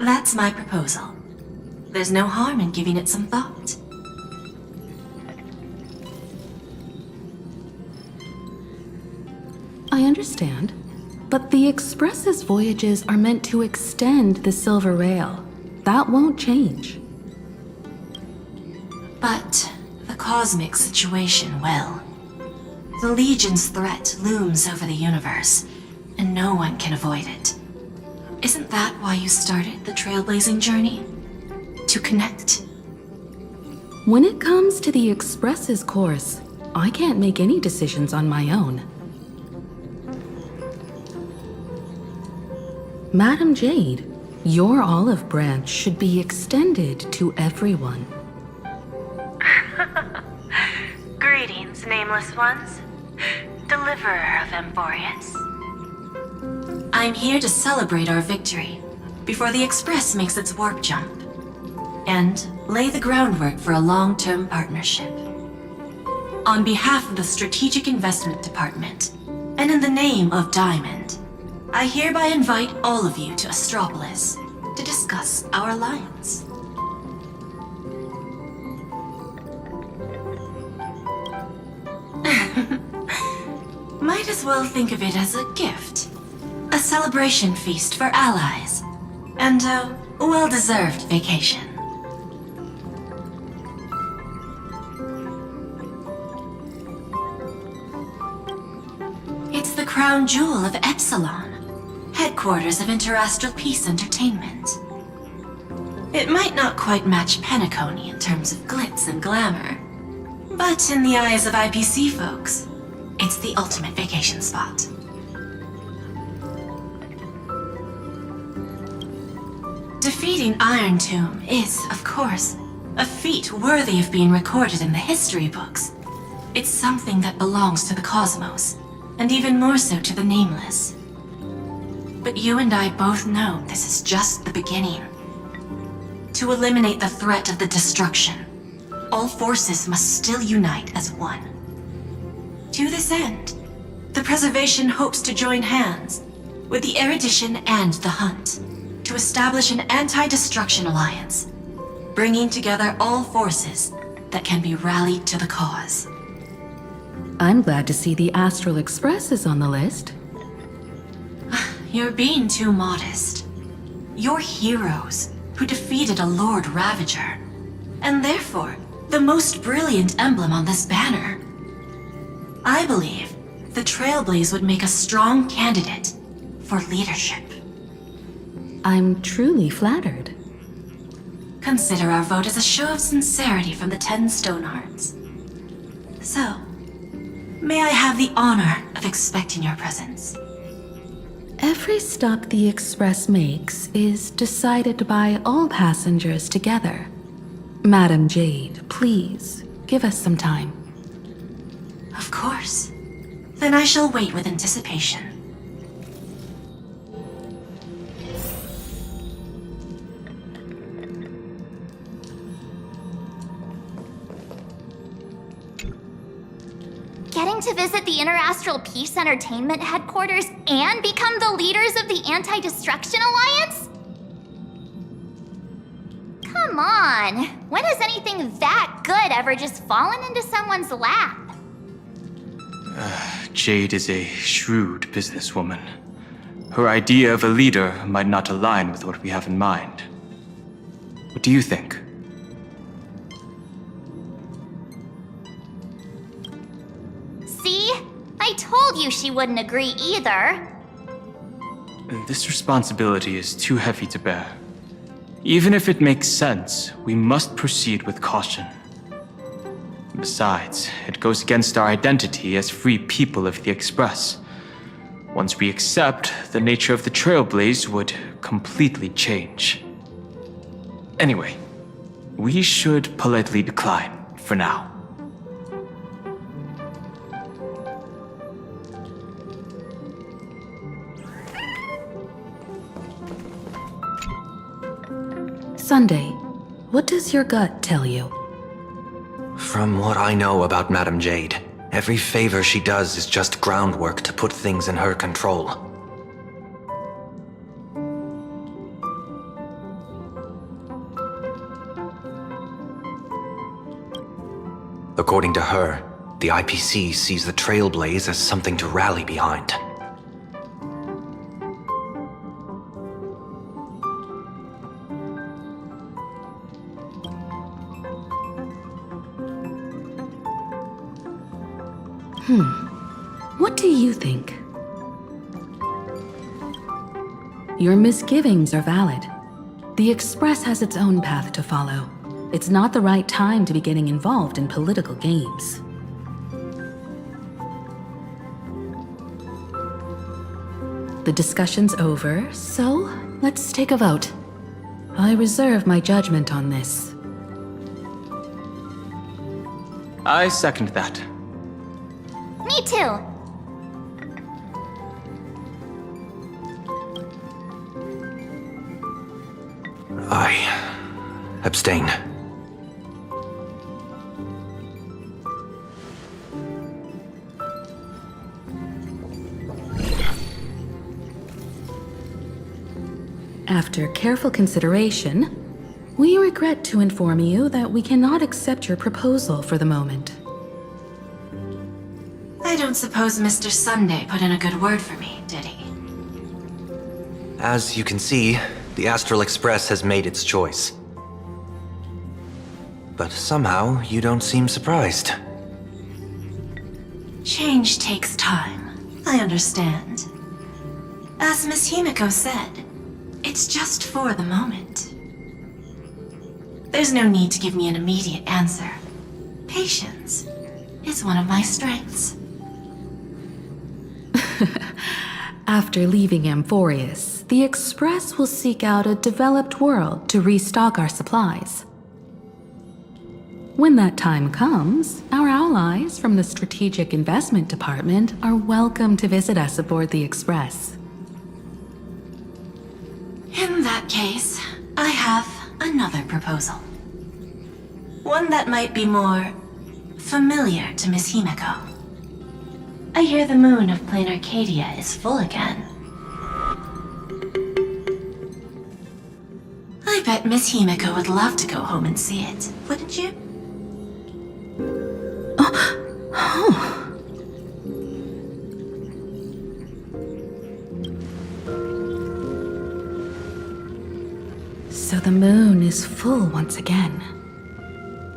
That's my proposal. There's no harm in giving it some thought. I understand, but the Express's voyages are meant to extend the Silver Rail. That won't change. But the cosmic situation will. The Legion's threat looms over the universe, and no one can avoid it. Isn't that why you started the trailblazing journey? To connect? When it comes to the Express's course, I can't make any decisions on my own. Madam Jade, your olive branch should be extended to everyone. Greetings, nameless ones. Deliverer of Emborius. I'm here to celebrate our victory before the Express makes its warp jump, and lay the groundwork for a long-term partnership. On behalf of the Strategic Investment Department, and in the name of Diamond, I hereby invite all of you to Astropolis to discuss our alliance. Might as well think of it as a gift. A celebration feast for allies. And a well-deserved vacation. It's the crown jewel of Epsilon, headquarters of Interastral Peace Entertainment. It might not quite match Penacony in terms of glitz and glamour, but in the eyes of IPC folks, it's the ultimate vacation spot. Defeating Iron Tomb is, of course, a feat worthy of being recorded in the history books. It's something that belongs to the cosmos, and even more so to the Nameless. But you and I both know this is just the beginning. To eliminate the threat of the destruction, all forces must still unite as one. To this end, the Preservation hopes to join hands with the Erudition and the Hunt to establish an anti-destruction alliance, bringing together all forces that can be rallied to the cause. I'm glad to see the Astral Express is on the list. You're being too modest. You're heroes who defeated a Lord Ravager, and therefore the most brilliant emblem on this banner. I believe the Trailblaze would make a strong candidate for leadership. I'm truly flattered. Consider our vote as a show of sincerity from the 10 Stonehearts. So, may I have the honor of expecting your presence? Every stop the Express makes is decided by all passengers together. Madam Jade, please, give us some time. Of course. Then I shall wait with anticipation. Getting to visit the Interastral Peace Entertainment headquarters and become the leaders of the Anti-Destruction Alliance? Come on, when has anything that good ever just fallen into someone's lap? Jade is a shrewd businesswoman. Her idea of a leader might not align with what we have in mind. What do you think? See? I told you she wouldn't agree either. This responsibility is too heavy to bear. Even if it makes sense, we must proceed with caution. Besides, it goes against our identity as free people of the Express. Once we accept, the nature of the Trailblaze would completely change. Anyway, we should politely decline for now. Sunday, what does your gut tell you? From what I know about Madam Jade, every favor she does is just groundwork to put things in her control. According to her, the IPC sees the Trailblaze as something to rally behind. What do you think? Your misgivings are valid. The Express has its own path to follow. It's not the right time to be getting involved in political games. The discussion's over, so let's take a vote. I reserve my judgment on this. I second that. Me too. I abstain. After careful consideration, we regret to inform you that we cannot accept your proposal for the moment. I don't suppose Mr. Sunday put in a good word for me, did he? As you can see, the Astral Express has made its choice. But somehow, you don't seem surprised. Change takes time. I understand. As Miss Himiko said, it's just for the moment. There's no need to give me an immediate answer. Patience is one of my strengths. After leaving Amphorius, the Express will seek out a developed world to restock our supplies. When that time comes, our allies from the Strategic Investment Department are welcome to visit us aboard the Express. In that case, I have another proposal. One that might be more familiar to Miss Himiko. I hear the moon of Plain Arcadia is full again. I bet Miss Himiko would love to go home and see it, wouldn't you? So the moon is full once again.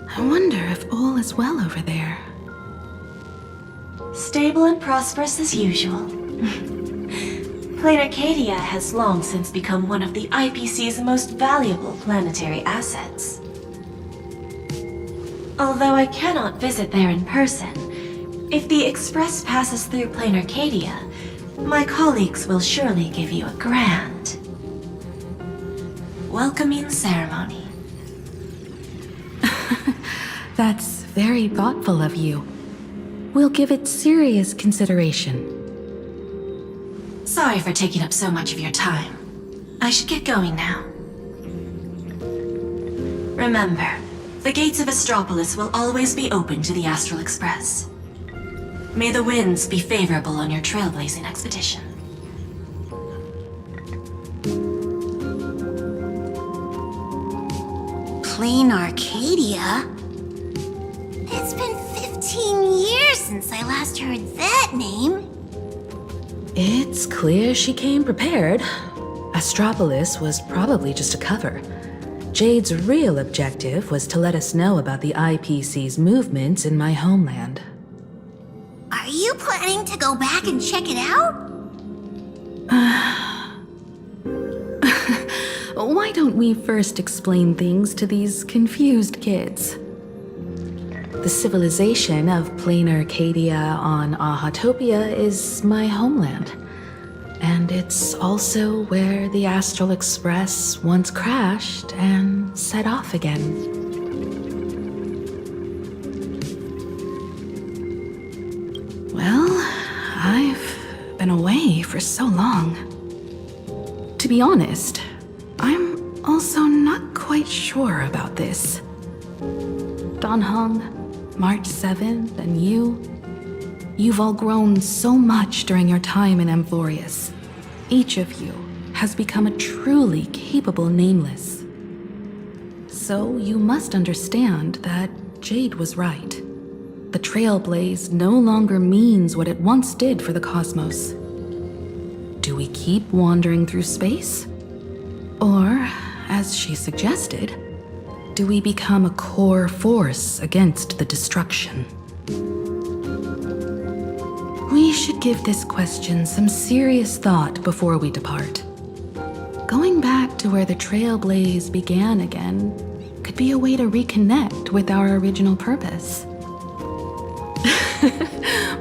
I wonder if all is well over there. Stable and prosperous as usual. Plain Arcadia has long since become one of the IPC's most valuable planetary assets. Although I cannot visit there in person, if the Express passes through Plain Arcadia, my colleagues will surely give you a grand welcoming ceremony. That's very thoughtful of you. We'll give it serious consideration. Sorry for taking up so much of your time. I should get going now. Remember, the gates of Astropolis will always be open to the Astral Express. May the winds be favorable on your trailblazing expedition. Plain Arcadia? It's been 15 years since I last heard that name. It's clear she came prepared. Astropolis was probably just a cover. Jade's real objective was to let us know about the IPC's movements in my homeland. Are you planning to go back and check it out? Why don't we first explain things to these confused kids? The civilization of Plain Arcadia on Ahatopia is my homeland. And it's also where the Astral Express once crashed and set off again. Well, I've been away for so long. To be honest, I'm also not quite sure about this. Dan Heng, March 7th, and you've all grown so much during your time in Amphorius. Each of you has become a truly capable Nameless. So you must understand that Jade was right. the Trailblaze no longer means what it once did for the cosmos? Do we keep wandering through space? Or, as she suggested, do we become a core force against the destruction? We should give this question some serious thought before we depart. Going back to where the Trailblaze began again could be a way to reconnect with our original purpose.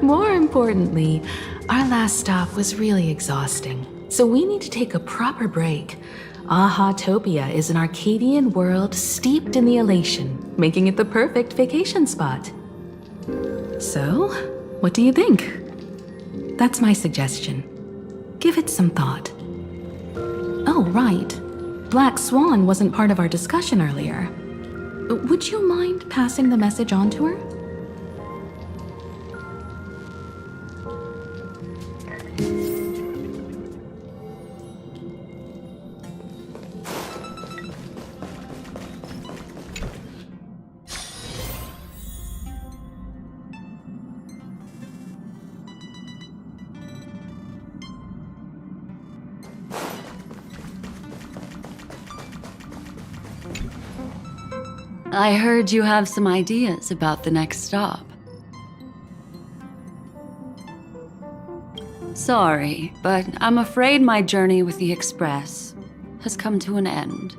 More importantly, our last stop was really exhausting, so we need to take a proper break. Aha-topia is an Arcadian world steeped in the elation, making it the perfect vacation spot. So, what do you think? That's my suggestion. Give it some thought. Oh, right. Black Swan wasn't part of our discussion earlier. Would you mind passing the message on to her? I heard you have some ideas about the next stop. Sorry, but I'm afraid my journey with the Express has come to an end.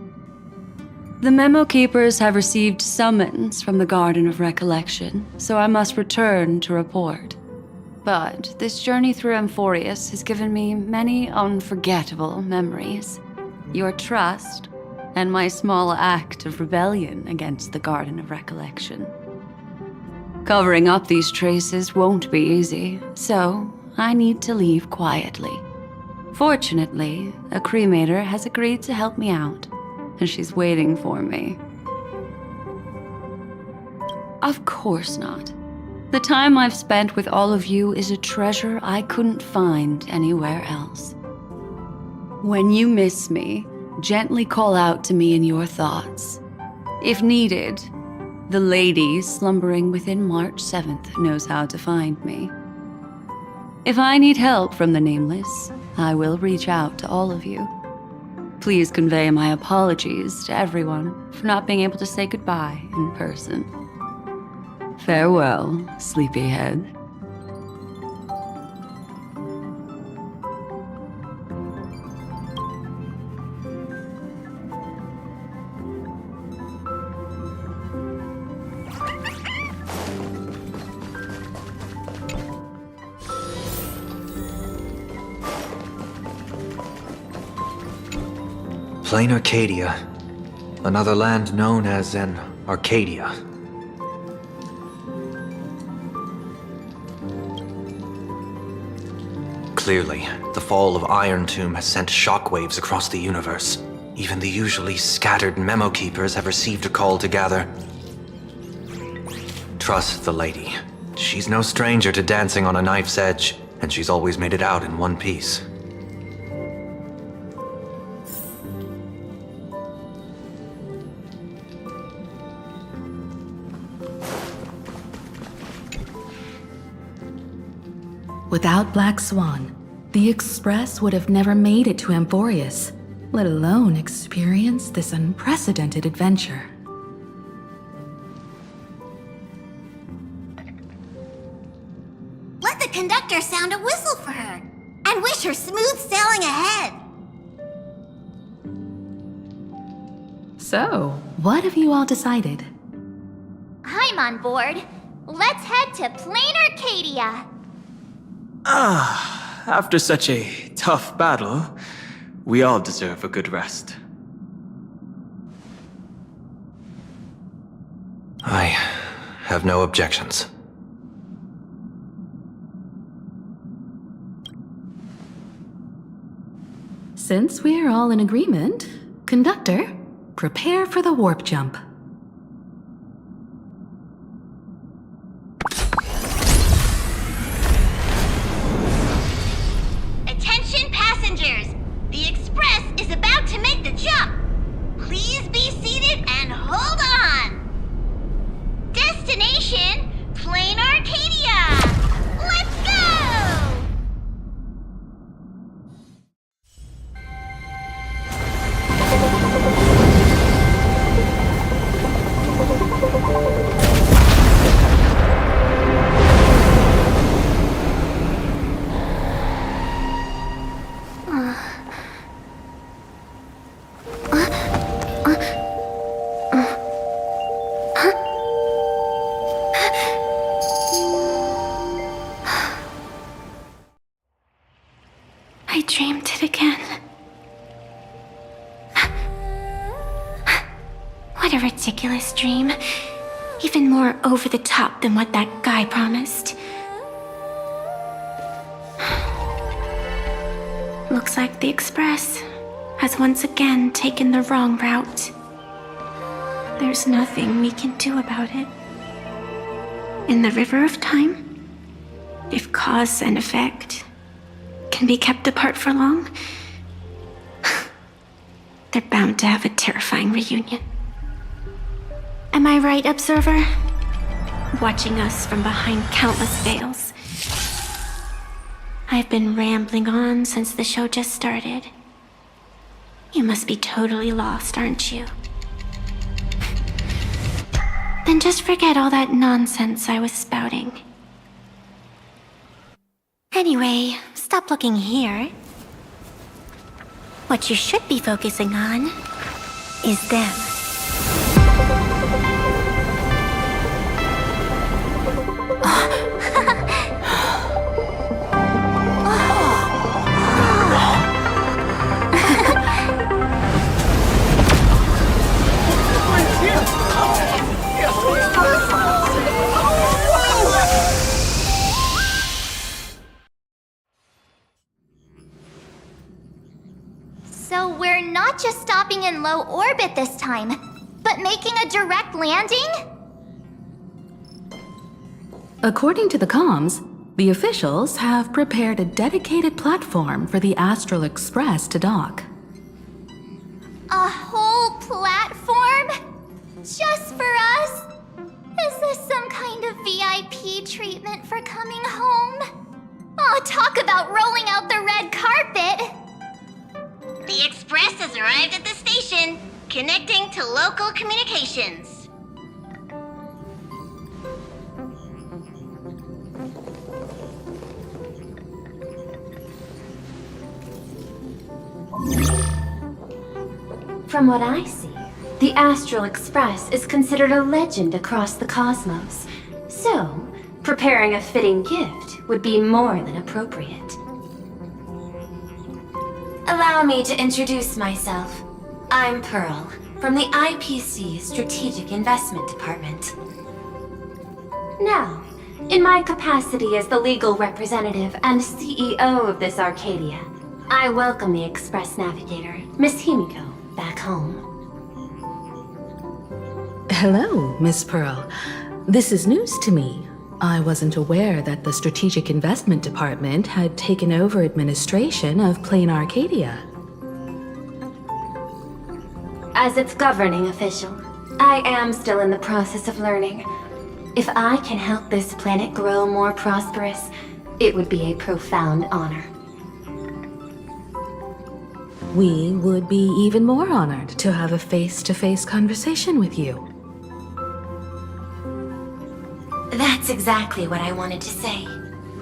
The Memo Keepers have received summons from the Garden of Recollection, so I must return to report. But this journey through Amphorius has given me many unforgettable memories. Your trust, and my small act of rebellion against the Garden of Recollection. Covering up these traces won't be easy, so I need to leave quietly. Fortunately, a cremator has agreed to help me out, and she's waiting for me. Of course not. The time I've spent with all of you is a treasure I couldn't find anywhere else. When you miss me, gently call out to me in your thoughts. If needed, the lady slumbering within March 7th knows how to find me. If I need help from the Nameless, I will reach out to all of you. Please convey my apologies to everyone for not being able to say goodbye in person. Farewell, sleepyhead. Plain Arcadia. Another land known as an Arcadia. Clearly, the fall of Iron Tomb has sent shockwaves across the universe. Even the usually scattered Memo Keepers have received a call to gather. Trust the lady. She's no stranger to dancing on a knife's edge, and she's always made it out in one piece. Without Black Swan, the Express would have never made it to Amphorius, let alone experience this unprecedented adventure. Let the conductor sound a whistle for her, and wish her smooth sailing ahead. So, what have you all decided? I'm on board. Let's head to Plain Arcadia. After such a tough battle, we all deserve a good rest. I have no objections. Since we're all in agreement, Conductor, prepare for the warp jump. Attention passengers! The Express is about to make the jump. Please be seated and hold on. Destination, Plain Arcadia. ridiculous dream. Even more over the top than what that guy promised. Looks like the Express has once again taken the wrong route. There's nothing we can do about it. In the river of time, if cause and effect can be kept apart for long, they're bound to have a terrifying reunion. Am I right, Observer? Watching us from behind countless veils. I've been rambling on since the show just started. You must be totally lost, aren't you? Then just forget all that nonsense I was spouting. Anyway, stop looking here. What you should be focusing on is them. So we're not just stopping in low orbit this time, but making a direct landing? According to the comms, the officials have prepared a dedicated platform for the Astral Express to dock. A whole platform? Just for us? Is this some kind of VIP treatment for coming home? Oh, talk about rolling out the red carpet! The Express has arrived at the station, connecting to local communications. From what I see, the Astral Express is considered a legend across the cosmos. So, preparing a fitting gift would be more than appropriate. Allow me to introduce myself. I'm Pearl, from the IPC Strategic Investment Department. Now, in my capacity as the legal representative and CEO of this Arcadia, I welcome the Express Navigator, Miss Himiko, back home. Hello, Miss Pearl. This is news to me. I wasn't aware that the Strategic Investment Department had taken over administration of Plain Arcadia. As its governing official, I am still in the process of learning. If I can help this planet grow more prosperous, it would be a profound honor. We would be even more honored to have a face-to-face conversation with you. That's exactly what I wanted to say.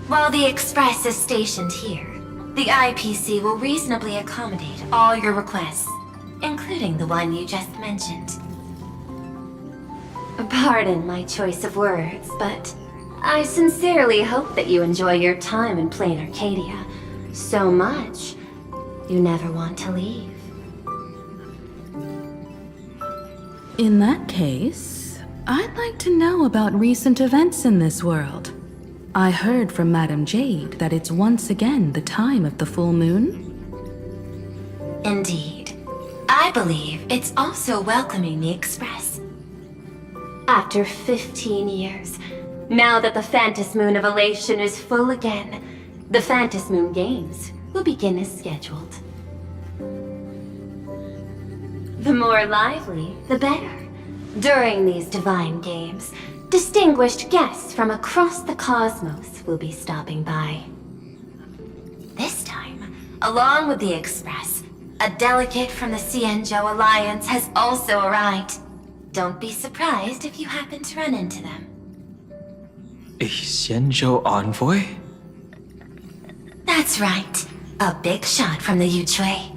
While the Express is stationed here, the IPC will reasonably accommodate all your requests, including the one you just mentioned. Pardon my choice of words, but I sincerely hope that you enjoy your time in Plain Arcadia so much you never want to leave. In that case, I'd like to know about recent events in this world. I heard from Madame Jade that it's once again the time of the full moon. Indeed. I believe it's also welcoming the Express. After 15 years, now that the Phantas Moon of Elation is full again, the Phantas Moon Games will begin as scheduled. The more lively, the better. During these divine games, distinguished guests from across the cosmos will be stopping by. This time, along with the Express, a delegate from the Xianzhou Alliance has also arrived. Don't be surprised if you happen to run into them. A Xianzhou envoy? That's right. A big shot from the Yuchui.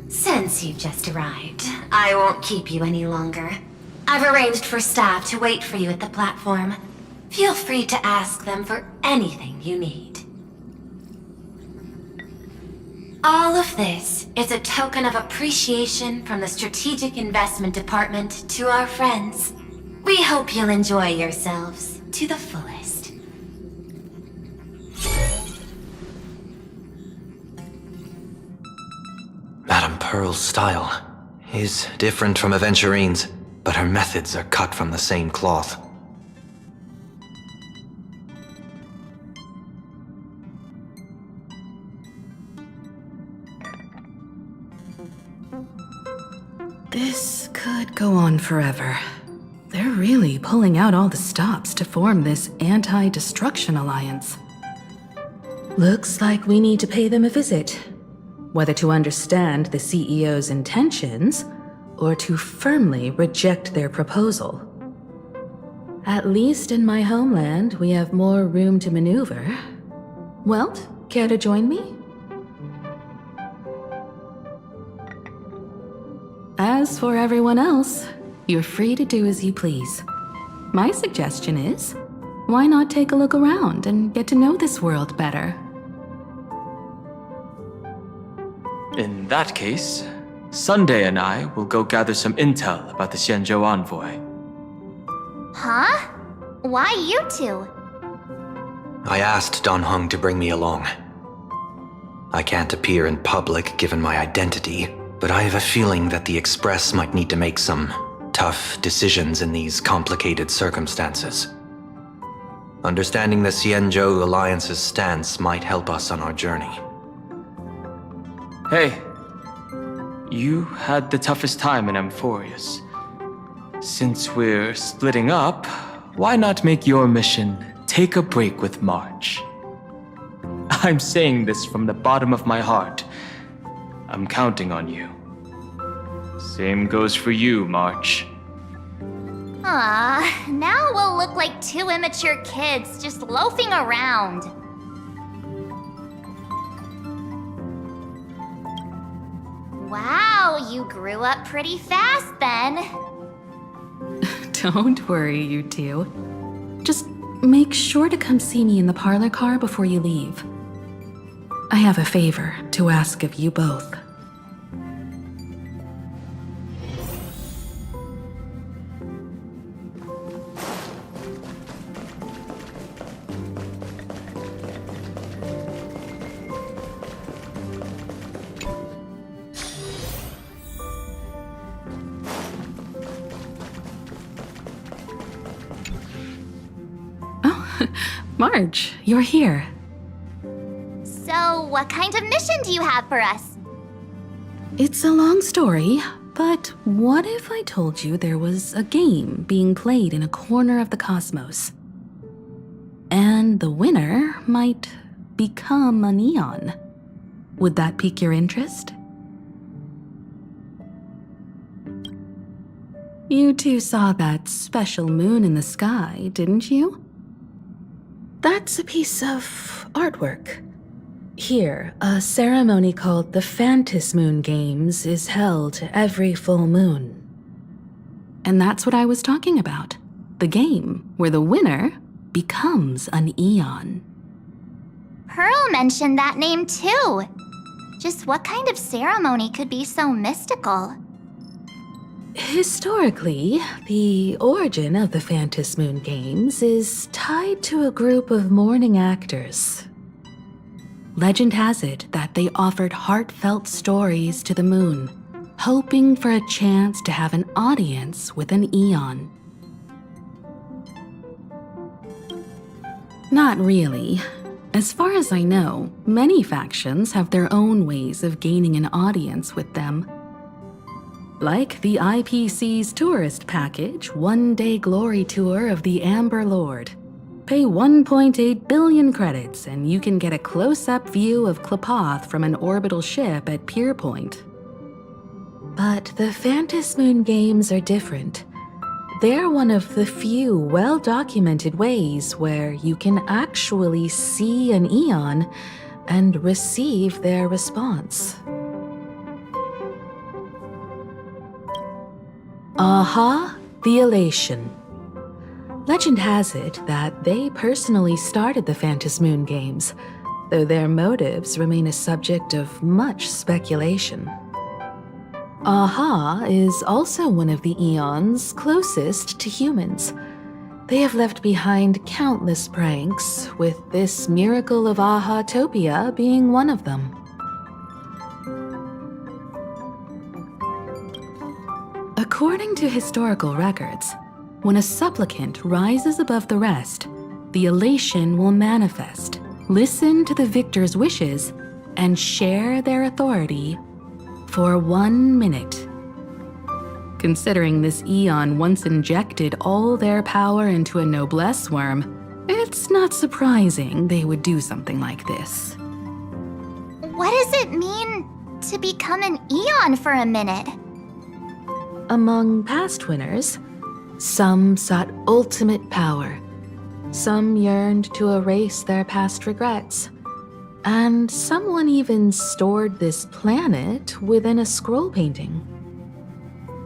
Since you've just arrived, I won't keep you any longer. I've arranged for staff to wait for you at the platform. Feel free to ask them for anything you need. All of this is a token of appreciation from the Strategic Investment Department to our friends. We hope you'll enjoy yourselves to the fullest. Madame Pearl's style is different from Aventurine's, but her methods are cut from the same cloth. This could go on forever. They're really pulling out all the stops to form this anti-destruction alliance. Looks like we need to pay them a visit. Whether to understand the CEO's intentions, or to firmly reject their proposal. At least in my homeland, we have more room to maneuver. Welt, care to join me? As for everyone else, you're free to do as you please. My suggestion is, why not take a look around and get to know this world better? In that case, Sunday and I will go gather some intel about the Xianzhou envoy. Huh? Why you two? I asked Don Hung to bring me along. I can't appear in public given my identity, but I have a feeling that the Express might need to make some tough decisions in these complicated circumstances. Understanding the Xianzhou Alliance's stance might help us on our journey. Hey, you had the toughest time in Amphorius. Since we're splitting up, why not make your mission take a break with March? I'm saying this from the bottom of my heart. I'm counting on you. Same goes for you, March. Now we'll look like two immature kids just loafing around. Wow, you grew up pretty fast then. Don't worry, you two. Just make sure to come see me in the parlor car before you leave. I have a favor to ask of you both. Marge, you're here. So, what kind of mission do you have for us? It's a long story, but what if I told you there was a game being played in a corner of the cosmos? And the winner might become a neon. Would that pique your interest? You two saw that special moon in the sky, didn't you? That's a piece of artwork. Here, a ceremony called the Phantasm Moon Games is held every full moon. And that's what I was talking about. The game where the winner becomes an eon. Pearl mentioned that name too. Just what kind of ceremony could be so mystical? Historically, the origin of the Phantasm Moon Games is tied to a group of mourning actors. Legend has it that they offered heartfelt stories to the moon, hoping for a chance to have an audience with an eon. Not really. As far as I know, many factions have their own ways of gaining an audience with them. Like the IPC's tourist package, one-day glory tour of the Amber Lord. Pay 1.8 billion credits and you can get a close-up view of Klapoth from an orbital ship at Pier Point. But the Phantasm Moon Games are different. They're one of the few well-documented ways where you can actually see an eon and receive their response. Aha, the Elation. Legend has it that they personally started the Phantasm Moon Games, though their motives remain a subject of much speculation. Aha is also one of the eons closest to humans. They have left behind countless pranks, with this miracle of Aha-topia being one of them. According to historical records, when a supplicant rises above the rest, the elation will manifest, listen to the victor's wishes, and share their authority for 1 minute. Considering this eon once injected all their power into a noblesse worm, it's not surprising they would do something like this. What does it mean to become an eon for a minute? Among past winners, some sought ultimate power, some yearned to erase their past regrets, and someone even stored this planet within a scroll painting.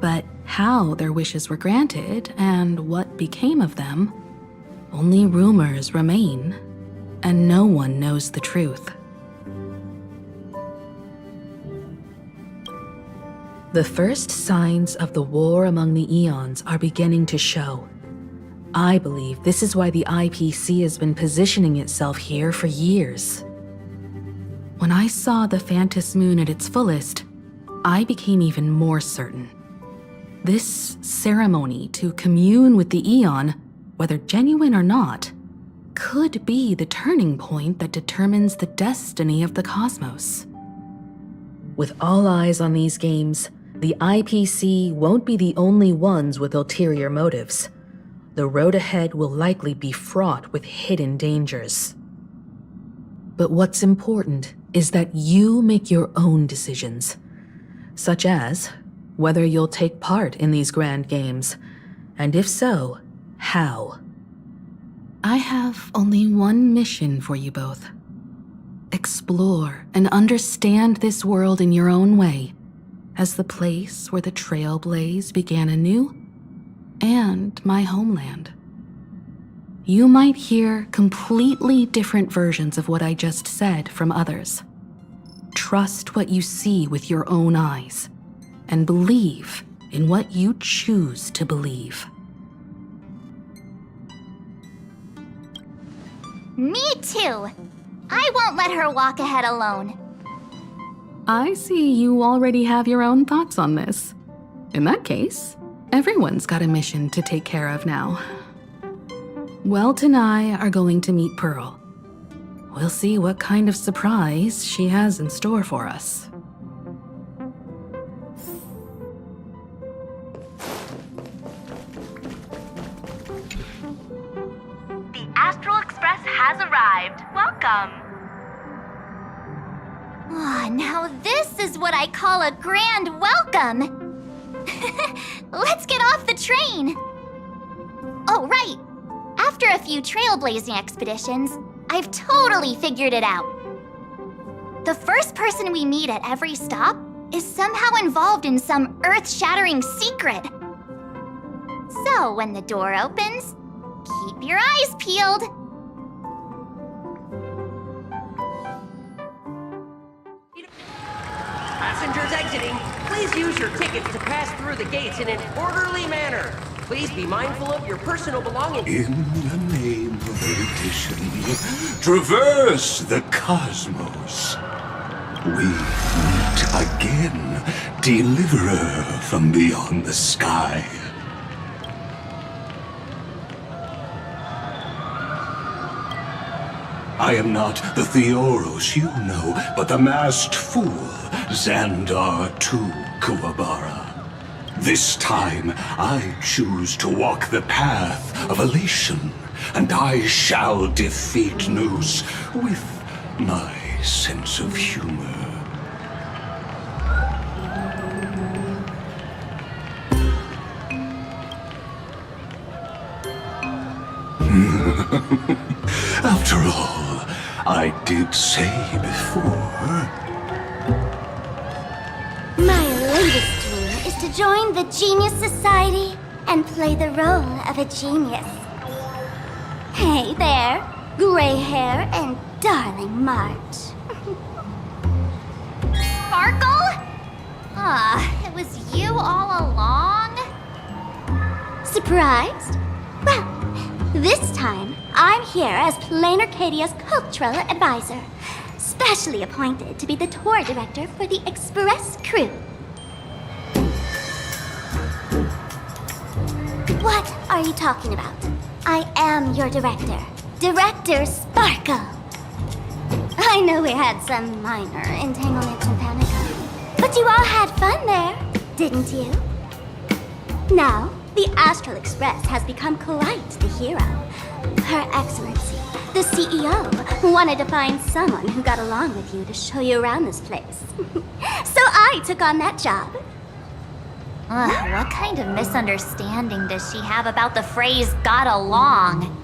But how their wishes were granted and what became of them, only rumors remain, and no one knows the truth. The first signs of the war among the eons are beginning to show. I believe this is why the IPC has been positioning itself here for years. When I saw the Phantos Moon at its fullest, I became even more certain. This ceremony to commune with the eon, whether genuine or not, could be the turning point that determines the destiny of the cosmos. With all eyes on these games, the IPC won't be the only ones with ulterior motives. The road ahead will likely be fraught with hidden dangers. But what's important is that you make your own decisions, such as whether you'll take part in these grand games, and if so, how. I have only one mission for you both. Explore and understand this world in your own way, as the place where the Trailblaze began anew, and my homeland. You might hear completely different versions of what I just said from others. Trust what you see with your own eyes, and believe in what you choose to believe. Me too! I won't let her walk ahead alone. I see you already have your own thoughts on this. In that case, everyone's got a mission to take care of now. Welt and I are going to meet Pearl. We'll see what kind of surprise she has in store for us. The Astral Express has arrived. Welcome. Oh, now this is what I call a grand welcome. Let's get off the train. Oh, right. After a few trailblazing expeditions, I've totally figured it out. The first person we meet at every stop is somehow involved in some earth-shattering secret. So when the door opens, keep your eyes peeled. Passengers exiting, please use your tickets to pass through the gates in an orderly manner. Please be mindful of your personal belongings. In the name of erudition, traverse the cosmos. We meet again, deliverer from beyond the sky. I am not the Theoros you know, but the masked fool, Xandar II Kuwabara. This time, I choose to walk the path of elation, and I shall defeat Noose with my sense of humor. After all, I did say before. My latest dream is to join the Genius Society and play the role of a genius. Hey there, gray hair, and darling March. Sparkle? Ah, it was you all along? Surprised? Well, this time, I'm here as Plain Arcadia's cultural advisor, specially appointed to be the tour director for the Express crew. What are you talking about? I am your director, Director Sparkle. I know we had some minor entanglements and panic, but you all had fun there, didn't you? Now, the Astral Express has become quite the hero. Her Excellency, the CEO, wanted to find someone who got along with you to show you around this place. So I took on that job. What kind of misunderstanding does she have about the phrase got along?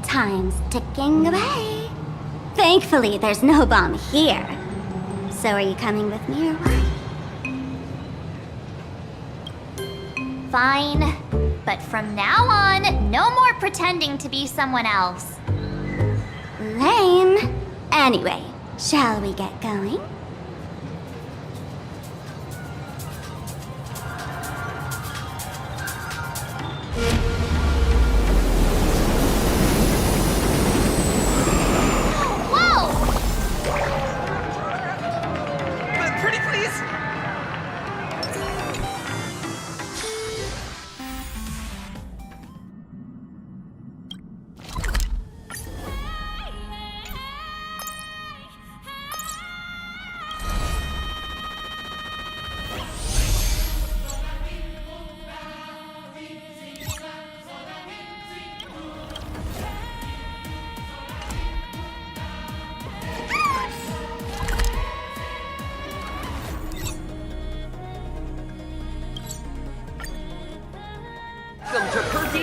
Time's ticking away. Thankfully, there's no bomb here. So are you coming with me or what? Fine. But from now on, no more pretending to be someone else. Lame. Anyway, shall we get going? Pretty please?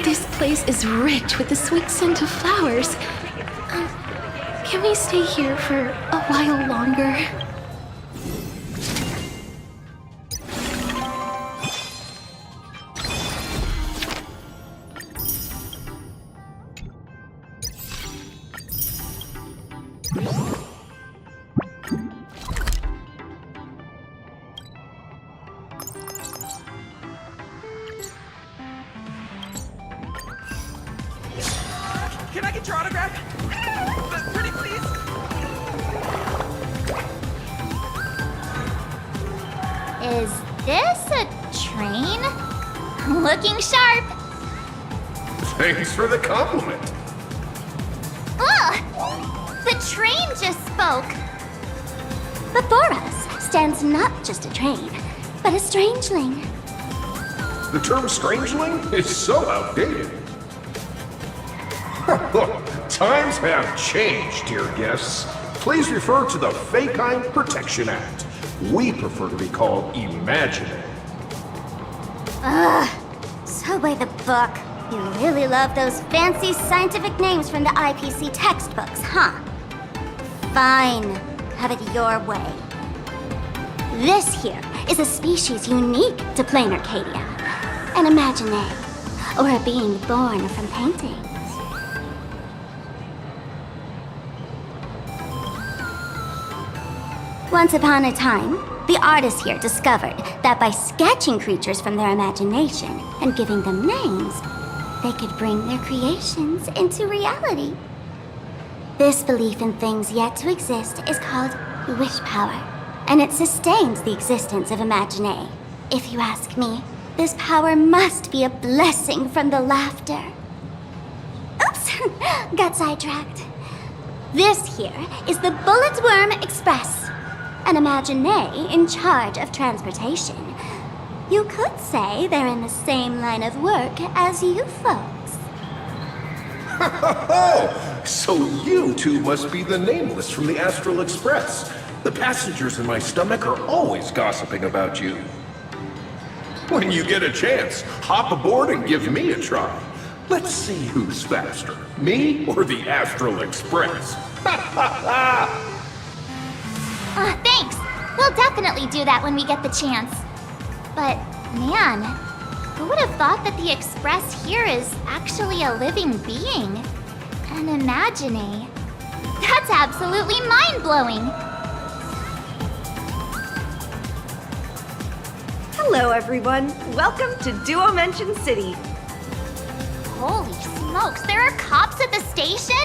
This place is rich with the sweet scent of flowers. Can we stay here for a while longer? Can I get your autograph? Pretty please? Is this a train? Looking sharp. Thanks for the compliment. Ugh! The train just spoke. Before us stands not just a train, but a strangeling. The term strangeling is so outdated. Times have changed, dear guests. Please refer to the Fekine Protection Act. We prefer to be called Imaginary. Ugh. So by the book, you really love those fancy scientific names from the IPC textbooks, huh? Fine. Have it your way. This here is a species unique to Plain Arcadia. An Imaginary, or a being born from painting. Once upon a time, the artists here discovered that by sketching creatures from their imagination and giving them names, they could bring their creations into reality. This belief in things yet to exist is called wish power, and it sustains the existence of Imaginary. If you ask me, this power must be a blessing from the laughter. Oops, got sidetracked. This here is the Bullet Worm Express, an Imaginary in charge of transportation. You could say they're in the same line of work as you folks. So you two must be the nameless from the Astral Express. The passengers in my stomach are always gossiping about you. When you get a chance, hop aboard and give me a try. Let's see who's faster, me or the Astral Express. Thanks. We'll definitely do that when we get the chance. But, man, who would have thought that the Express here is actually a living being? An imagine. That's absolutely mind-blowing. Hello, everyone. Welcome to Duo-Mention City. Holy smokes, there are cops at the station?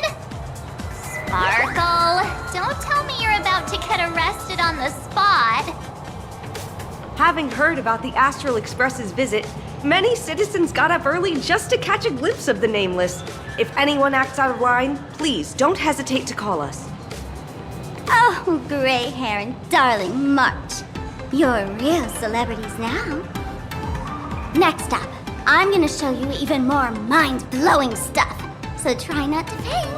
Sparkle, don't tell me you're about to get arrested on the spot. Having heard about the Astral Express's visit, many citizens got up early just to catch a glimpse of the Nameless. If anyone acts out of line, please don't hesitate to call us. Oh, gray hair and darling March. You're real celebrities now. Next up, I'm gonna show you even more mind-blowing stuff, so try not to faint.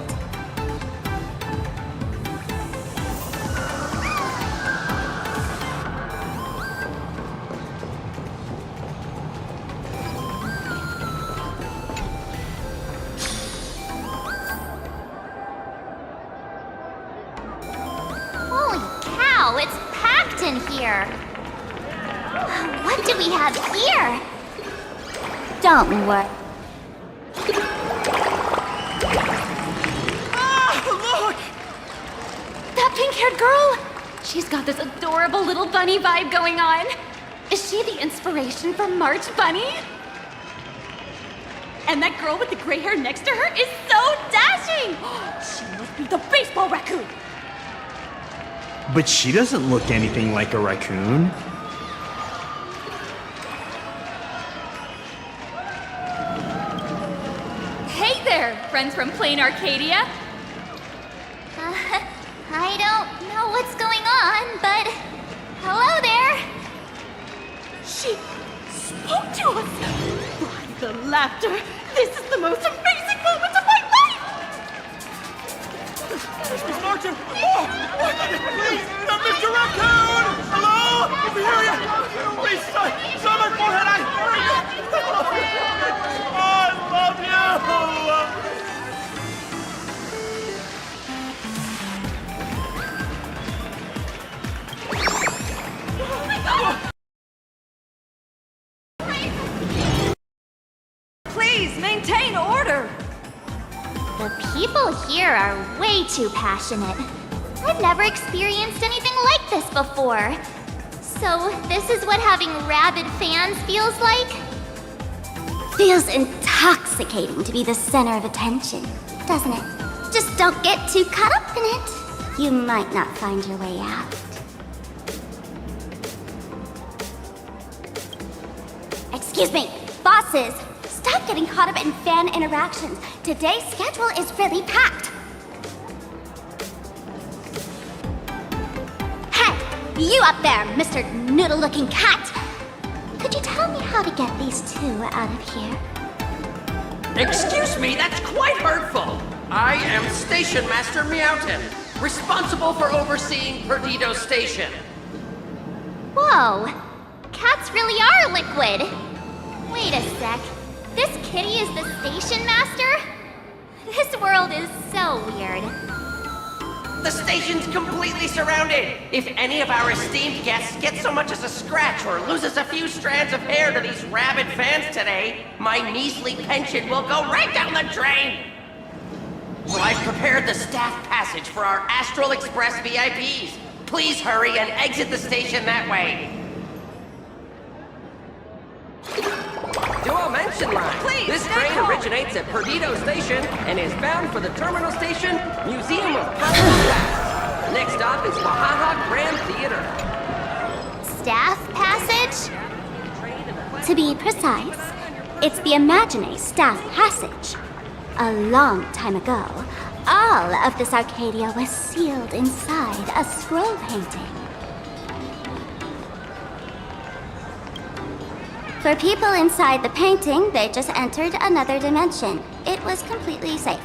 Holy cow, it's packed in here. What do we have here? Don't worry. That pink-haired girl! She's got this adorable little bunny vibe going on. Is she the inspiration for March Bunny? And that girl with the gray hair next to her is so dashing! She must be the baseball raccoon! But she doesn't look anything like a raccoon. Hey there, friends from Plain Arcadia. I don't know what's going on, but hello there. She spoke to us! By the laughter, this is the most amazing moment of my life! Miss Martin! Oh! Please! Mr. Raccoon! Hello? Can we hear you? Please, son, my forehead! I love you! Please, maintain order! The people here are way too passionate. I've never experienced anything like this before. So, this is what having rabid fans feels like? Feels intoxicating to be the center of attention, doesn't it? Just don't get too caught up in it. You might not find your way out. Excuse me, bosses! Stop getting caught up in fan interactions. Today's schedule is really packed. Hey, you up there, Mr. Noodle-looking cat! Could you tell me how to get these two out of here? Excuse me, that's quite hurtful. I am Station Master Meowton, responsible for overseeing Perdido Station. Whoa, cats really are liquid. Wait a sec. This kitty is the station master? This world is so weird. The station's completely surrounded. If any of our esteemed guests gets so much as a scratch or loses a few strands of hair to these rabid fans today, my measly pension will go right down the drain. So I've prepared the staff passage for our Astral Express VIPs. Please hurry and exit the station that way. Duo-Mention Line. Please, This stay train calm. originates at Perdido Station and is bound for the terminal station, Museum of Power and Past. Next stop is Wahaha Grand Theater. Staff passage? To be precise, it's the Imagine Staff Passage. A long time ago, all of this Arcadia was sealed inside a scroll painting. For people inside the painting, they just entered another dimension. It was completely safe.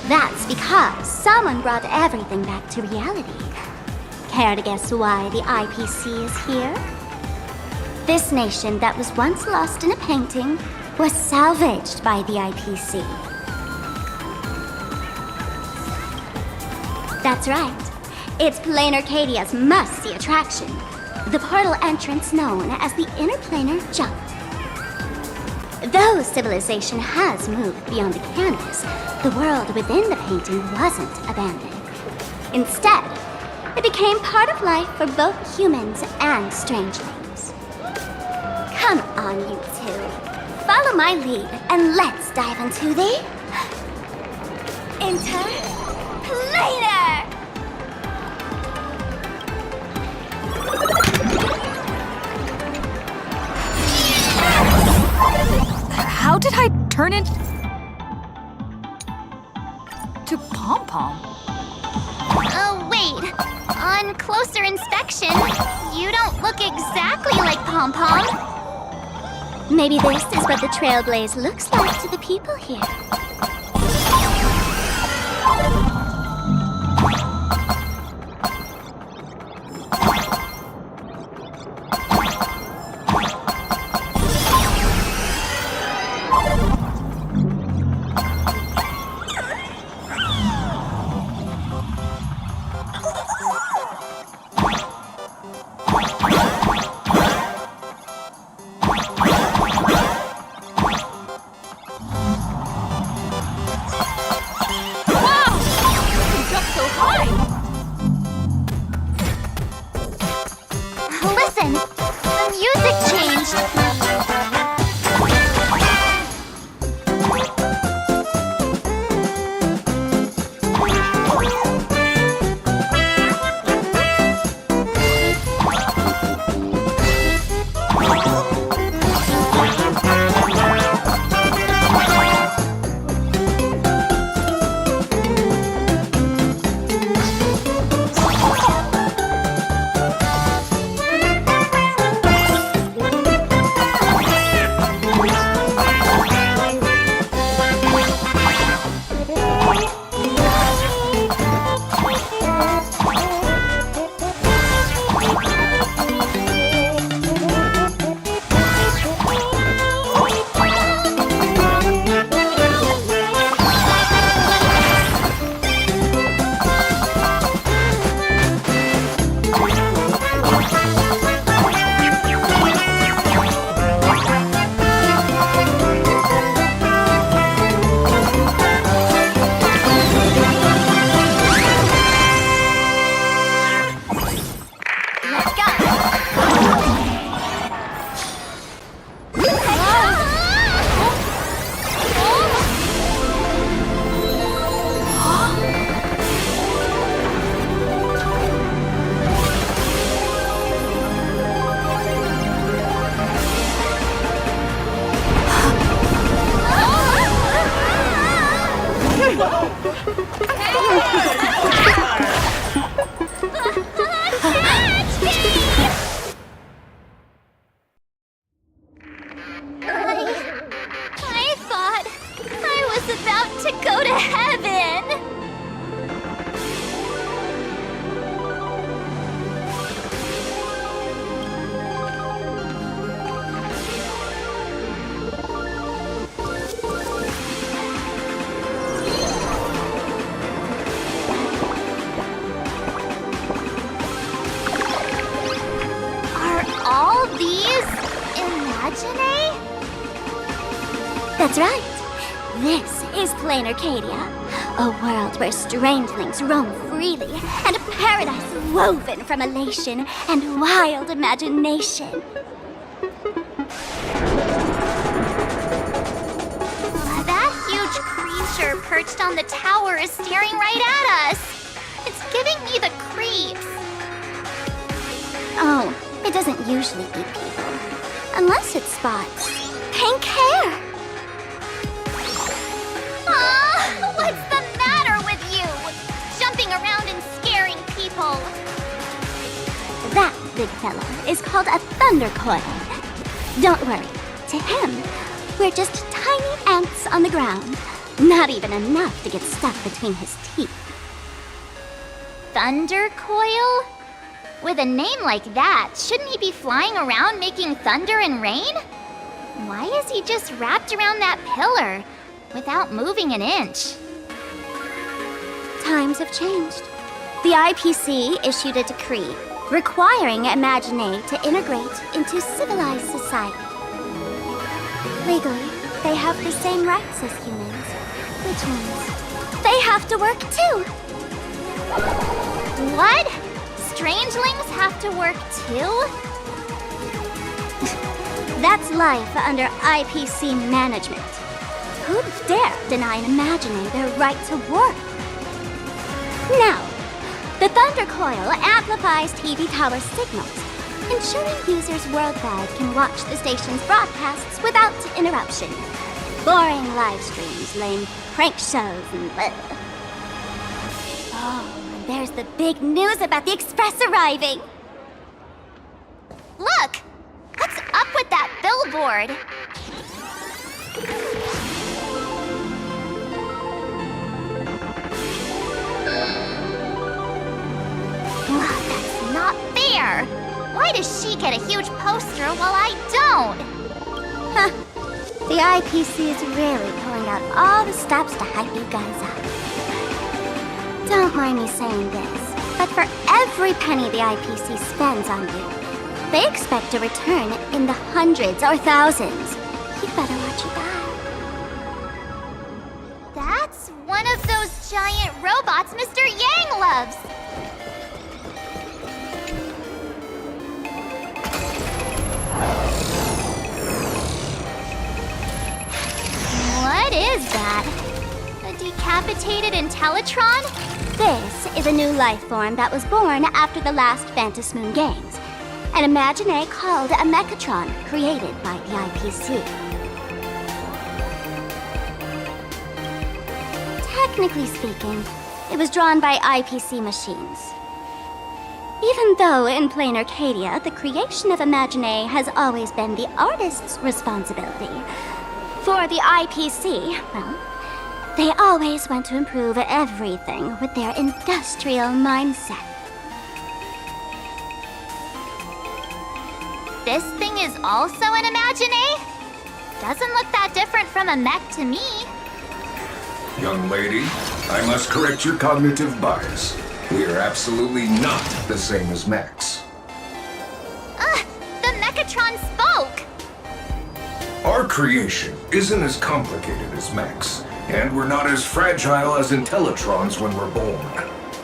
That's because someone brought everything back to reality. Care to guess why the IPC is here? This nation that was once lost in a painting was salvaged by the IPC. That's right. It's Plain Arcadia's must-see attraction. The portal entrance known as the Interplanar Jump. Though civilization has moved beyond the canvas, the world within the painting wasn't abandoned. Instead, it became part of life for both humans and strangelings. Come on, you two. Follow my lead and let's dive into the... Interplanar! How did I turn into Pom-Pom? Oh, wait. On closer inspection, you don't look exactly like Pom-Pom. Maybe this is what the Trailblaze looks like to the people here. Listen, the music changed. I thought I was about to go to heaven. Are all these imaginae? That's right. This is Plain Arcadia, a world where strangelings roam freely, and a paradise woven from elation and wild imagination. That huge creature perched on the tower is staring right at us. It's giving me the creeps. Oh, it doesn't usually eat people, unless it spots pink hair. Aw, what's the matter with you? Jumping around and scaring people. That big fella is called a thunder coil. Don't worry, to him, we're just tiny ants on the ground. Not even enough to get stuck between his teeth. Thunder coil? With a name like that, shouldn't he be flying around making thunder and rain? Why is he just wrapped around that pillar without moving an inch? Times have changed. The IPC issued a decree requiring Imaginae to integrate into civilized society. Legally, they have the same rights as humans, which means they have to work too. What? Strangelings have to work too? That's life under IPC management. Who'd dare deny an Imagineer their right to work? Now, the Thunder Coil amplifies TV tower signals, ensuring users worldwide can watch the station's broadcasts without interruption. Boring live streams, lame prank shows, and bleh. Oh, and there's the big news about the Express arriving! Look! What's up with that billboard? That's not fair! Why does she get a huge poster while I don't? Huh. The IPC is really pulling out all the stops to hype you guys up. Don't mind me saying this, but for every penny the IPC spends on you, they expect a return in the hundreds or thousands. You'd better watch your back. That's one of those giant robots Mr. Yang loves! What is that? A decapitated Intellitron? This is a new life form that was born after the last Phantom Moon Games. An Imagineer called a Mechatron, created by the IPC. Technically speaking, it was drawn by IPC machines. Even though in plain Arcadia, the creation of Imagineer has always been the artist's responsibility. For the IPC, well, they always want to improve everything with their industrial mindset. This thing is also an Imagineer? Doesn't look that different from a mech to me. Young lady, I must correct your cognitive bias. We are absolutely not the same as mechs. The Mechatron spoke! Our creation isn't as complicated as mechs, and we're not as fragile as Intellitrons when we're born.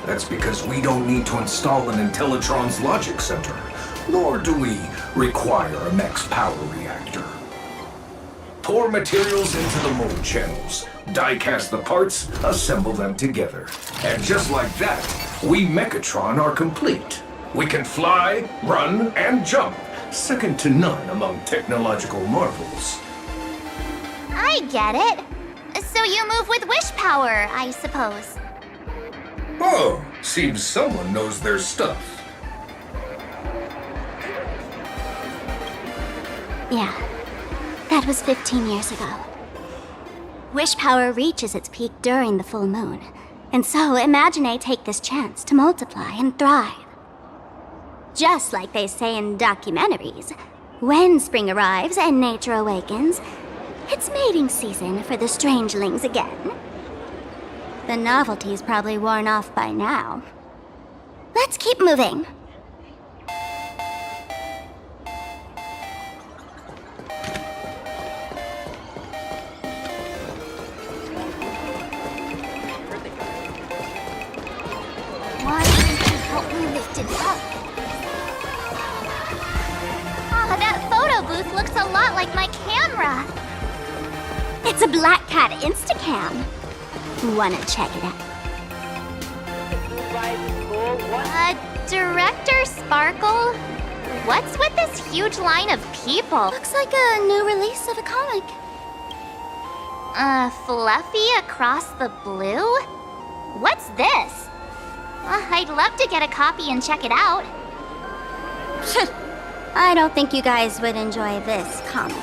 That's because we don't need to install an Intellitron's logic center, nor do we require a mech's power reactor. Pour materials into the mold channels, die-cast the parts, assemble them together. And just like that, we Mechatron are complete. We can fly, run, and jump, second to none among technological marvels. I get it. So you move with wish power, I suppose. Oh, seems someone knows their stuff. Yeah, that was 15 years ago. Wish power reaches its peak during the full moon, and so Imagineer take this chance to multiply and thrive. Just like they say in documentaries, when spring arrives and nature awakens, it's mating season for the strangelings again. The novelty's probably worn off by now. Let's keep moving. Why didn't you help me lift it up? Oh, that photo booth looks a lot like my camera. It's a Black Cat Instacam. Wanna check it out? Director Sparkle? What's with this huge line of people? Looks like a new release of a comic. Fluffy across the blue? What's this? I'd love to get a copy and check it out. I don't think you guys would enjoy this comic.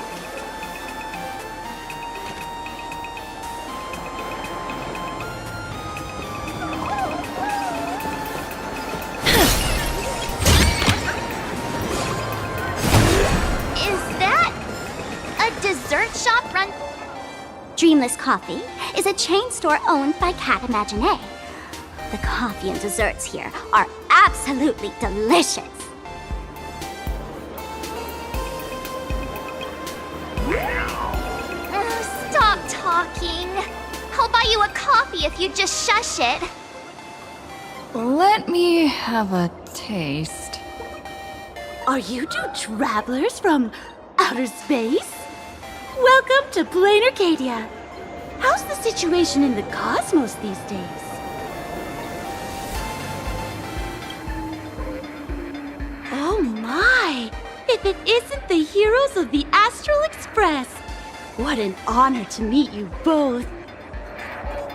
Is that a dessert shop run? Dreamless Coffee is a chain store owned by Cat Imagineer. The coffee and desserts here are absolutely delicious. buy you a coffee if you'd just shush it. Let me have a taste. Are you two travelers from outer space? Welcome to Plain Arcadia. How's the situation in the cosmos these days? Oh my! If it isn't the heroes of the Astral Express! What an honor to meet you both.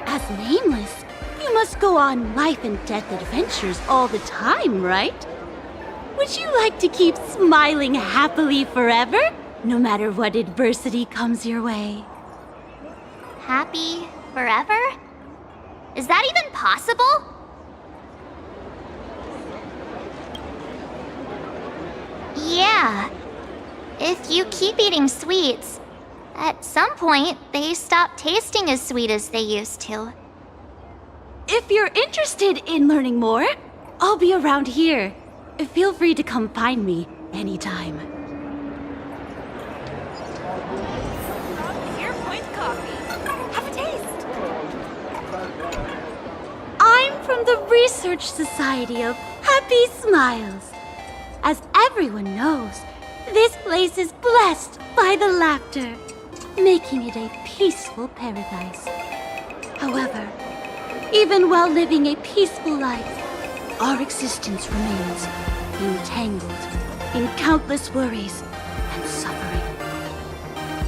As Nameless, you must go on life and death adventures all the time, right? Would you like to keep smiling happily forever, no matter what adversity comes your way? Happy forever? Is that even possible? Yeah. If you keep eating sweets, at some point they stop tasting as sweet as they used to. If you're interested in learning more, I'll be around here. Feel free to come find me anytime. Here, point coffee. Have a taste. I'm from the Research Society of Happy Smiles. As everyone knows, this place is blessed by the laughter, making it a peaceful paradise. However, even while living a peaceful life, our existence remains entangled in countless worries and suffering.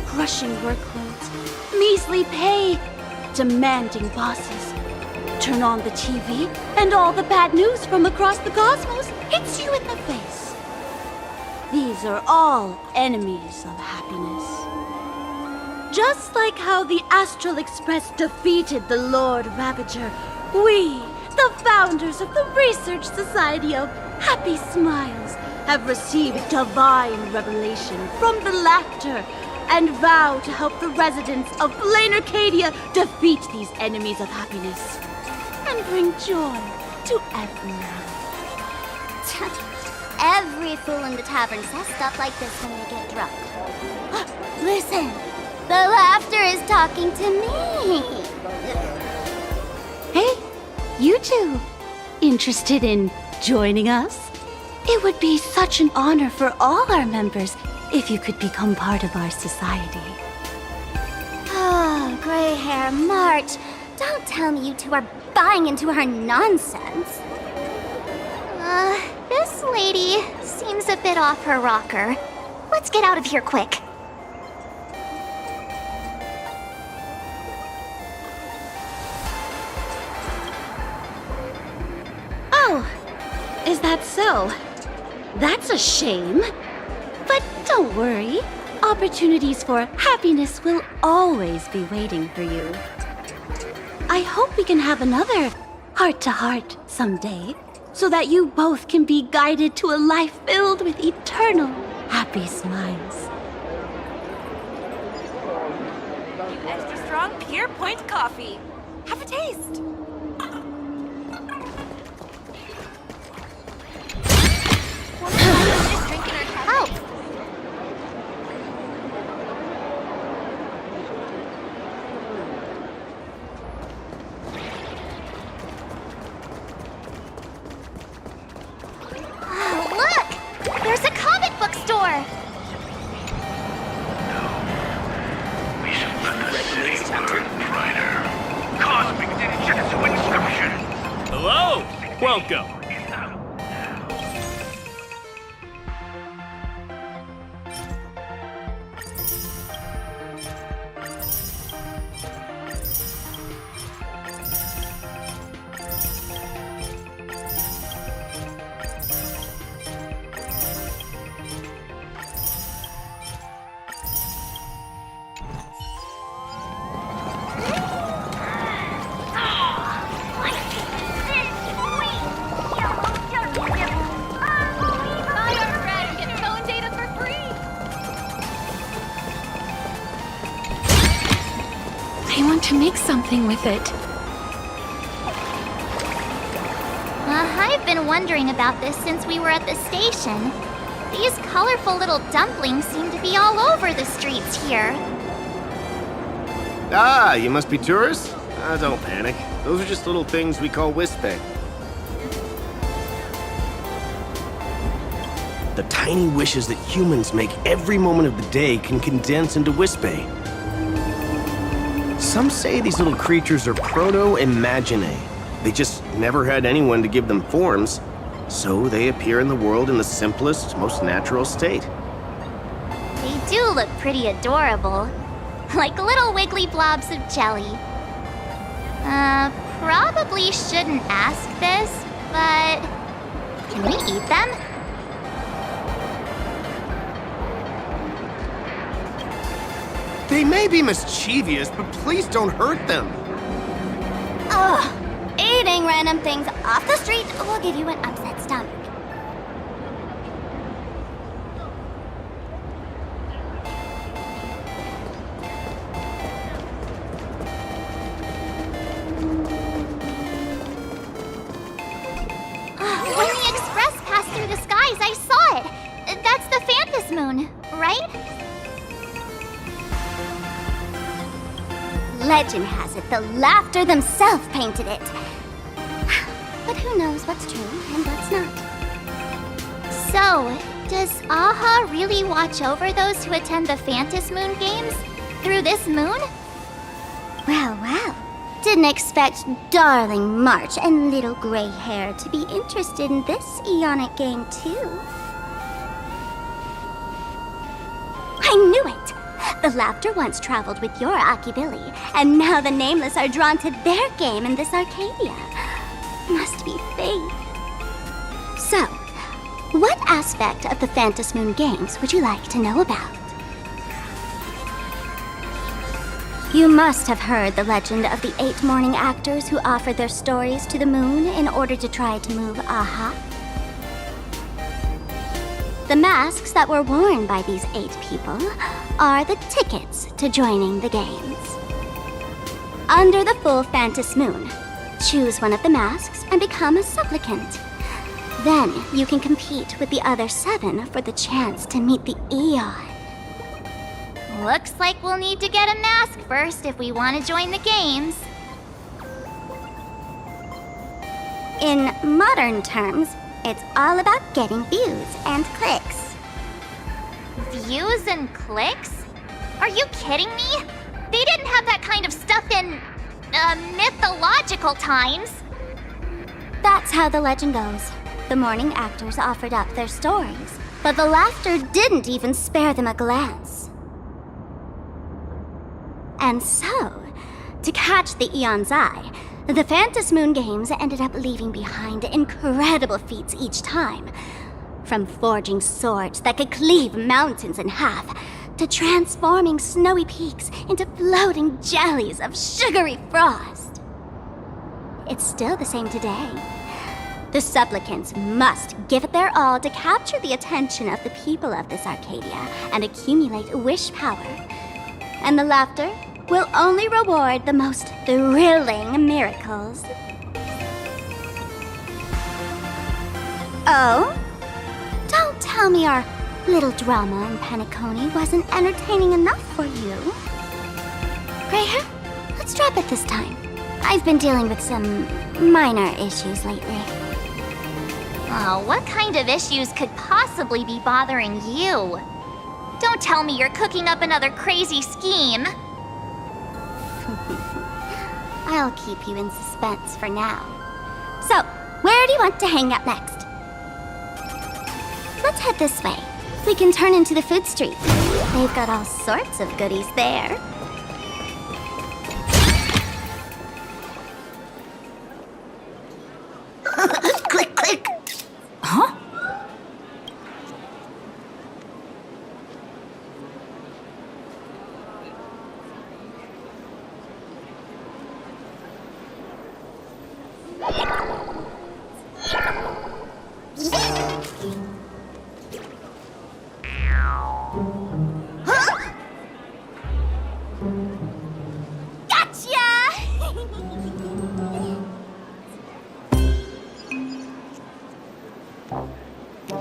Crushing workloads, measly pay, demanding bosses. Turn on the TV, and all the bad news from across the cosmos hits you in the face. These are all enemies of happiness. Just like how the Astral Express defeated the Lord Ravager, we, the founders of the Research Society of Happy Smiles, have received divine revelation from the laughter and vow to help the residents of Plain Arcadia defeat these enemies of happiness and bring joy to everyone. Every fool in the tavern says stuff like this when they get drunk. Listen, the laughter is talking to me. Hey, you two, interested in joining us? It would be such an honor for all our members if you could become part of our society. Oh, gray hair March, don't tell me you two are buying into her nonsense. This lady seems a bit off her rocker. Let's get out of here quick. Oh, is that so? That's a shame. But don't worry. Opportunities for happiness will always be waiting for you. I hope we can have another heart-to-heart someday, so that you both can be guided to a life filled with eternal happy smiles. Extra strong Pure Point coffee. Have a taste. Oh! Look! There's a comic book store! We should let the city burn brighter. Cosmic Ninjutsu inscription. Hello! Welcome. I want to make something with it. I've been wondering about this since we were at the station. These colorful little dumplings seem to be all over the streets here. Ah, you must be tourists? Don't panic. Those are just little things we call wispy. The tiny wishes that humans make every moment of the day can condense into wispy. Some say these little creatures are proto-imaginae. They just never had anyone to give them forms, so they appear in the world in the simplest, most natural state. They do look pretty adorable. Like little wiggly blobs of jelly. Probably shouldn't ask this, but can we eat them? They may be mischievous, but please don't hurt them. Ugh! Eating random things off the street will give you an upset stomach. When the express passed through the skies, I saw it. That's the Phantom Moon, right? Legend has it the Laughter themselves painted it. But who knows what's true and what's not. So, does Aha really watch over those who attend the Phantom Moon games through this moon? Well, well. Didn't expect darling March and little gray hair to be interested in this Eonic game too. I knew it! The Laughter once traveled with your Akibilly, and now the Nameless are drawn to their game in this Arcadia. Must be fate. So, what aspect of the Phantom Moon games would you like to know about? You must have heard the legend of the 8 morning actors who offered their stories to the moon in order to try to move Aha. The masks that were worn by these 8 people are the tickets to joining the games. Under the full Phantom Moon, choose one of the masks and become a supplicant. Then you can compete with the other 7 for the chance to meet the Eon. Looks like we'll need to get a mask first if we want to join the games. In modern terms, it's all about getting views and clicks. Views and clicks? Are you kidding me? They didn't have that kind of stuff in, mythological times. That's how the legend goes. The morning actors offered up their stories, but the Laughter didn't even spare them a glance. And so, to catch the Eon's eye, the Phantom Moon games ended up leaving behind incredible feats each time. From forging swords that could cleave mountains in half, to transforming snowy peaks into floating jellies of sugary frost. It's still the same today. The supplicants must give it their all to capture the attention of the people of this Arcadia and accumulate wish power. And the Laughter will only reward the most thrilling miracles. Oh? Don't tell me our little drama in Paniconi wasn't entertaining enough for you. Gray hair, let's drop it this time. I've been dealing with some minor issues lately. Oh, what kind of issues could possibly be bothering you? Don't tell me you're cooking up another crazy scheme. I'll keep you in suspense for now. So, where do you want to hang out next? Let's head this way. We can turn into the food street. They've got all sorts of goodies there. Click, click. Huh?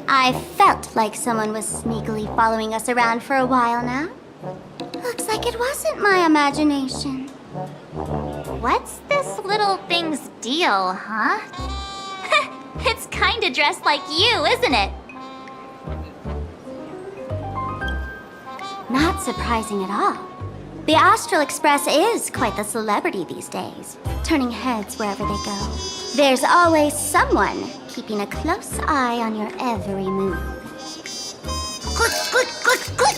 I felt like someone was sneakily following us around for a while now. Looks like it wasn't my imagination. What's this little thing's deal, huh? It's kinda dressed like you, isn't it? Not surprising at all. The Astral Express is quite the celebrity these days, turning heads wherever they go. There's always someone keeping a close eye on your every move. Click, click, click, click!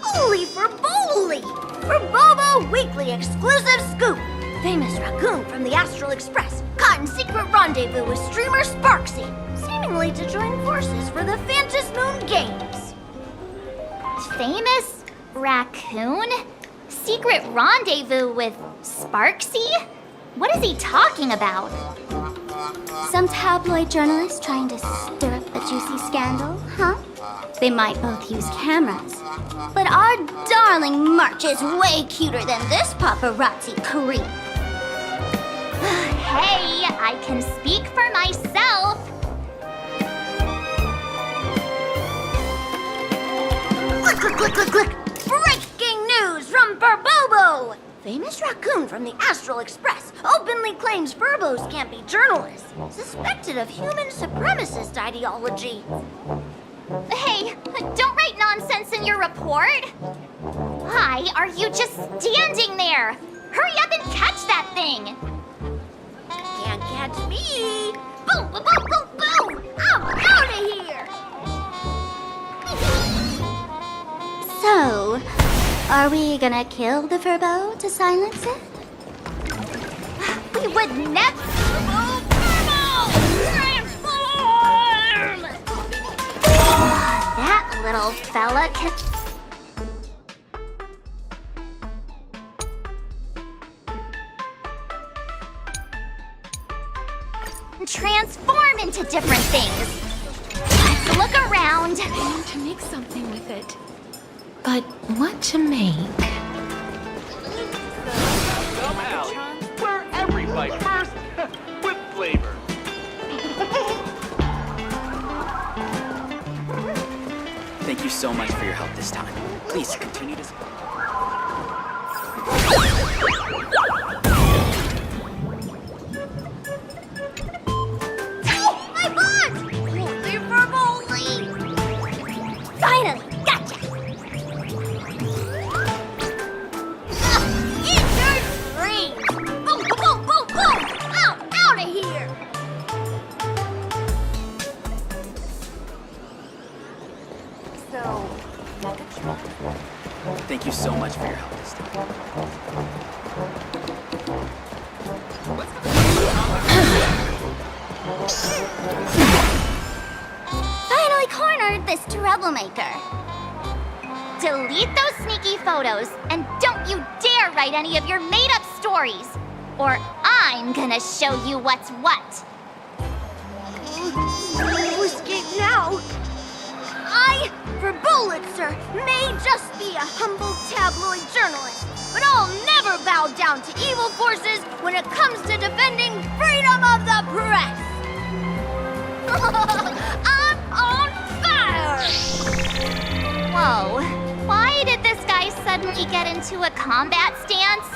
Holy for bowly! For Bobo Weekly exclusive scoop! Famous raccoon from the Astral Express caught in secret rendezvous with streamer Sparksy, seemingly to join forces for the Phantom Moon Games. Famous raccoon? Secret rendezvous with Sparksy? What is he talking about? Some tabloid journalist trying to stir up a juicy scandal, huh? They might both use cameras. But our darling March is way cuter than this paparazzi creep. Hey, I can speak for myself. Click, click, click, click, click! Breaking news from Burbobo! Famous raccoon from the Astral Express openly claims Burbos can't be journalists, suspected of human supremacist ideology. Hey, don't write nonsense in your report. Why are you just standing there? Hurry up and catch that thing. Can't catch me! Boom, boom, boom, boom, boom! I'm out of here! So, are we gonna kill the Furbo to silence it? We would never. Transform! That little fella can. Transform into different things. Let's look around. I want to make something with it. But what to make? Where every bite first with flavor. Thank you so much for your help this time. Please continue to... My butt! Holy for bowly! Finally, gotcha! Eat your dreams! Boom, boom, boom, boom! Out of here! So, Thank you so much for your help this time. Finally cornered this troublemaker. Delete those sneaky photos and don't you dare write any of your made-up stories, or I'm gonna show you what's what. escape now! I, for Bullitzer, may just be a humble tabloid journalist, but I'll never bow down to evil forces when it comes to defending freedom of the press! I'm on fire! Whoa, why did this guy suddenly get into a combat stance?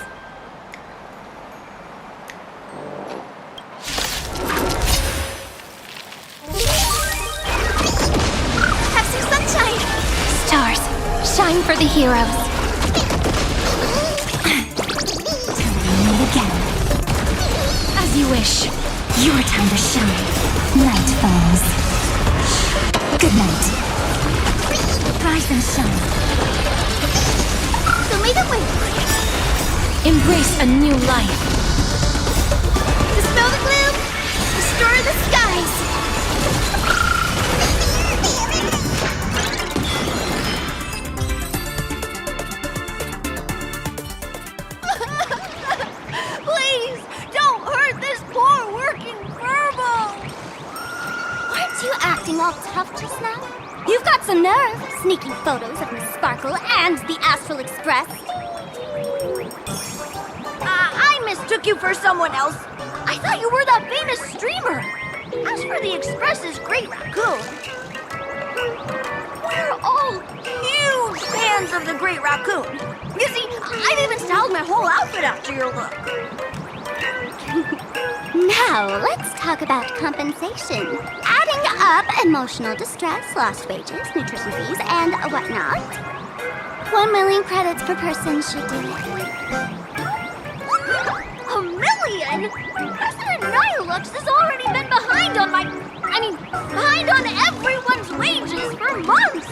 Have some sunshine! Stars, shine for the heroes. Till we meet again. As you wish. Your time to shine. Night falls. Good night. Rise and shine. So may the wind Embrace a new life. dispel the gloom, restore the skies. Please, don't hurt this poor working furball. Aren't you acting all tough just now? You've got some nerve, sneaking photos of Miss Sparkle and the Astral Express. I mistook you for someone else. I thought you were that famous streamer. As for the Express's great raccoon, we're all huge huge fans of the Great Raccoon. You see, I've even styled my whole outfit after your look. Now, let's talk about compensation. Adding up emotional distress, lost wages, nutrition fees, and whatnot. 1 million credits per person should do it. 1 million? President Nihilux has already been behind on behind on everyone's wages for months.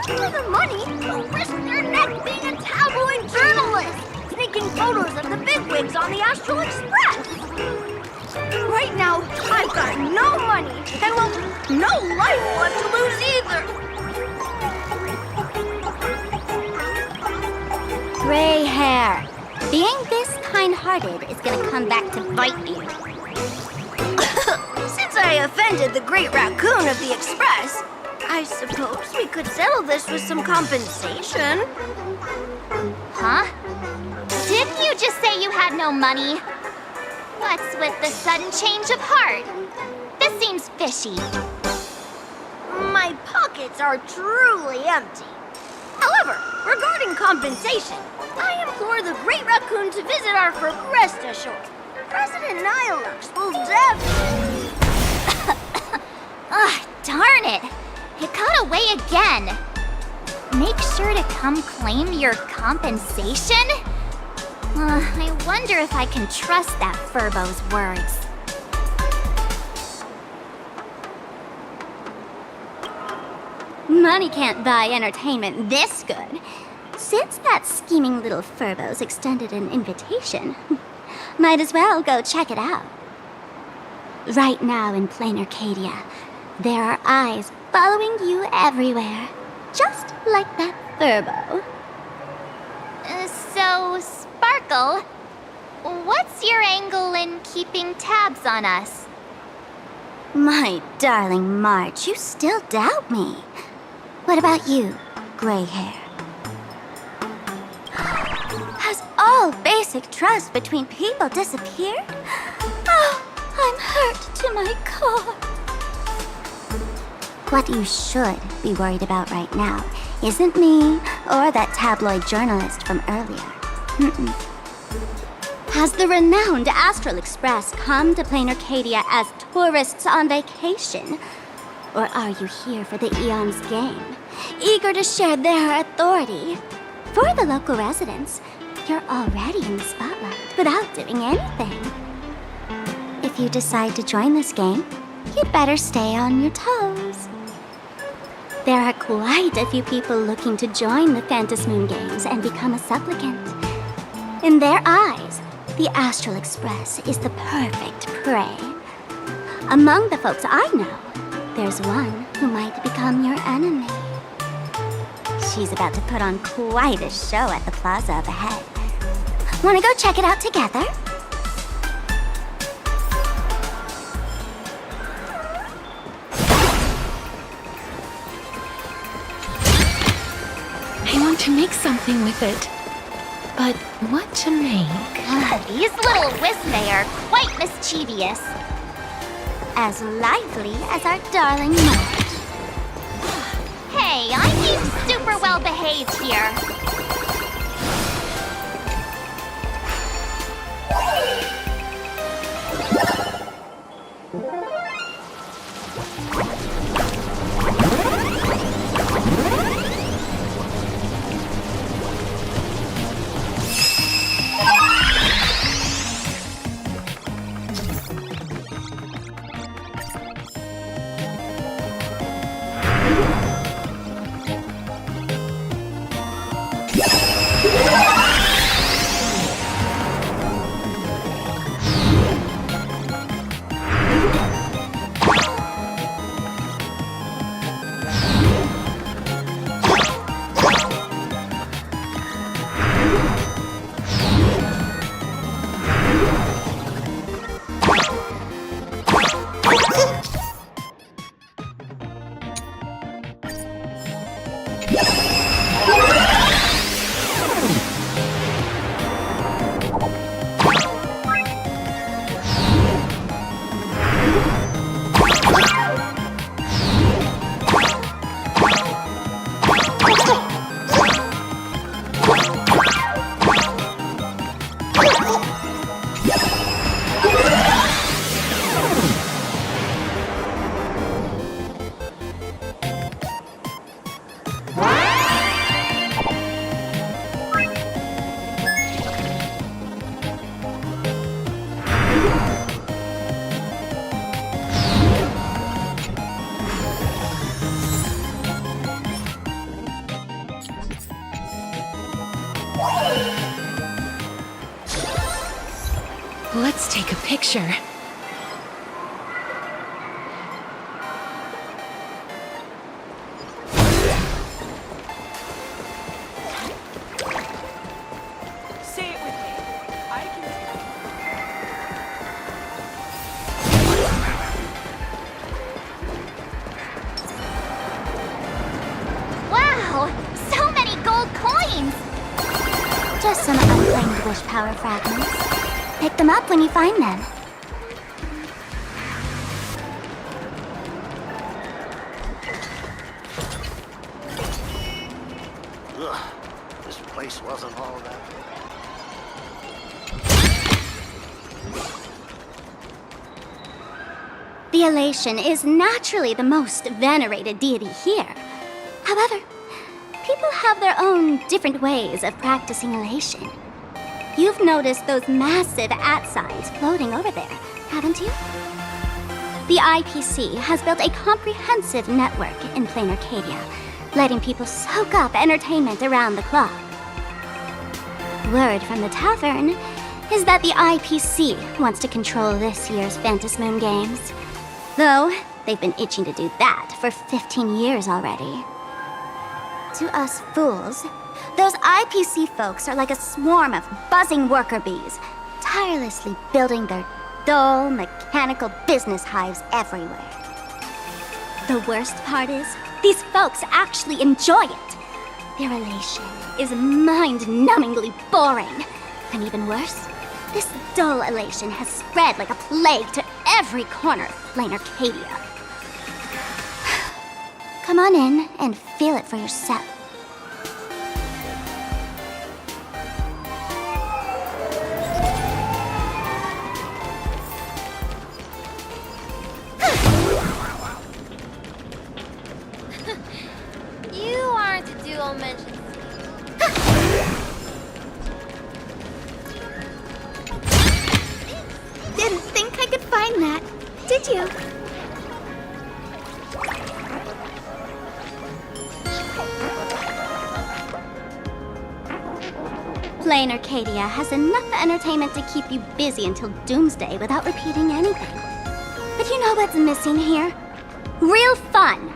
For the money, who risk their neck being a tabloid journalist, sneaking photos of the bigwigs on the Astral Express. Right now, I've got no money, and well, no life left to lose either. Gray hair. Being this kind-hearted is gonna come back to bite you. Since I offended the Great Raccoon of the Express, I suppose we could settle this with some compensation. Huh? Didn't you just say you had no money? What's with the sudden change of heart? This seems fishy. My pockets are truly empty. However, regarding compensation, I implore the Great Raccoon to visit our Forbresta shore. President Nihilux will definitely... Ugh, darn it! It got away again! Make sure to come claim your compensation? I wonder if I can trust that Furbo's words. Money can't buy entertainment this good. Since that scheming little Furbo's extended an invitation, might as well go check it out. Right now in plain Arcadia, there are eyes following you everywhere, just like that Furbo. So, Sparkle, what's your angle in keeping tabs on us? My darling March, you still doubt me. What about you, gray hair? Has all basic trust between people disappeared? Oh, I'm hurt to my core. What you should be worried about right now isn't me or that tabloid journalist from earlier. Has the renowned Astral Express come to plain Arcadia as tourists on vacation? Or are you here for the Eon's game, eager to share their authority? For the local residents, you're already in the spotlight without doing anything. If you decide to join this game, you'd better stay on your toes. There are quite a few people looking to join the Phantasmoon Games and become a supplicant. In their eyes, the Astral Express is the perfect prey. Among the folks I know, there's one who might become your enemy. She's about to put on quite a show at the plaza up ahead. Wanna go check it out together? I want to make something with it. But what to make? These little Wismay are quite mischievous. As lively as our darling March. Hey, I'm being super well behaved here. picture. Say it with me. I can. Wow! So many gold coins! Just some unclaimed wish power fragments. Pick them up when you find them. Ugh, this place wasn't all that. The elation is naturally the most venerated deity here. However, people have their own different ways of practicing elation. You've noticed those massive signs floating over there, haven't you? The IPC has built a comprehensive network in plain Arcadia, letting people soak up entertainment around the clock. Word from the tavern is that the IPC wants to control this year's Phantasmoon Games. Though, they've been itching to do that for 15 years already. To us fools, those IPC folks are like a swarm of buzzing worker bees, tirelessly building their dull, mechanical business hives everywhere. The worst part is, these folks actually enjoy it. Their elation is mind-numbingly boring. And even worse, this dull elation has spread like a plague to every corner of plain Arcadia. Come on in and feel it for yourself. You aren't a dual mention. Didn't think I could find that, did you? Plain Arcadia has enough entertainment to keep you busy until doomsday without repeating anything. But you know what's missing here? Real fun!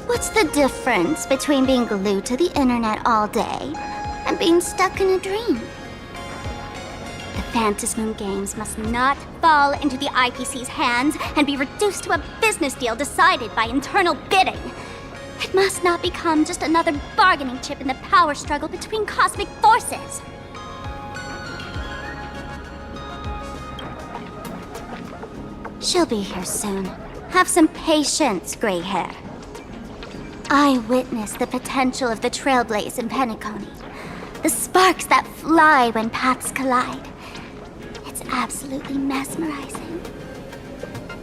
What's the difference between being glued to the internet all day and being stuck in a dream? The Phantasmoon Games must not fall into the IPC's hands and be reduced to a business deal decided by internal bidding. It must not become just another bargaining chip in the power struggle between cosmic forces. She'll be here soon. Have some patience, gray hair. I witnessed the potential of the trailblaze in Penacony. The sparks that fly when paths collide. It's absolutely mesmerizing.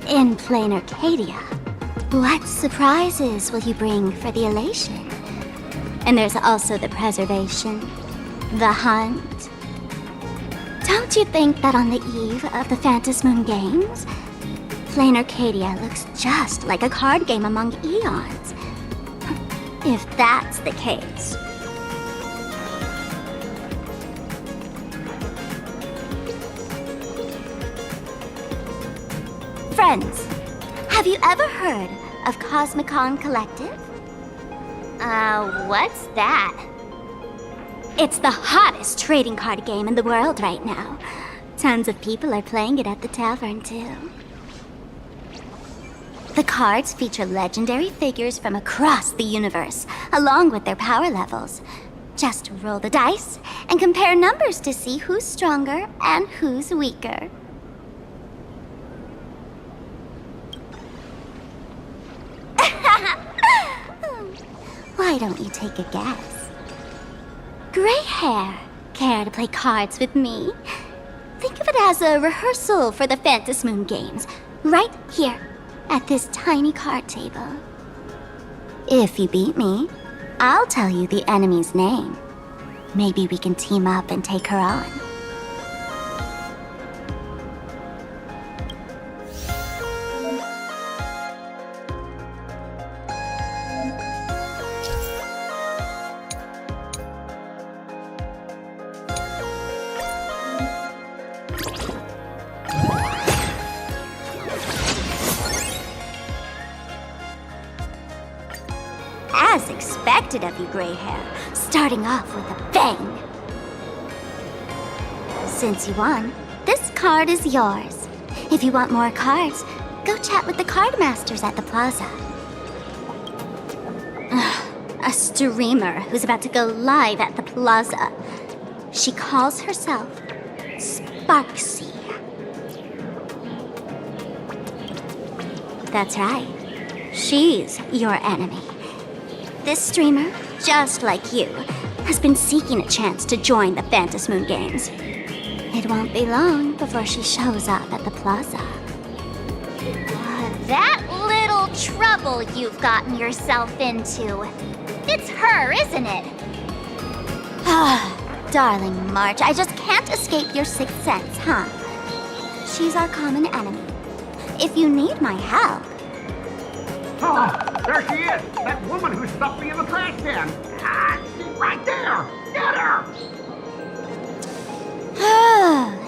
In plain Arcadia, what surprises will you bring for the elation? And there's also the preservation, the hunt. Don't you think that on the eve of the Phantasmoon Games, plain Arcadia looks just like a card game among eons? If that's the case. Friends, have you ever heard of Cosmicon Collective? What's that? It's the hottest trading card game in the world right now. Tons of people are playing it at the tavern, too. The cards feature legendary figures from across the universe, along with their power levels. Just roll the dice and compare numbers to see who's stronger and who's weaker. Why don't you take a guess? Gray hair, care to play cards with me? Think of it as a rehearsal for the Phantasmoon Games, right here, at this tiny card table. If you beat me, I'll tell you the enemy's name. Maybe we can team up and take her on. As expected of you, gray hair, starting off with a bang. Since you won, this card is yours. If you want more cards, go chat with the card masters at the plaza. A streamer who's about to go live at the plaza. She calls herself Sparksy. That's right. She's your enemy. This streamer, just like you, has been seeking a chance to join the Phantom Moon Games. It won't be long before she shows up at the plaza. That little trouble you've gotten yourself into. It's her, isn't it? Darling March, I just can't escape your sixth sense, huh? She's our common enemy. If you need my help... Oh, there she is! That woman who stuffed me in the trash can! Ah, she's right there! Get her!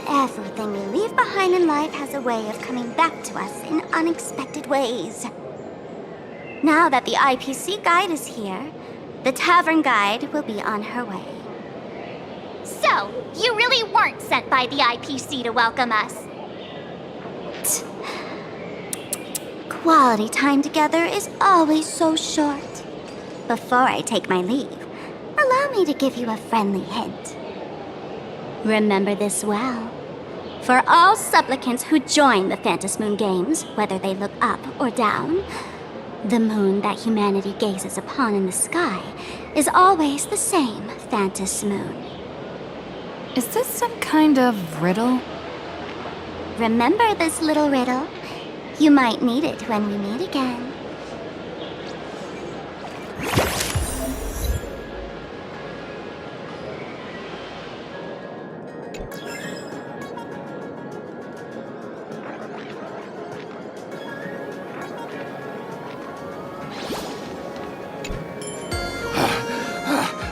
Everything we leave behind in life has a way of coming back to us in unexpected ways. Now that the IPC guide is here, the tavern guide will be on her way. So, you really weren't sent by the IPC to welcome us? Quality time together is always so short. Before I take my leave, allow me to give you a friendly hint. Remember this well. For all supplicants who join the Phantom Moon Games, whether they look up or down, the moon that humanity gazes upon in the sky is always the same Phantom Moon. Is this some kind of riddle? Remember this little riddle? You might need it when we meet again.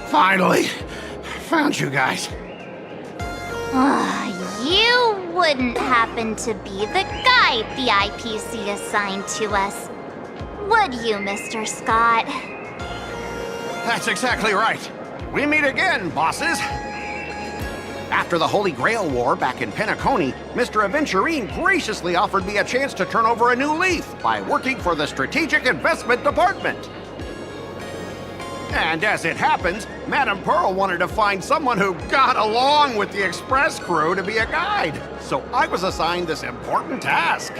Finally! Found you guys. You wouldn't happen to be the guide the IPC assigned to us, would you, Mr. Scott? That's exactly right. We meet again, bosses. After the Holy Grail War back in Penacony, Mr. Aventurine graciously offered me a chance to turn over a new leaf by working for the Strategic Investment Department. And as it happens, Madame Pearl wanted to find someone who got along with the Express crew to be a guide. So I was assigned this important task.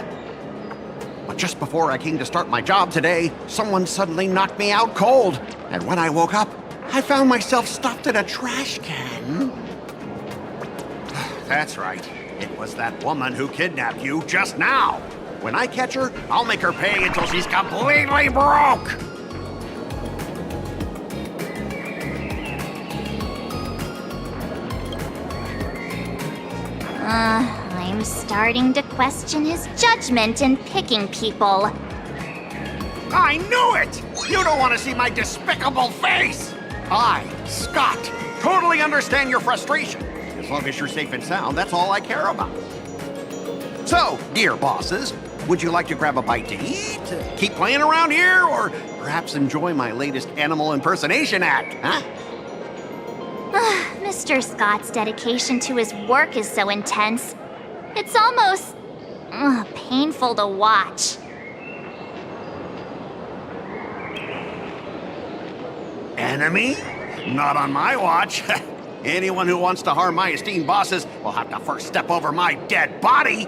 But just before I came to start my job today, someone suddenly knocked me out cold. And when I woke up, I found myself stuffed in a trash can. That's right. It was that woman who kidnapped you just now. When I catch her, I'll make her pay until she's completely broke. I'm starting to question his judgment in picking people. I knew it! You don't want to see my despicable face! I, Scott, totally understand your frustration. As long as you're safe and sound, that's all I care about. So, dear bosses, would you like to grab a bite to eat, keep playing around here, or perhaps enjoy my latest animal impersonation act, huh? Mr. Scott's dedication to his work is so intense. It's almost painful to watch. Enemy? Not on my watch. Anyone who wants to harm my esteemed bosses will have to first step over my dead body.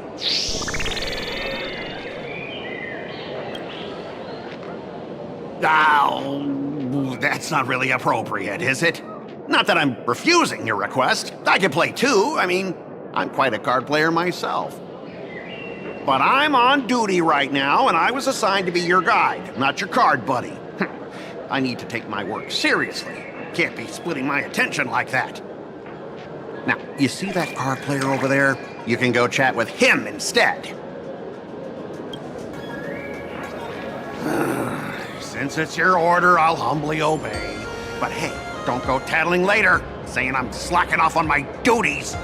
Oh, that's not really appropriate, is it? Not that I'm refusing your request. I can play too. I mean, I'm quite a card player myself. But I'm on duty right now, and I was assigned to be your guide, not your card buddy. I need to take my work seriously. Can't be splitting my attention like that. Now, you see that card player over there? You can go chat with him instead. Since it's your order, I'll humbly obey. But hey, don't go tattling later, saying I'm slacking off on my duties.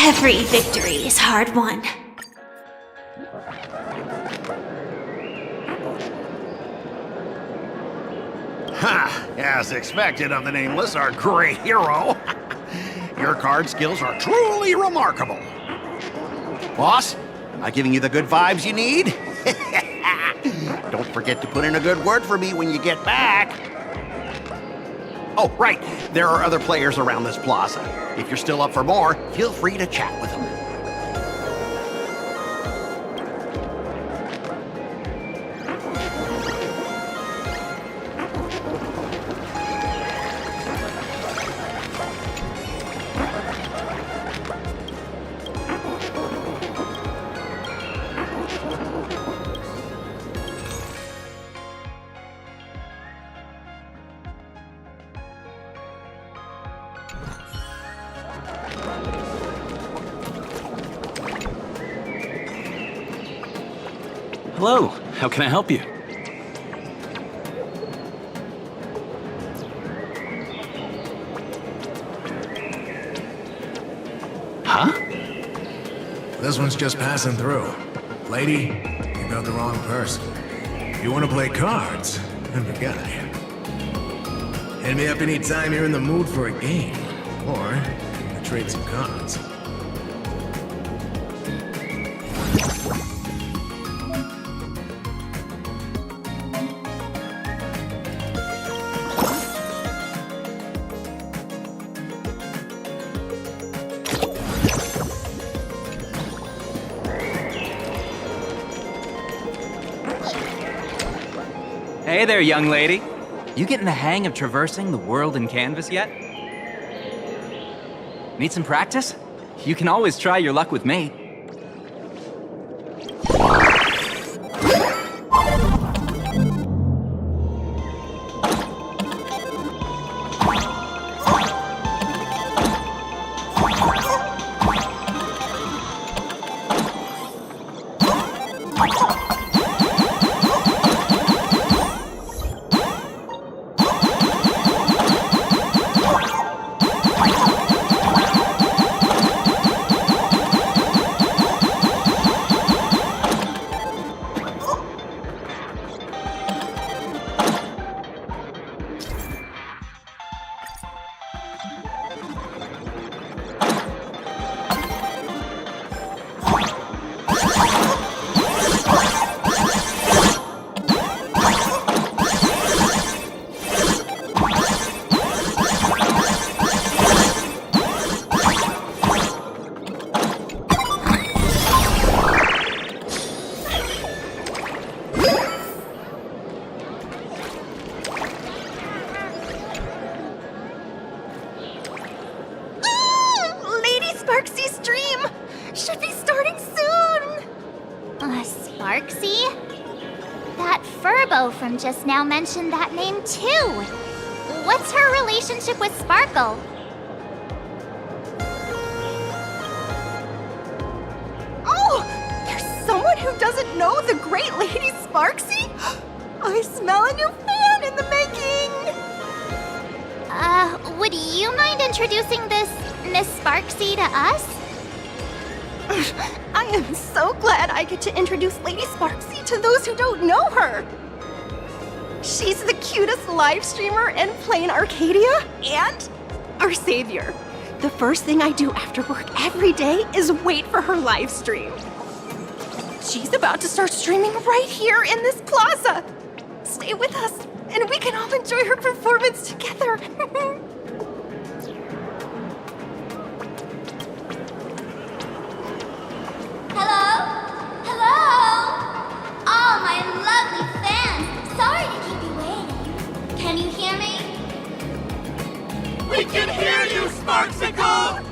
Every victory is hard won. Ha! As expected of the Nameless, our great hero. Your card skills are truly remarkable. Boss, am I giving you the good vibes you need? Don't forget to put in a good word for me when you get back. Oh, right. There are other players around this plaza. If you're still up for more, feel free to chat with them. Hello, how can I help you? Huh? This one's just passing through. Lady, you got the wrong person. If you want to play cards, I'm the guy. Hit me up anytime you're in the mood for a game. Or, you can trade some cards. Hey there, young lady. You getting the hang of traversing the world in canvas yet? Need some practice? You can always try your luck with me. platform just now mentioned that name too. What's her relationship with Sparkle? Oh! There's someone who doesn't know the great Lady Sparksy? I smell a new fan in the making! Would you mind introducing this Miss Sparksy to us? I am so glad I get to introduce Lady Sparksy to those who don't know her. She's the cutest live streamer in plain Arcadia and our savior. The first thing I do after work every day is wait for her live stream. She's about to start streaming right here in this plaza. Stay with us, and we can all enjoy her performance together. Hello? Hello? All my lovely fans, sorry to keep you waiting. Can you hear me? We can hear you, Sparksicle!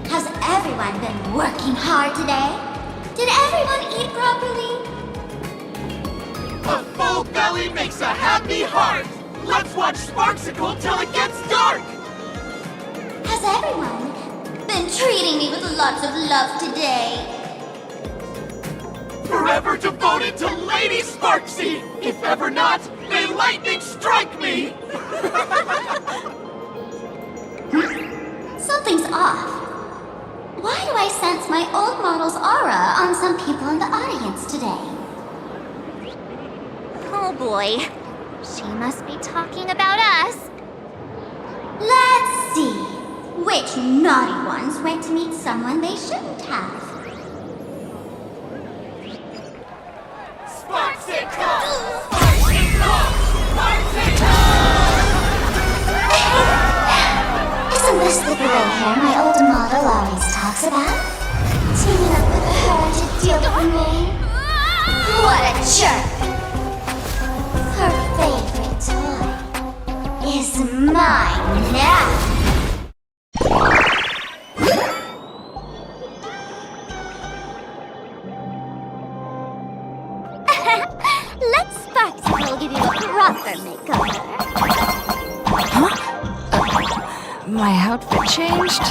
Has everyone been working hard today? Did everyone eat properly? A full belly makes a happy heart! Let's watch Sparksicle till it gets dark! Has everyone been treating me with lots of love today? Forever devoted to Lady Sparksy! If ever not, may lightning strike me! Something's off. Why do I sense my old model's aura on some people in the audience today? Oh boy, she must be talking about us. Let's see. Which naughty ones went to meet someone they shouldn't have? Sparksicle! Sparksicle! Sparksicle! Isn't this the gray hair my old model always talks about? Teaming up with her to deal with me? What a jerk! Her favorite toy is mine now! Let Sparksicle give you a proper makeover. Huh? My outfit changed?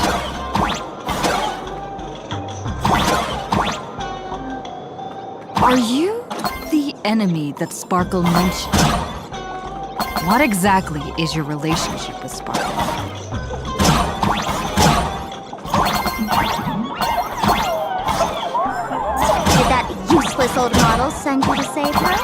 Are you the enemy that Sparkle mentioned? What exactly is your relationship with Sparkle? Did that useless old model send you to save her?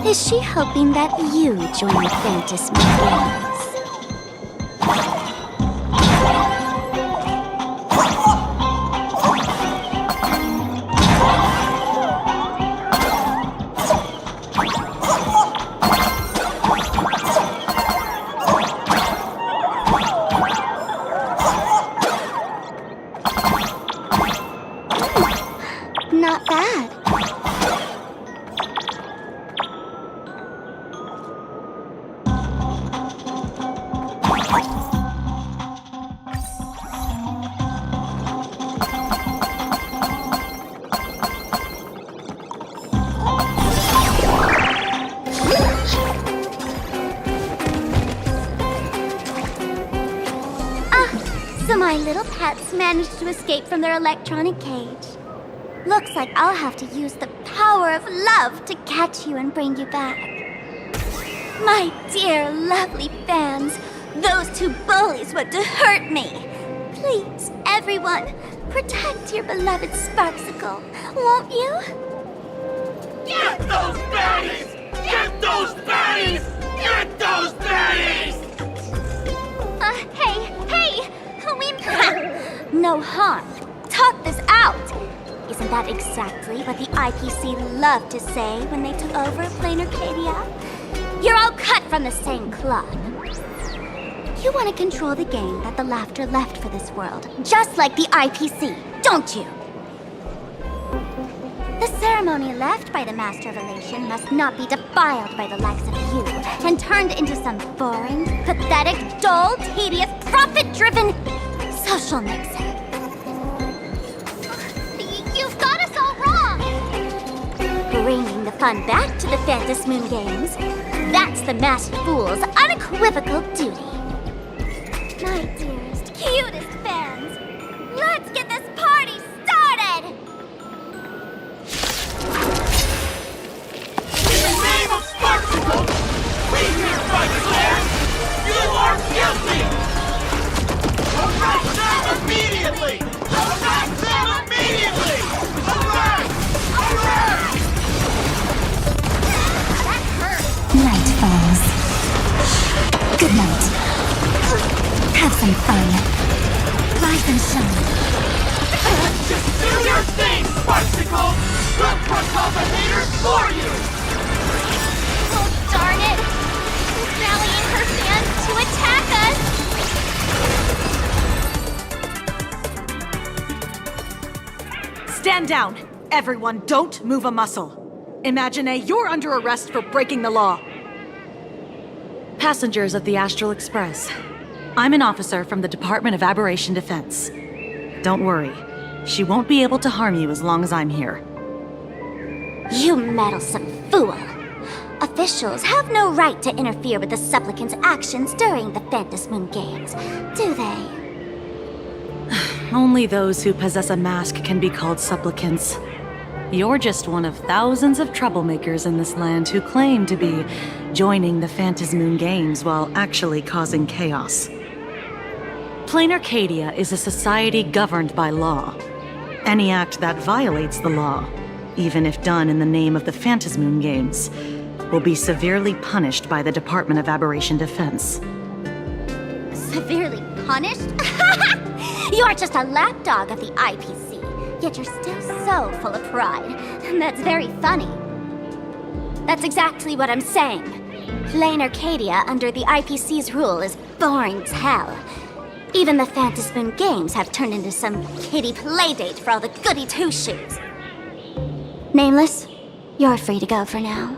Or is she hoping that you join the Fantasy Games? Not bad. So my little pets managed to escape from their electronic cage. Looks like I'll have to use the power of love to catch you and bring you back. My dear, lovely fans, those two bullies want to hurt me. Please, everyone, protect your beloved Sparksicle, won't you? Get those berries! Get those berries! Get those berries! Hey, we... No harm. Talk this out. Isn't that exactly what the IPC loved to say when they took over Plain Arcadia? You're all cut from the same cloth. You want to control the game that the laughter left for this world, just like the IPC, don't you? The ceremony left by the Master of Elation must not be defiled by the likes of you and turned into some boring, pathetic, dull, tedious, profit-driven social mixer. You've got us all wrong! Bringing the fun back to the Phantom Moon Games, that's the Masked Fool's unequivocal duty. My dearest, cutest fans, let's get this party started! In the name of Sparksicle, we hereby declare you are guilty! Arrest them immediately! Arrest them immediately! Arrest! Arrest! Night falls. Good night. Have some fun. Rise and shine. Just do your thing, Sparksicle! We'll propel the haters for you! Oh, darn it! She's rallying her fans to attack us! Stand down! Everyone, don't move a muscle. Imagine you're under arrest for breaking the law. Passengers of the Astral Express, I'm an officer from the Department of Aberration Defense. Don't worry, she won't be able to harm you as long as I'm here. You meddlesome fool! Officials have no right to interfere with the supplicant's actions during the Phantom Moon Games, do they? Only those who possess a mask can be called supplicants. You're just one of thousands of troublemakers in this land who claim to be joining the Phantom Moon Games while actually causing chaos. Plain Arcadia is a society governed by law. Any act that violates the law, even if done in the name of the Phantom Moon Games, will be severely punished by the Department of Aberration Defense. Severely punished? You're just a lapdog of the IPC, yet you're still so full of pride. That's very funny. That's exactly what I'm saying. Plain Arcadia under the IPC's rule is boring as hell. Even the Phantom Moon Games have turned into some kiddie playdate for all the goody two-shoes. Nameless, you're free to go for now.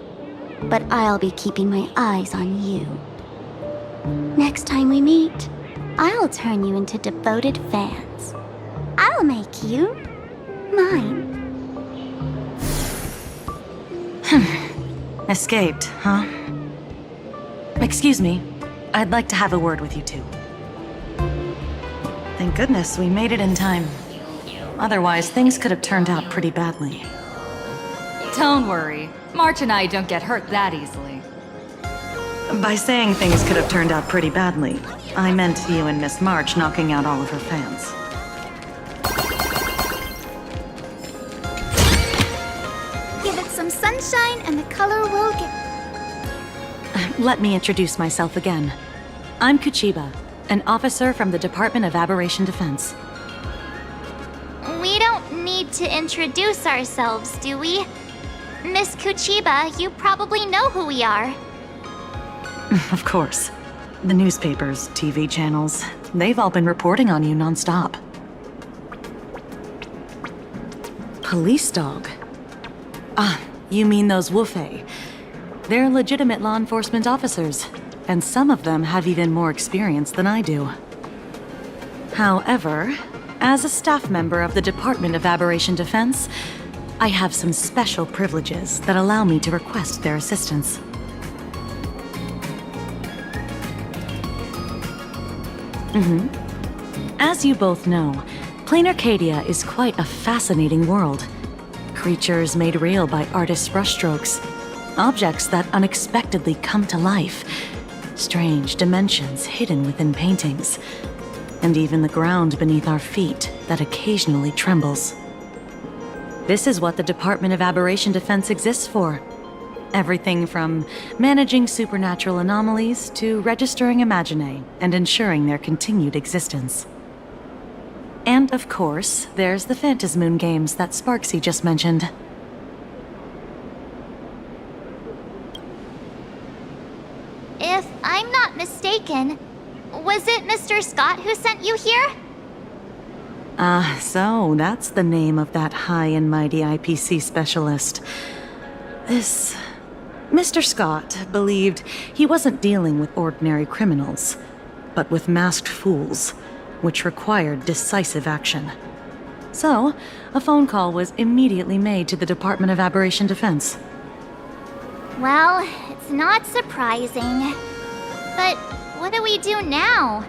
But I'll be keeping my eyes on you. Next time we meet, I'll turn you into devoted fans. I'll make you mine. Escaped, huh? Excuse me. I'd like to have a word with you two. Thank goodness we made it in time. Otherwise, things could have turned out pretty badly. Don't worry. March and I don't get hurt that easily. By saying things could have turned out pretty badly, I meant you and Miss March knocking out all of her fans. Give it some sunshine and the color will get... Let me introduce myself again. I'm Kuchiba, an officer from the Department of Aberration Defense. We don't need to introduce ourselves, do we? Miss Kuchiba, you probably know who we are. Of course. The newspapers, TV channels, they've all been reporting on you nonstop. Police dog? Ah, you mean those Wufei. They're legitimate law enforcement officers, and some of them have even more experience than I do. However, as a staff member of the Department of Aberration Defense, I have some special privileges that allow me to request their assistance. As you both know, Plain Arcadia is quite a fascinating world. Creatures made real by artists' brushstrokes, objects that unexpectedly come to life, strange dimensions hidden within paintings, and even the ground beneath our feet that occasionally trembles. This is what the Department of Aberration Defense exists for. Everything from managing supernatural anomalies to registering Imaginae and ensuring their continued existence. And of course, there's the Phantom Moon Games that Sparksy just mentioned. If I'm not mistaken, was it Mr. Scott who sent you here? So that's the name of that high and mighty IPC specialist. This Mr. Scott believed he wasn't dealing with ordinary criminals, but with masked fools, which required decisive action. So, a phone call was immediately made to the Department of Aberration Defense. Well, it's not surprising. But what do we do now?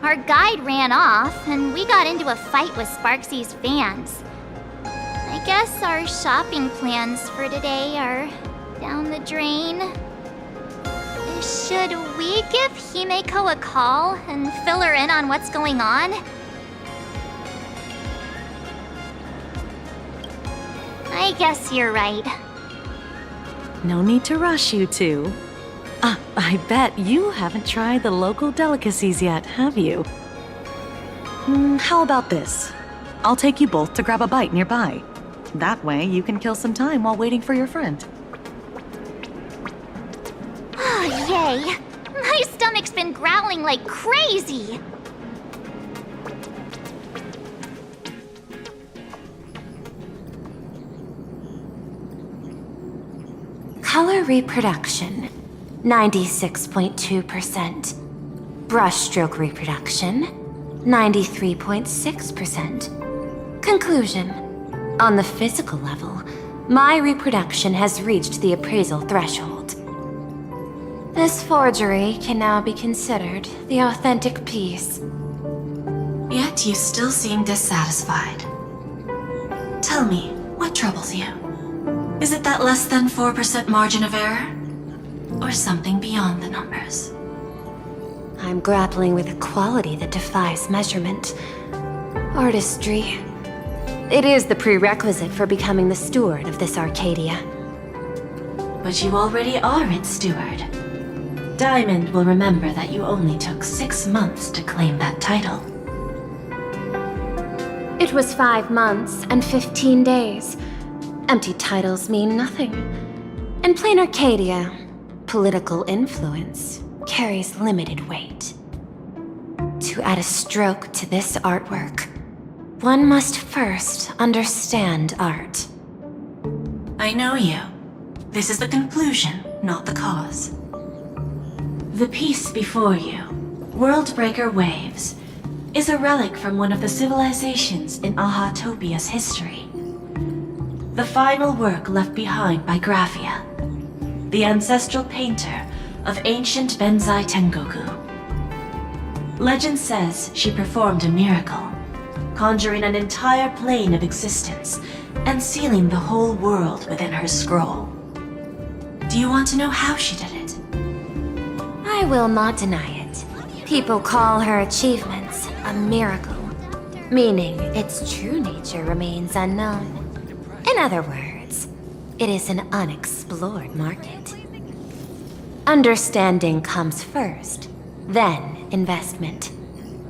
Our guide ran off, and we got into a fight with Sparksy's fans. I guess our shopping plans for today are down the drain. Should we give Himeko a call and fill her in on what's going on? I guess you're right. No need to rush, you two. I bet you haven't tried the local delicacies yet, have you? How about this? I'll take you both to grab a bite nearby. That way, you can kill some time while waiting for your friend. Oh, yay! My stomach's been growling like crazy! Color reproduction, 96.2%. Brushstroke reproduction, 93.6%. Conclusion. On the physical level, my reproduction has reached the appraisal threshold. This forgery can now be considered the authentic piece. Yet you still seem dissatisfied. Tell me, what troubles you? Is it that less than 4% margin of error? Or something beyond the numbers? I'm grappling with a quality that defies measurement. Artistry. It is the prerequisite for becoming the steward of this Arcadia. But you already are its steward. Diamond will remember that you only took 6 months to claim that title. It was 5 months and 15 days. Empty titles mean nothing. In plain Arcadia, political influence carries limited weight. To add a stroke to this artwork, one must first understand art. I know you. This is the conclusion, not the cause. The piece before you, Worldbreaker Waves, is a relic from one of the civilizations in Ahatopia's history. The final work left behind by Graphia, the ancestral painter of ancient Benzai Tengoku. Legend says she performed a miracle, conjuring an entire plane of existence and sealing the whole world within her scroll. Do you want to know how she did it? I will not deny it. People call her achievements a miracle, meaning its true nature remains unknown. In other words, it is an unexplored market. Understanding comes first, then investment.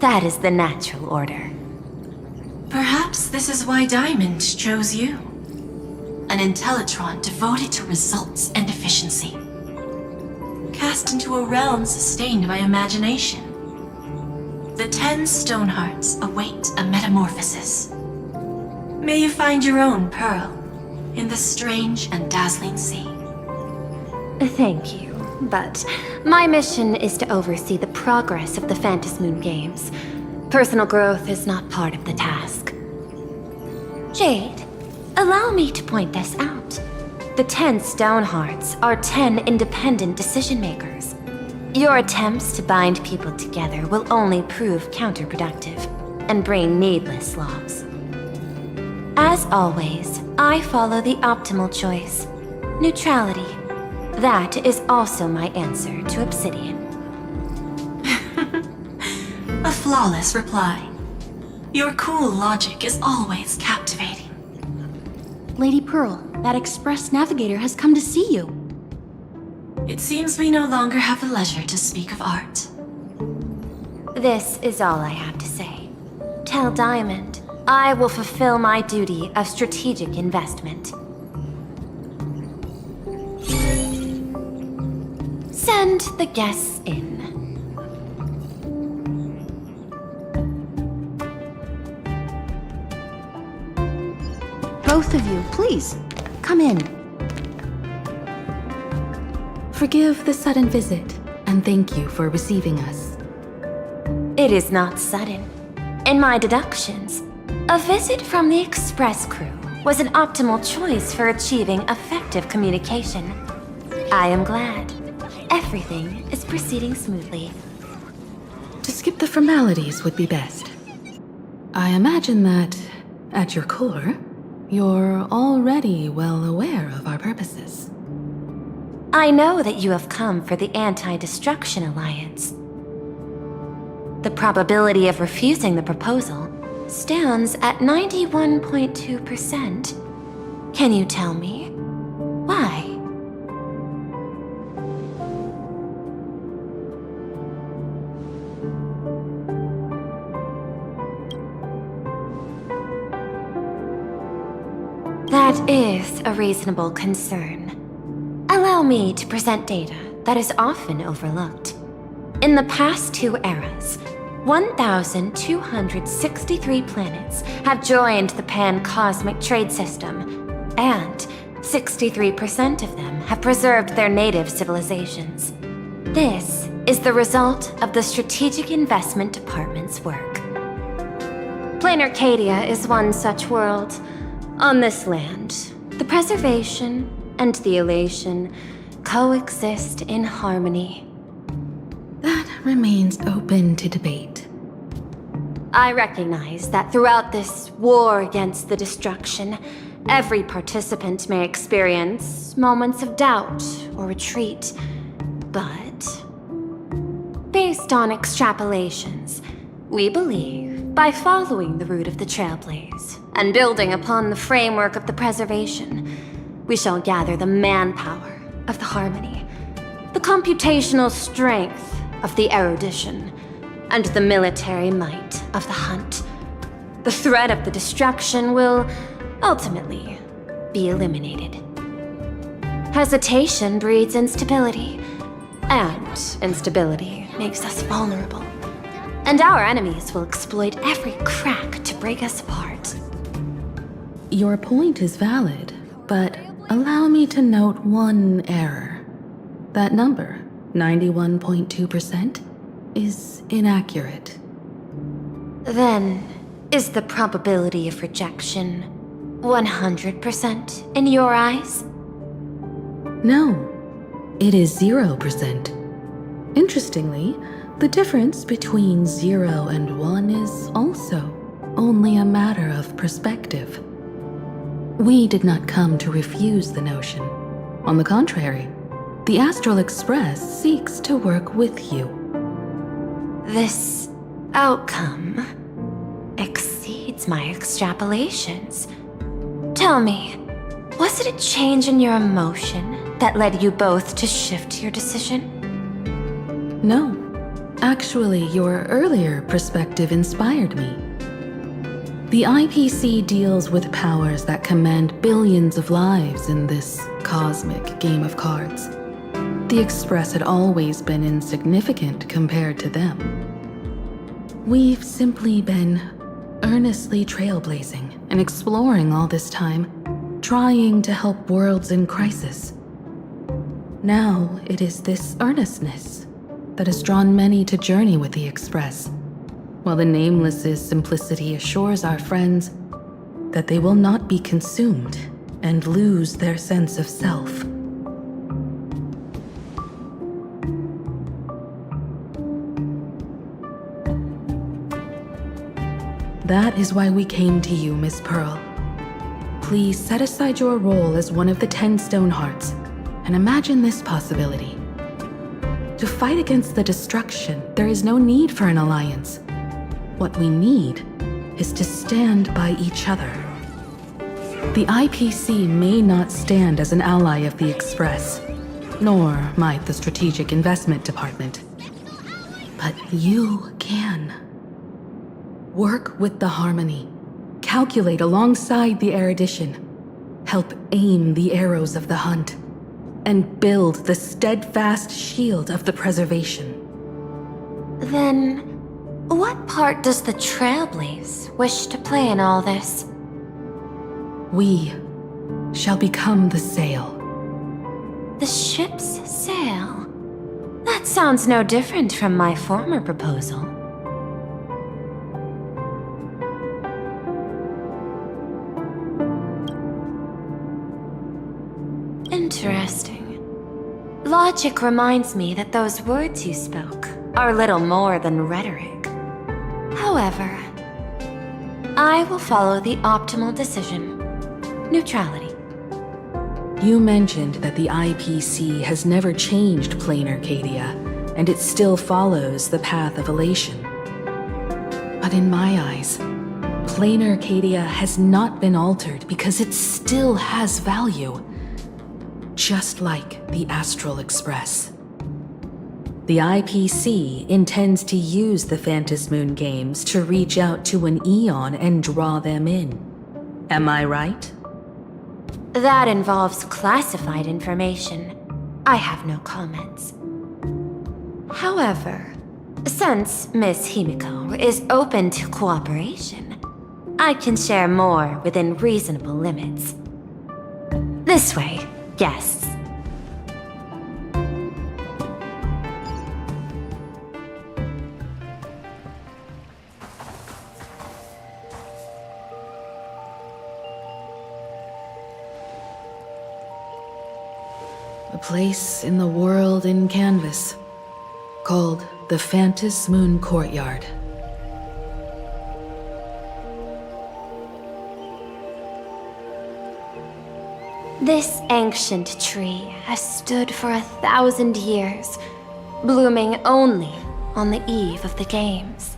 That is the natural order. Perhaps this is why Diamond chose you. An Intellitron devoted to results and efficiency. Cast into a realm sustained by imagination. The 10 Stonehearts await a metamorphosis. May you find your own pearl in the strange and dazzling sea. Thank you, but my mission is to oversee the progress of the Phantasmoon Games. Personal growth is not part of the task. Jade, allow me to point this out. The 10 Stonehearts are 10 independent decision-makers. Your attempts to bind people together will only prove counterproductive and bring needless loss. As always, I follow the optimal choice. Neutrality. That is also my answer to Obsidian. A flawless reply. Your cool logic is always captivating. Lady Pearl, that Express Navigator has come to see you. It seems we no longer have the leisure to speak of art. This is all I have to say. Tell Diamond, I will fulfill my duty of strategic investment. Send the guests in. Both of you, please, come in. Forgive the sudden visit, and thank you for receiving us. It is not sudden. In my deductions, a visit from the Express crew was an optimal choice for achieving effective communication. I am glad. Everything is proceeding smoothly. To skip the formalities would be best. I imagine that, at your core, you're already well aware of our purposes. I know that you have come for the Anti-Destruction Alliance. The probability of refusing the proposal stands at 91.2%. Can you tell me why? That is a reasonable concern. Allow me to present data that is often overlooked. In the past 2 eras, 1,263 planets have joined the Pan-Cosmic Trade System, and 63% of them have preserved their native civilizations. This is the result of the Strategic Investment Department's work. Plain Arcadia is one such world. On this land, the preservation and the elation coexist in harmony. That remains open to debate. I recognize that throughout this war against the destruction, every participant may experience moments of doubt or retreat. But, based on extrapolations, we believe by following the route of the Trailblaze and building upon the framework of the preservation, we shall gather the manpower of the harmony, the computational strength of the erudition, and the military might of the hunt. The threat of the destruction will ultimately be eliminated. Hesitation breeds instability, and instability makes us vulnerable. And our enemies will exploit every crack to break us apart. Your point is valid, but allow me to note one error. That number, 91.2%, is inaccurate. Then, is the probability of rejection 100% in your eyes? No, it is 0%. Interestingly, the difference between 0 and 1 is also only a matter of perspective. We did not come to refuse the notion. On the contrary, the Astral Express seeks to work with you. This outcome exceeds my extrapolations. Tell me, was it a change in your emotion that led you both to shift your decision? No. Actually, your earlier perspective inspired me. The IPC deals with powers that command billions of lives in this cosmic game of cards. The Express had always been insignificant compared to them. We've simply been earnestly trailblazing and exploring all this time, trying to help worlds in crisis. Now it is this earnestness that has drawn many to journey with the Express, while the Nameless's simplicity assures our friends that they will not be consumed and lose their sense of self. That is why we came to you, Miss Pearl. Please set aside your role as one of the 10 Stonehearts and imagine this possibility. To fight against the destruction, there is no need for an alliance. What we need is to stand by each other. The IPC may not stand as an ally of the Express, nor might the Strategic Investment Department. But you can. Work with the harmony, calculate alongside the erudition, help aim the arrows of the hunt, and build the steadfast shield of the preservation. Then, what part does the Trailblaze wish to play in all this? We shall become the sail. The ship's sail? That sounds no different from my former proposal. Interesting. Logic reminds me that those words you spoke are little more than rhetoric. However, I will follow the optimal decision. Neutrality. You mentioned that the IPC has never changed Plain Arcadia, and it still follows the path of elation. But in my eyes, Plain Arcadia has not been altered because it still has value. Just like the Astral Express. The IPC intends to use the Phantasm Moon games to reach out to an Eon and draw them in. Am I right? That involves classified information. I have no comments. However, since Miss Himiko is open to cooperation, I can share more within reasonable limits. This way, guests. A place in the world in canvas, called the Phantasm Moon Courtyard. This ancient tree has stood for 1,000 years, blooming only on the eve of the games.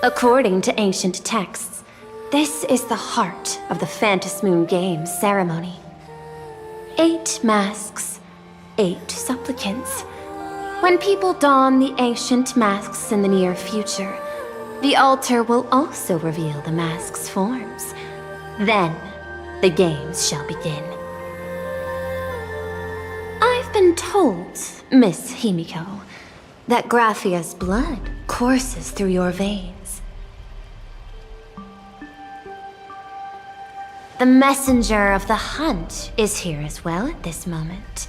According to ancient texts, this is the heart of the Phantasm Moon Games ceremony. 8 masks, 8 supplicants. When people don the ancient masks in the near future, the altar will also reveal the masks' forms. Then, the games shall begin. I've been told, Miss Himiko, that Graphia's blood courses through your veins. The messenger of the hunt is here as well at this moment.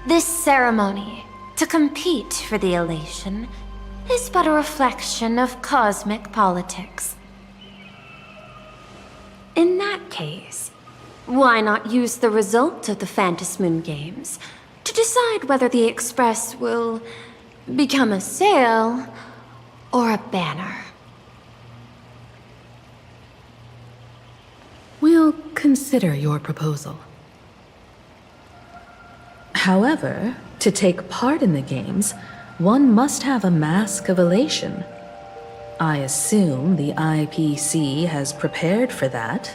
This ceremony, to compete for the elation, is but a reflection of cosmic politics. In that case, why not use the result of the Phantasm Moon Games to decide whether the Express will become a sail or a banner? We'll consider your proposal. However, to take part in the games, one must have a mask of elation. I assume the IPC has prepared for that.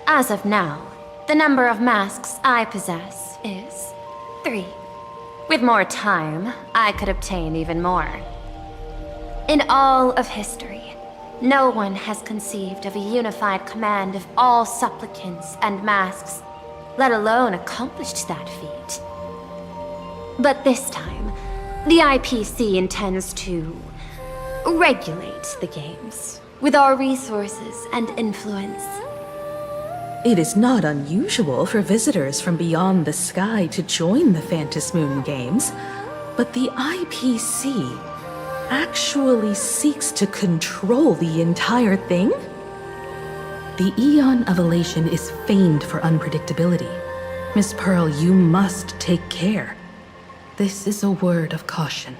As of now, the number of masks I possess is 3. With more time, I could obtain even more. In all of history, no one has conceived of a unified command of all supplicants and masks, let alone accomplished that feat. But this time, the IPC intends to regulate the games with our resources and influence. It is not unusual for visitors from beyond the sky to join the Phantasm Moon Games, but the IPC actually seeks to control the entire thing? The Eon of Elation is famed for unpredictability. Miss Pearl, you must take care. This is a word of caution.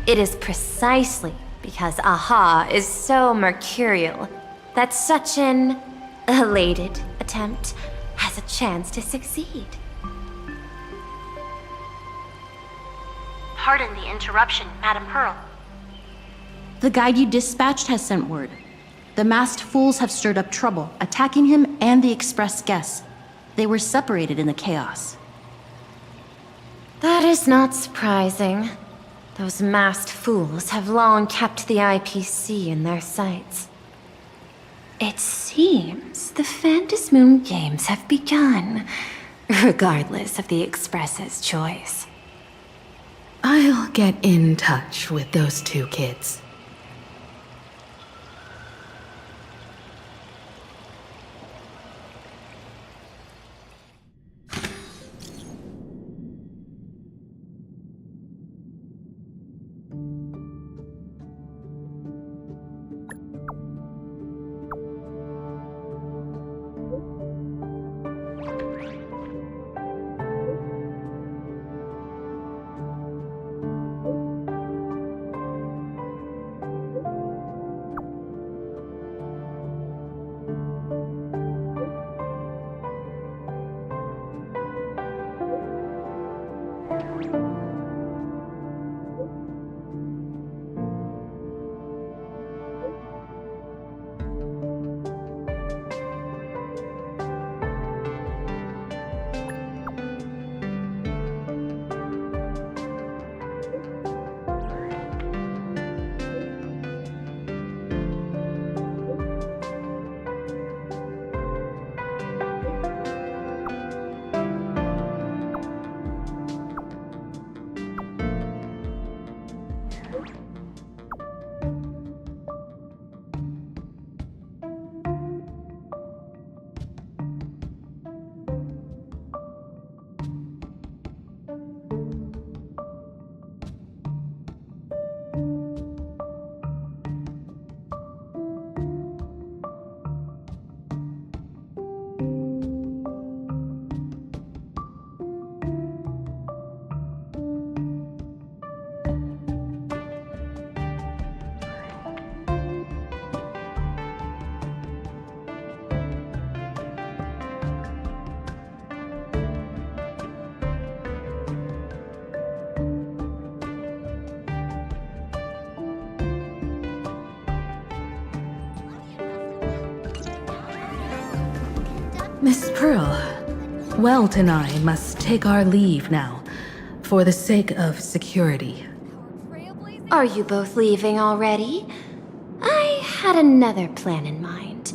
It is precisely because Aha is so mercurial that such an elated attempt has a chance to succeed. Pardon the interruption, Madam Pearl. The guide you dispatched has sent word. The masked fools have stirred up trouble, attacking him and the express guests. They were separated in the chaos. That is not surprising. Those masked fools have long kept the IPC in their sights. It seems the Phantasm Moon Games have begun, regardless of the Express's choice. I'll get in touch with those 2 kids. Miss Pearl, Welt and I must take our leave now, for the sake of security. Are you both leaving already? I had another plan in mind.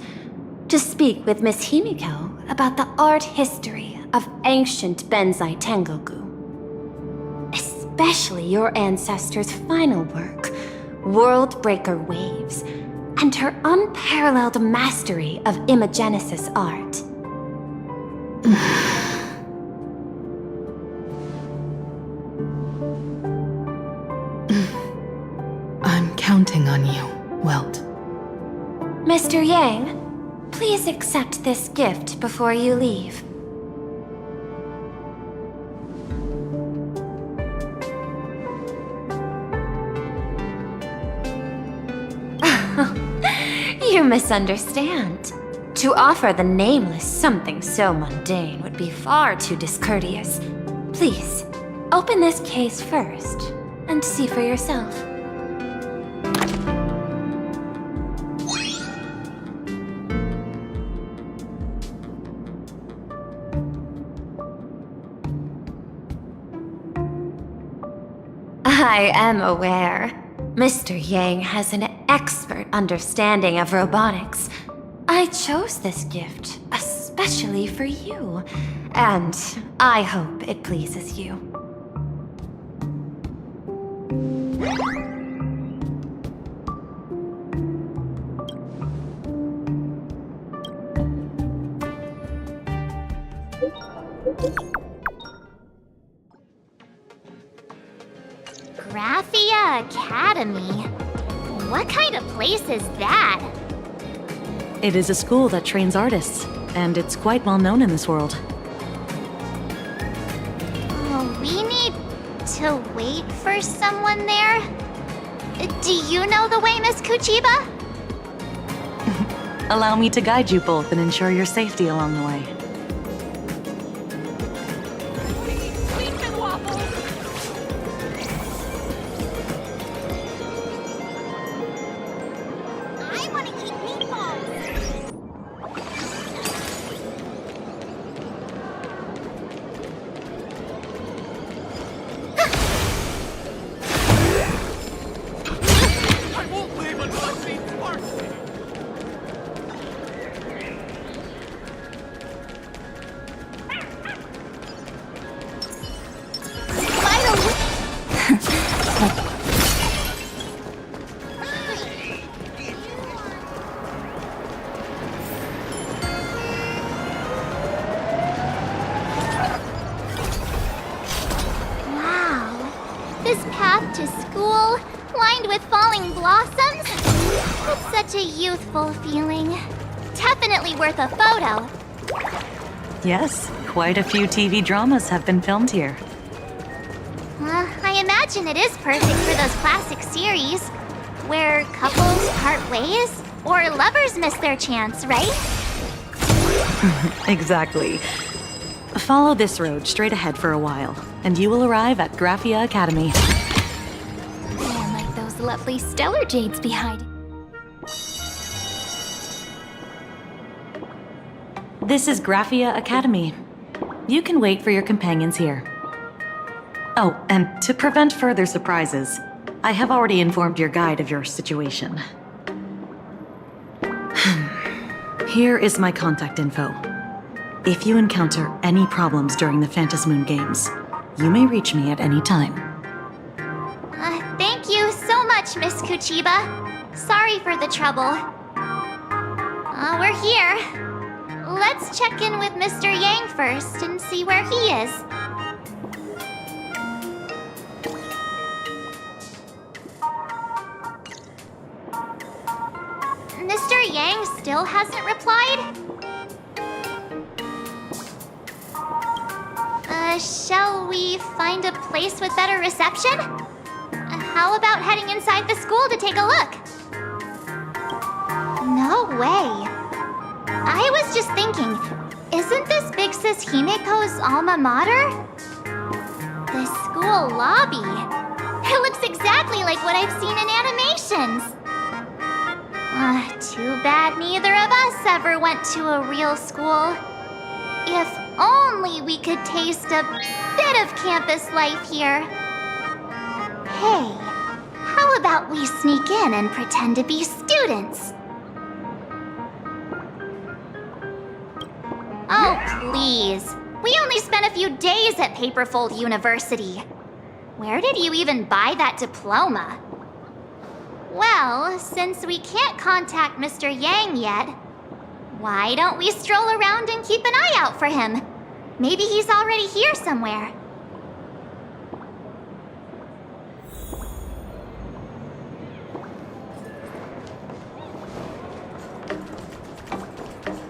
To speak with Miss Himiko about the art history of ancient Benzai Tengoku. Especially your ancestors' final work, Worldbreaker Waves, and her unparalleled mastery of imagenesis art. I'm counting on you, Welt. Mr. Yang, please accept this gift before you leave. You misunderstand. To offer the Nameless something so mundane would be far too discourteous. Please, open this case first, and see for yourself. I am aware. Mr. Yang has an expert understanding of robotics. I chose this gift especially for you, and I hope it pleases you. Graphia Academy? What kind of place is that? It is a school that trains artists, and it's quite well known in this world. Oh, we need to wait for someone there? Do you know the way, Miss Kuchiba? Allow me to guide you both and ensure your safety along the way. This path to school, lined with falling blossoms? It's such a youthful feeling. Definitely worth a photo. Yes, quite a few TV dramas have been filmed here. I imagine it is perfect for those classic series, where couples part ways, or lovers miss their chance, right? Exactly. Follow this road straight ahead for a while, and you will arrive at Graphia Academy. Man, like those lovely stellar jades behind. This is Graphia Academy. You can wait for your companions here. Oh, and to prevent further surprises, I have already informed your guide of your situation. Here is my contact info. If you encounter any problems during the Phantasmoon Games, you may reach me at any time. Thank you so much, Miss Kuchiba. Sorry for the trouble. We're here. Let's check in with Mr. Yang first and see where he is. Mr. Yang still hasn't replied? Shall we find a place with better reception? How about heading inside the school to take a look? No way. I was just thinking, isn't this Big Sis Himiko's alma mater? The school lobby. It looks exactly like what I've seen in animations. Too bad neither of us ever went to a real school. If only we could taste a bit of campus life here. Hey, how about we sneak in and pretend to be students? Oh, please. We only spent a few days at Paperfold University. Where did you even buy that diploma? Well, since we can't contact Mr. Yang yet, why don't we stroll around and keep an eye out for him? Maybe he's already here somewhere.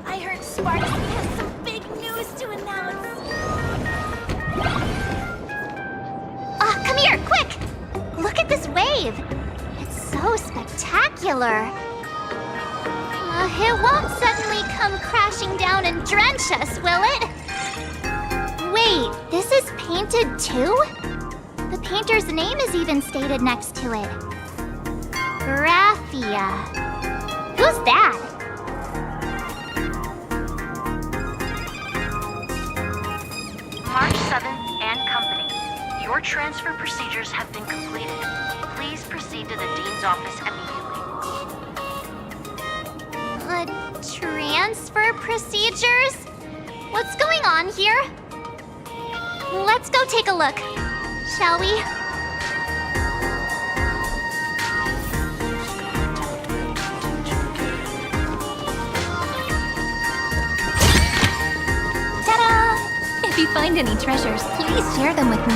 I heard Sparks has some big news to announce. Come here, quick! Look at this wave. It's so spectacular. It won't suddenly come crashing down and drench us, will it? Wait, this is painted too? The painter's name is even stated next to it. Graphia. Who's that? March 7th and Company. Your transfer procedures have been completed. Please proceed to the Dean's office immediately. Transfer procedures? What's going on here? Let's go take a look, shall we? Ta-da! If you find any treasures, please share them with me.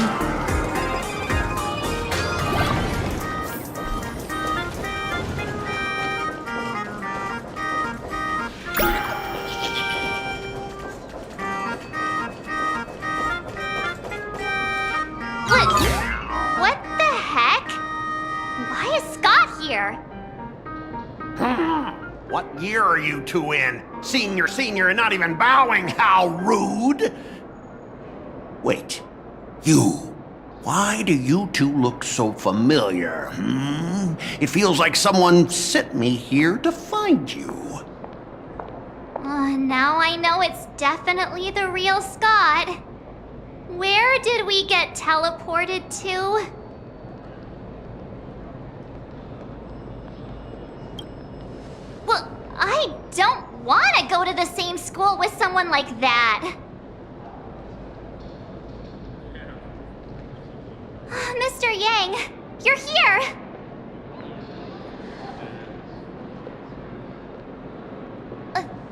What the heck? Why is Scott here? What year are you two in? Senior, and not even bowing. How rude! Wait, you. Why do you two look so familiar? It feels like someone sent me here to find you. Now I know it's definitely the real Scott. Where did we get teleported to? Well, I don't want to go to the same school with someone like that. Mr. Yang, you're here!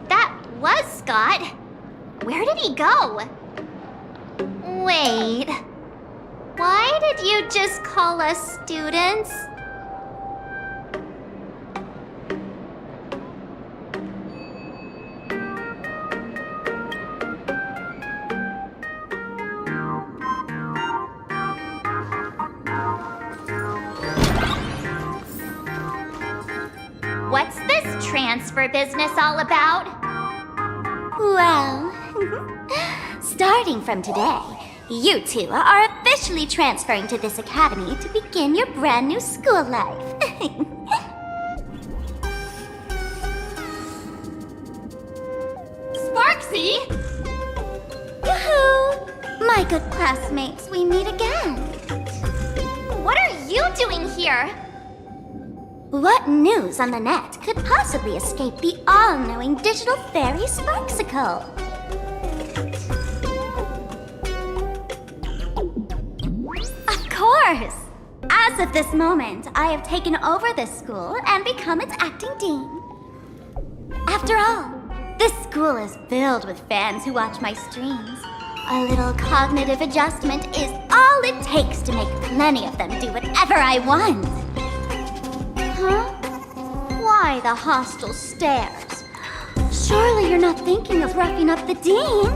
That was Scott. Where did he go? Wait. Why did you just call us students? What's this transfer business all about? Well, starting from today, you two are officially transferring to this academy to begin your brand new school life. Sparksy! Yoo-hoo! My good classmates, we meet again. What are you doing here? What news on the net could possibly escape the all-knowing digital fairy Sparksicle? Of course! As of this moment, I have taken over this school and become its acting dean. After all, this school is filled with fans who watch my streams. A little cognitive adjustment is all it takes to make plenty of them do whatever I want. Huh? Why the hostile stares? Surely you're not thinking of roughing up the dean?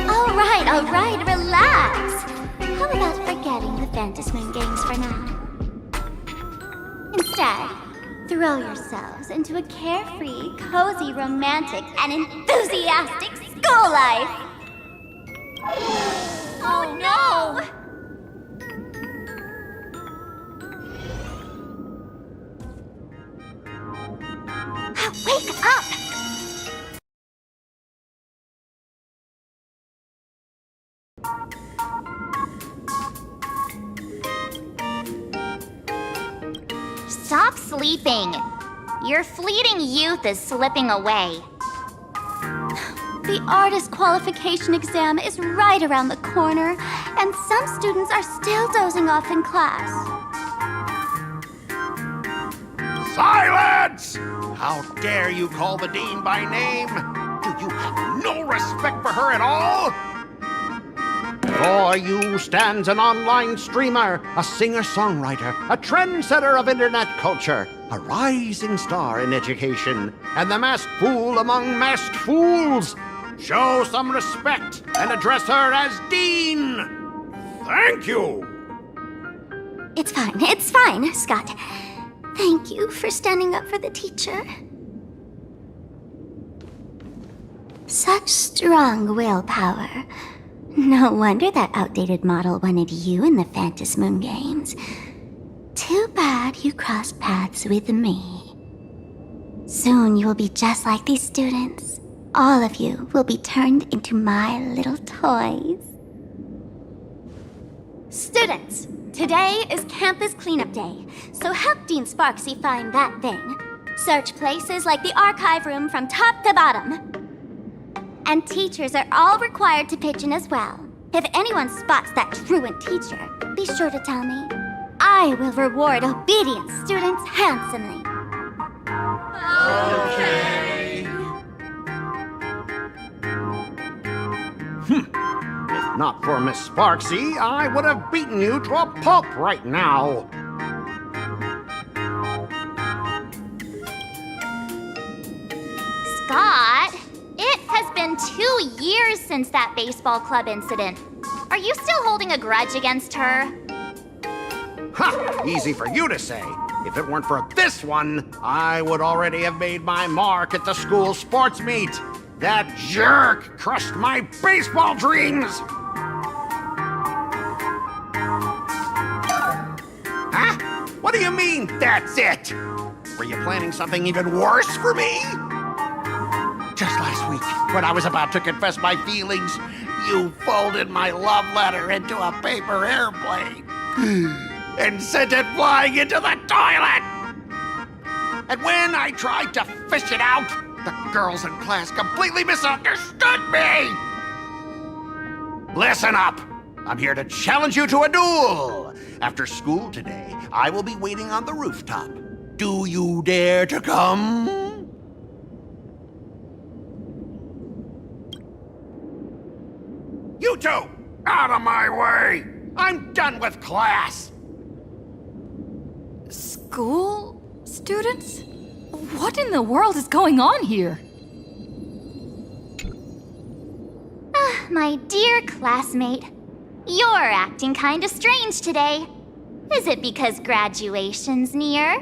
All right, relax. How about forgetting the Fantasmoon games for now? Instead, throw yourselves into a carefree, cozy, romantic, and enthusiastic school life! Oh no! Wake up! Stop sleeping. Your fleeting youth is slipping away. The artist qualification exam is right around the corner, and some students are still dozing off in class. Silence! How dare you call the dean by name? Do you have no respect for her at all? Before you stands an online streamer, a singer-songwriter, a trendsetter of internet culture, a rising star in education, and the masked fool among masked fools. Show some respect and address her as Dean. Thank you. It's fine, Scott. Thank you for standing up for the teacher. Such strong willpower. No wonder that outdated model wanted you in the Phantasmoon games. Too bad you crossed paths with me. Soon you will be just like these students. All of you will be turned into my little toys. Students, today is campus cleanup day, so help Dean Sparksy find that thing. Search places like the archive room from top to bottom. And teachers are all required to pitch in as well. If anyone spots that truant teacher, be sure to tell me. I will reward obedient students handsomely. Okay. If not for Miss Sparksy, I would have beaten you to a pulp right now. Scott, it has been 2 years since that baseball club incident. Are you still holding a grudge against her? Ha! Easy for you to say. If it weren't for this one, I would already have made my mark at the school sports meet. That jerk crushed my baseball dreams! Huh? What do you mean, that's it? Were you planning something even worse for me? Just last week, when I was about to confess my feelings, you folded my love letter into a paper airplane and sent it flying into the toilet! And when I tried to fish it out, the girls in class completely misunderstood me! Listen up! I'm here to challenge you to a duel! After school today, I will be waiting on the rooftop. Do you dare to come? You two! Out of my way! I'm done with class! School students? What in the world is going on here? My dear classmate, you're acting kinda strange today. Is it because graduation's near?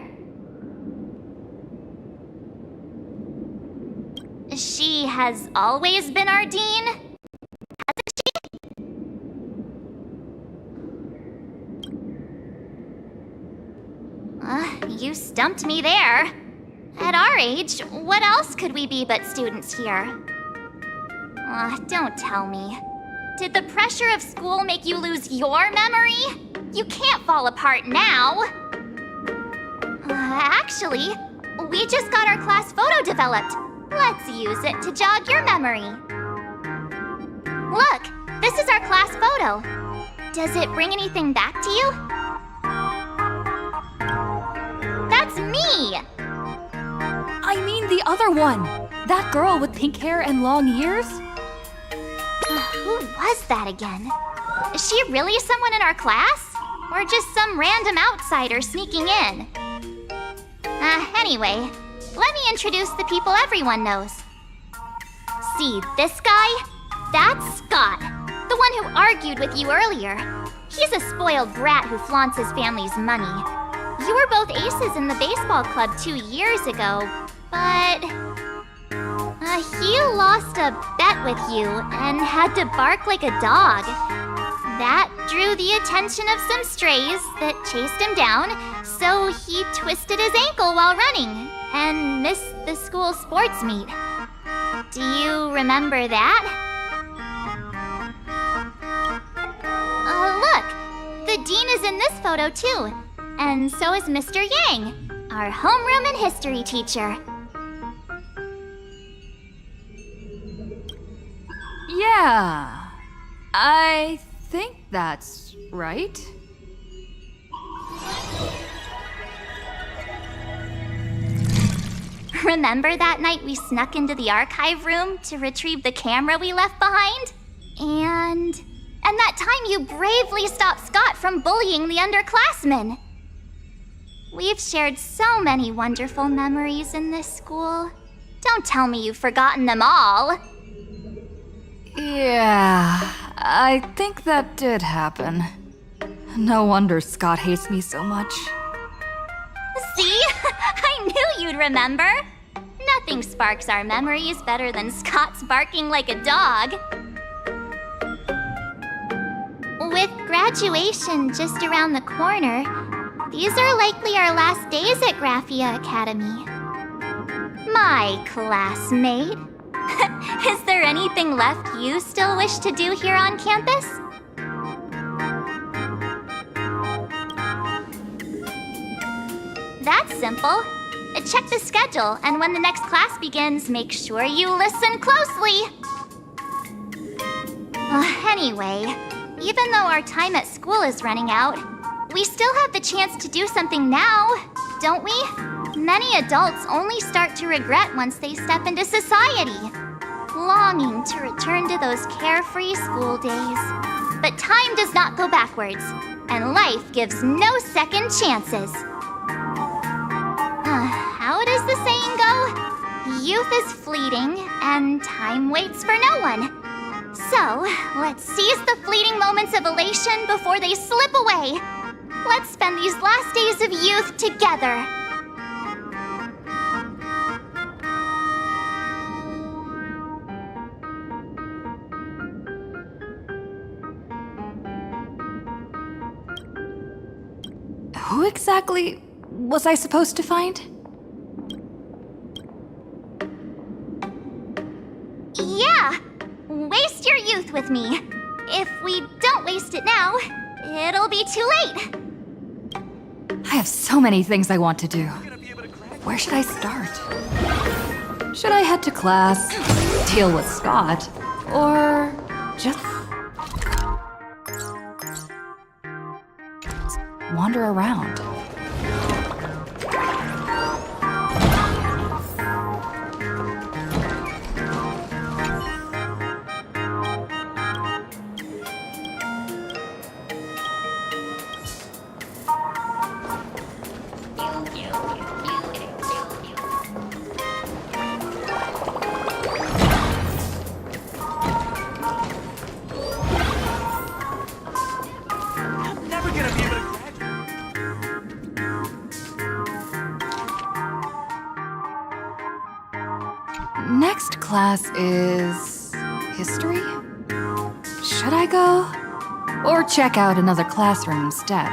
She has always been our dean, hasn't she? You stumped me there. At our age, what else could we be but students here? Don't tell me. Did the pressure of school make you lose your memory? You can't fall apart now. Actually, we just got our class photo developed. Let's use it to jog your memory. Look, this is our class photo. Does it bring anything back to you? That's me! I mean the other one. That girl with pink hair and long ears? Who was that again? Is she really someone in our class? Or just some random outsider sneaking in? Anyway, let me introduce the people everyone knows. See this guy? That's Scott, the one who argued with you earlier. He's a spoiled brat who flaunts his family's money. You were both aces in the baseball club 2 years ago, but he lost a bet with you and had to bark like a dog. That drew the attention of some strays that chased him down, so he twisted his ankle while running and missed the school sports meet. Do you remember that? Look, the dean is in this photo too. And so is Mr. Yang, our homeroom and history teacher. Yeah, I think that's right. Remember that night we snuck into the archive room to retrieve the camera we left behind? And that time you bravely stopped Scott from bullying the underclassmen. We've shared so many wonderful memories in this school. Don't tell me you've forgotten them all. Yeah, I think that did happen. No wonder Scott hates me so much. See? I knew you'd remember. Nothing sparks our memories better than Scott's barking like a dog. With graduation just around the corner, these are likely our last days at Graphia Academy. My classmate. Is there anything left you still wish to do here on campus? That's simple. Check the schedule, and when the next class begins, make sure you listen closely. Anyway, even though our time at school is running out, we still have the chance to do something now, don't we? Many adults only start to regret once they step into society, longing to return to those carefree school days. But time does not go backwards, and life gives no second chances. How does the saying go? Youth is fleeting, and time waits for no one. So, let's seize the fleeting moments of elation before they slip away. Let's spend these last days of youth together. Who exactly was I supposed to find? Yeah! Waste your youth with me. If we don't waste it now, it'll be too late. I have so many things I want to do. Where should I start? Should I head to class, deal with Scott, or just wander around? Next class is history? Should I go? Or check out another classroom instead?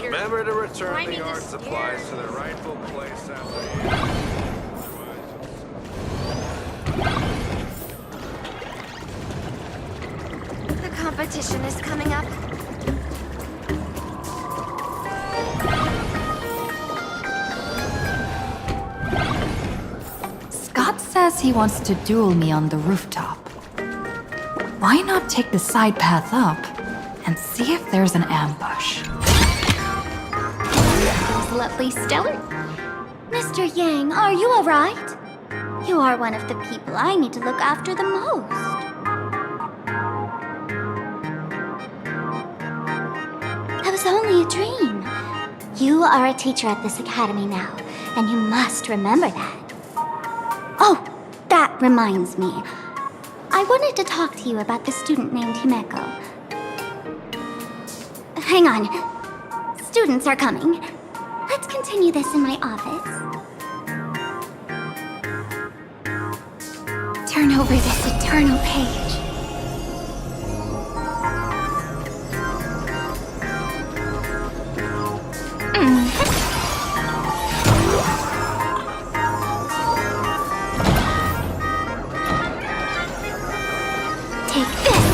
Remember to return the art supplies to their rightful place after The competition is coming up. Scott says he wants to duel me on the rooftop. Why not take the side path up and see if there's an ambush? Lovely Stellar. Mr. Yang, are you alright? You are one of the people I need to look after the most. That was only a dream. You are a teacher at this academy now, and you must remember that. Oh, that reminds me. I wanted to talk to you about the student named Himeko. Hang on. Students are coming. Let's continue this in my office. Turn over this eternal page. Take this.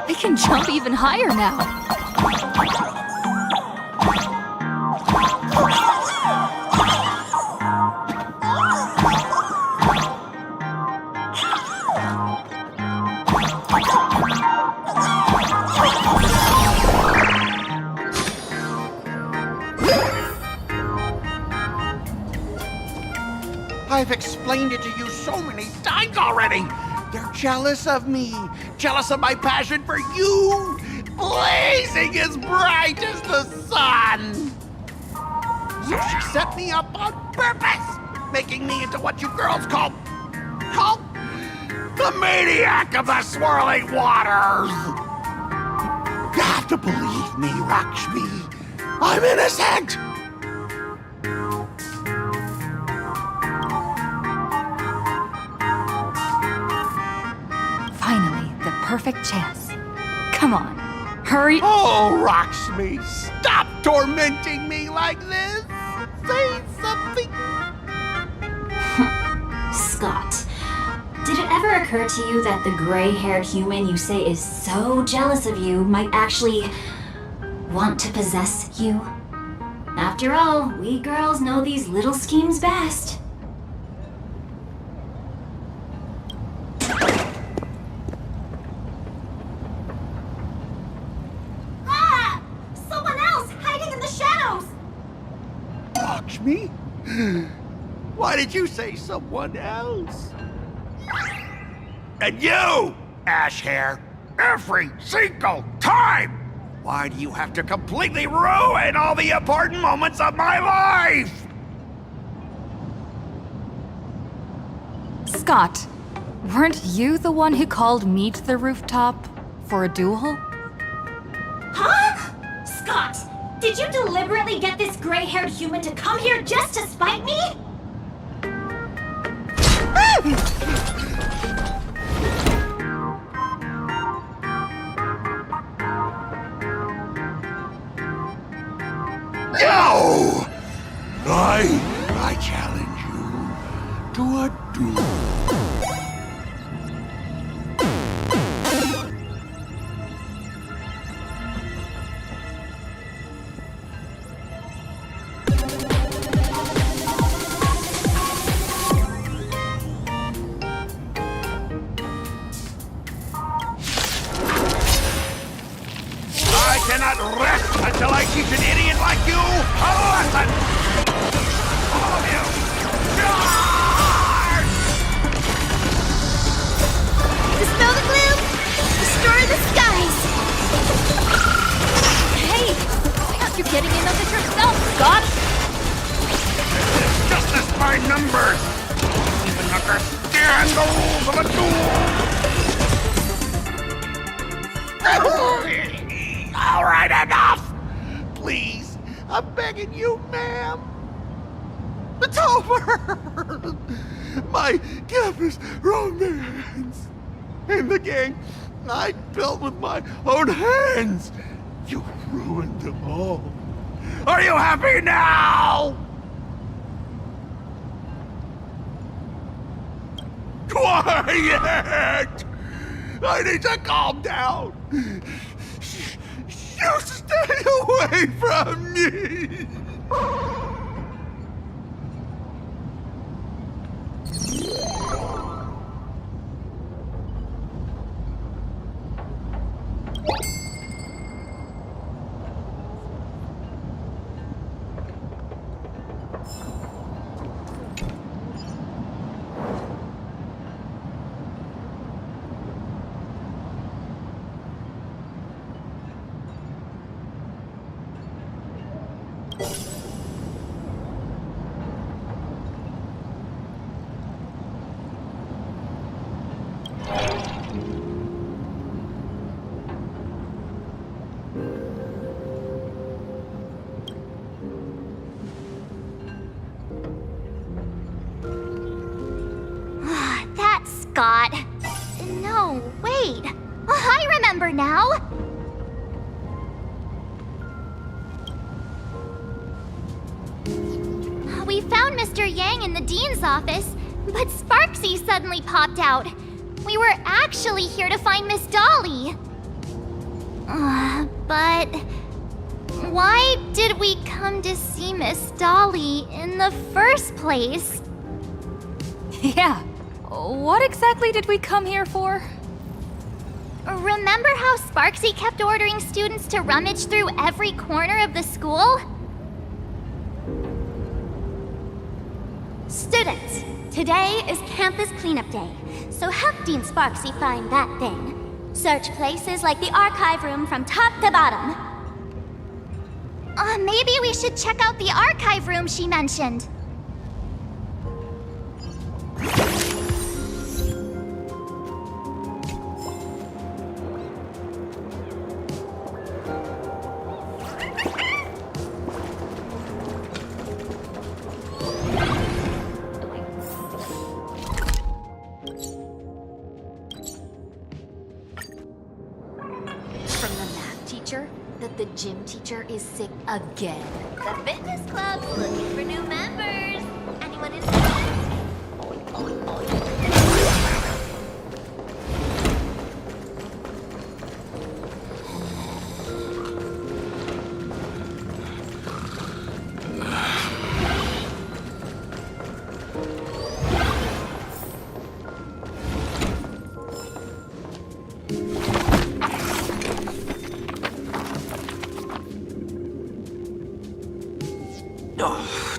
I can jump even higher now. I've explained it to you so many times already. They're jealous of me, jealous of my passion for you, blazing as bright as the sun. So she set me up on purpose, making me into what you girls call the maniac of the swirling waters. You have to believe me, Lakshmi. I'm innocent. Finally, the perfect chance. Come on, hurry. Oh, Lakshmi, stop tormenting me like this. Say something. Scott, did it ever occur to you that the gray-haired human you say is so jealous of you might actually want to possess you? After all, we girls know these little schemes best. Ah! Someone else hiding in the shadows! Lakshmi? Why did you say someone else? And you, ash hair, every single time! Why do you have to completely ruin all the important moments of my life? Scott, weren't you the one who called me to the rooftop for a duel? Huh? Scott, did you deliberately get this gray-haired human to come here just to spite me? No! I challenge you to a duel. I cannot rest until I teach an idiot like you a lesson! All of you! Charge! Dispel the gloom! Destroy the skies! Hey! Why aren't you getting in on this yourself, Scott? It's just as by numbers! Even the understand the rules of a duel! All right, enough! Please, I'm begging you, ma'am. It's over! My campus romance and the gang I built with my own hands. You ruined them all. Are you happy now? Quiet! I need to calm down. You stay away from me. Scott. No, wait. I remember now. We found Mr. Yang in the dean's office, but Sparksy suddenly popped out. We were actually here to find Miss Dolly. But why did we come to see Miss Dolly in the first place? Yeah. What exactly did we come here for? Remember how Sparksy kept ordering students to rummage through every corner of the school? Students, today is campus cleanup day, so help Dean Sparksy find that thing. Search places like the archive room from top to bottom. Maybe we should check out the archive room she mentioned. That the gym teacher is sick again. The fitness club's looking for new members. Anyone interested?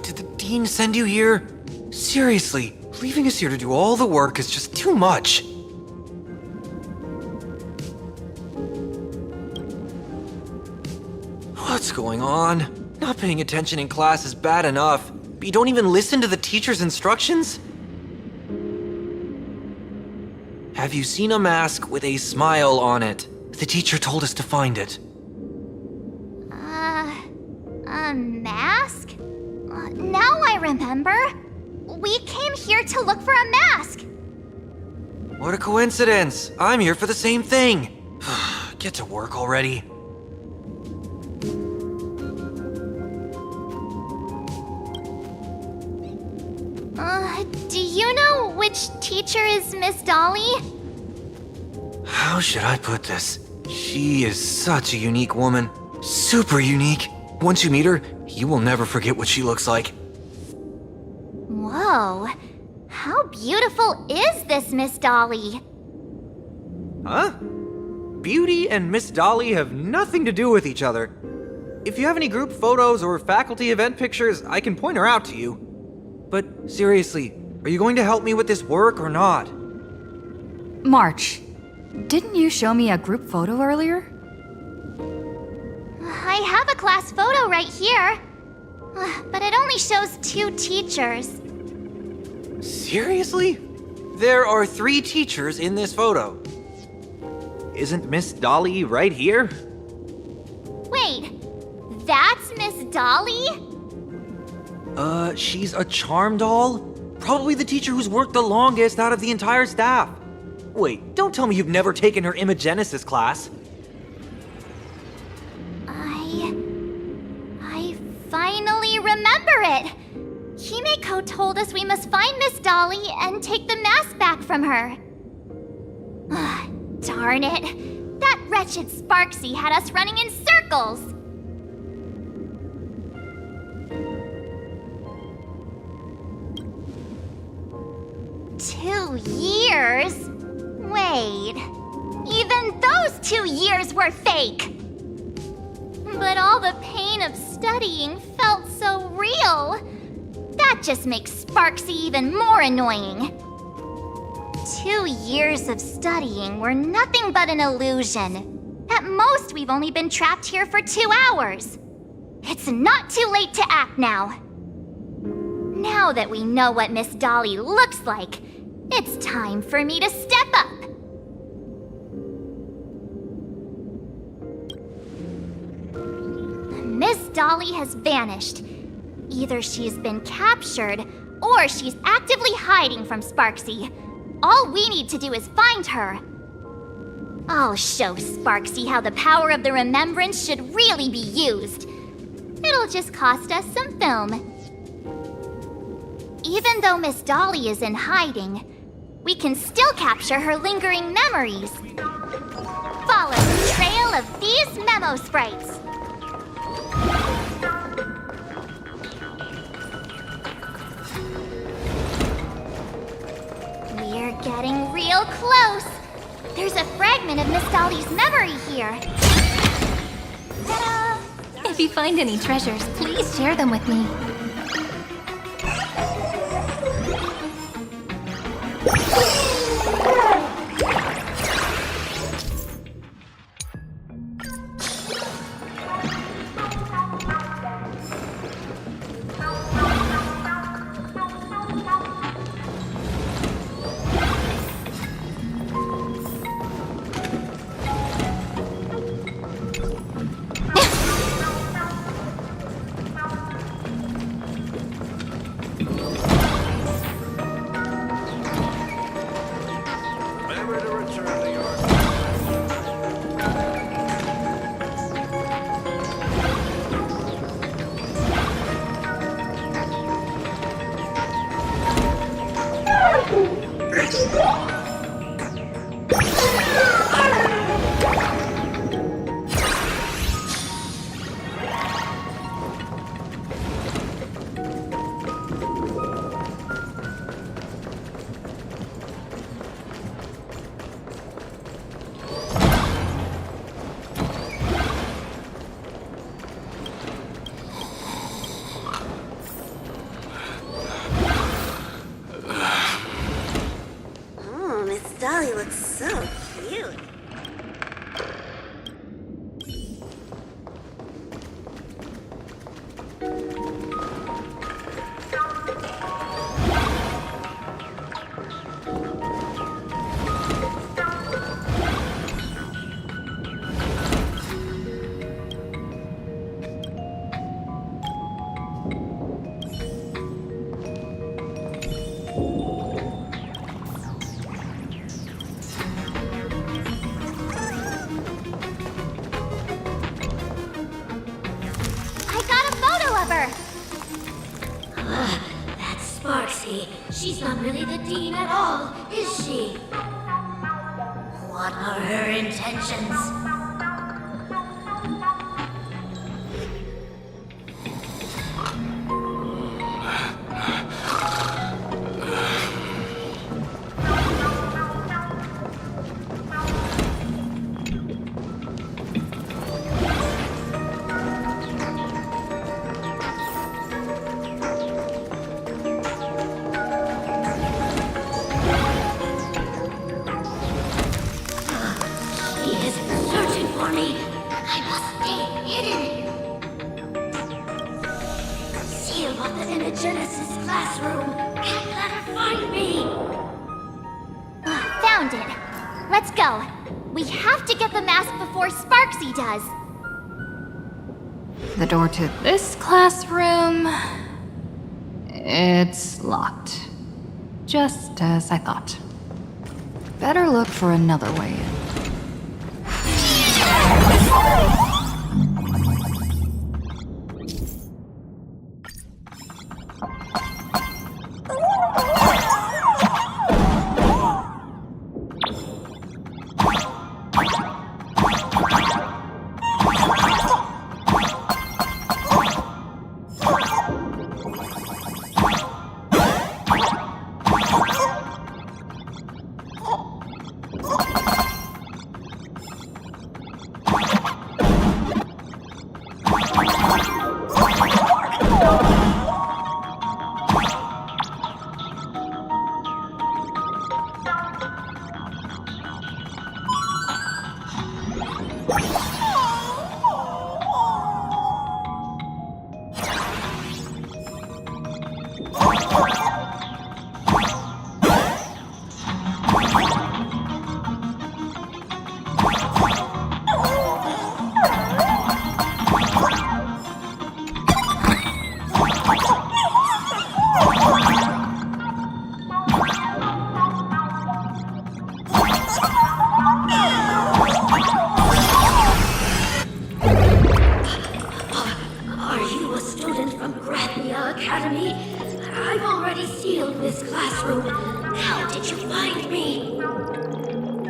Did the dean send you here? Seriously, leaving us here to do all the work is just too much. What's going on? Not paying attention in class is bad enough, but you don't even listen to the teacher's instructions? Have you seen a mask with a smile on it? The teacher told us to find it. A mask? Now I remember. We came here to look for a mask. What a coincidence! I'm here for the same thing. Get to work already. Do you know which teacher is Miss Dolly? How should I put this? She is such a unique woman. Super unique. Once you meet her, you will never forget what she looks like. Whoa. How beautiful is this Miss Dolly? Huh? Beauty and Miss Dolly have nothing to do with each other. If you have any group photos or faculty event pictures, I can point her out to you. But seriously, are you going to help me with this work or not? March, didn't you show me a group photo earlier? I have a class photo right here. But it only shows 2 teachers. Seriously? There are 3 teachers in this photo. Isn't Miss Dolly right here? Wait, that's Miss Dolly? She's a charm doll? Probably the teacher who's worked the longest out of the entire staff. Wait, don't tell me you've never taken her Imagenesis class. I finally remember it! Himeko told us we must find Miss Dolly and take the mask back from her. Darn it! That wretched Sparksy had us running in circles! Two years? Wait, even those 2 years were fake! But all the pain of studying felt so real. That just makes Sparksy even more annoying. 2 years of studying were nothing but an illusion. At most, we've only been trapped here for 2 hours. It's not too late to act now. Now that we know what Miss Dolly looks like, it's time for me to step up. Miss Dolly has vanished. Either she's been captured, or she's actively hiding from Sparksy. All we need to do is find her. I'll show Sparksy how the power of the remembrance should really be used. It'll just cost us some film. Even though Miss Dolly is in hiding, we can still capture her lingering memories. Follow the trail of these memo sprites. We're getting real close. There's a fragment of Miss Dolly's memory here. Ta-da! If you find any treasures, please share them with me. Dolly looks so cute. That's Sparksy. She's not really the dean at all, is she? What are her intentions? found it. Let's go. We have to get the mask before Sparksy does. The door to this classroom... it's locked. Just as I thought. Better look for another way in.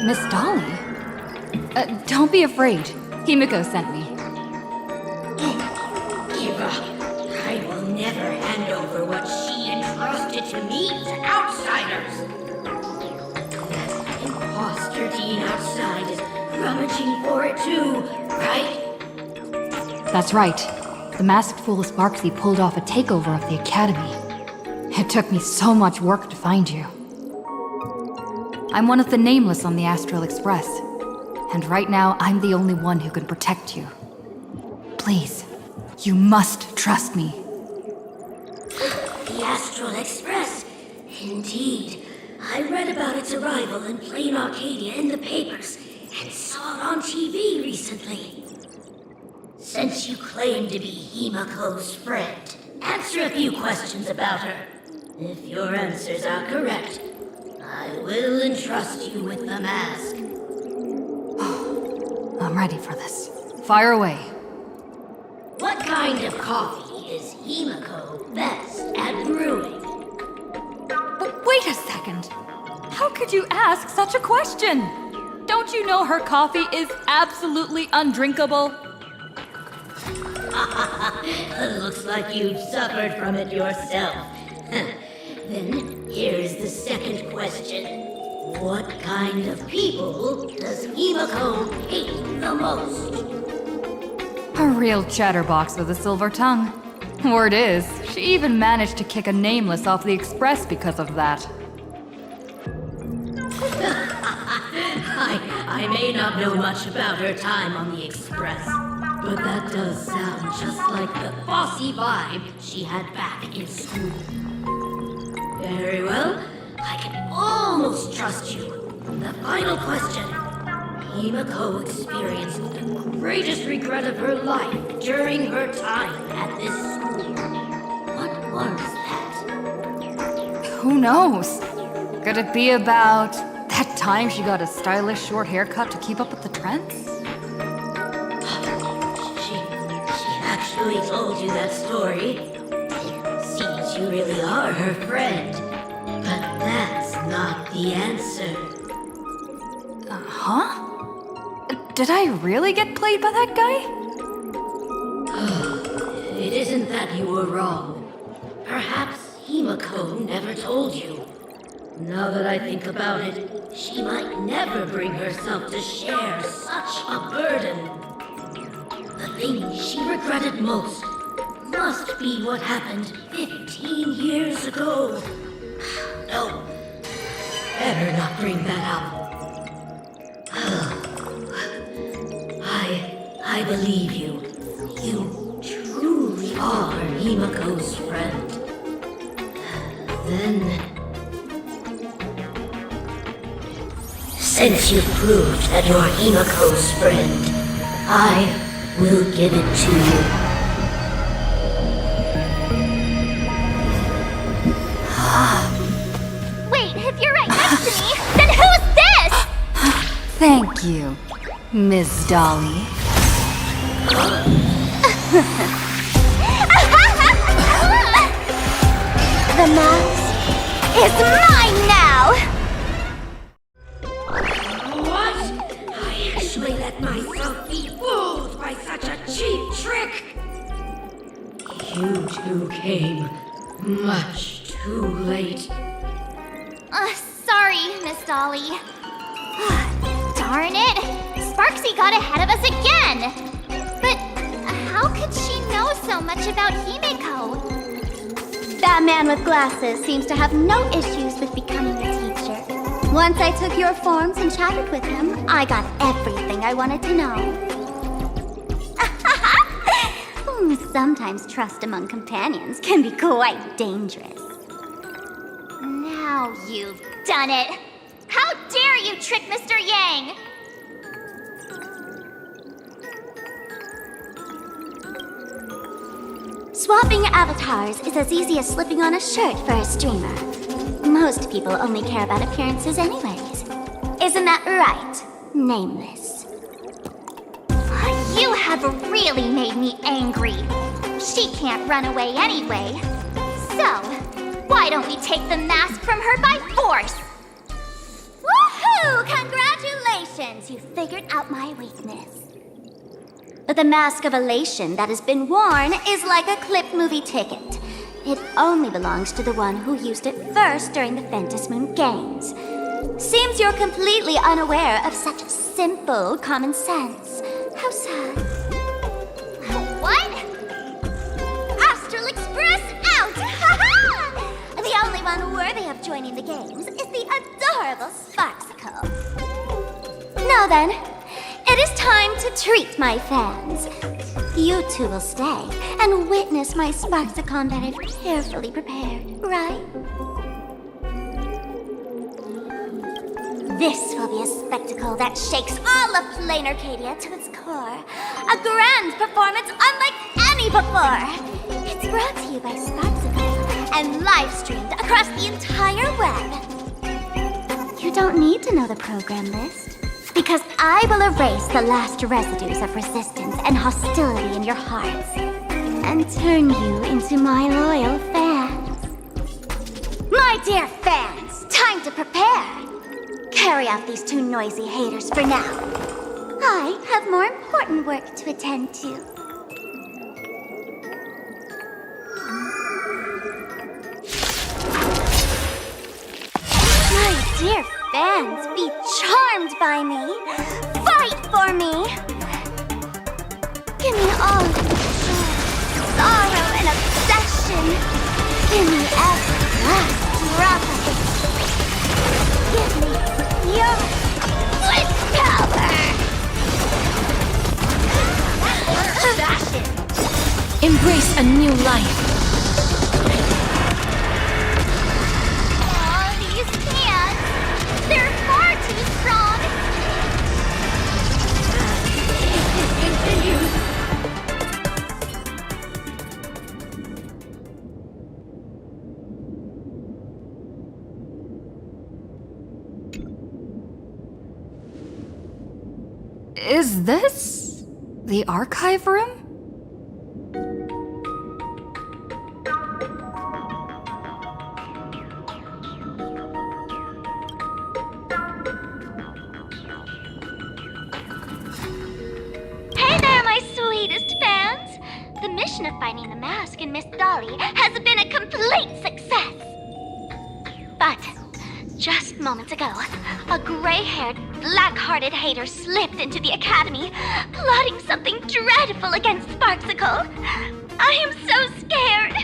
Miss Dolly? Don't be afraid. Himiko sent me. Eva, I will never hand over what she entrusted to me to outsiders. That imposter Dean outside is rummaging for it too, right? That's right. The masked fool Sparksy pulled off a takeover of the Academy. It took me so much work to find you. I'm one of the nameless on the Astral Express, and right now I'm the only one who can protect you. Please, you must trust me. The Astral Express? Indeed. I read about its arrival in Plain Arcadia in the papers, and saw it on TV recently. Since you claim to be Himiko's friend, answer a few questions about her. If your answers are correct, I will entrust you with the mask. I'm ready for this. Fire away. What kind of coffee is Himiko best at brewing? But wait a second. How could you ask such a question? Don't you know her coffee is absolutely undrinkable? Looks like you've suffered from it yourself. Then here's the second question. What kind of people does Himiko hate the most? A real chatterbox with a silver tongue. Word is, she even managed to kick a nameless off the Express because of that. I may not know much about her time on the Express, but that does sound just like the bossy vibe she had back in school. Very well, I can almost trust you. The final question. Himiko experienced the greatest regret of her life during her time at this school. What was that? Who knows? Could it be about that time she got a stylish short haircut to keep up with the trends? She actually told you that story. It seems you really are her friend. But that's not the answer. Huh? Did I really get played by that guy? It isn't that you were wrong. Perhaps Himiko never told you. Now that I think about it, she might never bring herself to share such a burden. The thing she regretted most must be what happened 15 years ago. No, better not bring that up. I believe you. You truly are Himiko's friend. Since you proved that you're Himiko's friend, I will give it to you. Wait, if you're right next to me, then who's this? Thank you, Miss Dolly. The mask is mine now! What? I actually let myself be fooled by such a cheap trick! You two came much too late. Sorry, Miss Dolly. Darn it! Sparksy got ahead of us again! But how could she know so much about Himiko? That man with glasses seems to have no issues with becoming a teacher. Once I took your forms and chatted with him, I got everything I wanted to know. Sometimes trust among companions can be quite dangerous. Now you've done it! How dare you trick Mr. Yang! Swapping avatars is as easy as slipping on a shirt for a streamer. Most people only care about appearances anyways. Isn't that right, Nameless? You have really made me angry. She can't run away anyway. So, why don't we take the mask from her by force? Woohoo! Congratulations! You figured out my weakness. But the mask of elation that has been worn is like a clipped movie ticket. It only belongs to the one who used it first during the Ventus Moon Games. Seems you're completely unaware of such simple common sense. How sad. What? Astral Express out! Ha-ha! The only one worthy of joining the games is the adorable Sparksicle. Now then, it is time to treat my fans. You two will stay and witness my Sparksicon that I've carefully prepared, right? This will be a spectacle that shakes all of plain Arcadia to its core. A grand performance unlike any before. It's brought to you by Sparksicle and live streamed across the entire web. You don't need to know the program list, because I will erase the last residues of resistance and hostility in your hearts and turn you into my loyal fans. My dear fans, time to prepare. Carry out these two noisy haters for now. I have more important work to attend to. My dear fans, be charmed by me. Fight for me. Give me all of your joy, sorrow, and obsession. Give me every last drop of it. Give me your willpower! Fashion! Embrace a new life. Aw, these hands! They're far too strong! Is this the archive room? Hey there, my sweetest fans! The mission of finding the mask in Miss Dolly has been a complete success! But just moments ago, a gray-haired, black-hearted hater slipped into the academy, plotting something dreadful against Sparksicle. I am so scared!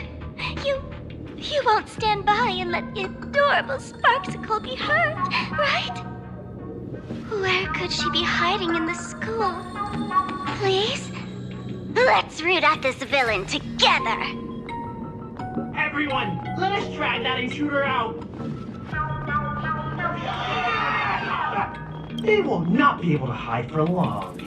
You won't stand by and let the adorable Sparksicle be hurt, right? Where could she be hiding in the school? Please? Let's root out this villain together! Everyone, let us drag that intruder out! They will not be able to hide for long.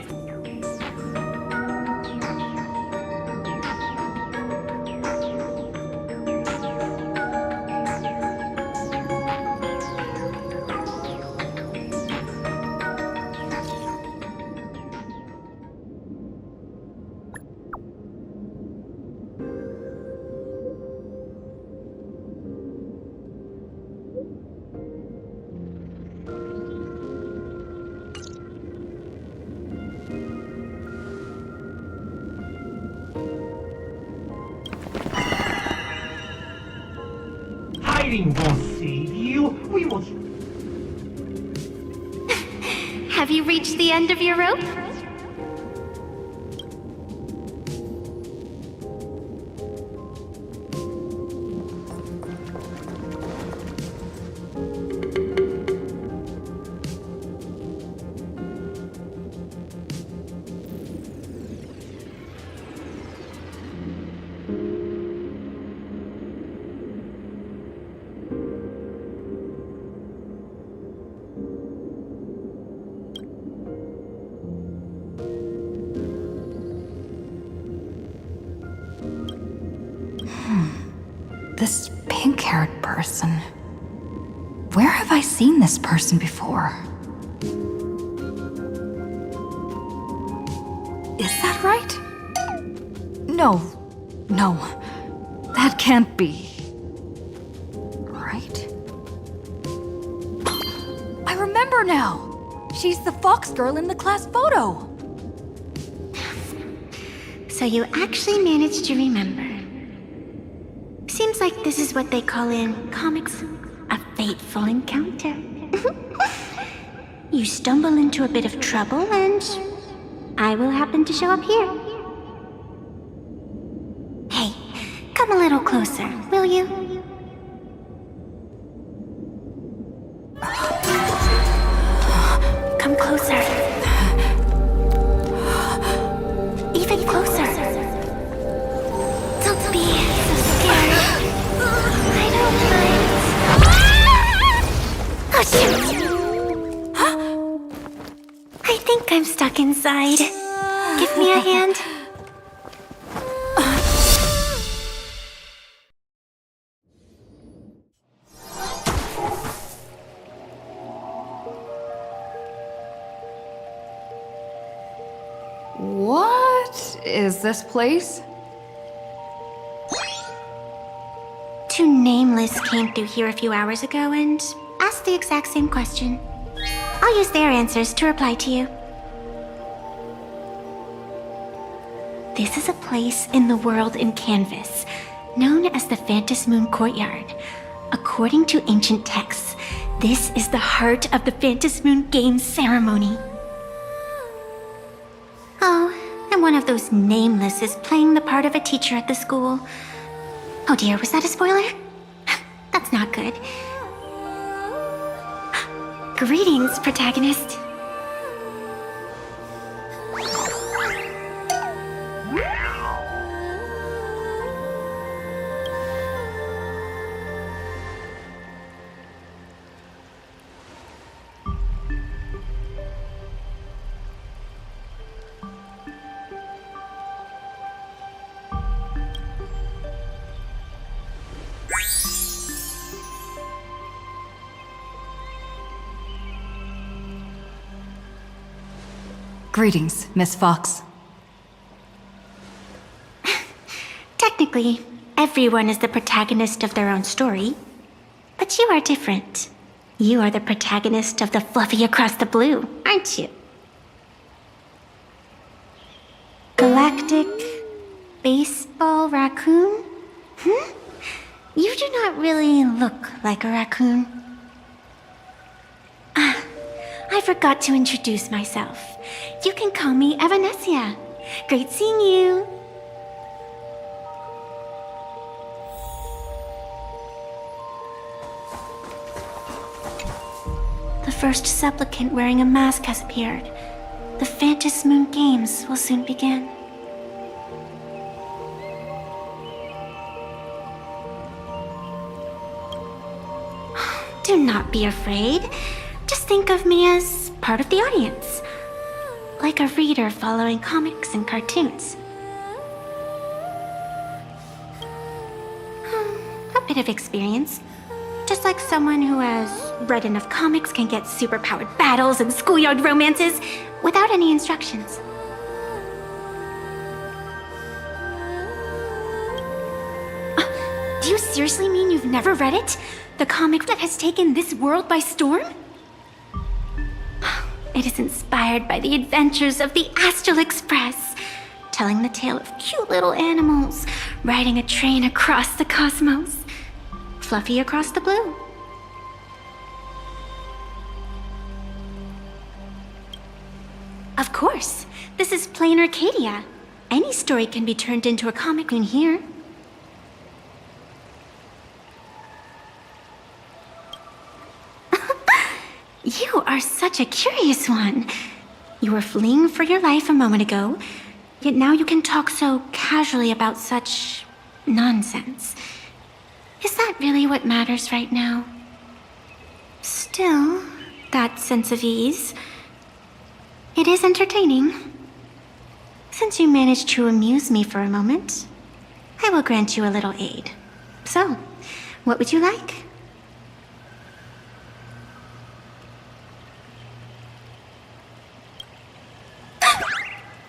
Hiding won't save you. We will... Have you reached the end of your rope? This pink-haired person. Where have I seen this person before? Is that right? No. That can't be. Right? I remember now! She's the fox girl in the class photo! So you actually managed to remember. Seems like this is what they call in comics a fateful encounter. You stumble into a bit of trouble and I will happen to show up here. Hey, come a little closer, will you? Come closer. Even closer. Don't be so scared. I don't mind. Oh, shoot. I think I'm stuck inside. Give me a hand. What is this place? Two nameless came through here a few hours ago and asked the exact same question. I'll use their answers to reply to you. This is a place in the world in Canvas, known as the Phantom Moon Courtyard. According to ancient texts, this is the heart of the Phantom Moon Games ceremony. Oh, and one of those nameless is playing the part of a teacher at the school. Oh dear, was that a spoiler? That's not good. Greetings, protagonist. Greetings, Miss Fox. Technically, everyone is the protagonist of their own story. But you are different. You are the protagonist of the Fluffy Across the Blue, aren't you? Galactic baseball raccoon? You do not really look like a raccoon. I forgot to introduce myself. You can call me Evanessia. Great seeing you. The first supplicant wearing a mask has appeared. The Phantom Moon Games will soon begin. Do not be afraid. Just think of me as part of the audience. Like a reader following comics and cartoons. A bit of experience. Just like someone who has read enough comics can get superpowered battles and schoolyard romances without any instructions. Do you seriously mean you've never read it? The comic that has taken this world by storm? It is inspired by the adventures of the Astral Express, telling the tale of cute little animals riding a train across the cosmos, fluffy across the blue. Of course, this is plain Arcadia. Any story can be turned into a comic in here. You are such a curious one. You were fleeing for your life a moment ago, yet now you can talk so casually about such nonsense. Is that really what matters right now? Still, that sense of ease, it is entertaining. Since you managed to amuse me for a moment, I will grant you a little aid. So, what would you like?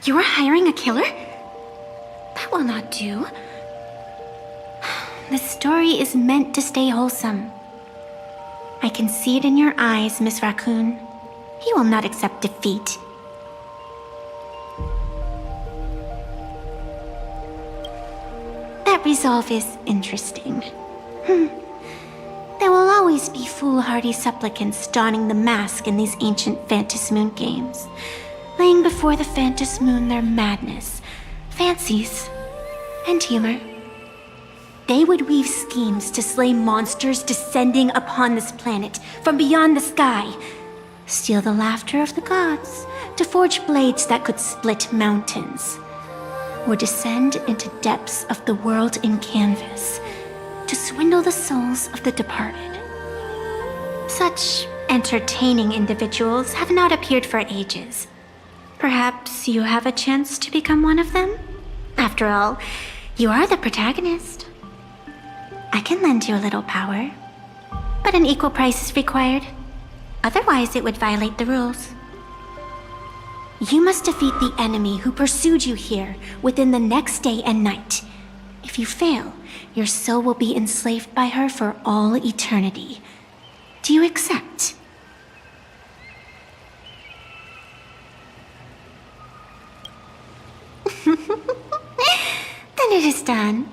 You are hiring a killer? That will not do. The story is meant to stay wholesome. I can see it in your eyes, Miss Raccoon. He will not accept defeat. That resolve is interesting. There will always be foolhardy supplicants donning the mask in these ancient Phantas Moon games, laying before the Phantas Moon their madness, fancies, and humor. They would weave schemes to slay monsters descending upon this planet from beyond the sky, steal the laughter of the gods to forge blades that could split mountains, or descend into depths of the world in canvas to swindle the souls of the departed. Such entertaining individuals have not appeared for ages. Perhaps you have a chance to become one of them? After all, you are the protagonist. I can lend you a little power, but an equal price is required. Otherwise, it would violate the rules. You must defeat the enemy who pursued you here within the next day and night. If you fail, your soul will be enslaved by her for all eternity. Do you accept? Then it is done.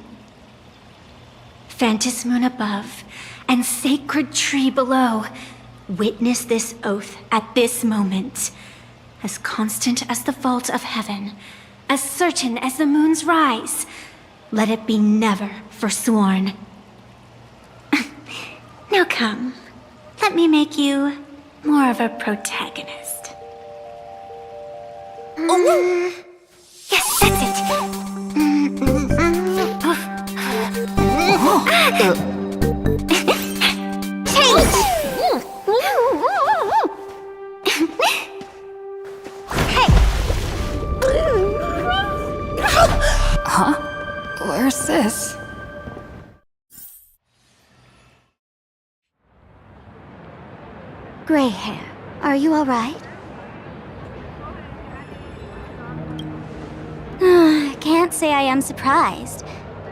Phantas Moon above and sacred tree below, witness this oath at this moment. As constant as the vault of heaven, as certain as the moon's rise, let it be never forsworn. Now come, let me make you more of a protagonist. Yes, that's it. Huh? Where's this? Gray hair, are you all right? Can't say I am surprised.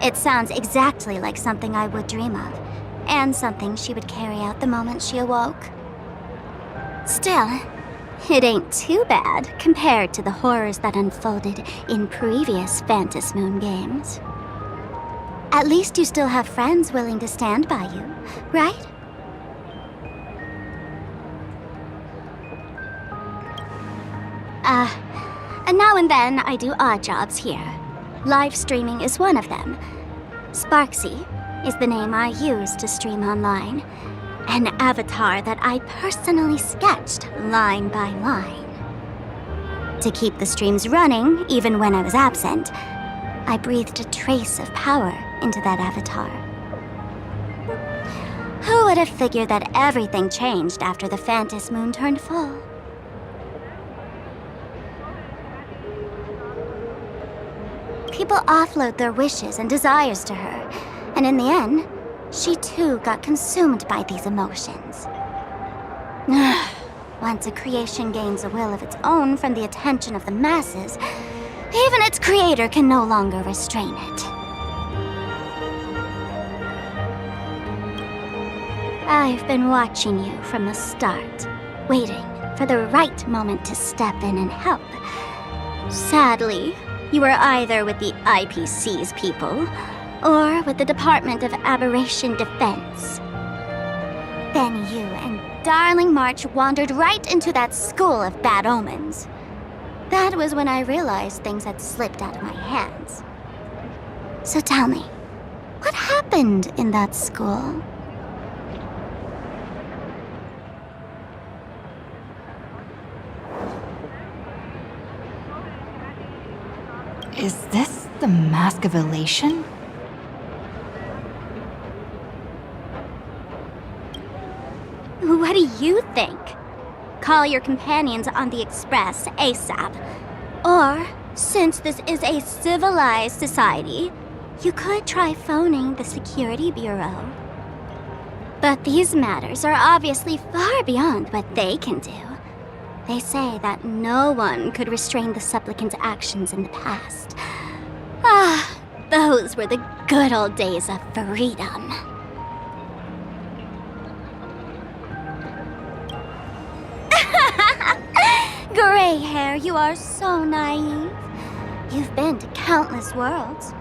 It sounds exactly like something I would dream of, and something she would carry out the moment she awoke. Still, it ain't too bad compared to the horrors that unfolded in previous Phantas Moon games. At least you still have friends willing to stand by you, right? And now and then I do odd jobs here. Live streaming is one of them. Sparksy is the name I use to stream online. An avatar that I personally sketched line by line. To keep the streams running, even when I was absent, I breathed a trace of power into that avatar. Who would have figured that everything changed after the Phantom Moon turned full? People offload their wishes and desires to her, and in the end, she too got consumed by these emotions. Once a creation gains a will of its own from the attention of the masses, even its creator can no longer restrain it. I've been watching you from the start, waiting for the right moment to step in and help. Sadly, you were either with the IPC's people, or with the Department of Aberration Defense. Then you and Darling March wandered right into that school of bad omens. That was when I realized things had slipped out of my hands. So tell me, what happened in that school? Is this the Mask of Elation? What do you think? Call your companions on the Express ASAP. Or, since this is a civilized society, you could try phoning the Security Bureau. But these matters are obviously far beyond what they can do. They say that no one could restrain the supplicant's actions in the past. Ah, those were the good old days of freedom. Gray hair, you are so naive. You've been to countless worlds.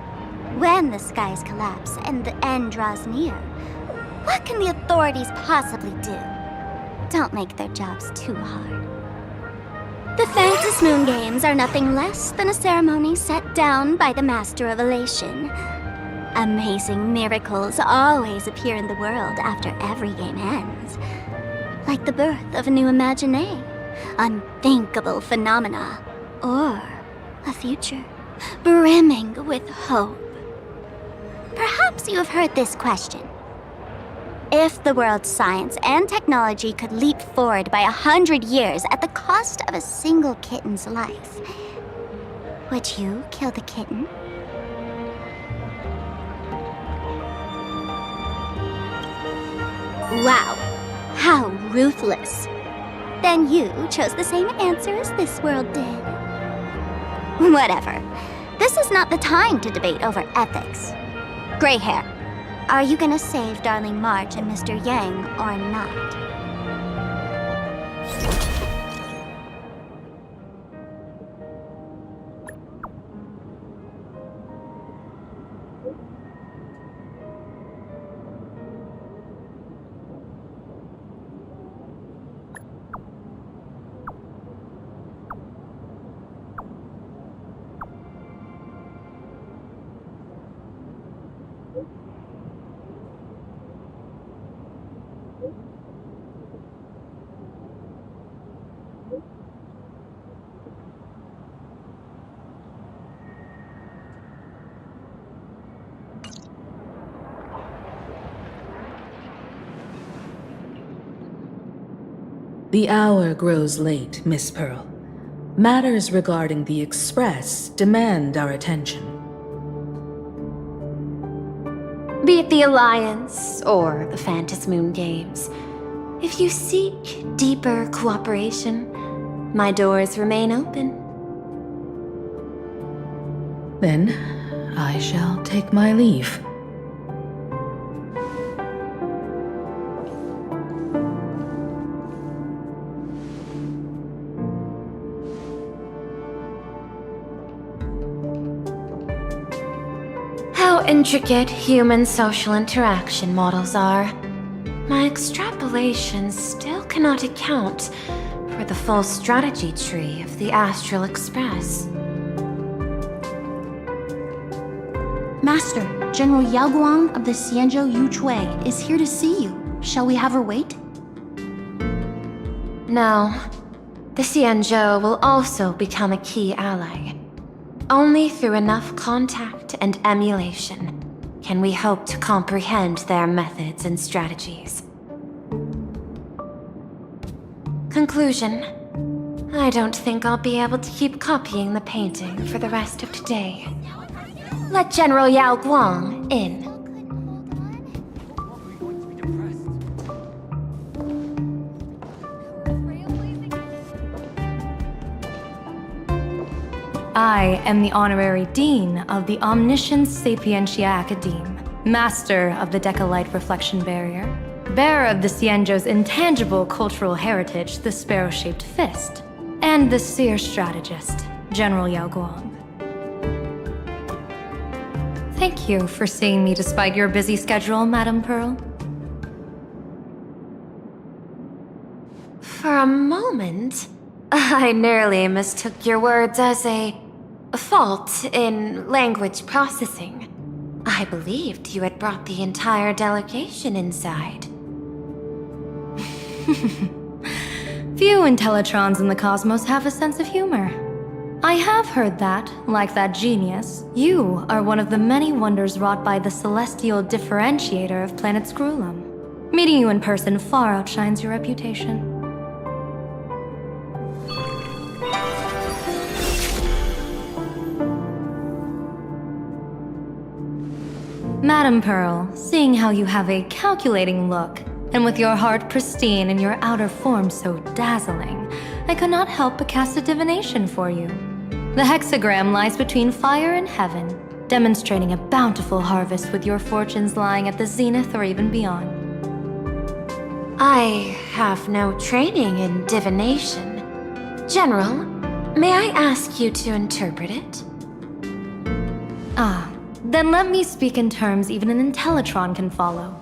When the skies collapse and the end draws near, what can the authorities possibly do? Don't make their jobs too hard. The Phantom Moon Games are nothing less than a ceremony set down by the Master of Elation. Amazing miracles always appear in the world after every game ends. Like the birth of a new imagination, unthinkable phenomena, or a future brimming with hope. Perhaps you have heard this question. If the world's science and technology could leap forward by 100 years at the cost of a single kitten's life, would you kill the kitten? Wow, how ruthless. Then you chose the same answer as this world did. Whatever. This is not the time to debate over ethics. Gray hair. Are you gonna save Darling March and Mr. Yang or not? The hour grows late, Miss Pearl. Matters regarding the Express demand our attention. Be it the Alliance or the Phantom Moon Games, if you seek deeper cooperation, my doors remain open. Then, I shall take my leave. How intricate human social interaction models are. My extrapolations still cannot account for the full strategy tree of the Astral Express. Master, General Yaoguang of the Xianzhou Yuchui is here to see you. Shall we have her wait? No. The Xianzhou will also become a key ally. Only through enough contact and emulation can we hope to comprehend their methods and strategies. Conclusion. I don't think I'll be able to keep copying the painting for the rest of today. Let General Yaoguang in. I am the Honorary Dean of the Omniscience Sapientia Academe, Master of the Decalite Reflection Barrier, bearer of the Xianzhou's intangible cultural heritage, the Sparrow-Shaped Fist, and the Seer Strategist, General Yaoguang. Thank you for seeing me despite your busy schedule, Madame Pearl. For a moment, I nearly mistook your words as a fault in language processing. I believed you had brought the entire delegation inside. Few Intellitrons in the cosmos have a sense of humor. I have heard that, like that genius, you are one of the many wonders wrought by the celestial differentiator of planet Scrulum. Meeting you in person far outshines your reputation. Madame Pearl, seeing how you have a calculating look, and with your heart pristine and your outer form so dazzling, I could not help but cast a divination for you. The hexagram lies between fire and heaven, demonstrating a bountiful harvest with your fortunes lying at the zenith or even beyond. I have no training in divination. General, may I ask you to interpret it? Then let me speak in terms even an Intellitron can follow.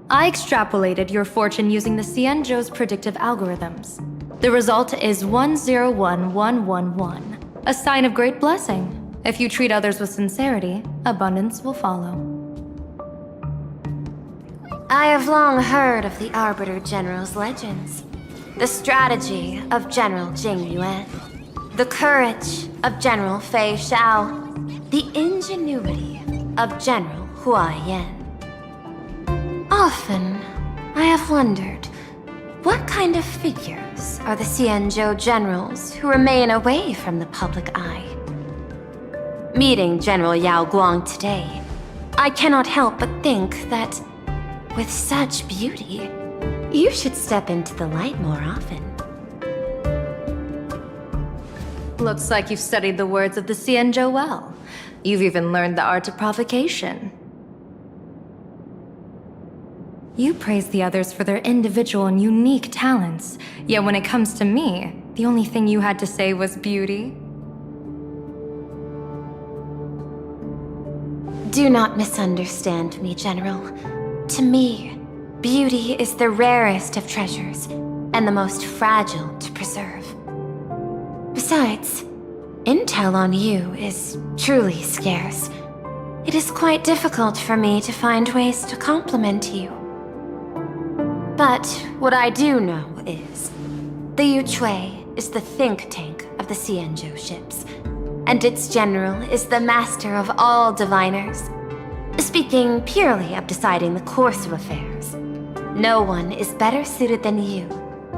I extrapolated your fortune using the Xianzhou's predictive algorithms. The result is 101111, a sign of great blessing. If you treat others with sincerity, abundance will follow. I have long heard of the Arbiter General's legends. The strategy of General Jing Yuan. The courage of General Fei Xiao. The ingenuity of General Hua Yan. Often, I have wondered, what kind of figures are the Xianzhou generals who remain away from the public eye? Meeting General Yaoguang today, I cannot help but think that, with such beauty, you should step into the light more often. Looks like you've studied the words of the Xianzhou well. You've even learned the art of provocation. You praise the others for their individual and unique talents, yet when it comes to me, the only thing you had to say was beauty. Do not misunderstand me, General. To me, beauty is the rarest of treasures, and the most fragile to preserve. Besides, intel on you is truly scarce. It is quite difficult for me to find ways to compliment you. But what I do know is, the Yuchui is the think tank of the Xianzhou ships, and its general is the master of all diviners. Speaking purely of deciding the course of affairs, no one is better suited than you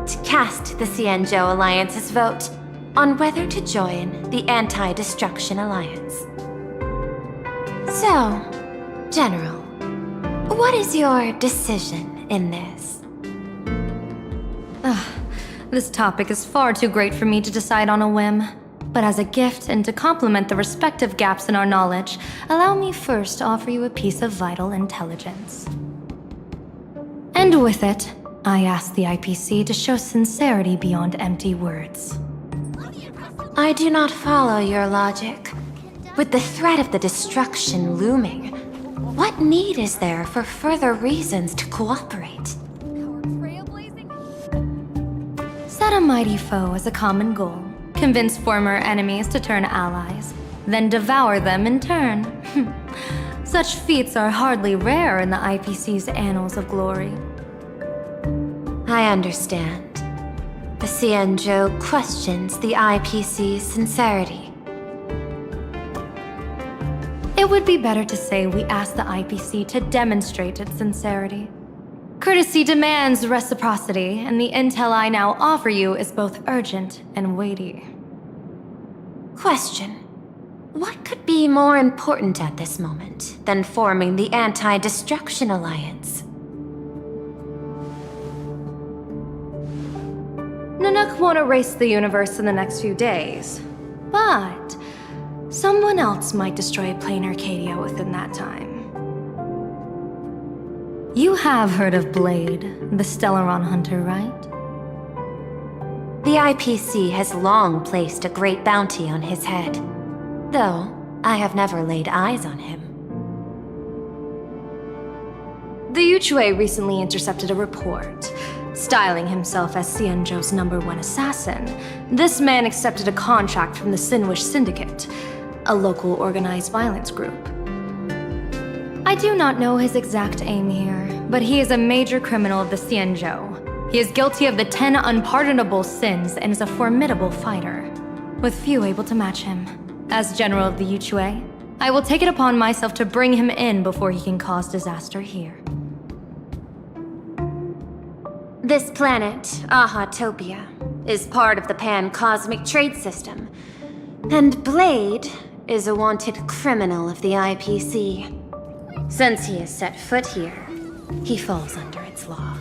to cast the Xianzhou Alliance's vote on whether to join the Anti-Destruction Alliance. So, General, what is your decision in this? This topic is far too great for me to decide on a whim. But as a gift and to complement the respective gaps in our knowledge, allow me first to offer you a piece of vital intelligence. And with it, I ask the IPC to show sincerity beyond empty words. I do not follow your logic. With the threat of the destruction looming, what need is there for further reasons to cooperate? Set a mighty foe as a common goal. Convince former enemies to turn allies, then devour them in turn. Such feats are hardly rare in the IPC's annals of glory. I understand. The Xianzhou questions the IPC's sincerity. It would be better to say we asked the IPC to demonstrate its sincerity. Courtesy demands reciprocity, and the intel I now offer you is both urgent and weighty. Question. What could be more important at this moment than forming the Anti-Destruction Alliance? Nanook won't erase the universe in the next few days, but someone else might destroy plain Arcadia within that time. You have heard of Blade, the Stellaron hunter, right? The IPC has long placed a great bounty on his head, though I have never laid eyes on him. The Yuchue recently intercepted a report. Styling himself as Xianzhou's #1 assassin, this man accepted a contract from the Sinwish Syndicate, a local organized violence group. I do not know his exact aim here, but he is a major criminal of the Xianzhou. He is guilty of the 10 unpardonable sins and is a formidable fighter, with few able to match him. As general of the Yuchue, I will take it upon myself to bring him in before he can cause disaster here. This planet, Ahatopia, is part of the pan-cosmic trade system, and Blade is a wanted criminal of the IPC. Since he has set foot here, he falls under its law.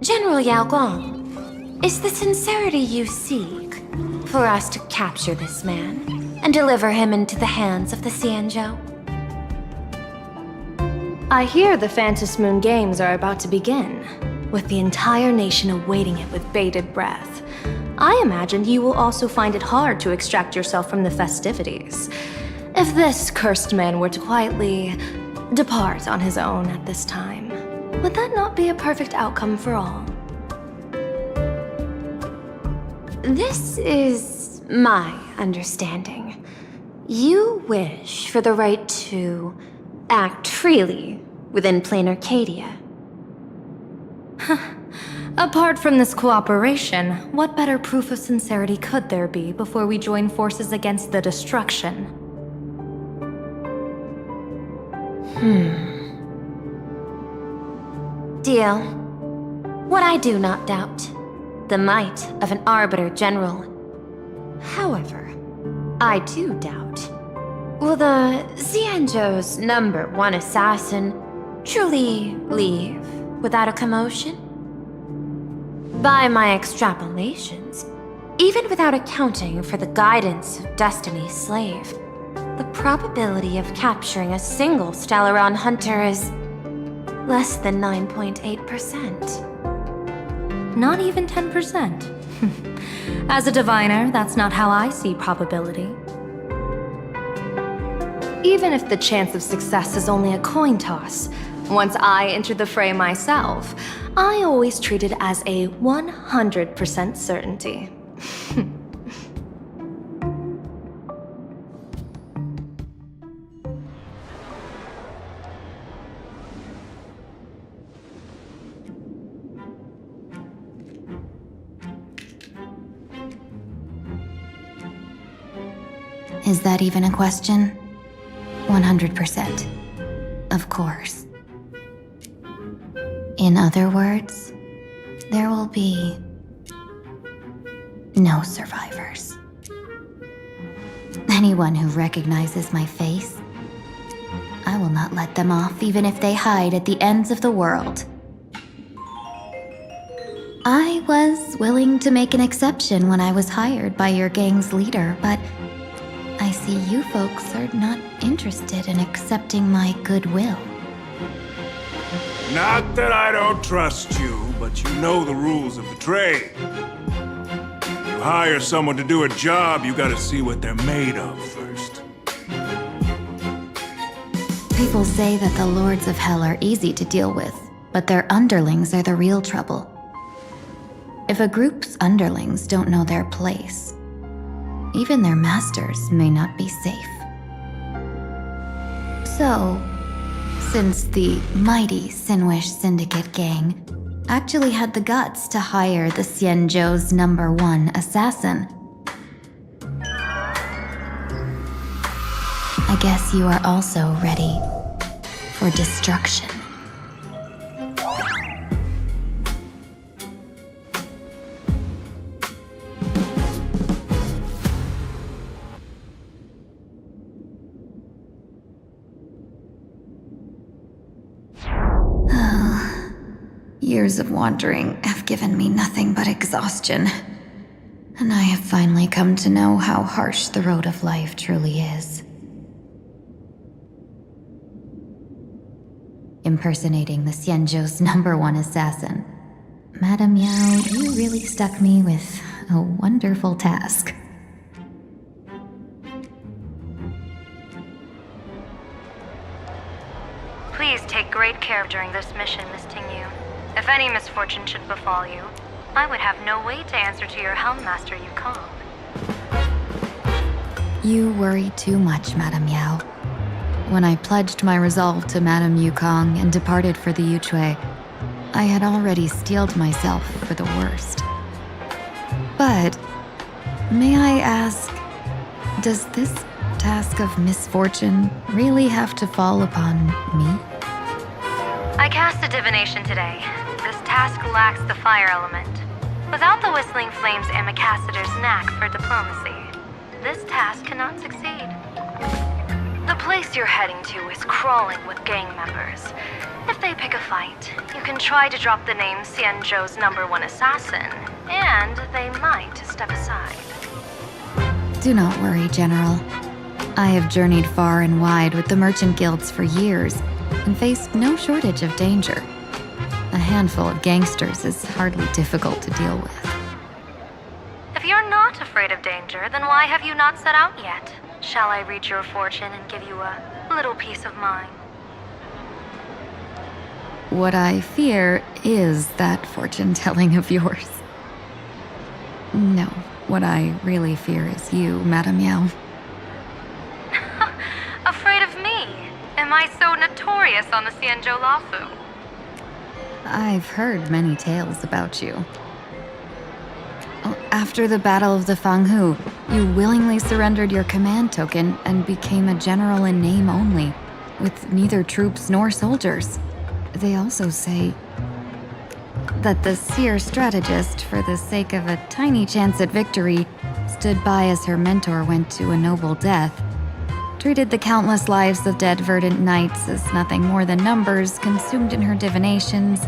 General Yaoguang, is the sincerity you seek for us to capture this man and deliver him into the hands of the Xianzhou? I hear the Phantom Moon Games are about to begin, with the entire nation awaiting it with bated breath. I imagine you will also find it hard to extract yourself from the festivities. If this cursed man were to quietly depart on his own at this time, would that not be a perfect outcome for all? This is my understanding. You wish for the right to act freely within plain Arcadia. Apart from this cooperation, what better proof of sincerity could there be before we join forces against the destruction? Deal. What I do not doubt, the might of an Arbiter General. However, I do doubt, will the Xianzhou's #1 assassin truly leave without a commotion? By my extrapolations, even without accounting for the guidance of Destiny's slave, the probability of capturing a single Stellaron hunter is less than 9.8%. Not even 10%. As a diviner, that's not how I see probability. Even if the chance of success is only a coin toss, once I enter the fray myself, I always treat it as a 100% certainty. Is that even a question? 100%. Of course. In other words, there will be no survivors. Anyone who recognizes my face, I will not let them off even if they hide at the ends of the world. I was willing to make an exception when I was hired by your gang's leader, but I see you folks are not interested in accepting my goodwill. Not that I don't trust you, but you know the rules of the trade. You hire someone to do a job, you gotta see what they're made of first. People say that the Lords of Hell are easy to deal with, but their underlings are the real trouble. If a group's underlings don't know their place, even their masters may not be safe. So, since the mighty Sinwish Syndicate gang actually had the guts to hire the Xianzhou's #1 assassin, I guess you are also ready for destruction. Years of wandering have given me nothing but exhaustion, and I have finally come to know how harsh the road of life truly is. Impersonating the Xianzhou's #1 assassin, Madame Yao, you really stuck me with a wonderful task. Please take great care during this mission, Miss Tingyu. If any misfortune should befall you, I would have no way to answer to your Helm Master Yukong. You worry too much, Madame Yao. When I pledged my resolve to Madame Yukong and departed for the Yuchui, I had already steeled myself for the worst. But, may I ask, does this task of misfortune really have to fall upon me? I cast a divination today. This task lacks the fire element. Without the Whistling Flames Ambassador's knack for diplomacy, this task cannot succeed. The place you're heading to is crawling with gang members. If they pick a fight, you can try to drop the name Xianzhou's #1 assassin, and they might step aside. Do not worry, General. I have journeyed far and wide with the merchant guilds for years and faced no shortage of danger. A handful of gangsters is hardly difficult to deal with. If you're not afraid of danger, then why have you not set out yet? Shall I read your fortune and give you a little peace of mind? What I fear is that fortune-telling of yours. No, what I really fear is you, Madame Yao. Afraid of me? Am I so notorious on the Xianzhou Lafu? I've heard many tales about you. After the Battle of the Fanghu, you willingly surrendered your command token and became a general in name only, with neither troops nor soldiers. They also say that the seer strategist, for the sake of a tiny chance at victory, stood by as her mentor went to a noble death, treated the countless lives of dead verdant knights as nothing more than numbers consumed in her divinations,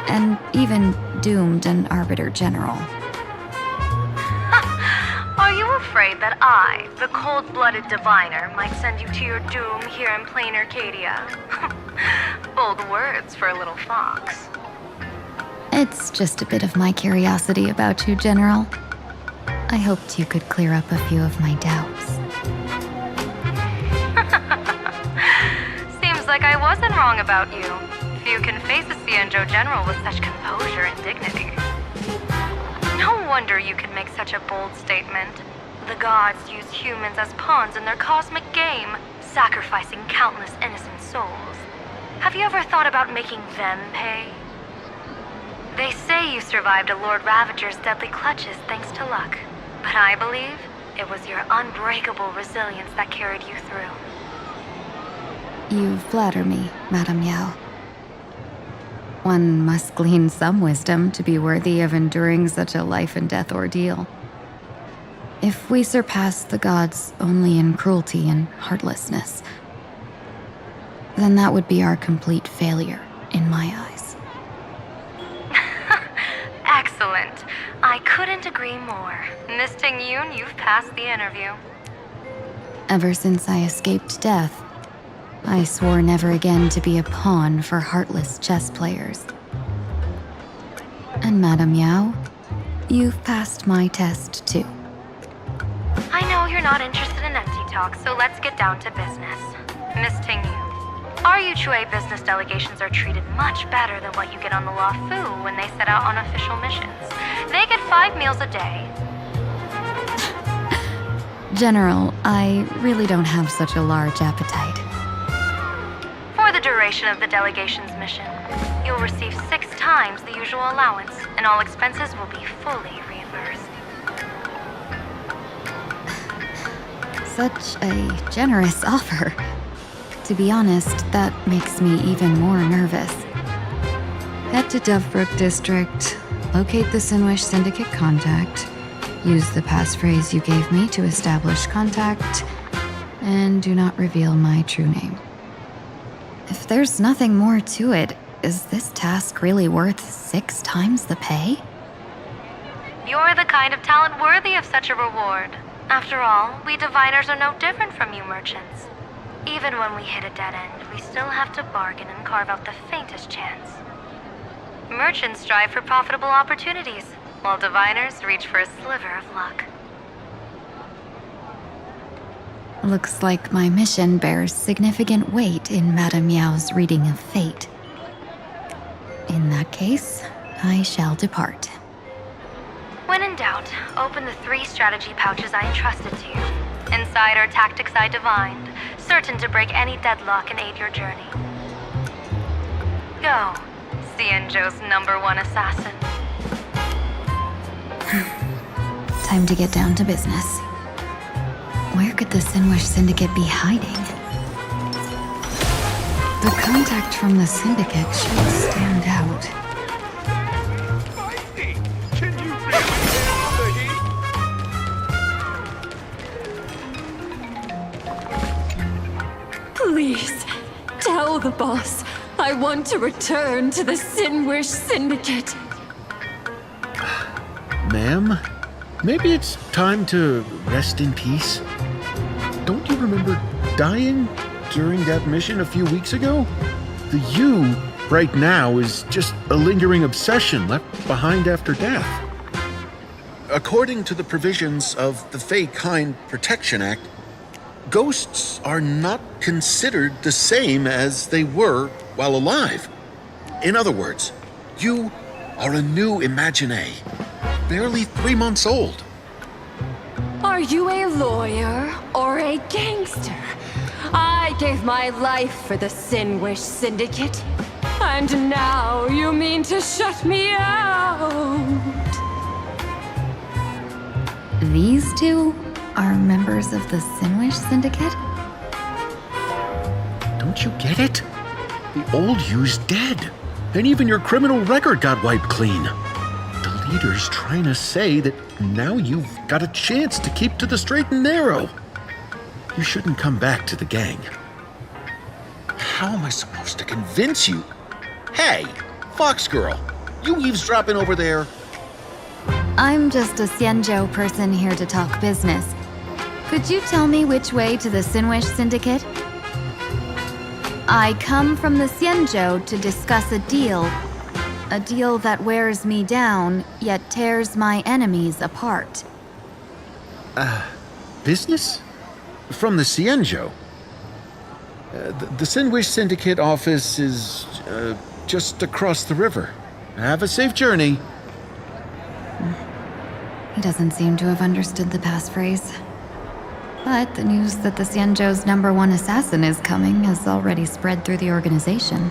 and even doomed an arbiter general. Are you afraid that I, the cold-blooded diviner, might send you to your doom here in plain Arcadia? Bold words for a little fox. It's just a bit of my curiosity about you, General. I hoped you could clear up a few of my doubts. Seems like I wasn't wrong about you. Few can face a Xianzhou general with such composure and dignity. No wonder you can make such a bold statement. The gods use humans as pawns in their cosmic game, sacrificing countless innocent souls. Have you ever thought about making them pay? They say you survived a Lord Ravager's deadly clutches thanks to luck, but I believe it was your unbreakable resilience that carried you through. You flatter me, Madame Yao. One must glean some wisdom to be worthy of enduring such a life-and-death ordeal. If we surpass the gods only in cruelty and heartlessness, then that would be our complete failure in my eyes. Excellent. I couldn't agree more. Miss Tingyun, you've passed the interview. Ever since I escaped death, I swore never again to be a pawn for heartless chess players. And Madame Yao, you've passed my test too. I know you're not interested in empty talk, so let's get down to business. Miss Tingyun, our Yuchui business delegations are treated much better than what you get on the Lafu when they set out on official missions. They get 5 meals a day. General, I really don't have such a large appetite. For the duration of the delegation's mission, you'll receive 6 times the usual allowance, and all expenses will be fully reimbursed. Such a generous offer. To be honest, that makes me even more nervous. Head to Dovebrook District, locate the Sinwish Syndicate contact, use the passphrase you gave me to establish contact, and do not reveal my true name. If there's nothing more to it, is this task really worth 6 times the pay? You're the kind of talent worthy of such a reward. After all, we diviners are no different from you merchants. Even when we hit a dead end, we still have to bargain and carve out the faintest chance. Merchants strive for profitable opportunities, while diviners reach for a sliver of luck. Looks like my mission bears significant weight in Madame Yao's reading of fate. In that case, I shall depart. When in doubt, open the 3 strategy pouches I entrusted to you. Inside are tactics I divined, certain to break any deadlock and aid your journey. Go, Xianzhou's #1 assassin. Time to get down to business. Where could the Sinwish Syndicate be hiding? The contact from the Syndicate should stand out. Can you really handle the heat? Please, tell the boss I want to return to the Sinwish Syndicate. Ma'am, maybe it's time to rest in peace. Don't you remember dying during that mission a few weeks ago? The you right now is just a lingering obsession left behind after death. According to the provisions of the Fey Kind Protection Act, ghosts are not considered the same as they were while alive. In other words, you are a new Imagine, barely 3 months old. Are you a lawyer or a gangster? I gave my life for the Sinwish Syndicate, and now you mean to shut me out? These two are members of the Sinwish Syndicate? Don't you get it? The old you's dead, and even your criminal record got wiped clean. The leader's trying to say that now you've got a chance to keep to the straight and narrow. You shouldn't come back to the gang. How am I supposed to convince you? Hey, Fox Girl, you eavesdropping over there? I'm just a Xianzhou person here to talk business. Could you tell me which way to the Sinwish Syndicate? I come from the Xianzhou to discuss a deal that wears me down, yet tears my enemies apart. Business? From the Xianzhou? The Sinwish Syndicate office is just across the river. Have a safe journey. He doesn't seem to have understood the passphrase. But the news that the Xianzhou's #1 assassin is coming has already spread through the organization.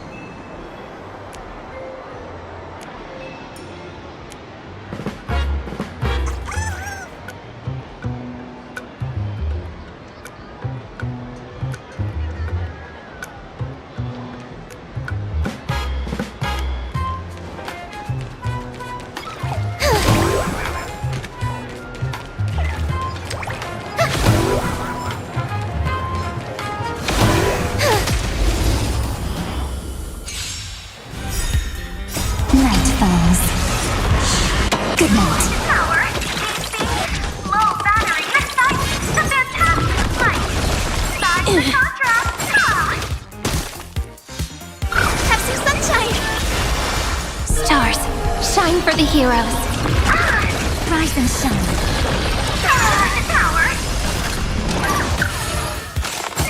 Good night. Power, AC, low battery, exciting, the fantastic flight. Sign the contract. Have some sunshine. Stars, shine for the heroes. Rise and shine. The tower.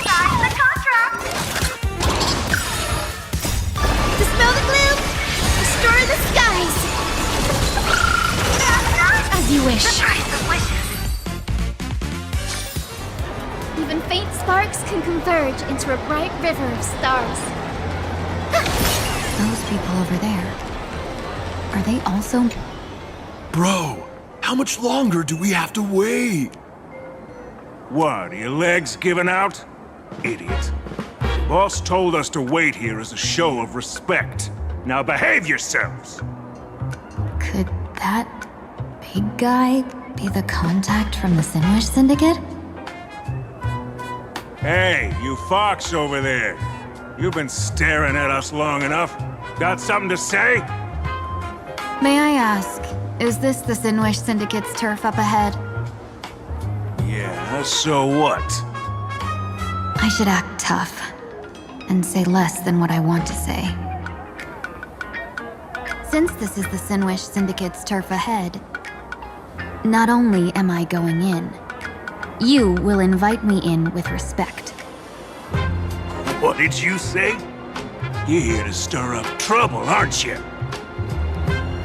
Sign the contract. Dispel the gloom. Destroy the skies. As you wish. The price of wishes. Even faint sparks can converge into a bright river of stars. Those people over there. Are they also... Bro, how much longer do we have to wait? What, are your legs giving out? Idiot. The boss told us to wait here as a show of respect. Now behave yourselves! Could that big guy be the contact from the Sinwish Syndicate? Hey, you fox over there. You've been staring at us long enough. Got something to say? May I ask, is this the Sinwish Syndicate's turf up ahead? Yeah, so what? I should act tough and say less than what I want to say. Since this is the Sinwish Syndicate's turf ahead, not only am I going in, you will invite me in with respect. What did you say? You're here to stir up trouble, aren't you?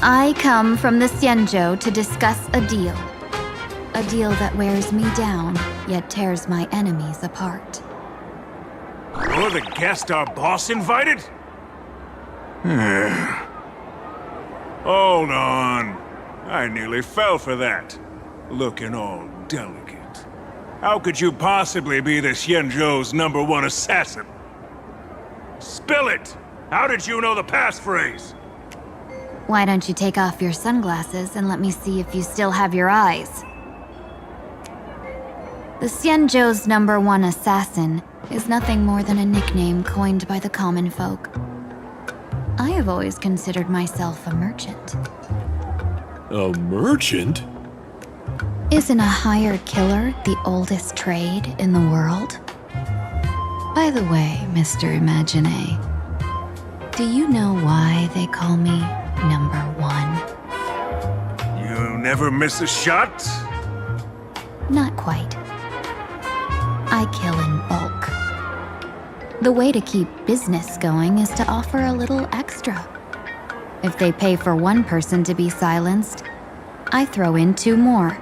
I come from the Xianzhou to discuss a deal. A deal that wears me down, yet tears my enemies apart. You're the guest our boss invited? Hold on. I nearly fell for that. Looking all delicate. How could you possibly be the Xianzhou's #1 assassin? Spill it! How did you know the passphrase? Why don't you take off your sunglasses and let me see if you still have your eyes? The Xianzhou's #1 assassin is nothing more than a nickname coined by the common folk. I have always considered myself a merchant. A merchant? Isn't a hired killer the oldest trade in the world? By the way, Mr. Imagine, do you know why they call me #1? You never miss a shot? Not quite. I kill in bulk. The way to keep business going is to offer a little extra. If they pay for one person to be silenced, I throw in 2 more.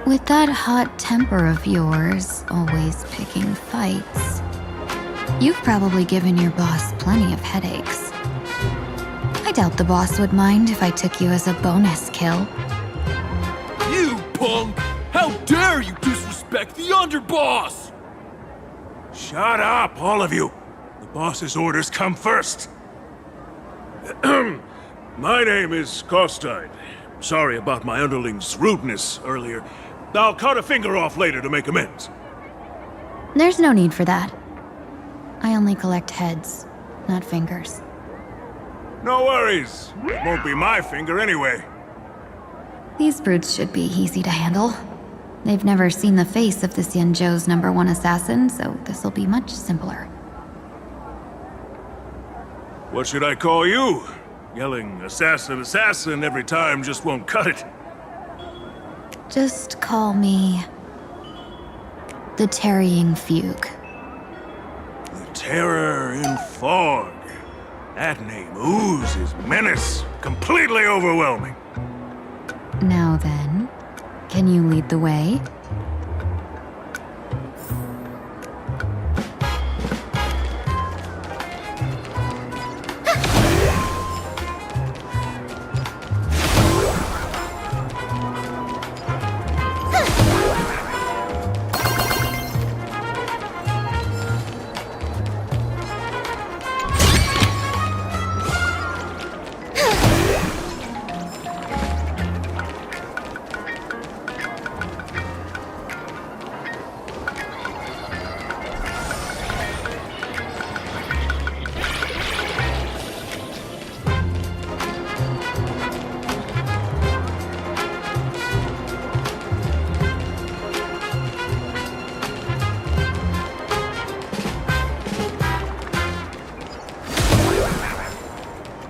With that hot temper of yours, always picking fights, you've probably given your boss plenty of headaches. I doubt the boss would mind if I took you as a bonus kill. You punk! How dare you disrespect the underboss! Shut up, all of you! The boss's orders come first. My name is Kostine. Sorry about my underling's rudeness earlier. I'll cut a finger off later to make amends. There's no need for that. I only collect heads, not fingers. No worries. It won't be my finger anyway. These brutes should be easy to handle. They've never seen the face of the Xianzhou's #1 assassin, so this'll be much simpler. What should I call you? Yelling assassin, assassin every time just won't cut it. Just call me the Tarrying Fugue. The Terror in Fog. That name oozes menace. Completely overwhelming. Now then, can you lead the way?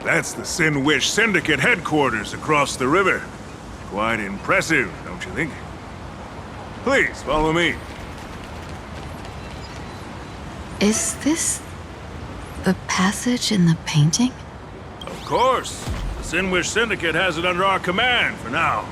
That's the Sinwish Syndicate headquarters across the river. Quite impressive, don't you think? Please, follow me. Is this the passage in the painting? Of course. The Sinwish Syndicate has it under our command for now.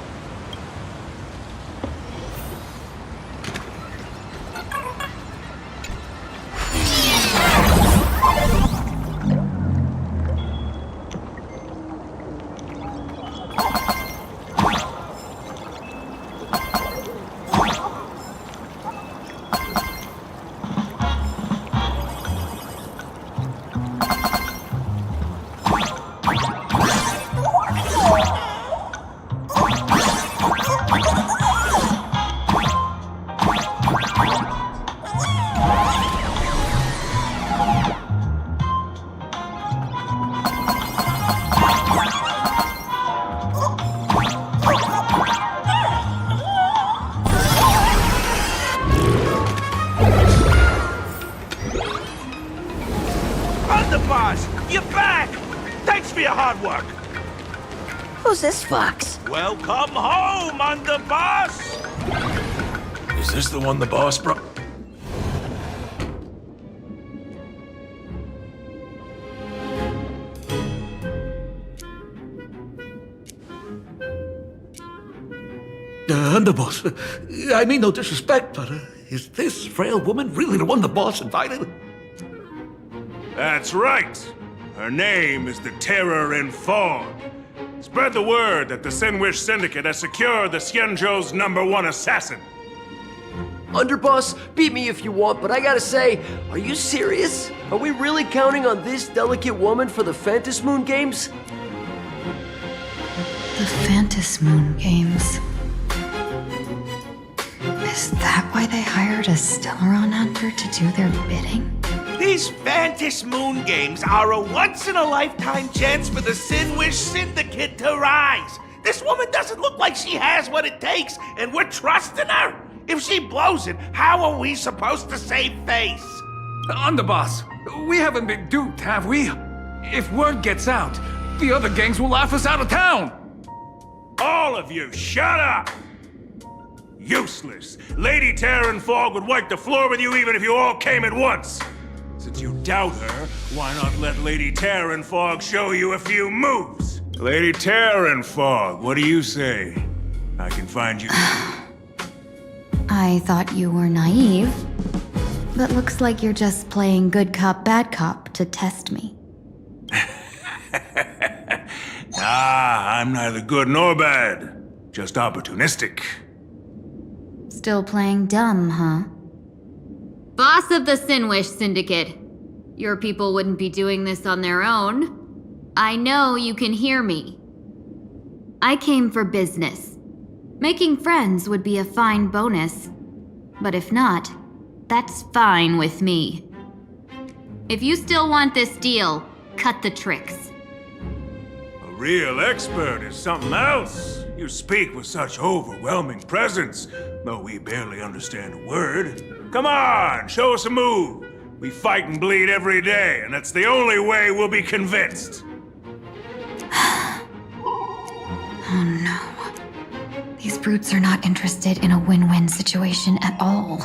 You're back! Thanks for your hard work! Who's this fox? Welcome home, underboss! Is this the one the boss brought? Underboss, I mean no disrespect, but is this frail woman really the one the boss invited? That's right. Her name is the Terror in Fog. Spread the word that the Sinwish Syndicate has secured the Xianzhou's #1 assassin. Underboss, beat me if you want, but I gotta say, are you serious? Are we really counting on this delicate woman for the Phantasmoon Moon Games? The Phantasmoon Moon Games. Is that why they hired a Stellaron hunter to do their bidding? These Phantasmoon Moon Games are a once-in-a-lifetime chance for the Sinwish Syndicate to rise. This woman doesn't look like she has what it takes, and we're trusting her. If she blows it, how are we supposed to save face? Underboss, we haven't been duped, have we? If word gets out, the other gangs will laugh us out of town. All of you, shut up! Useless. Lady Terran Fog would wipe the floor with you even if you all came at once. Since you doubt her, why not let Lady Terran Fog show you a few moves? Lady Terran Fog, what do you say? I can find you... I thought you were naive, but looks like you're just playing good cop, bad cop to test me. I'm neither good nor bad. Just opportunistic. Still playing dumb, huh? Boss of the Sinwish Syndicate. Your people wouldn't be doing this on their own. I know you can hear me. I came for business. Making friends would be a fine bonus. But if not, that's fine with me. If you still want this deal, cut the tricks. A real expert is something else. You speak with such overwhelming presence, though we barely understand a word. Come on, show us a move. We fight and bleed every day, and that's the only way we'll be convinced. Oh no. These brutes are not interested in a win-win situation at all.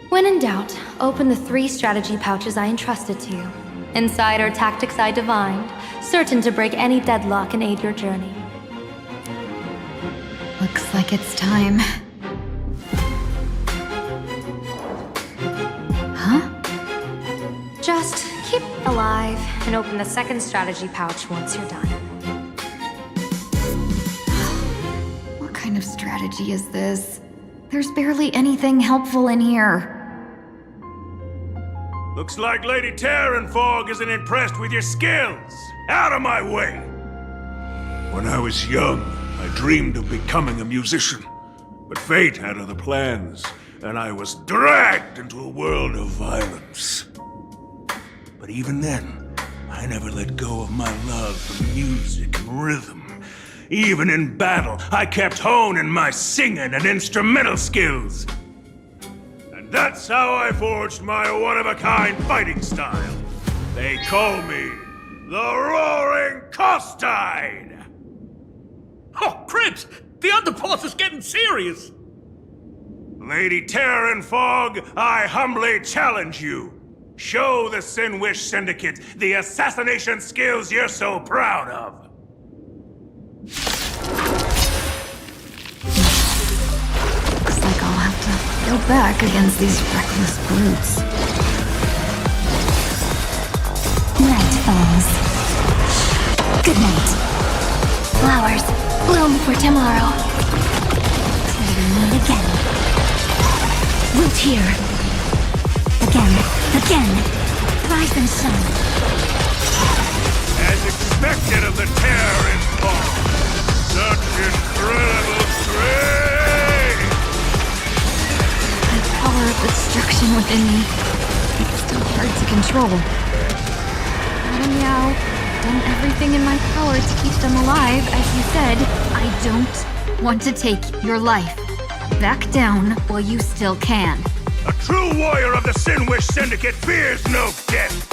When in doubt, open the 3 strategy pouches I entrusted to you. Inside are tactics I divined, certain to break any deadlock and aid your journey. Looks like it's time. Huh? Just keep alive and open the 2nd strategy pouch once you're done. What kind of strategy is this? There's barely anything helpful in here. Looks like Lady Terran Fog isn't impressed with your skills. Out of my way! When I was young, I dreamed of becoming a musician. But fate had other plans, and I was dragged into a world of violence. But even then, I never let go of my love for music and rhythm. Even in battle, I kept honing my singing and instrumental skills. And that's how I forged my one-of-a-kind fighting style. They call me the Roaring Costide! Oh, Cribs! The underboss is getting serious! Lady Terran Fog, I humbly challenge you. Show the Sinwish Syndicate the assassination skills you're so proud of. Looks like I'll have to go back against these reckless brutes. Night falls. Good night. Flowers bloom for tomorrow. Till we meet again. Root here. Again. Rise and shine. As expected of the Terran Fog. Such incredible strength! The power of destruction within me. It's still hard to control. Madam Yao, done everything in my power to keep them alive, as you said. I don't want to take your life. Back down while you still can. A true warrior of the Sinwish Syndicate fears no death.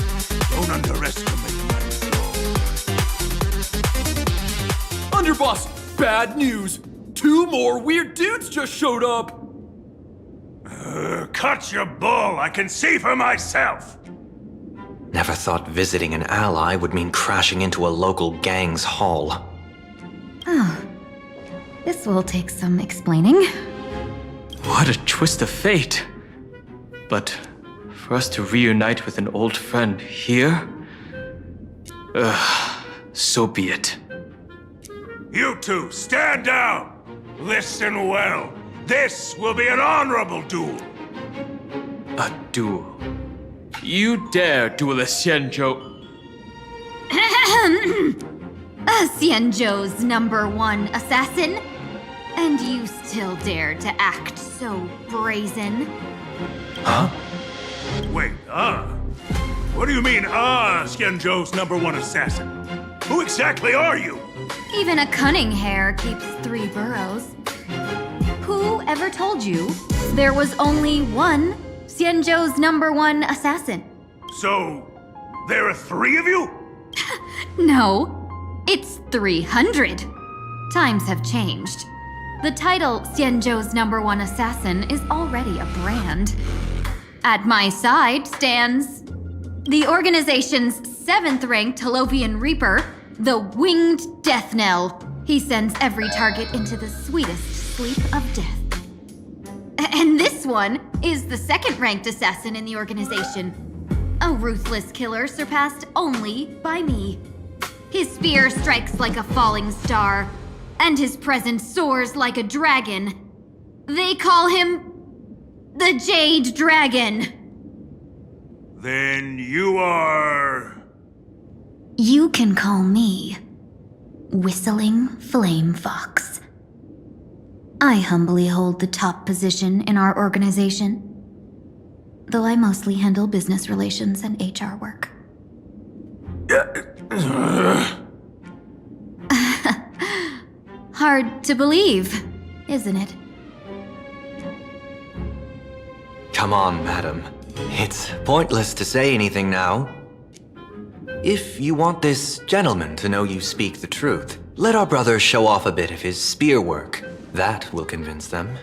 Don't underestimate my Underboss, bad news. 2 more weird dudes just showed up. Cut your bull. I can see for myself. Never thought visiting an ally would mean crashing into a local gang's hall. Oh. This will take some explaining. What a twist of fate. But for us to reunite with an old friend here? So be it. You two, stand down. Listen well. This will be an honorable duel. A duel. You dare duel a Xianzhou? Xianzhou's #1 assassin? And you still dare to act so brazen? Huh? Wait, What do you mean, Xianzhou's #1 assassin? Who exactly are you? Even a cunning hare keeps 3 burrows. Who ever told you there was only one Xianzhou's #1 assassin? So, there are 3 of you? No, it's 300. Times have changed. The title Xianzhou's #1 assassin is already a brand. At my side stands the organization's 7th-ranked Talovian Reaper, the Winged Death Knell. He sends every target into the sweetest sleep of death. And this one is the 2nd-ranked assassin in the organization. A ruthless killer surpassed only by me. His spear strikes like a falling star, and his presence soars like a dragon. They call him the Jade Dragon. Then you are... You can call me Whistling Flame Fox. I humbly hold the top position in our organization, though I mostly handle business relations and HR work. Hard to believe, isn't it? Come on, madam. It's pointless to say anything now. If you want this gentleman to know you speak the truth, let our brother show off a bit of his spear work. That will convince them.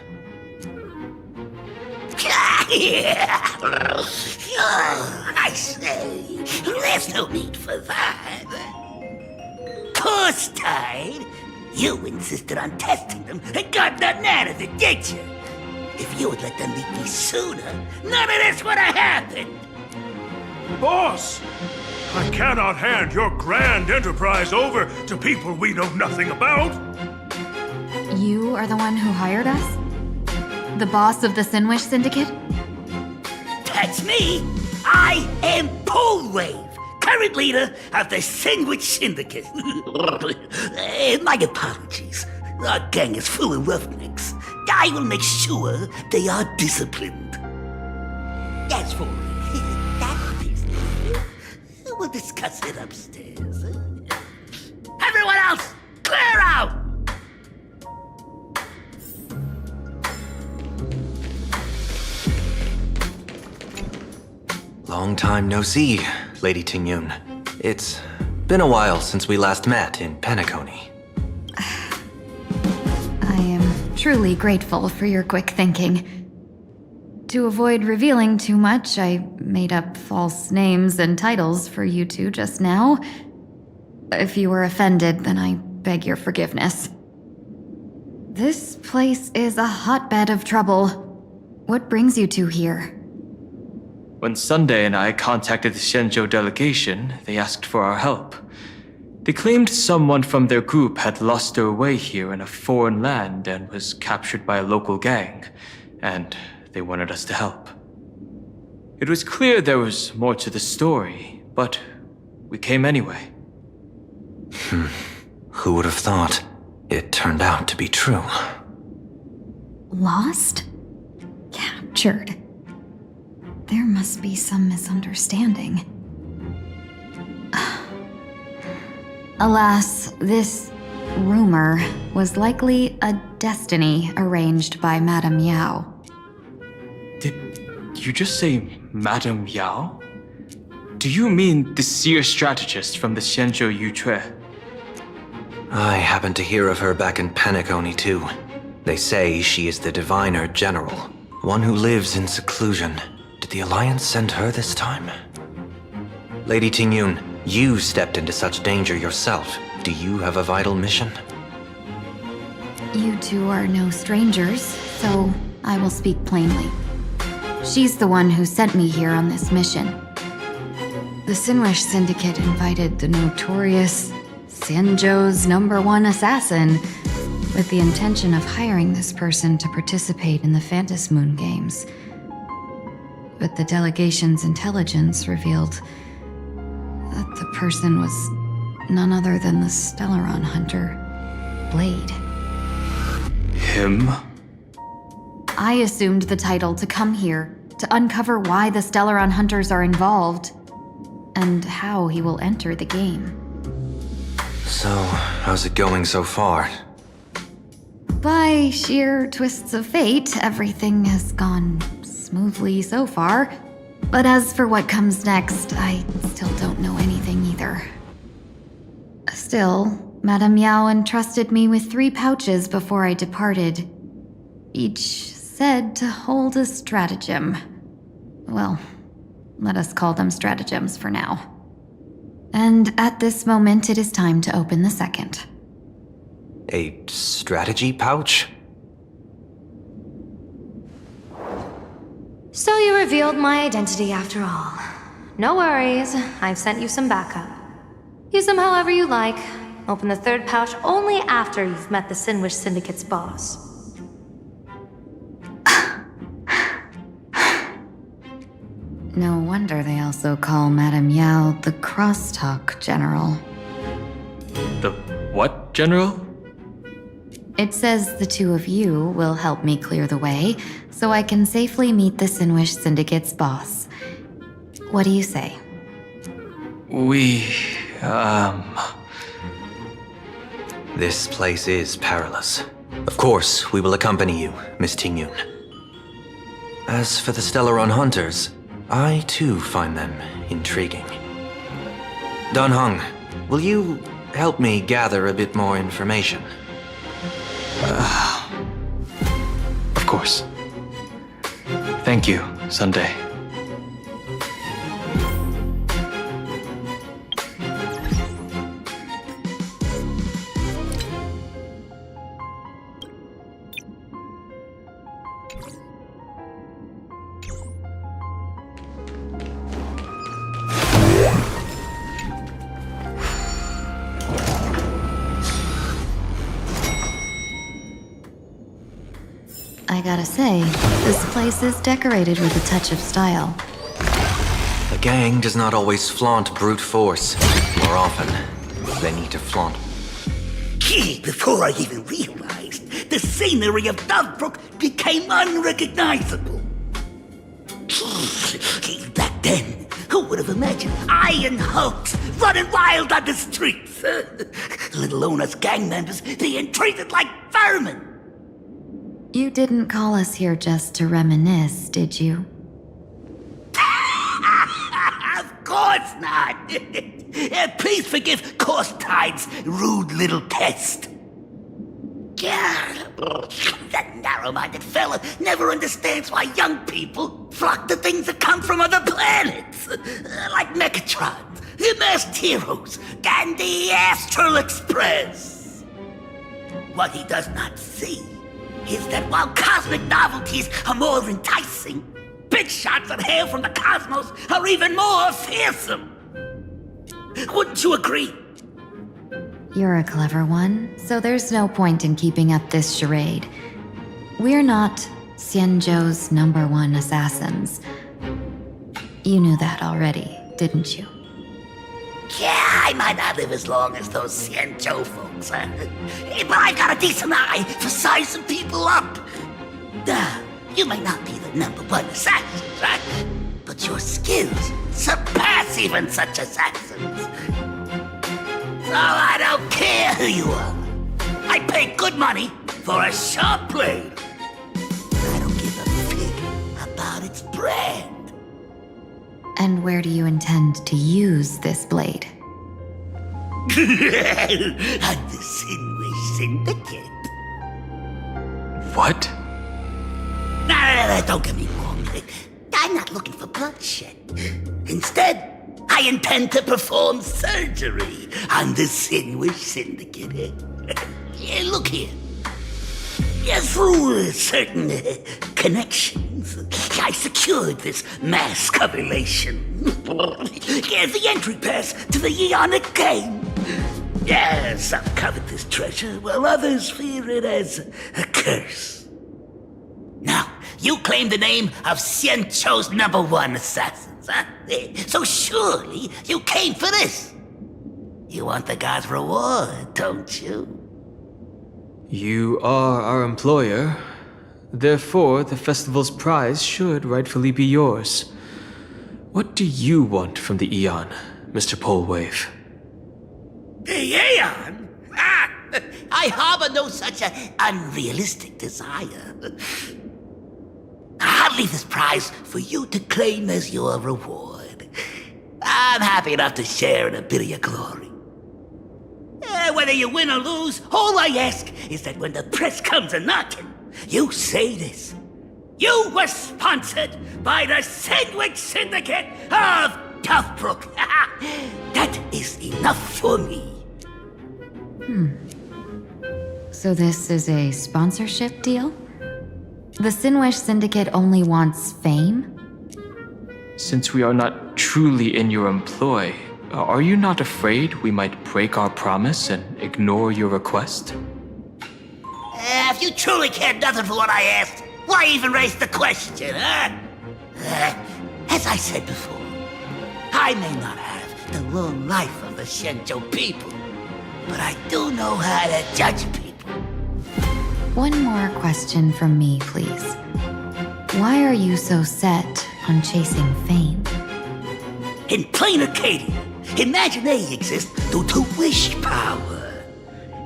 I say, there's no need for that. Course tied. You insisted on testing them and got nothing out of it, did you? If you had let them meet me sooner, none of this would have happened. Boss! I cannot hand your grand enterprise over to people we know nothing about. You are the one who hired us? The boss of the Sinwish Syndicate? That's me. I am Polewave, current leader of the Sandwich Syndicate. My apologies. Our gang is full of roughnecks. I will make sure they are disciplined. As for that business, we'll discuss it upstairs. Everyone else, clear out! Long time no see, Lady Tingyun. It's been a while since we last met in Penacony. I am truly grateful for your quick thinking. To avoid revealing too much, I made up false names and titles for you two just now. If you were offended, then I beg your forgiveness. This place is a hotbed of trouble. What brings you two here? When Sunday and I contacted the Xianzhou delegation, they asked for our help. They claimed someone from their group had lost their way here in a foreign land and was captured by a local gang, and they wanted us to help. It was clear there was more to the story, but we came anyway. Who would have thought? It turned out to be true. Lost? Captured? There must be some misunderstanding. Alas, this rumor was likely a destiny arranged by Madame Yao. Did you just say Madame Yao? Do you mean the seer strategist from the Xianzhou Yutue? I happened to hear of her back in Penacony too. They say she is the diviner general, one who lives in seclusion. Did the Alliance send her this time? Lady Tingyun, you stepped into such danger yourself. Do you have a vital mission? You two are no strangers, so I will speak plainly. She's the one who sent me here on this mission. The Sinwish Syndicate invited the notorious Xianzhou's #1 assassin with the intention of hiring this person to participate in the Phantom Moon Games. But the delegation's intelligence revealed that the person was none other than the Stellaron hunter, Blade. Him? I assumed the title to come here, to uncover why the Stellaron hunters are involved, and how he will enter the game. So, how's it going so far? By sheer twists of fate, everything has gone smoothly so far. But as for what comes next, I still don't know anything either. Still, Madame Yao entrusted me with 3 pouches before I departed. Each said to hold a stratagem. Well, let us call them stratagems for now. And at this moment, it is time to open the second. A strategy pouch? So you revealed my identity after all. No worries, I've sent you some backup. Use them however you like. Open the 3rd pouch only after you've met the Sinwish Syndicate's boss. No wonder they also call Madame Yao the Crosstalk General. The what, General? It says the 2 of you will help me clear the way, so I can safely meet the Sinwish Syndicate's boss. What do you say? This place is perilous. Of course, we will accompany you, Miss Tingyun. As for the Stellaron hunters, I too find them intriguing. Dan Heng, will you help me gather a bit more information? Of course. Thank you, Sunday. I gotta say, this place is decorated with a touch of style. The gang does not always flaunt brute force. More often, they need to flaunt. Gee, before I even realized, the scenery of Dovebrook became unrecognizable. Gee, back then, who would have imagined iron hulks running wild on the streets? Let alone us gang members being treated like vermin. You didn't call us here just to reminisce, did you? Of course not. Please forgive Corstide's rude little test. That narrow-minded fella never understands why young people flock to things that come from other planets. Like Mechatrons, Masked Heroes, and the Astral Express. What he does not see is that while cosmic novelties are more enticing, big shots that hail from the cosmos are even more fearsome. Wouldn't you agree? You're a clever one, so there's no point in keeping up this charade. We're not Xianzhou's #1 assassins. You knew that already, didn't you? Yeah, I might not live as long as those Xianzhou folks, but I've got a decent eye for sizing people up. You may not be the #1 assassin, right? But your skills surpass even such assassins. So I don't care who you are. I pay good money for a sharp blade. I don't give a fig about its brand. And where do you intend to use this blade? On the Sinwish Syndicate. What? No, don't get me wrong. I'm not looking for bloodshed. Instead, I intend to perform surgery on the Sinwish Syndicate. Look here. Through certain connections, I secured this mass correlation. The entry pass to the Eonic game. Some covet this treasure, while others fear it as a curse. Now, you claim the name of Xianzhou's #1 assassins, huh? So surely you came for this. You want the god's reward, don't you? You are our employer. Therefore, the festival's prize should rightfully be yours. What do you want from the Eon, Mr. Polewave? The Aeon? I harbor no such unrealistic desire. I'll leave this prize for you to claim as your reward. I'm happy enough to share in a bit of your glory. Whether you win or lose, all I ask is that when the press comes a-knocking, you say this. You were sponsored by the Sandwich Syndicate of Toughbrook. That is enough for me. So this is a sponsorship deal? The Sinwish Syndicate only wants fame? Since we are not truly in your employ, are you not afraid we might break our promise and ignore your request? If you truly cared nothing for what I asked, why even raise the question, huh? As I said before, I may not have the long life of the Shenzhou people, but I do know how to judge people. One more question from me, please. Why are you so set on chasing fame? In plain Arcadia, Imagination exists due to wish power.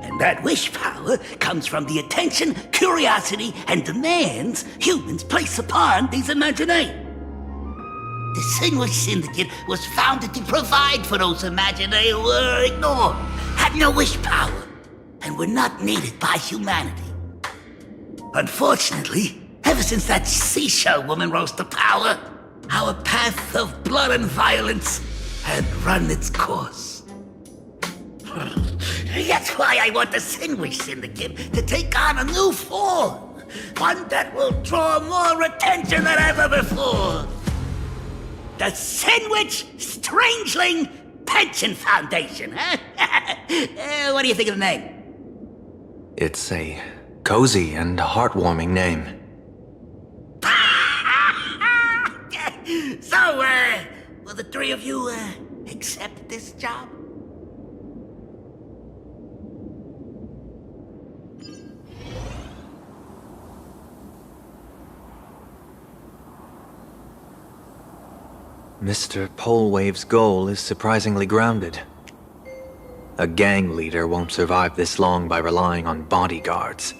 And that wish power comes from the attention, curiosity, and demands humans place upon these imaginations. The Sinwish Syndicate was founded to provide for those imaginations who were ignored, had no wish power, and were not needed by humanity. Unfortunately, ever since that seashell woman rose to power, our path of blood and violence had run its course. That's why I want the Sinwish Syndicate to take on a new form. One that will draw more attention than ever before. The Sinwich Strangeling Pension Foundation, huh? What do you think of the name? It's a cozy and heartwarming name. So, will the three of you, accept this job? Mr. Polewave's goal is surprisingly grounded. A gang leader won't survive this long by relying on bodyguards.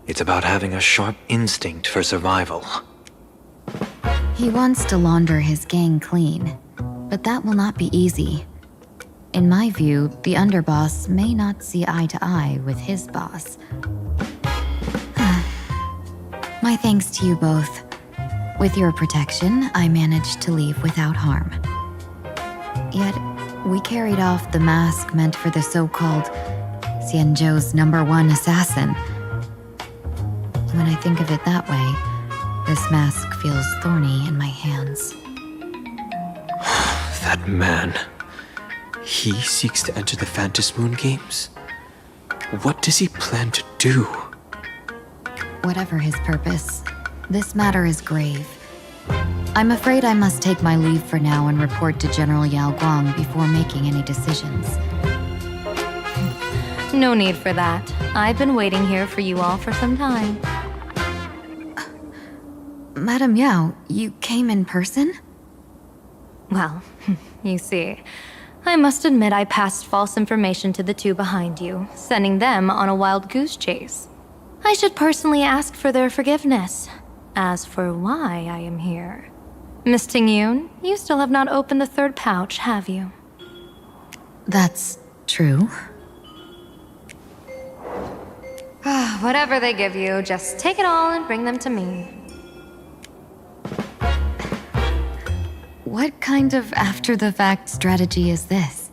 It's about having a sharp instinct for survival. He wants to launder his gang clean, but that will not be easy. In my view, the underboss may not see eye to eye with his boss. My thanks to you both. With your protection, I managed to leave without harm. Yet, we carried off the mask meant for the so-called Xianzhou's #1 assassin. When I think of it that way, this mask feels thorny in my hands. That man. He seeks to enter the Phantom Moon Games? What does he plan to do? Whatever his purpose, this matter is grave. I'm afraid I must take my leave for now and report to General Yaoguang before making any decisions. No need for that. I've been waiting here for you all for some time. Madam Yao, you came in person? Well, you see, I must admit I passed false information to the two behind you, sending them on a wild goose chase. I should personally ask for their forgiveness. As for why I am here, Miss Tingyun, you still have not opened the third pouch, have you? That's true. Whatever they give you, just take it all and bring them to me. What kind of after-the-fact strategy is this?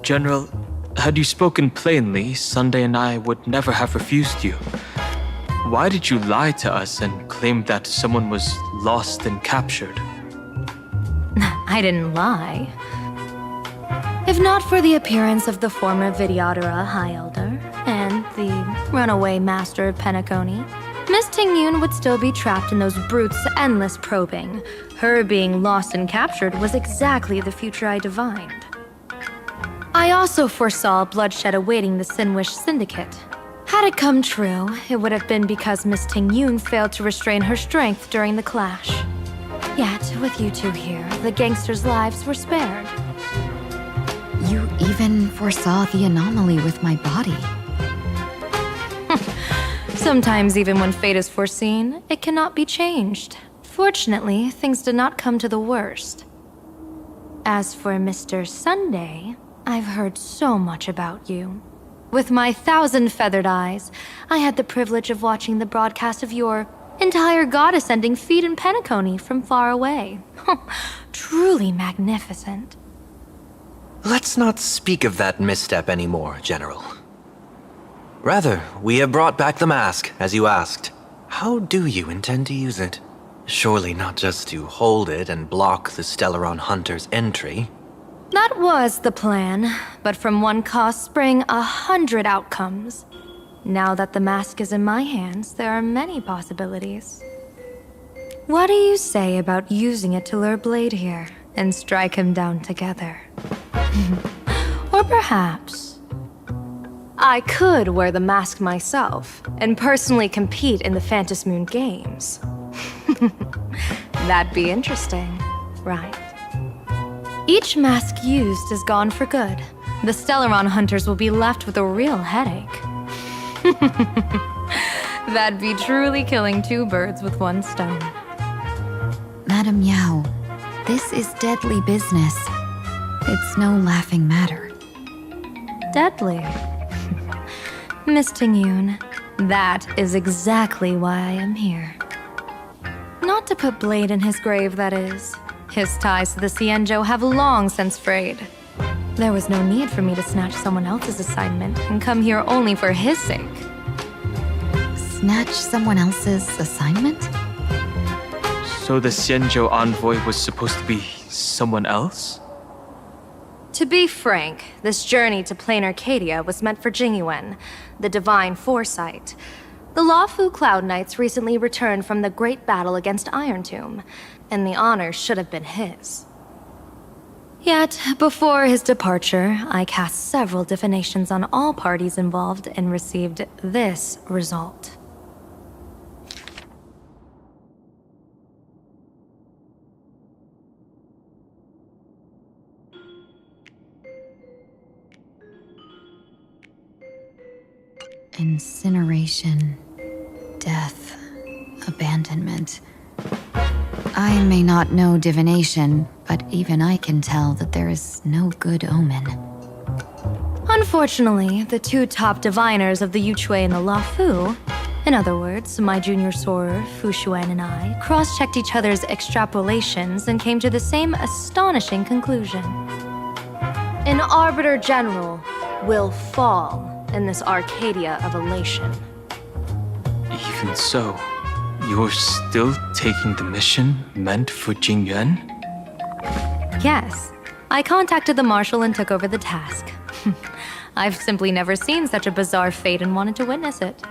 General, had you spoken plainly, Sunday and I would never have refused you. Why did you lie to us and claim that someone was lost and captured? I didn't lie. If not for the appearance of the former Vidyadhara High Elder and the runaway Master of Penacony, Miss Tingyun would still be trapped in those brutes' endless probing. Her being lost and captured was exactly the future I divined. I also foresaw bloodshed awaiting the Sinwish Syndicate. Had it come true, it would have been because Miss Tingyun failed to restrain her strength during the clash. Yet, with you two here, the gangsters' lives were spared. You even foresaw the anomaly with my body. Sometimes even when fate is foreseen, it cannot be changed. Fortunately, things did not come to the worst. As for Mr. Sunday, I've heard so much about you. With my 1,000 feathered eyes, I had the privilege of watching the broadcast of your entire god-ascending feat in Penacony from far away. Truly magnificent. Let's not speak of that misstep anymore, General. Rather, we have brought back the mask, as you asked. How do you intend to use it? Surely not just to hold it and block the Stellaron Hunter's entry. That was the plan, but from one cost spring 100 outcomes. Now that the mask is in my hands, there are many possibilities. What do you say about using it to lure Blade here and strike him down together? Or perhaps I could wear the mask myself and personally compete in the Phantom Moon Games. That'd be interesting, right? Each mask used is gone for good. The Stellaron hunters will be left with a real headache. That'd be truly killing two birds with one stone. Madam Yao, this is deadly business. It's no laughing matter. Deadly. Miss Tingyun, that is exactly why I am here. Not to put Blade in his grave, that is. His ties to the Xianzhou have long since frayed. There was no need for me to snatch someone else's assignment and come here only for his sake. Snatch someone else's assignment? So the Xianzhou envoy was supposed to be someone else? To be frank, this journey to plain Arcadia was meant for Jingyuan, the divine foresight. The Luofu Cloud Knights recently returned from the great battle against Iron Tomb, and the honor should have been his. Yet, before his departure, I cast several divinations on all parties involved and received this result. Incineration, death, abandonment. I may not know divination, but even I can tell that there is no good omen. Unfortunately, the two top diviners of the Yuchui and the Luofu, in other words, my junior sorer, Fu Xuan, and I, cross-checked each other's extrapolations and came to the same astonishing conclusion. An Arbiter General will fall in this Arcadia of elation. Even so, you're still taking the mission meant for Jingyuan? Yes, I contacted the Marshal and took over the task. I've simply never seen such a bizarre fate and wanted to witness it.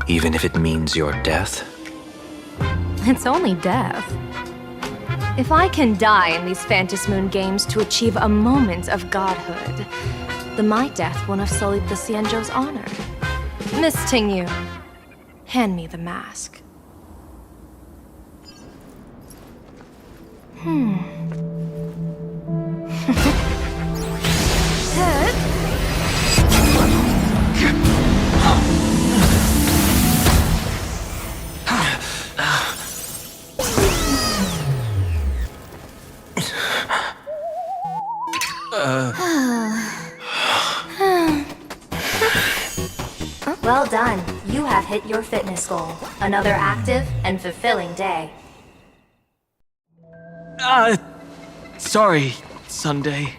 Even if it means your death? It's only death. If I can die in these Phantom Moon Games to achieve a moment of godhood, then my death won't have sullied the Xianzhou's honor. Miss Tingyun, hand me the mask. your fitness goal. Another active and fulfilling day. Sorry, Sunday.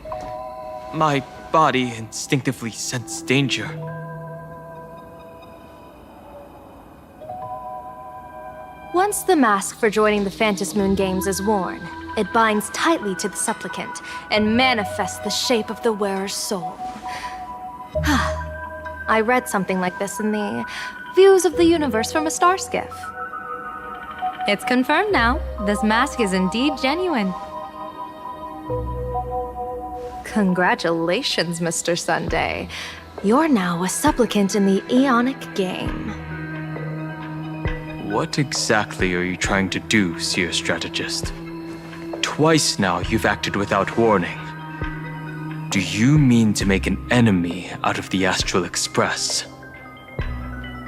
My body instinctively sensed danger. Once the mask for joining the Phantom Moon Games is worn, it binds tightly to the supplicant and manifests the shape of the wearer's soul. I read something like this in the Views of the Universe from a Star Skiff. It's confirmed now. This mask is indeed genuine. Congratulations, Mr. Sunday. You're now a supplicant in the Eonic game. What exactly are you trying to do, Seer Strategist? Twice now you've acted without warning. Do you mean to make an enemy out of the Astral Express?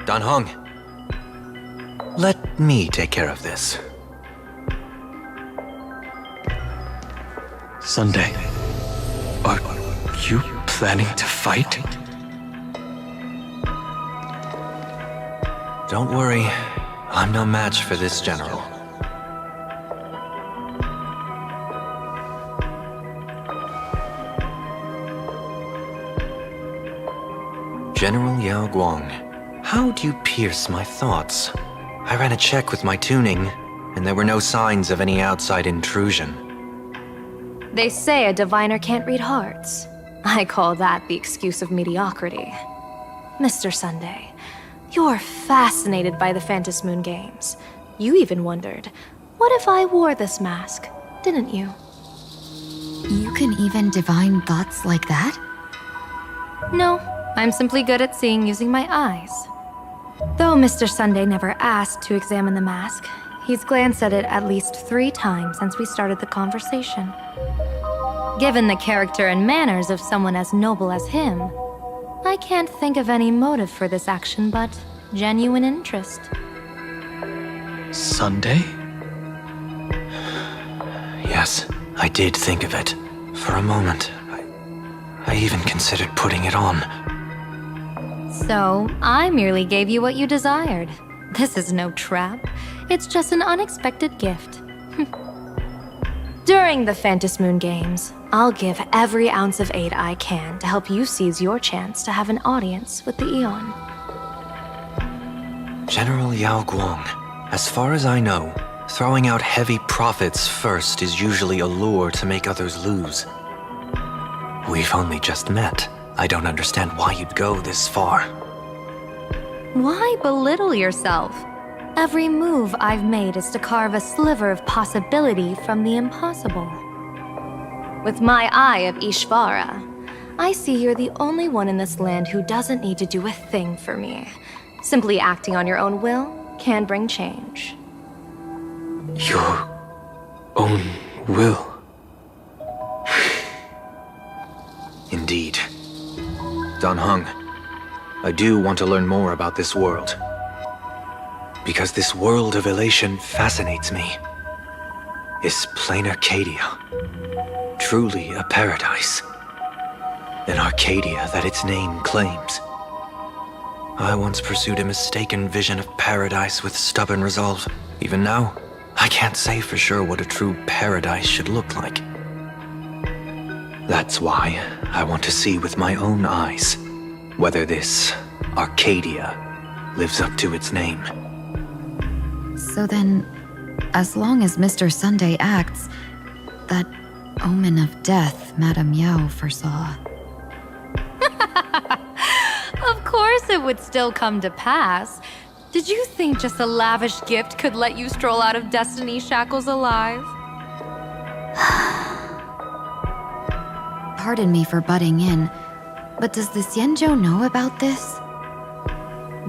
Dan Heng, let me take care of this. Sunday, are you planning to fight? Don't worry, I'm no match for this general. General Yaoguang, how do you pierce my thoughts? I ran a check with my tuning, and there were no signs of any outside intrusion. They say a diviner can't read hearts. I call that the excuse of mediocrity. Mr. Sunday, you're fascinated by the Phantom Moon Games. You even wondered, what if I wore this mask, didn't you? You can even divine thoughts like that? No, I'm simply good at seeing using my eyes. Though Mr. Sunday never asked to examine the mask, he's glanced at it at least 3 times since we started the conversation. Given the character and manners of someone as noble as him, I can't think of any motive for this action but genuine interest. Sunday? Yes, I did think of it. For a moment, I even considered putting it on. So, I merely gave you what you desired. This is no trap. It's just an unexpected gift. During the Phantom Moon Games, I'll give every ounce of aid I can to help you seize your chance to have an audience with the Eon. General Yaoguang, as far as I know, throwing out heavy profits first is usually a lure to make others lose. We've only just met. I don't understand why you'd go this far. Why belittle yourself? Every move I've made is to carve a sliver of possibility from the impossible. With my eye of Ishvara, I see you're the only one in this land who doesn't need to do a thing for me. Simply acting on your own will can bring change. Your own will? Indeed. Dan Heng, I do want to learn more about this world. Because this world of elation fascinates me. Is plain Arcadia truly a paradise? An Arcadia that its name claims. I once pursued a mistaken vision of paradise with stubborn resolve. Even now, I can't say for sure what a true paradise should look like. That's why I want to see with my own eyes whether this Arcadia lives up to its name. So then, as long as Mr. Sunday acts, that omen of death Madame Yao foresaw. Of course it would still come to pass. Did you think just a lavish gift could let you stroll out of Destiny's shackles alive? Pardon me for butting in, but does the Xianzhou know about this?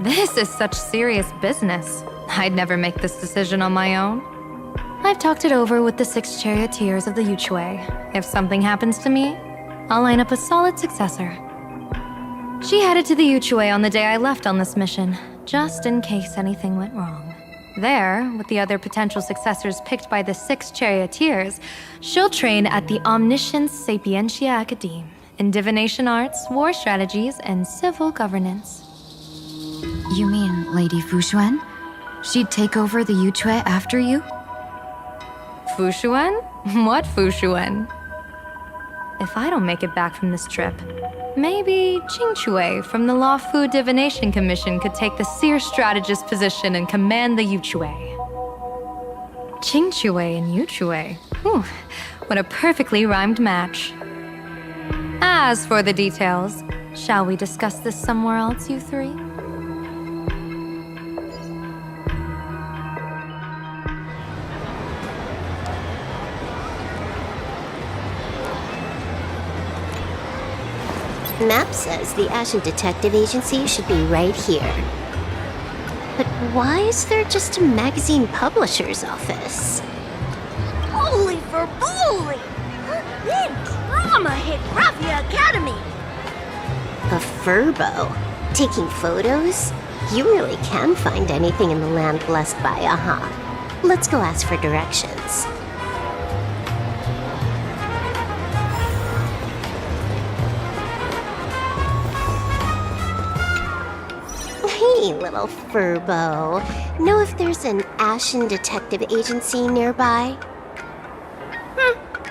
This is such serious business. I'd never make this decision on my own. I've talked it over with the 6 charioteers of the Yuchue. If something happens to me, I'll line up a solid successor. She headed to the Yuchue on the day I left on this mission, just in case anything went wrong. There, with the other potential successors picked by the 6 charioteers, she'll train at the Omniscience Sapientia Academe in divination arts, war strategies, and civil governance. You mean Lady Fushuan? She'd take over the Yuchue after you? Fushuan? What Fushuan? If I don't make it back from this trip, maybe Qingchue from the Law Fu Divination Commission could take the seer strategist position and command the Yuchue. Qingchue and Yuchue. Whew, what a perfectly rhymed match. As for the details, shall we discuss this somewhere else, you three? Map says the Ashen Detective Agency should be right here. But why is there just a magazine publisher's office? Holy for bully! Big drama hit Raffia Academy! A furbo? Taking photos? You really can find anything in the land blessed by Aha. Let's go ask for directions. Hey, little furbo. Know if there's an Ashen Detective Agency nearby?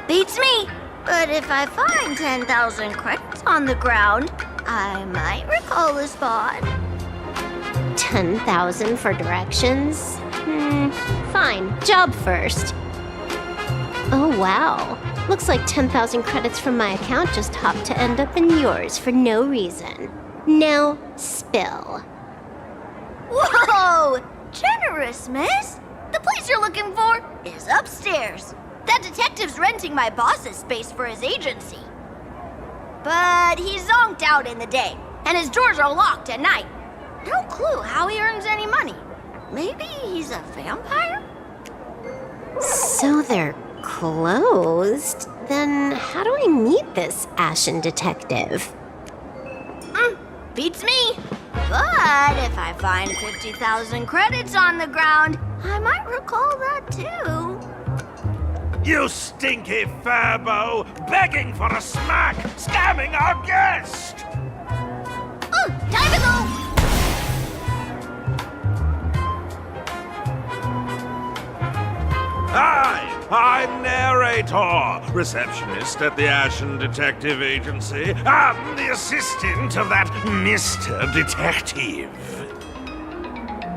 Beats me! But if I find 10,000 credits on the ground, I might recall the spot. 10,000 for directions? Fine. Job first. Oh, wow. Looks like 10,000 credits from my account just hopped to end up in yours for no reason. Now, spill. Whoa! Generous, miss! The place you're looking for is upstairs. That detective's renting my boss's space for his agency. But he's zonked out in the day, and his doors are locked at night. No clue how he earns any money. Maybe he's a vampire? So they're closed? Then how do I meet this Ashen Detective? Beats me. But if I find 50,000 credits on the ground, I might recall that too. You stinky furbo! Begging for a smack! Scamming our guest! Time to go! Hi, I'm Narrator, receptionist at the Ashen Detective Agency. I'm the assistant of that Mr. Detective.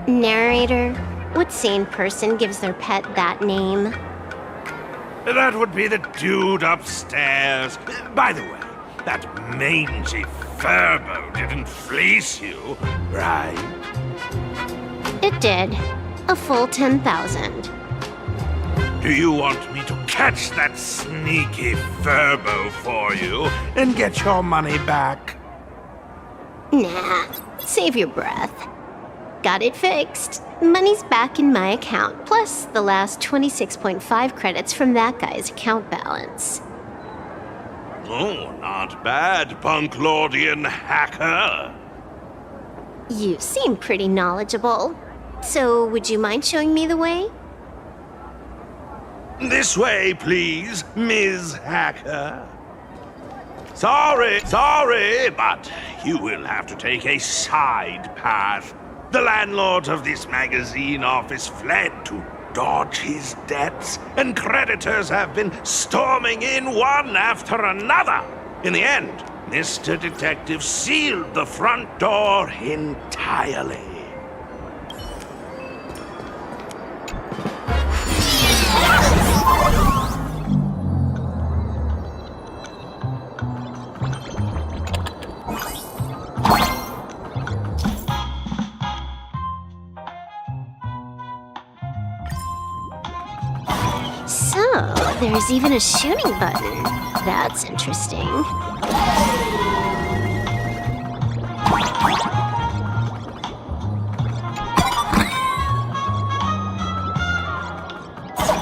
Narrator? What sane person gives their pet that name? That would be the dude upstairs. By the way, that mangy furbo didn't fleece you, right? It did. A full 10,000. Do you want me to catch that sneaky furbo for you and get your money back? Nah, save your breath. Got it fixed. Money's back in my account, plus the last 26.5 credits from that guy's account balance. Oh, not bad, punk lordian hacker. You seem pretty knowledgeable. So, would you mind showing me the way? This way, please, Ms. Hacker. Sorry, but you will have to take a side path. The landlord of this magazine office fled to dodge his debts, and creditors have been storming in one after another. In the end, Mr. Detective sealed the front door entirely. So, there's even a shooting button. That's interesting.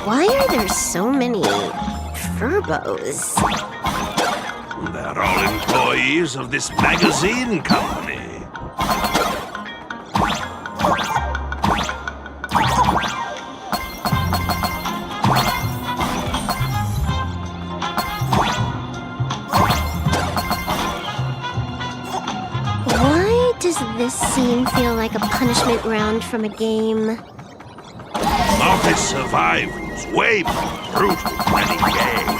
Why are there so many furbos? They're all employees of this magazine company. Why does this scene feel like a punishment round from a game. Novice survival's way more brutal than a game.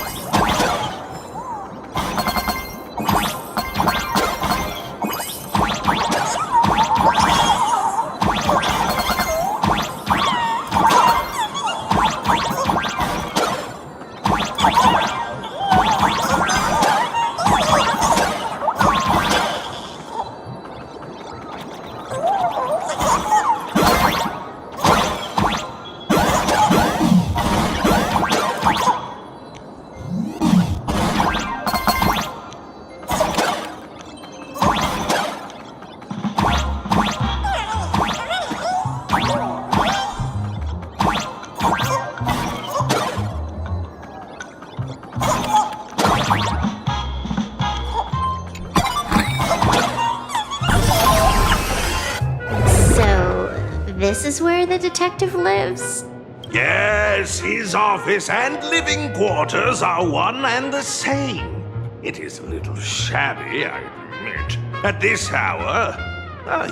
This is where the detective lives? Yes, his office and living quarters are one and the same. It is a little shabby, I admit. At this hour,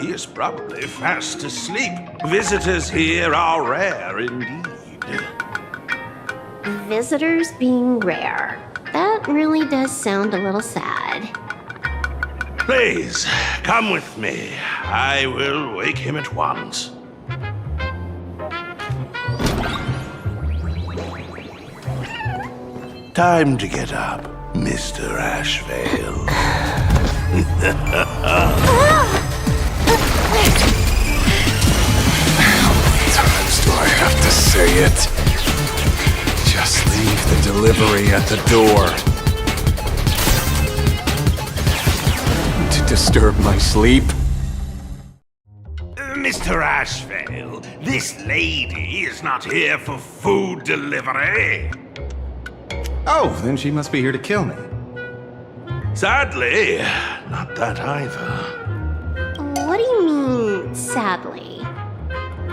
he is probably fast asleep. Visitors here are rare indeed. Visitors being rare. That really does sound a little sad. Please, come with me. I will wake him at once. Time to get up, Mr. Ashvale. How many times do I have to say it? Just leave the delivery at the door. To disturb my sleep? Mr. Ashvale, this lady is not here for food delivery. Oh, then she must be here to kill me. Sadly, not that either. What do you mean, sadly?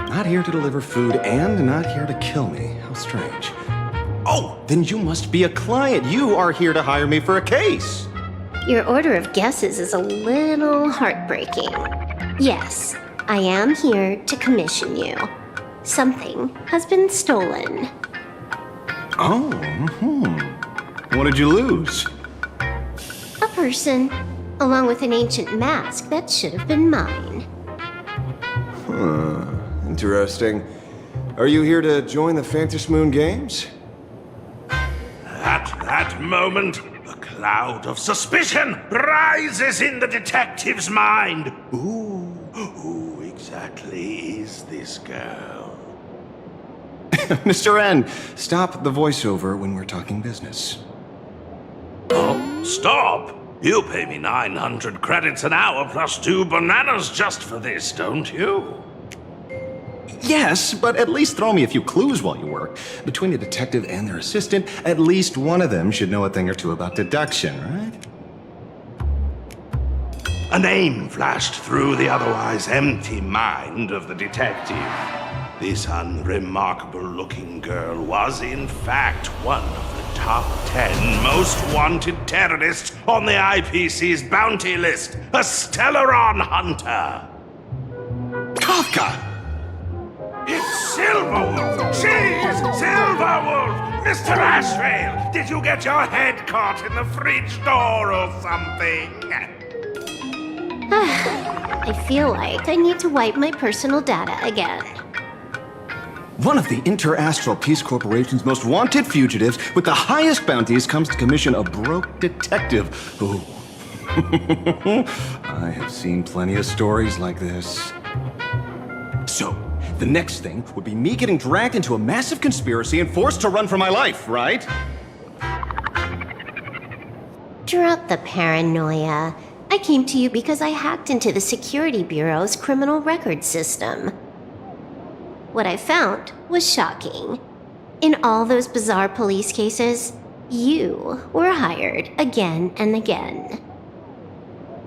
Not here to deliver food and not here to kill me. How strange. Oh, then you must be a client. You are here to hire me for a case. Your order of guesses is a little heartbreaking. Yes, I am here to commission you. Something has been stolen. Oh, What did you lose? A person, along with an ancient mask that should have been mine. Interesting. Are you here to join the Phantom Moon Games? At that moment, a cloud of suspicion rises in the detective's mind. Who exactly is this girl? Mr. N, stop the voiceover when we're talking business. Oh, stop! You pay me 900 credits an hour plus 2 bananas just for this, don't you? Yes, but at least throw me a few clues while you work. Between the detective and their assistant, at least one of them should know a thing or two about deduction, right? A name flashed through the otherwise empty mind of the detective. This unremarkable-looking girl was, in fact, one of the top 10 most wanted terrorists on the IPC's bounty list, a Stellaron hunter. Kafka! It's Silverwolf! She's Silverwolf! Mr. Ashvale, did you get your head caught in the fridge door or something? I feel like I need to wipe my personal data again. One of the Interastral Peace Corporation's most wanted fugitives with the highest bounties comes to commission a broke detective who... I have seen plenty of stories like this. So, the next thing would be me getting dragged into a massive conspiracy and forced to run for my life, right? Drop the paranoia. I came to you because I hacked into the Security Bureau's criminal record system. What I found was shocking. In all those bizarre police cases, you were hired again and again.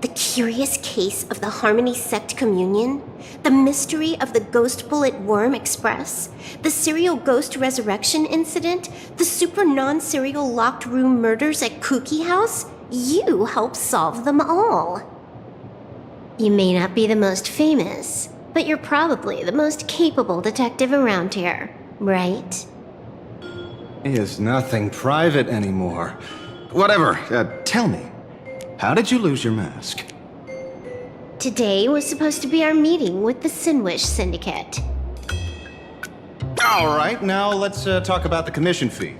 The curious case of the Harmony Sect Communion, the mystery of the Ghost Bullet Worm Express, the serial ghost resurrection incident, the super non-serial locked room murders at Kooky House, you helped solve them all. You may not be the most famous, But you're probably the most capable detective around here, right? Is nothing private anymore. Whatever, tell me, how did you lose your mask? Today was supposed to be our meeting with the Sinwish Syndicate. All right, now let's talk about the commission fee.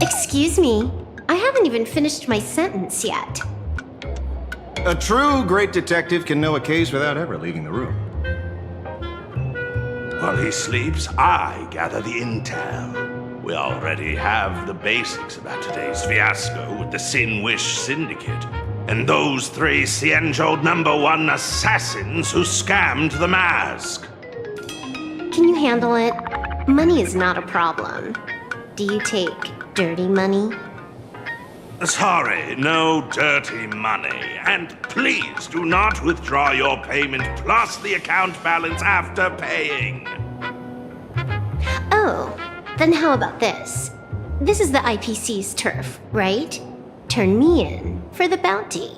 Excuse me, I haven't even finished my sentence yet. A true great detective can know a case without ever leaving the room. While he sleeps, I gather the intel. We already have the basics about today's fiasco with the Sinwish Syndicate and those 3 Xianzhou #1 assassins who scammed the mask. Can you handle it? Money is not a problem. Do you take dirty money? Sorry, no dirty money. And please do not withdraw your payment plus the account balance after paying. Oh, then how about this? This is the IPC's turf, right? Turn me in for the bounty.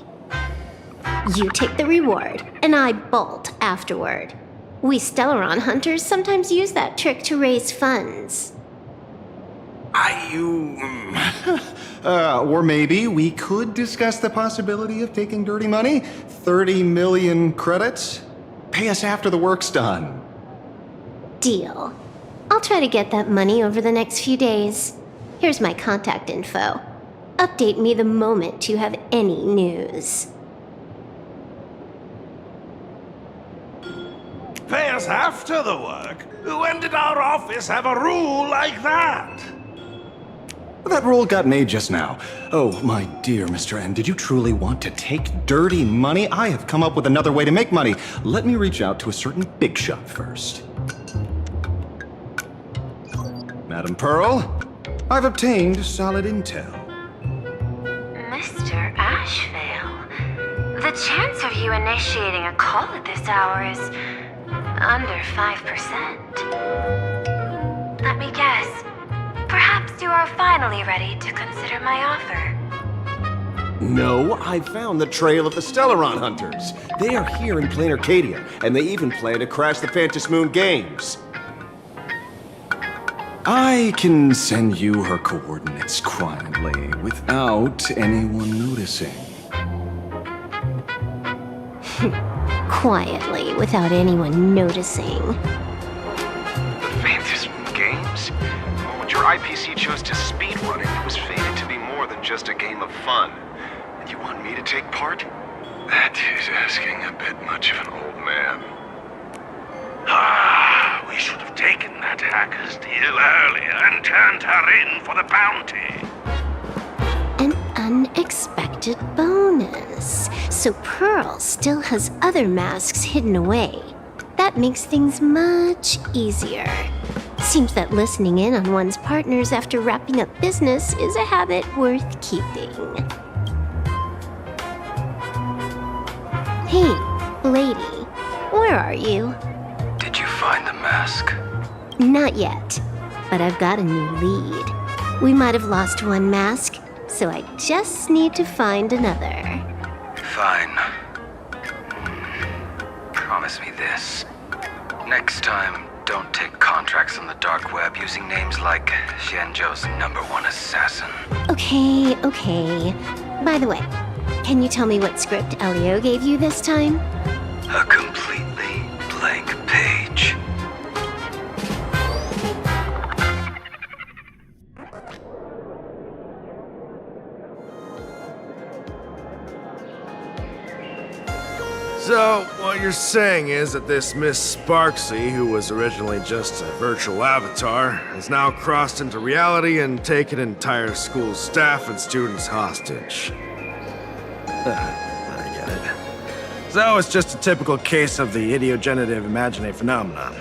You take the reward, and I bolt afterward. We Stellaron hunters sometimes use that trick to raise funds. Or maybe we could discuss the possibility of taking dirty money? 30 million credits? Pay us after the work's done. Deal. I'll try to get that money over the next few days. Here's my contact info. Update me the moment you have any news. Pay us after the work? When did our office have a rule like that? That rule got made just now. Oh, my dear Mr. N, did you truly want to take dirty money? I have come up with another way to make money. Let me reach out to a certain big shot first. Madam Pearl, I've obtained solid intel. Mr. Ashvale, the chance of you initiating a call at this hour is under 5%. Let me guess. Perhaps you are finally ready to consider my offer. No, I found the trail of the Stellaron hunters. They are here in plain Arcadia, and they even plan to crash the Phantom Moon Games. I can send you her coordinates quietly, without anyone noticing. Quietly, without anyone noticing. The Phantom Moon Games? When your IPC chose to speedrun it, it was fated to be more than just a game of fun. And you want me to take part? That is asking a bit much of an old man. We should have taken that hacker's deal earlier and turned her in for the bounty. An unexpected bonus. So Pearl still has other masks hidden away. That makes things much easier. Seems that listening in on one's partners after wrapping up business is a habit worth keeping. Hey, lady, where are you? Did you find the mask? Not yet, but I've got a new lead. We might have lost one mask, so I just need to find another. Fine. Promise me this. Next time, don't take contracts on the dark web using names like Xianzhou's #1 assassin. Okay. By the way, can you tell me what script Elio gave you this time? A completely blank page. So, what you're saying is that this Miss Sparksy, who was originally just a virtual avatar, has now crossed into reality and taken entire school staff and students hostage. I get it. So it's just a typical case of the idiogenerative imaginary phenomenon.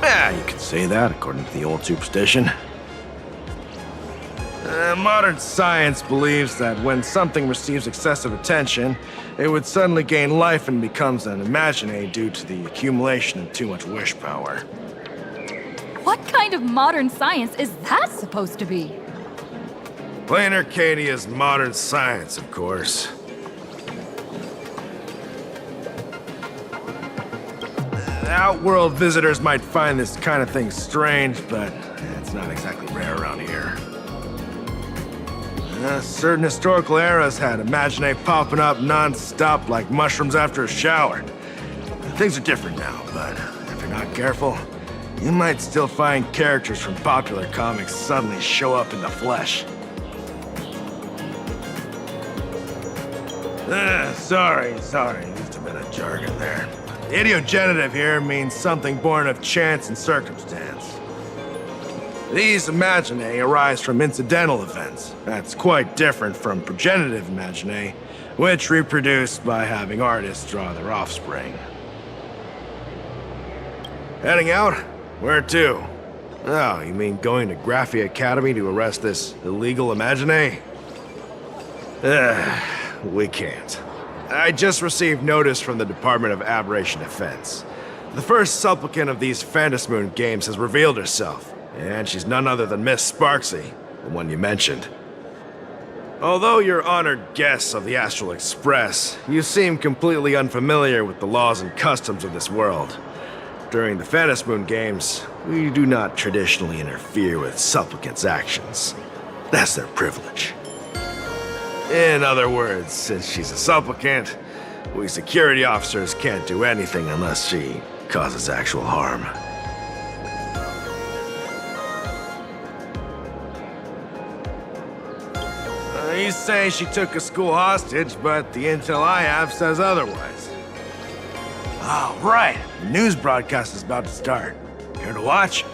Yeah, you could say that according to the old superstition. Modern science believes that when something receives excessive attention, it would suddenly gain life and becomes an imaginary due to the accumulation of too much wish power. What kind of modern science is that supposed to be? Plain Arcadia's modern science, of course. Outworld visitors might find this kind of thing strange, but it's not exactly rare around here. Certain historical eras had Imagine popping up non-stop like mushrooms after a shower. Things are different now, but if you're not careful, you might still find characters from popular comics suddenly show up in the flesh. Sorry, used a bit of jargon there. Idiogenitive here means something born of chance and circumstance. These imaginae arise from incidental events. That's quite different from progenitive imaginae, which reproduce by having artists draw their offspring. Heading out? Where to? Oh, you mean going to Graphia Academy to arrest this illegal imaginae? We can't. I just received notice from the Department of Aberration Defense. The first supplicant of these Phantasmoon games has revealed herself, and she's none other than Miss Sparksy, the one you mentioned. Although you're honored guests of the Astral Express, you seem completely unfamiliar with the laws and customs of this world. During the Phantasmoon games, we do not traditionally interfere with supplicants' actions. That's their privilege. In other words, since she's a supplicant, we security officers can't do anything unless she causes actual harm. You say she took a school hostage, but the intel I have says otherwise. Oh, right. The news broadcast is about to start. Care to watch?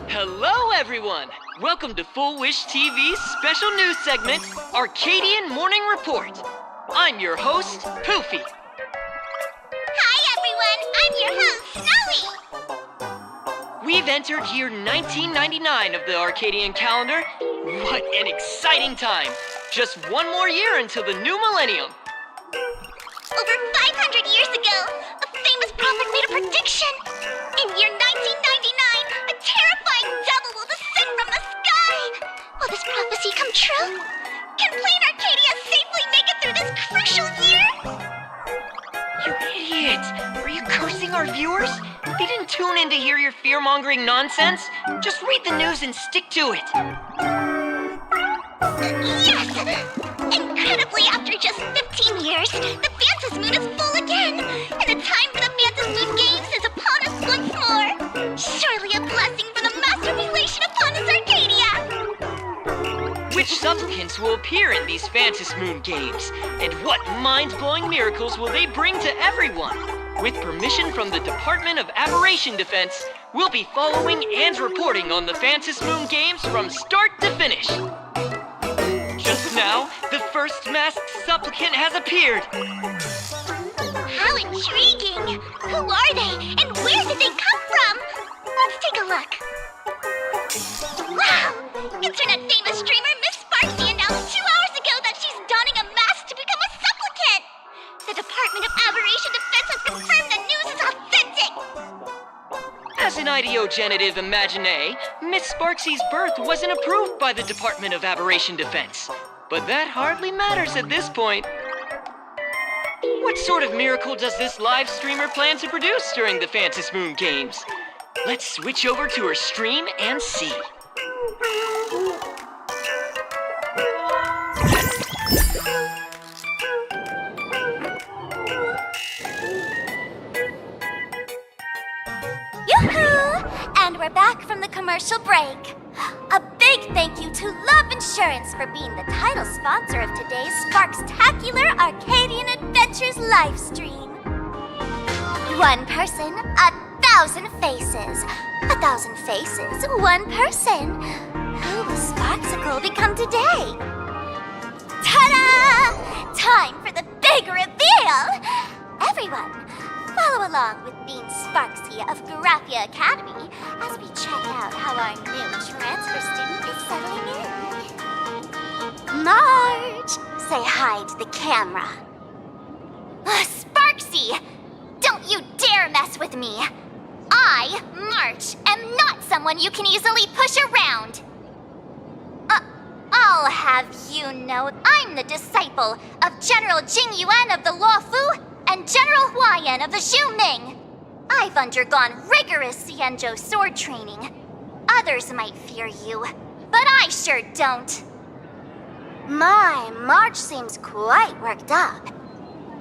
Hello, everyone! Welcome to Full Wish TV's special news segment, Arcadian Morning Report. I'm your host, Poofy. Hi, everyone! I'm your host, Snowy! We've entered year 1999 of the Arcadian calendar. What an exciting time! Just one more year until the new millennium. Over 500 years ago, a famous prophet made a prediction. In year 1999, a terrifying devil will descend from the sky. Will this prophecy come true? Can Plain Arcadia safely make it through this crucial year? You idiot! Are you cursing our viewers? They didn't tune in to hear your fear-mongering nonsense. Just read the news and stick to it. Yes! Incredibly, after just 15 years, the Phantasmoon is full again, and the time for the Phantasmoon Games is upon us once more. Surely a blessing for the master relation upon us, Arcadia! Which supplicants will appear in these Phantasmoon Games? And what mind-blowing miracles will they bring to everyone? With permission from the Department of Aberration Defense, we'll be following and reporting on the Phantasmoon Games from start to finish. Just now, the first masked supplicant has appeared. How intriguing! Who are they, and where did they come from? Let's take a look. Wow! Internet-famous streamer Miss Sparksy announced 2 hours ago that she's donning a mask to become a supplicant! The Department of Aberration Defense has confirmed the news is authentic! As an ideogenitive imaginae, Miss Sparksy's birth wasn't approved by the Department of Aberration Defense. But that hardly matters at this point. What sort of miracle does this live streamer plan to produce during the Phantasmoon Games? Let's switch over to her stream and see. Yoo-hoo! And we're back from the commercial break. A big thank you to Love Insurance for being the title sponsor of today's Sparkstacular Arcadian Adventures livestream. One person, 1,000 faces. 1,000 faces, one person. Who will Sparksicle become today? Ta-da! Time for the big reveal! Everyone, follow along with Bean Sparksy of Graphia Academy as we check out how our new transfer student is settling in. Marge, say hi to the camera. Sparksy, don't you dare mess with me. I, March, am not someone you can easily push around. I'll have you know I'm the disciple of General Jing Yuan of the Luofu and General Huayan of the Shu Ning. I've undergone rigorous Xianzhou sword training. Others might fear you, but I sure don't. My, March seems quite worked up.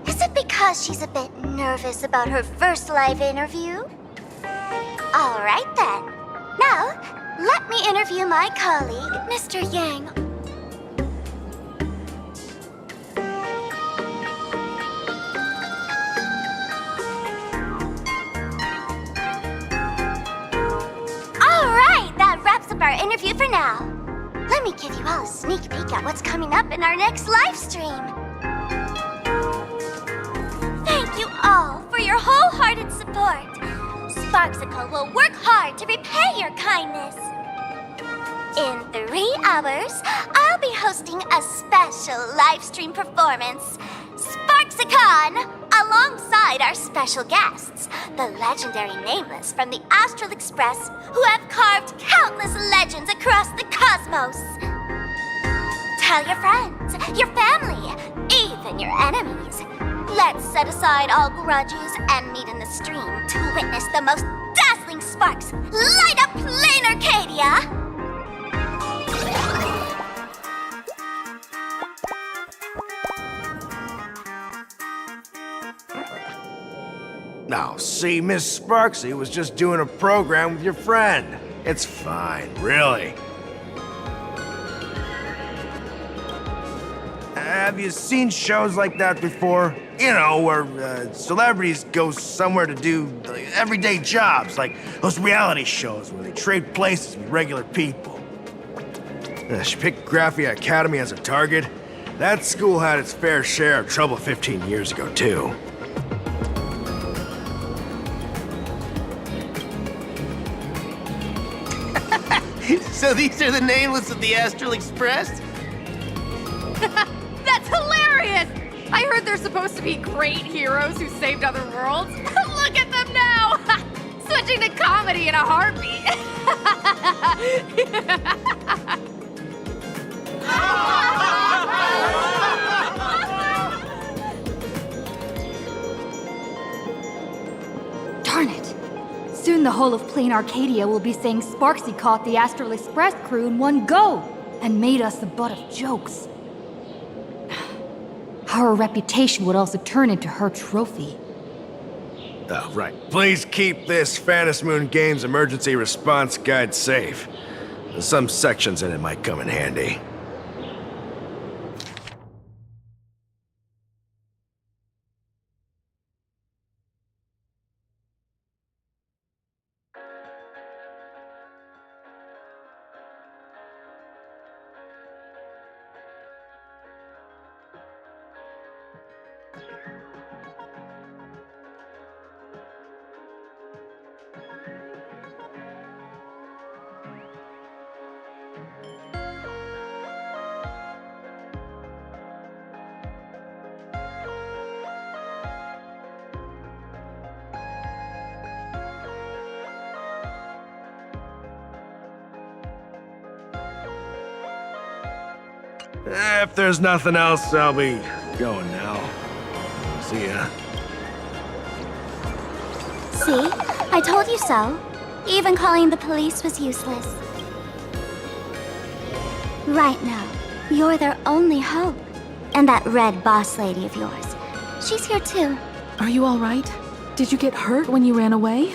Is it because she's a bit nervous about her first live interview? All right then. Now, let me interview my colleague, Mr. Yang. All right, that wraps up our interview for now. Let me give you all a sneak peek at what's coming up in our next live stream. Thank you all for your wholehearted support. Sparksicle will work hard to repay your kindness. In 3 hours, I'll be hosting a special live stream performance, Sparksicon, alongside our special guests, the legendary Nameless from the Astral Express, who have carved countless legends across the cosmos. Tell your friends, your family, even your enemies. Let's set aside all grudges and meet in the stream to witness the most dazzling sparks light up Plain Arcadia! Now, see, Miss Sparksy was just doing a program with your friend. It's fine, really. Have you seen shows like that before? You know, where celebrities go somewhere to do everyday jobs, like those reality shows where they trade places with regular people. She picked Graphia Academy as a target. That school had its fair share of trouble 15 years ago, too. So these are the Nameless of the Astral Express? That's hilarious! I heard they're supposed to be great heroes who saved other worlds. Look at them now! Switching to comedy in a heartbeat. Darn it! Soon the whole of Plain Arcadia will be saying Sparksy caught the Astral Express crew in one go and made us the butt of jokes. Our reputation would also turn into her trophy. Oh, right. Please keep this Phantom Moon Games emergency response guide safe. Some sections in it might come in handy. If there's nothing else, I'll be going now. See ya. See? I told you so. Even calling the police was useless. Right now, you're their only hope. And that red boss lady of yours. She's here too. Are you all right? Did you get hurt when you ran away?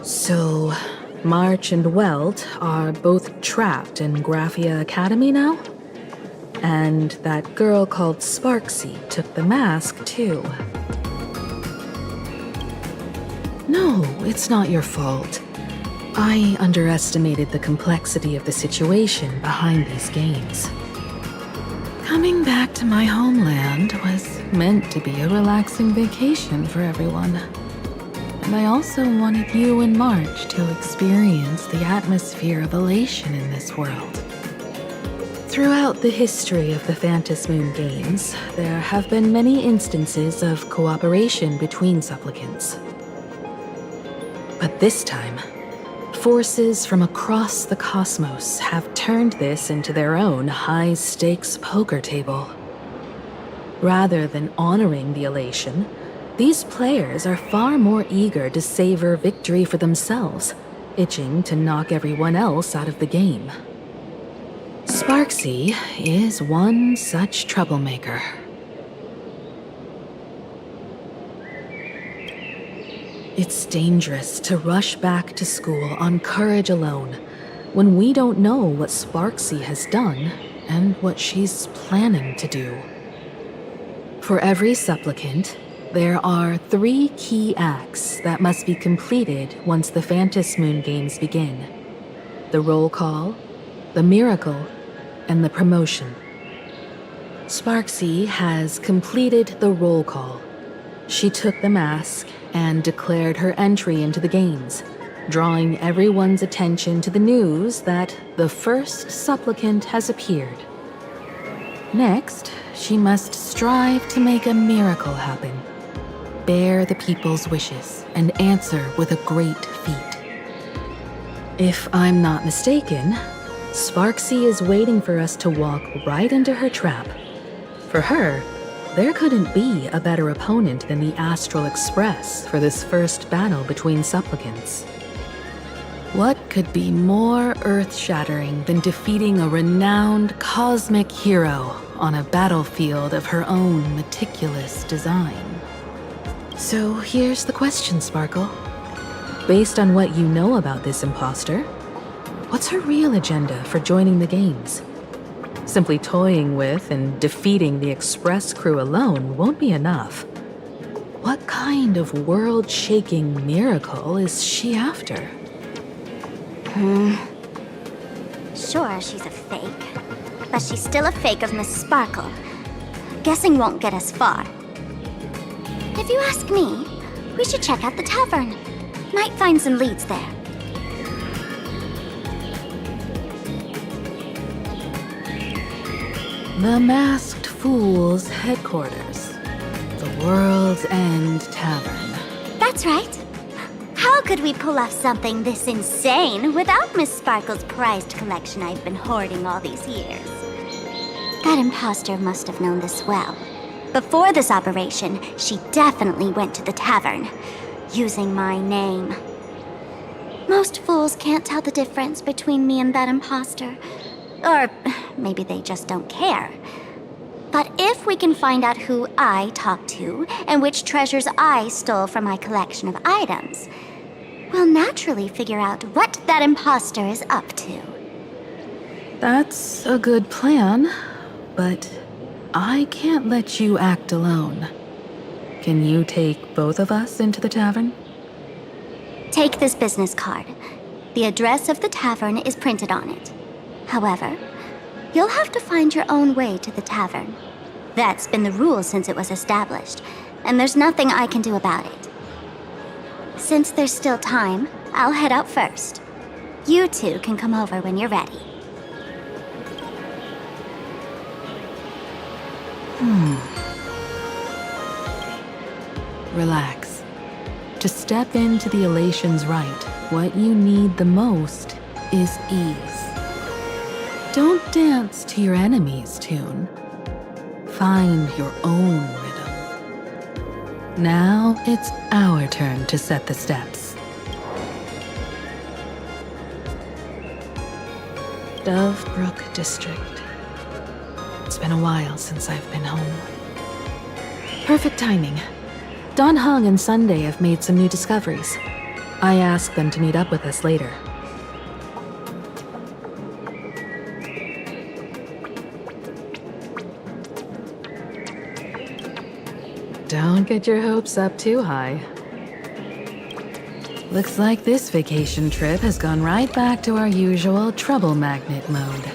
So, March and Welt are both trapped in Graphia Academy now? And that girl called Sparksy took the mask, too. No, it's not your fault. I underestimated the complexity of the situation behind these games. Coming back to my homeland was meant to be a relaxing vacation for everyone. And I also wanted you and March to experience the atmosphere of elation in this world. Throughout the history of the Phantom Moon Games, there have been many instances of cooperation between supplicants. But this time, forces from across the cosmos have turned this into their own high-stakes poker table. Rather than honoring the elation, these players are far more eager to savor victory for themselves, itching to knock everyone else out of the game. Sparksy is one such troublemaker. It's dangerous to rush back to school on courage alone when we don't know what Sparksy has done and what she's planning to do. For every supplicant, there are 3 key acts that must be completed once the Phantom Moon Games begin: the roll call, the miracle, and the promotion. Sparksy has completed the roll call. She took the mask and declared her entry into the games, drawing everyone's attention to the news that the first supplicant has appeared. Next, she must strive to make a miracle happen, bear the people's wishes, and answer with a great feat. If I'm not mistaken, Sparksy is waiting for us to walk right into her trap. For her, there couldn't be a better opponent than the Astral Express for this first battle between supplicants. What could be more earth-shattering than defeating a renowned cosmic hero on a battlefield of her own meticulous design? So here's the question, Sparkle. Based on what you know about this imposter, what's her real agenda for joining the games? Simply toying with and defeating the Express crew alone won't be enough. What kind of world-shaking miracle is she after? Sure, she's a fake. But she's still a fake of Miss Sparkle. Guessing won't get us far. If you ask me, we should check out the tavern. Might find some leads there. The Masked Fool's headquarters. The World's End Tavern. That's right. How could we pull off something this insane without Miss Sparkle's prized collection I've been hoarding all these years? That imposter must have known this well. Before this operation, she definitely went to the tavern, using my name. Most fools can't tell the difference between me and that imposter. Or maybe they just don't care. But if we can find out who I talked to and which treasures I stole from my collection of items, we'll naturally figure out what that imposter is up to. That's a good plan, but I can't let you act alone. Can you take both of us into the tavern? Take this business card. The address of the tavern is printed on it. However, you'll have to find your own way to the tavern. That's been the rule since it was established, and there's nothing I can do about it. Since there's still time, I'll head out first. You two can come over when you're ready. Relax. To step into the elation's right, what you need the most is ease. Don't dance to your enemy's tune. Find your own rhythm. Now it's our turn to set the steps. Dovebrook District. It's been a while since I've been home. Perfect timing. Don Hung and Sunday have made some new discoveries. I asked them to meet up with us later. Don't get your hopes up too high. Looks like this vacation trip has gone right back to our usual trouble magnet mode.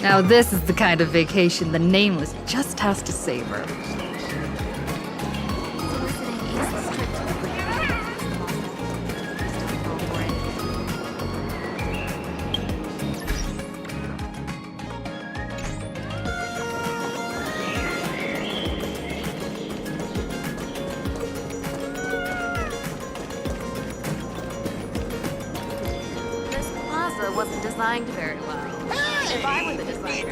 Now this is the kind of vacation the Nameless just has to savor. designed very well. If I were the designer,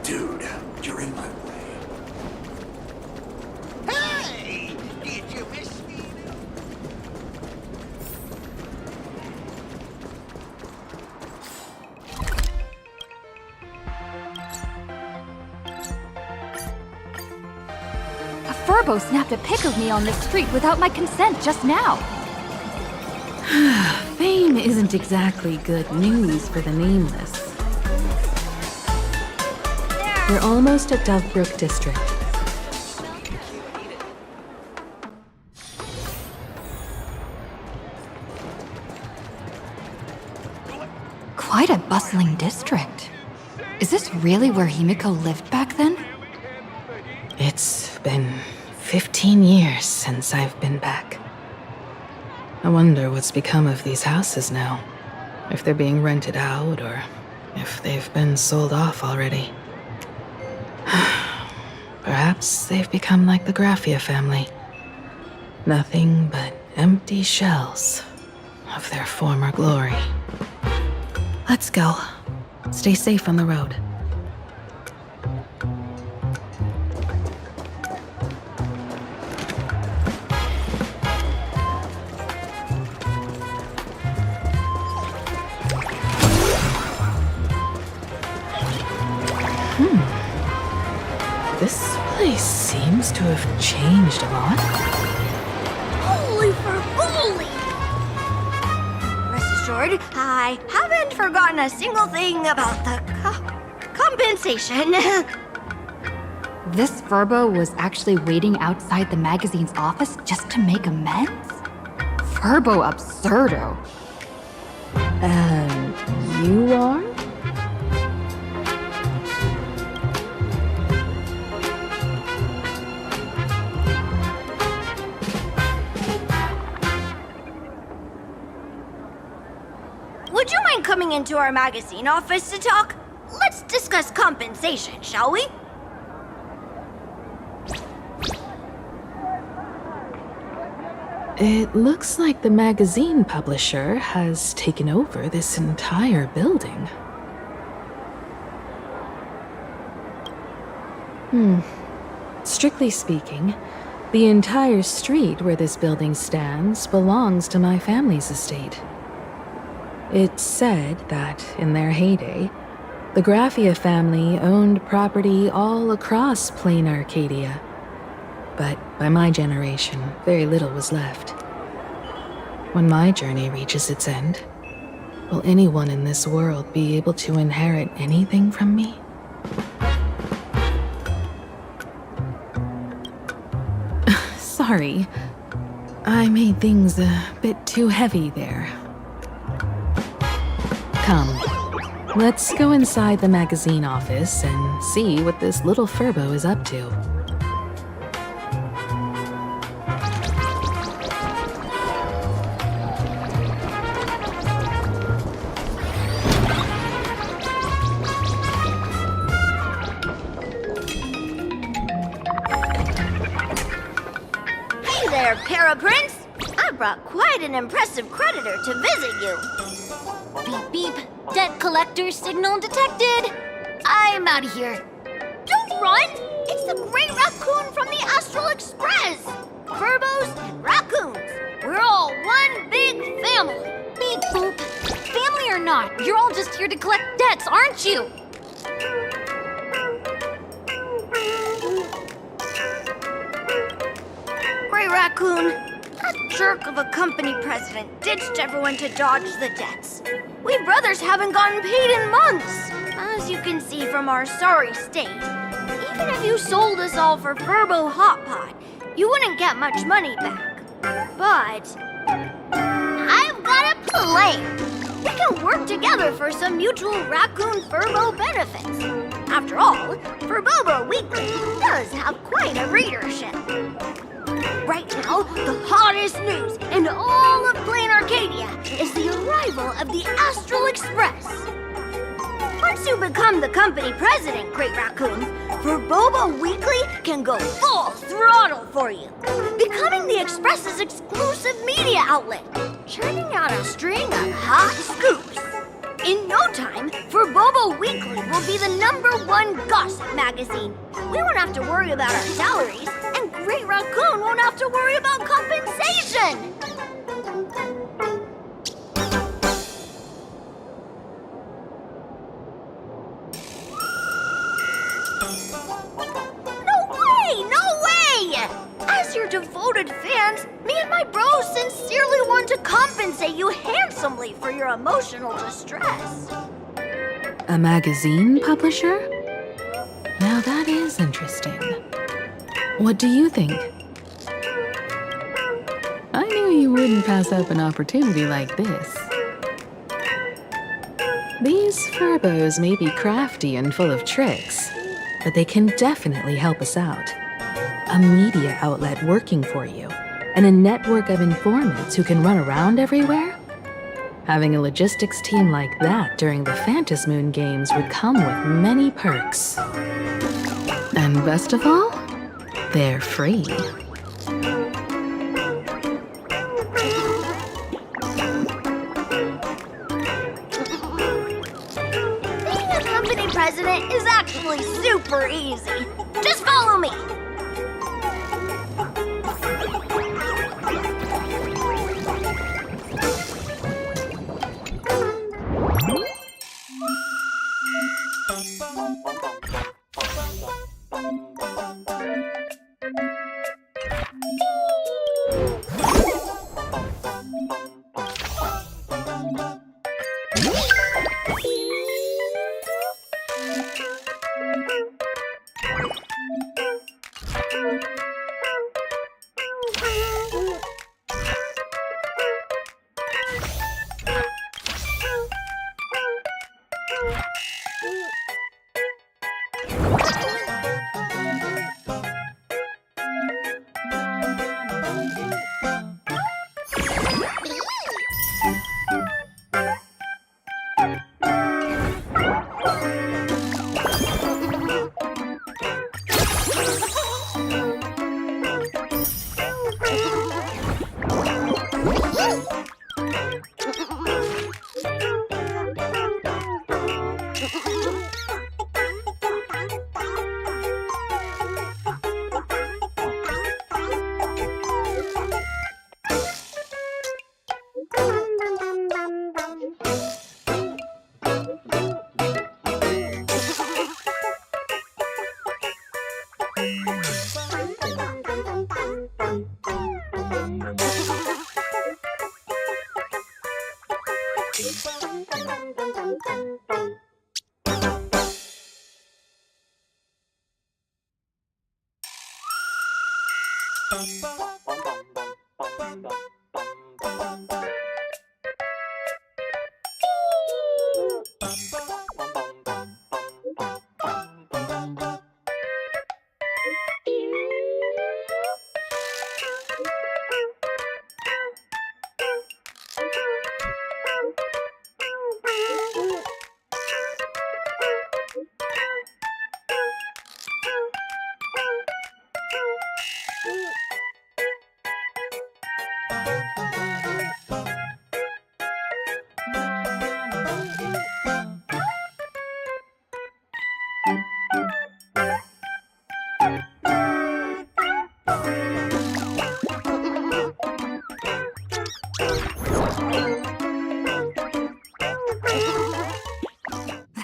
Dude, you're in my way. Hey! Did you miss me? A furbo snapped a pic of me on the street without my consent just now. Fame isn't exactly good news for the nameless. We're almost at Dovebrook District. Quite a bustling district. Is this really where Himiko lived back then? It's been 15 years since I've been back. I wonder what's become of these houses now. If they're being rented out or if they've been sold off already. Perhaps they've become like the Graffia family. Nothing but empty shells of their former glory. Let's go. Stay safe on the road. This place seems to have changed a lot. Holy for holy! Rest assured, I haven't forgotten a single thing about the compensation. This furbo was actually waiting outside the magazine's office just to make amends? Furbo absurdo. And you are? Would you mind coming into our magazine office to talk? Let's discuss compensation, shall we? It looks like the magazine publisher has taken over this entire building. Strictly speaking, the entire street where this building stands belongs to my family's estate. It's said that, in their heyday, the Graffia family owned property all across plain Arcadia. But by my generation, very little was left. When my journey reaches its end, will anyone in this world be able to inherit anything from me? Sorry, I made things a bit too heavy there. Come, let's go inside the magazine office and see what this little furbo is up to. Hey there, Paraprince! I brought quite an impressive creditor to visit you. Beep beep. Debt collector signal detected. I'm out of here. Don't run! It's the Great Raccoon from the Astral Express! Furbos and raccoons. We're all one big family. Beep boop. family or not, you're all just here to collect debts, aren't you? Great Raccoon, that jerk of a company president ditched everyone to dodge the debts. We brothers haven't gotten paid in months. As you can see from our sorry state, even if you sold us all for Furbo Hot Pot, you wouldn't get much money back. But I've got a plan. We can work together for some mutual Raccoon Furbo benefits. After all, Furbobo Weekly does have quite a readership. Right now, the hottest news in all of Plain Arcadia is the arrival of the Astral Express. you become the company president, Great Raccoon, Verbobo Weekly can go full throttle for you, becoming the Express's exclusive media outlet, churning out a string of hot scoops. In no time, Verbobo Weekly will be the #1 gossip magazine. We won't have to worry about our salaries, and Great Raccoon won't have to worry about compensation. No way! As your devoted fans, me and my bros sincerely want to compensate you handsomely for your emotional distress. A magazine publisher? Now that is interesting. What do you think? I knew you wouldn't pass up an opportunity like this. These furbos may be crafty and full of tricks, but they can definitely help us out. A media outlet working for you, and a network of informants who can run around everywhere? Having a logistics team like that during the Phantasmoon Games would come with many perks. And best of all, they're free. Being a company president is actually super easy. Just follow me.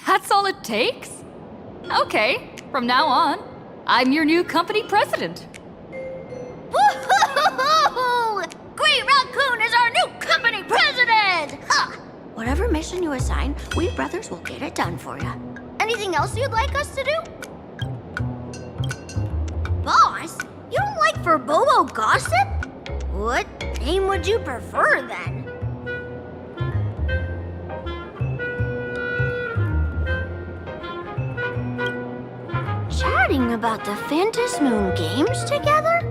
That's all it takes? Okay, from now on, I'm your new company president. Woo-hoo-hoo-hoo! Great Raccoon is our new company president! Ha! Whatever mission you assign, we brothers will get it done for you. Anything else you'd like us to do? Boss, you don't like Verbobo gossip? What name would you prefer then? Chatting about the Phantasmoon Games together?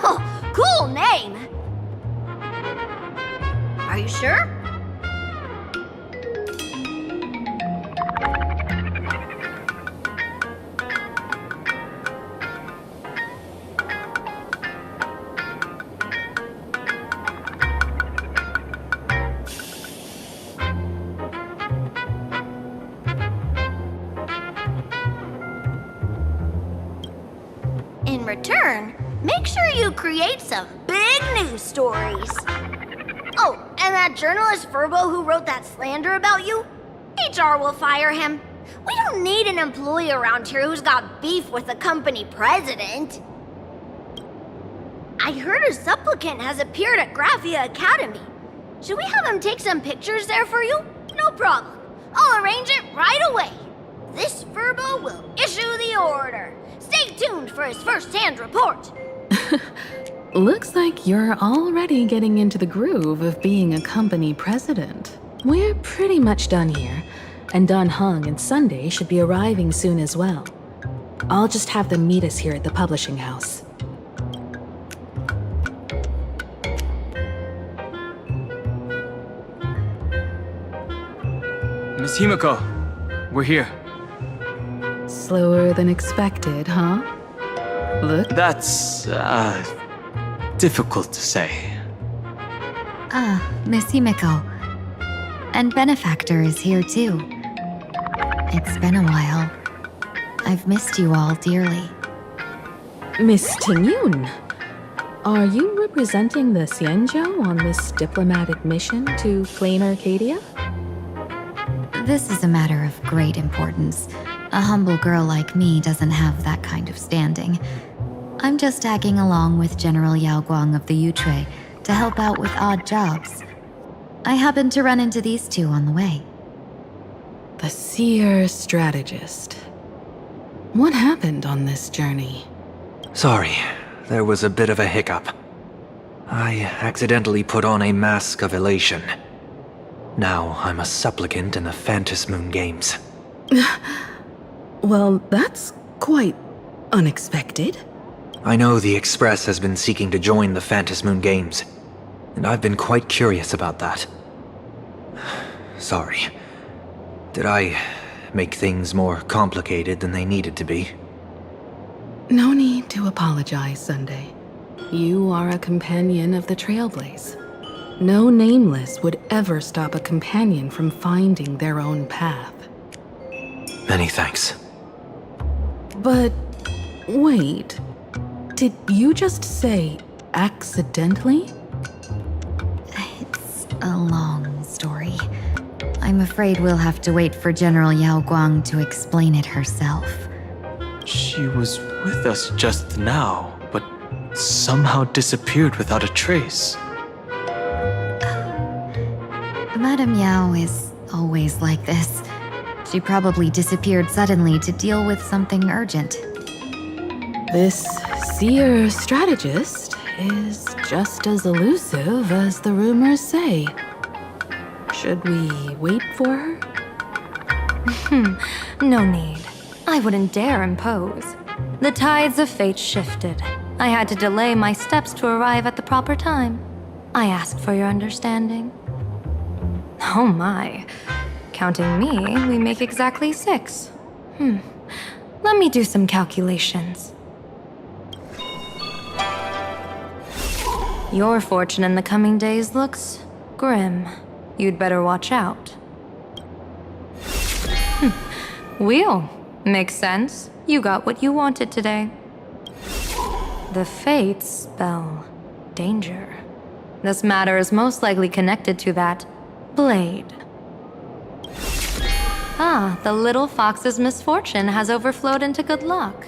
Oh, cool name! Are you sure? in return, make sure you create some big news stories. Oh, and that journalist Furbo who wrote that slander about you? HR will fire him. We don't need an employee around here who's got beef with the company president. I heard a supplicant has appeared at Graphia Academy. Should we have him take some pictures there for you? No problem. I'll arrange it right away. This Furbo will issue the order. Stay tuned for his first-hand report. Looks like you're already getting into the groove of being a company president. We're pretty much done here, and Dun Hung and Sunday should be arriving soon as well. I'll just have them meet us here at the publishing house. Miss Himiko, we're here. Slower than expected, huh? Look. That's, difficult to say. Miss Himiko. And Benefactor is here too. It's been a while. I've missed you all dearly. Miss Tingyun, are you representing the Xianzhou on this diplomatic mission to claim Arcadia? This is a matter of great importance. A humble girl like me doesn't have that kind of standing. I'm just tagging along with General Yaoguang of the Yutui to help out with odd jobs. I happened to run into these two on the way. The seer strategist. What happened on this journey? Sorry, there was a bit of a hiccup. I accidentally put on a mask of elation. Now I'm a supplicant in the Phantom Moon Games. Well, that's quite unexpected. I know the Express has been seeking to join the Phantom Moon Games, and I've been quite curious about that. Sorry. Did I make things more complicated than they needed to be? No need to apologize, Sunday. You are a companion of the Trailblaze. No Nameless would ever stop a companion from finding their own path. Many thanks. But wait, did you just say accidentally? It's a long story. I'm afraid we'll have to wait for General Yaoguang to explain it herself. She was with us just now, but somehow disappeared without a trace. Madame Yao is always like this. She probably disappeared suddenly to deal with something urgent. This seer strategist is just as elusive as the rumors say. Should we wait for her? No need. I wouldn't dare impose. The tides of fate shifted. I had to delay my steps to arrive at the proper time. I ask for your understanding. Oh my. Counting me, we make exactly 6. Let me do some calculations. Your fortune in the coming days looks grim. You'd better watch out. Wheel. Makes sense. You got what you wanted today. The fates spell danger. This matter is most likely connected to that blade. The little fox's misfortune has overflowed into good luck.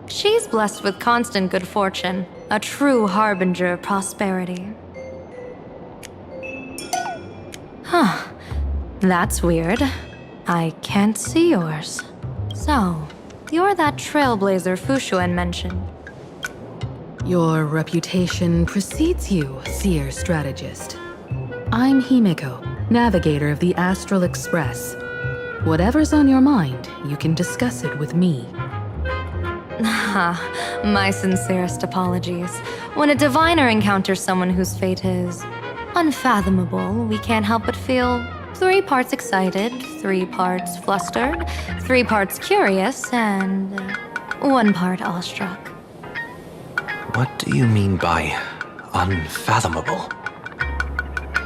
She's blessed with constant good fortune, a true harbinger of prosperity. That's weird. I can't see yours. So, you're that trailblazer Fushuan mentioned. Your reputation precedes you, seer strategist. I'm Himiko, navigator of the Astral Express. Whatever's on your mind, you can discuss it with me. My sincerest apologies. When a diviner encounters someone whose fate is unfathomable, we can't help but feel 3 parts excited, 3 parts flustered, 3 parts curious, and 1 part awestruck. What do you mean by unfathomable?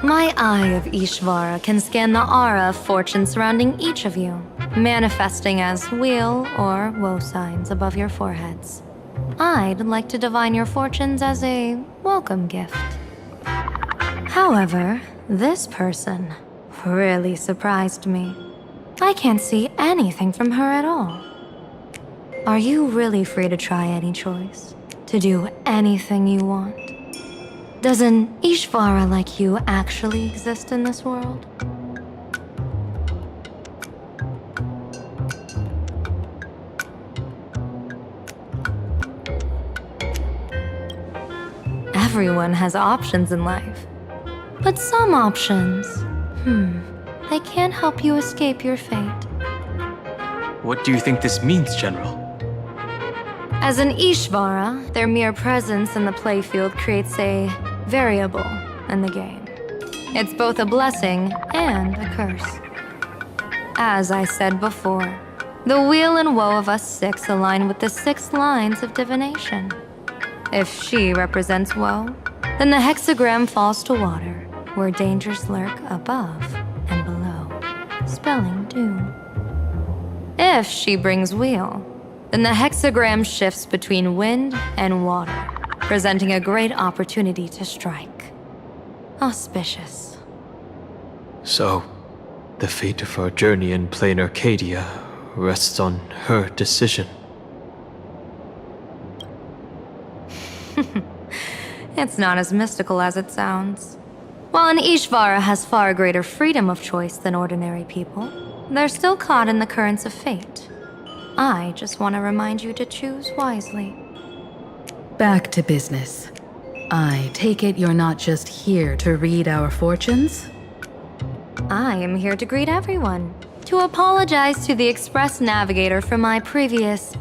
My eye of Ishvara can scan the aura of fortune surrounding each of you, manifesting as wheel or woe signs above your foreheads. I'd like to divine your fortunes as a welcome gift. However, this person really surprised me. I can't see anything from her at all. Are you really free to try any choice? To do anything you want? Does an Ishvara like you actually exist in this world? Everyone has options in life. But some options, they can't help you escape your fate. What do you think this means, General? As an Ishvara, their mere presence in the playfield creates a variable in the game. It's both a blessing and a curse. As I said before, the weal and woe of us six align with the 6 lines of divination. If she represents woe, then the hexagram falls to water, where dangers lurk above and below, spelling doom. If she brings weal, then the hexagram shifts between wind and water, presenting a great opportunity to strike. Auspicious. So, the fate of our journey in plain Arcadia rests on her decision. It's not as mystical as it sounds. While an Ishvara has far greater freedom of choice than ordinary people, they're still caught in the currents of fate. I just want to remind you to choose wisely. Back to business. I take it you're not just here to read our fortunes? I am here to greet everyone, to apologize to the Express Navigator for my previous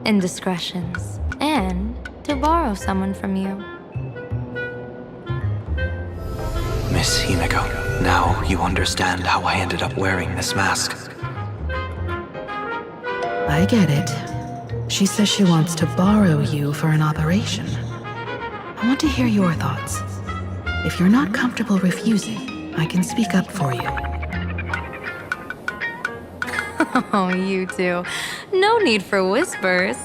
indiscretions, and to borrow someone from you. Miss Himeko, now you understand how I ended up wearing this mask. I get it. She says she wants to borrow you for an operation. I want to hear your thoughts. If you're not comfortable refusing, I can speak up for you. Oh, you two. No need for whispers.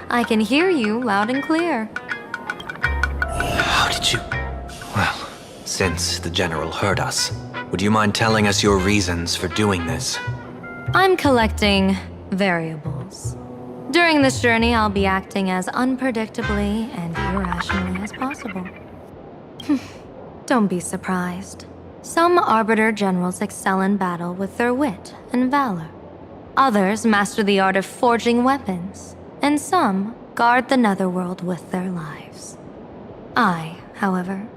I can hear you loud and clear. How did you... Well, since the General heard us, would you mind telling us your reasons for doing this? I'm collecting variables. During this journey, I'll be acting as unpredictably and irrationally as possible. Don't be surprised. Some Arbiter Generals excel in battle with their wit and valor. Others master the art of forging weapons, and some guard the netherworld with their lives. I, however,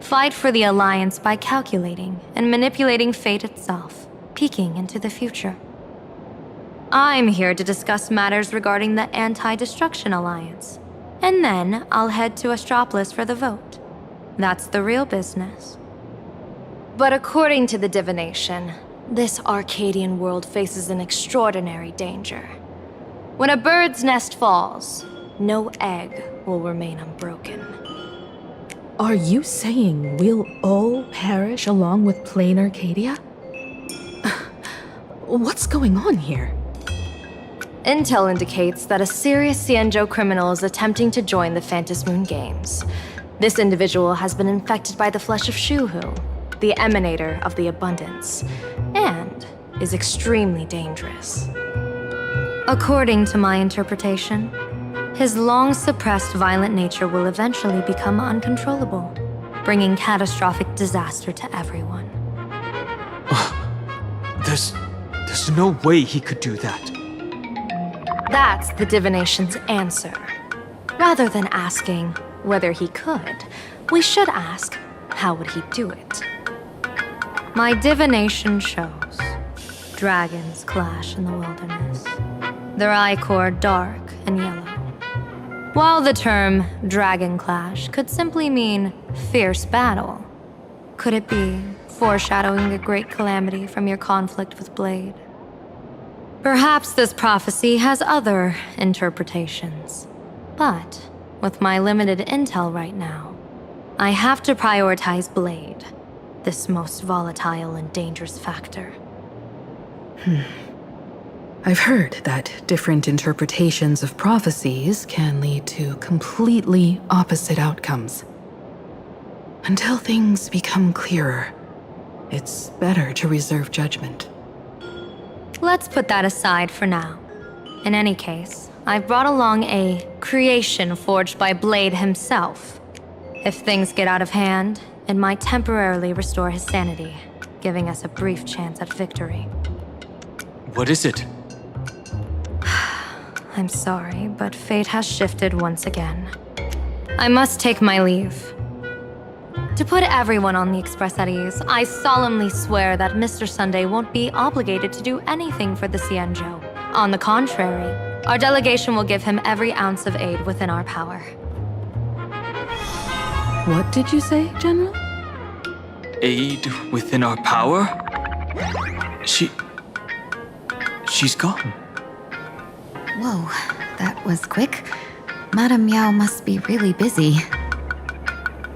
fight for the Alliance by calculating and manipulating fate itself, peeking into the future. I'm here to discuss matters regarding the Anti-Destruction Alliance, and then I'll head to Astropolis for the vote. That's the real business. But according to the divination, this Arcadian world faces an extraordinary danger. When a bird's nest falls, no egg will remain unbroken. Are you saying we'll all perish along with plain Arcadia? What's going on here? Intel indicates that a serious Xianzhou criminal is attempting to join the Phantom Moon Games. This individual has been infected by the flesh of Shuhu, the emanator of the abundance, and is extremely dangerous. According to my interpretation, his long-suppressed violent nature will eventually become uncontrollable, bringing catastrophic disaster to everyone. There's no way he could do that. That's the divination's answer. Rather than asking whether he could, we should ask, how would he do it? My divination shows dragons clash in the wilderness, their ichor dark and yellow. While the term dragon clash could simply mean fierce battle, could it be foreshadowing a great calamity from your conflict with Blade? Perhaps this prophecy has other interpretations, but with my limited intel right now, I have to prioritize Blade, this most volatile and dangerous factor. I've heard that different interpretations of prophecies can lead to completely opposite outcomes. Until things become clearer, it's better to reserve judgment. Let's put that aside for now. In any case, I've brought along a creation forged by Blade himself. If things get out of hand, it might temporarily restore his sanity, giving us a brief chance at victory. What is it? I'm sorry, but fate has shifted once again. I must take my leave. To put everyone on the Express at ease, I solemnly swear that Mr. Sunday won't be obligated to do anything for the Xianzhou. On the contrary, our delegation will give him every ounce of aid within our power. What did you say, General? Aid within our power? She's gone. Whoa, that was quick. Madame Yao must be really busy.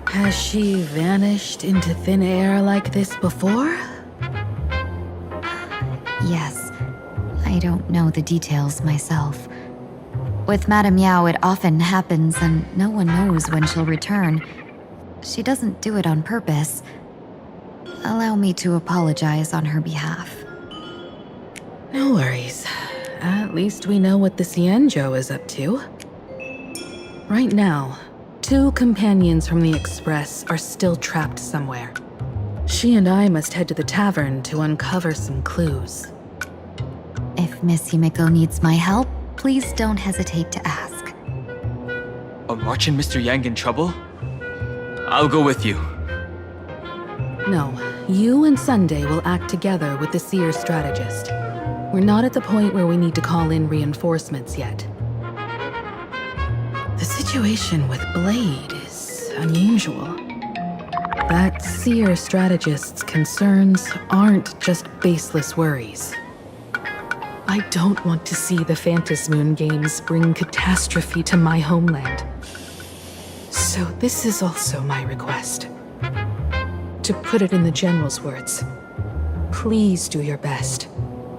Has she vanished into thin air like this before? Yes. I don't know the details myself. With Madame Yao, it often happens and no one knows when she'll return. She doesn't do it on purpose. Allow me to apologize on her behalf. No worries. At least we know what the Xianzhou is up to. Right now, 2 companions from the Express are still trapped somewhere. She and I must head to the tavern to uncover some clues. If Miss Himiko needs my help, please don't hesitate to ask. Are March and Mr. Yang in trouble? I'll go with you. No, you and Sunday will act together with the Seer strategist. We're not at the point where we need to call in reinforcements yet. The situation with Blade is unusual. That Seer strategist's concerns aren't just baseless worries. I don't want to see the Phantom Moon Games bring catastrophe to my homeland. So this is also my request. To put it in the General's words, please do your best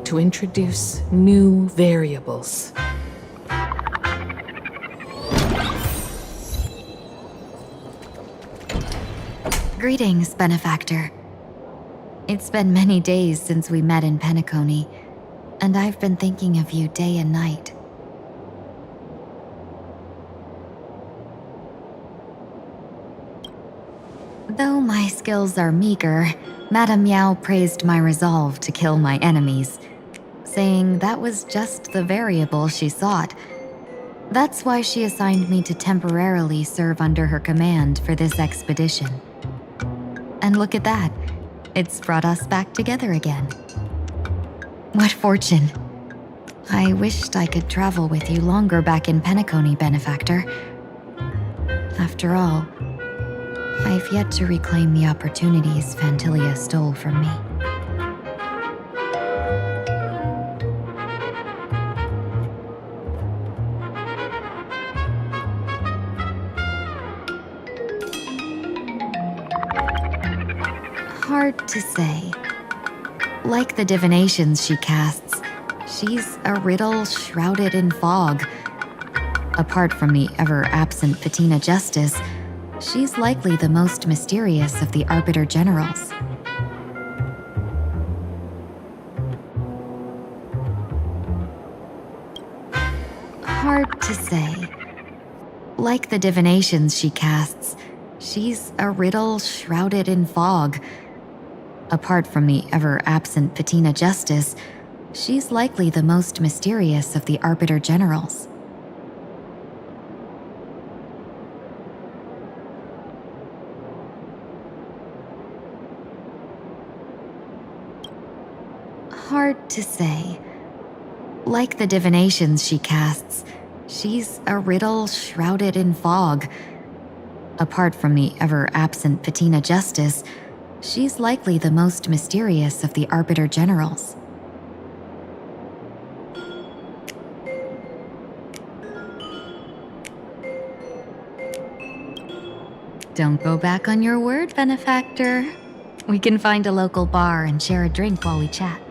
to introduce new variables. Greetings, Benefactor. It's been many days since we met in Penacony, and I've been thinking of you day and night. Though my skills are meager, Madame Yao praised my resolve to kill my enemies, saying that was just the variable she sought. That's why she assigned me to temporarily serve under her command for this expedition. And look at that, it's brought us back together again. What fortune. I wished I could travel with you longer back in Penacony, Benefactor. After all, I've yet to reclaim the opportunities Phantilia stole from me. Hard to say. Like the divinations she casts, she's a riddle shrouded in fog. Apart from the ever-absent Patina Justice, she's likely the most mysterious of the Arbiter Generals. Hard to say. Like the divinations she casts, she's a riddle shrouded in fog. Apart from the ever-absent Patina Justice, she's likely the most mysterious of the Arbiter Generals. Hard to say. Like the divinations she casts, she's a riddle shrouded in fog. Apart from the ever-absent Patina Justice, she's likely the most mysterious of the Arbiter Generals. Don't go back on your word, Benefactor. We can find a local bar and share a drink while we chat.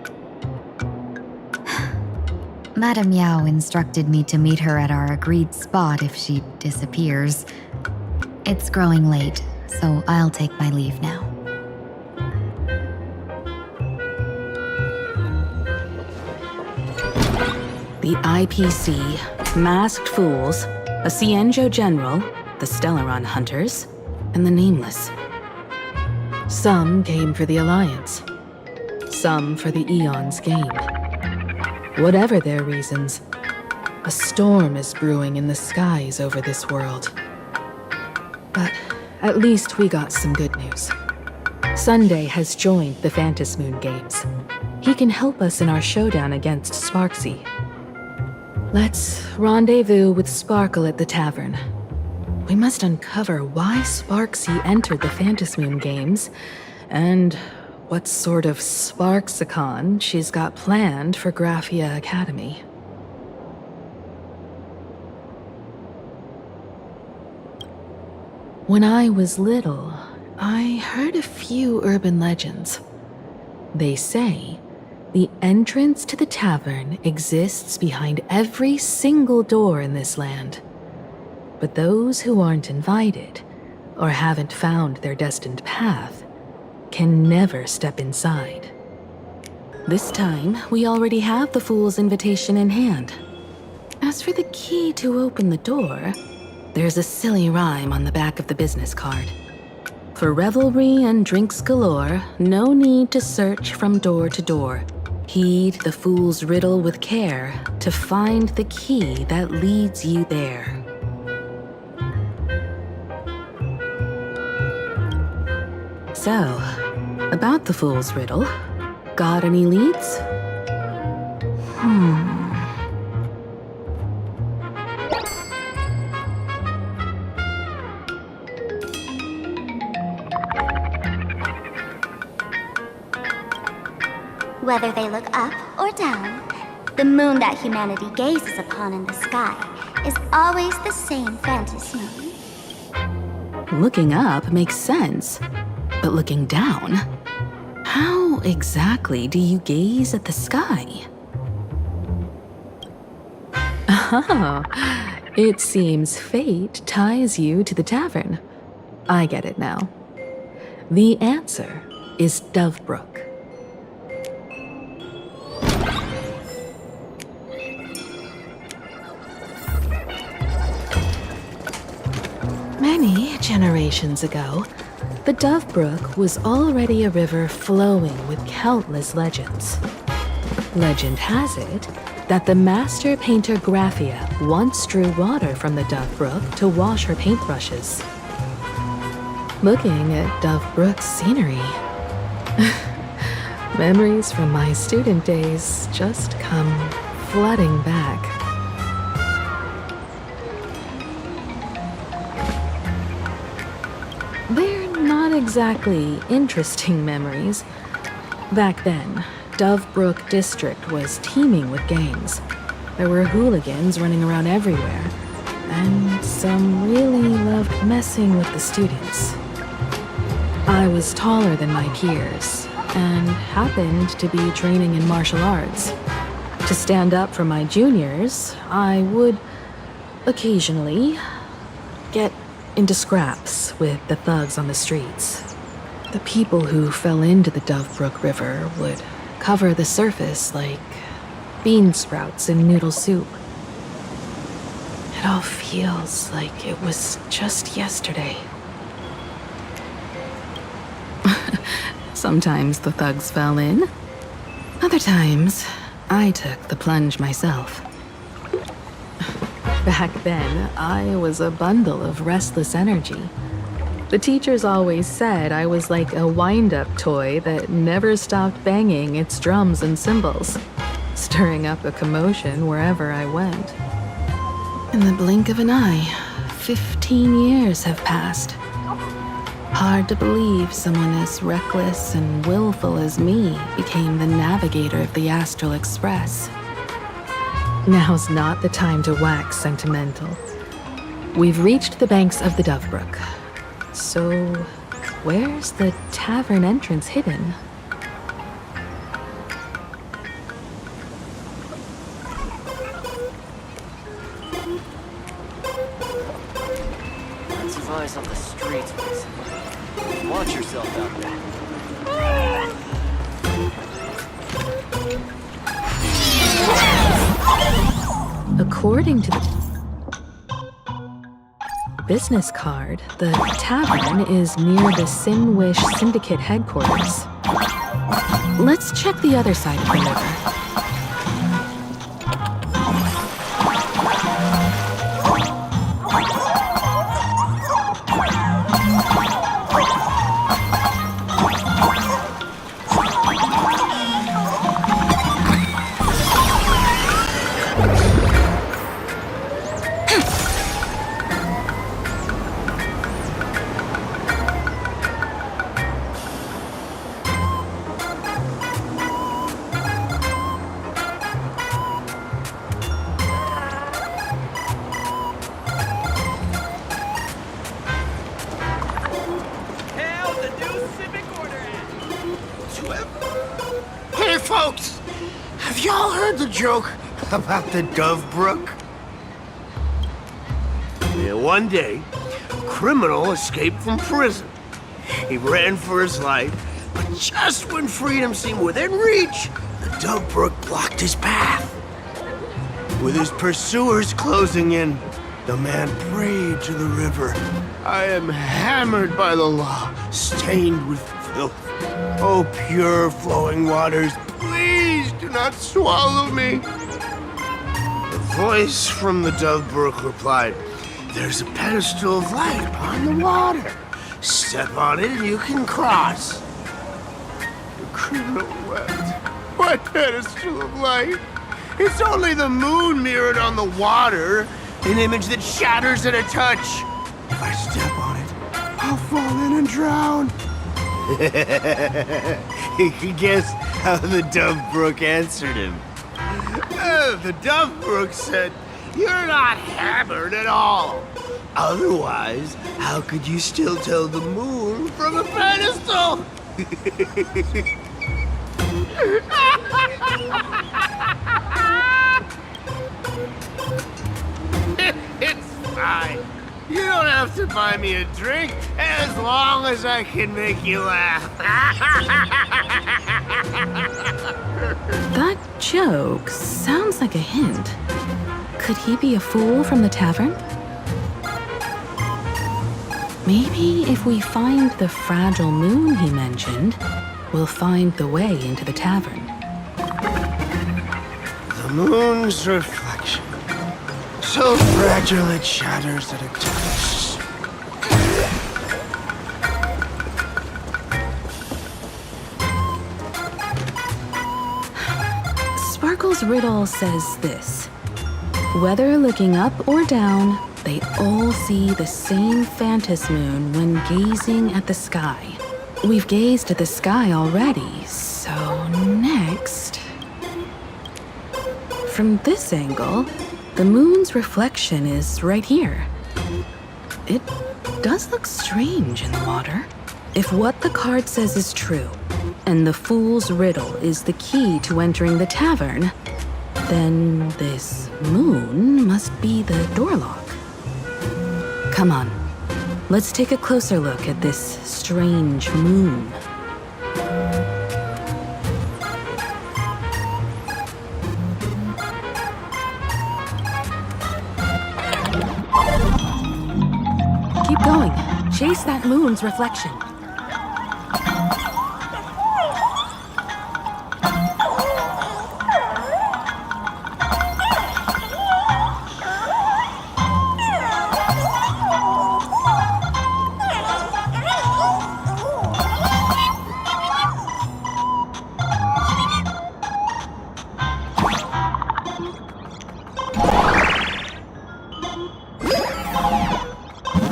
Madame Yao instructed me to meet her at our agreed spot if she disappears. It's growing late, so I'll take my leave now. The IPC, Masked Fools, a Cienjo General, the Stellaron Hunters, and the Nameless. Some came for the Alliance. Some for the Eon's game. Whatever their reasons, a storm is brewing in the skies over this world. But at least we got some good news. Sunday has joined the Phantasmoon Games. He can help us in our showdown against Sparksy. Let's rendezvous with Sparkle at the tavern. We must uncover why Sparksy entered the Phantasmoon Games, and what sort of Sparksicon she's got planned for Graphia Academy. When I was little, I heard a few urban legends. They say the entrance to the tavern exists behind every single door in this land. But those who aren't invited, or haven't found their destined path, can never step inside. This time, we already have the Fool's invitation in hand. As for the key to open the door, there's a silly rhyme on the back of the business card. For revelry and drinks galore, no need to search from door to door. Heed the fool's riddle with care to find the key that leads you there. So, about the fool's riddle, got any leads? Whether they look up or down, the moon that humanity gazes upon in the sky is always the same Phantasmoon. Looking up makes sense, but looking down? How exactly do you gaze at the sky? Oh, it seems fate ties you to the tavern. I get it now. The answer is Dovebrook. Many generations ago, the Dovebrook was already a river flowing with countless legends. Legend has it that the master painter Graphia once drew water from the Dovebrook to wash her paintbrushes. Looking at Dovebrook's scenery, memories from my student days just come flooding back. Not exactly interesting memories. Back then, Dovebrook District was teeming with gangs. There were hooligans running around everywhere, and some really loved messing with the students. I was taller than my peers, and happened to be training in martial arts. To stand up for my juniors, I would occasionally get into scraps with the thugs on the streets. The people who fell into the Dovebrook River would cover the surface like bean sprouts in noodle soup. It all feels like it was just yesterday. Sometimes the thugs fell in. Other times, I took the plunge myself. Back then, I was a bundle of restless energy. The teachers always said I was like a wind-up toy that never stopped banging its drums and cymbals, stirring up a commotion wherever I went. In the blink of an eye, 15 years have passed. Hard to believe someone as reckless and willful as me became the navigator of the Astral Express. Now's not the time to wax sentimental. We've reached the banks of the Dovebrook. So, where's the tavern entrance hidden? eyes on the streets recently. Watch yourself out there. According to the business card, the tavern is near the Sinwish Syndicate headquarters. Let's check the other side of the river. Hey, folks! Have y'all heard the joke about the Dove Brook? Yeah, one day, a criminal escaped from prison. He ran for his life, but just when freedom seemed within reach, the Dove Brook blocked his path. With his pursuers closing in, the man prayed to the river. I am hammered by the law, stained with filth. Oh, pure flowing waters, please do not swallow me. The voice from the Dove Brook replied, there's a pedestal of light upon the water. Step on it and you can cross. The criminal wept. What pedestal of light? It's only the moon mirrored on the water, an image that shatters at a touch. If I step on it, I'll fall in and drown. You can guess how the Dove Brook answered him. The Dove Brook said, you're not hammered at all. Otherwise, how could you still tell the moon from a pedestal? It's fine. You don't have to buy me a drink as long as I can make you laugh. That joke sounds like a hint. Could he be a fool from the tavern? Maybe if we find the fragile moon he mentioned, we'll find the way into the tavern. The moon's reflection. So fragile it shatters at a touch. Sparkle's riddle says this. Whether looking up or down, they all see the same phantom moon when gazing at the sky. We've gazed at the sky already, so next... From this angle, the moon's reflection is right here. It does look strange in the water. If what the card says is true, and the fool's riddle is the key to entering the tavern, then this moon must be the door lock. Come on, let's take a closer look at this strange moon. Keep going. Chase that moon's reflection.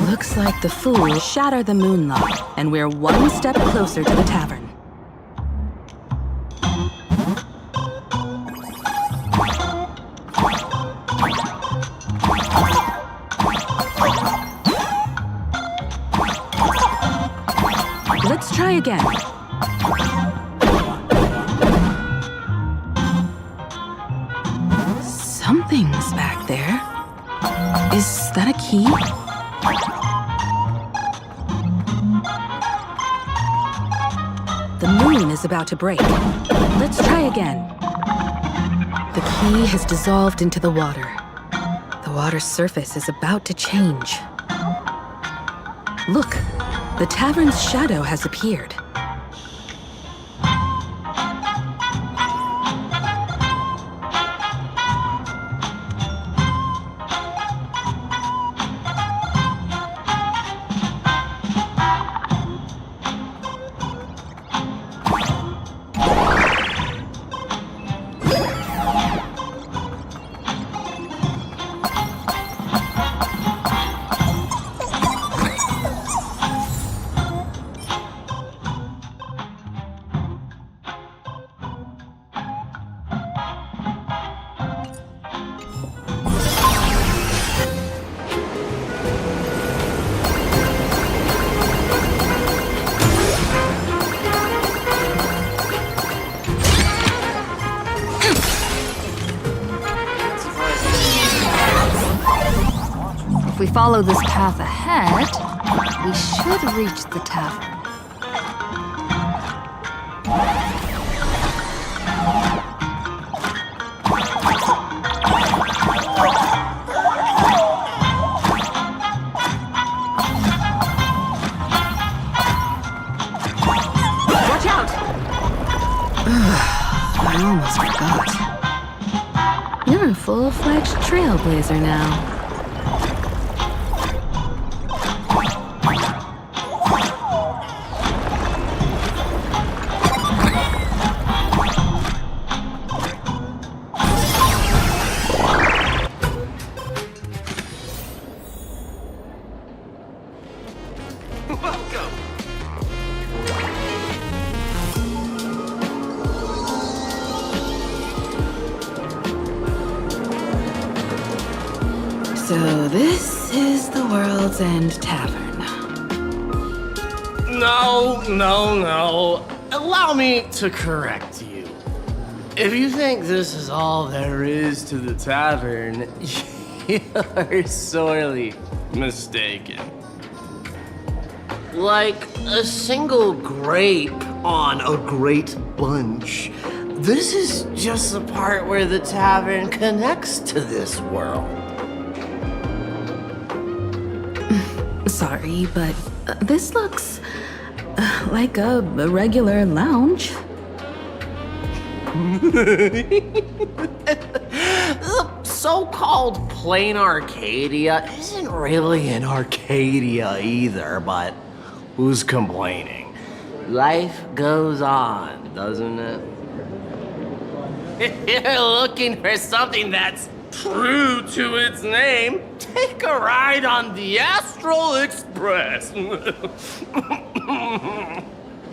Looks like the fool shattered the moonlock, and we're one step closer to the tavern. Let's try again. Something's back there. Is that a key? moon is about to break. Let's try again. The key has dissolved into the water. The water's surface is about to change. Look, the tavern's shadow has appeared. If we follow this path ahead, we should reach the tavern. Watch out! I almost forgot. You're a full-fledged trailblazer now. So this is the World's End Tavern. No. Allow me to correct you. If you think this is all there is to the tavern, you're sorely mistaken. Like a single grape on a great bunch, this is just the part where the tavern connects to this world. Sorry, but this looks like a regular lounge. The so-called plain Arcadia isn't really an Arcadia either, but who's complaining? Life goes on, doesn't it? If you're looking for something that's true to its name, take a ride on the Astral Express.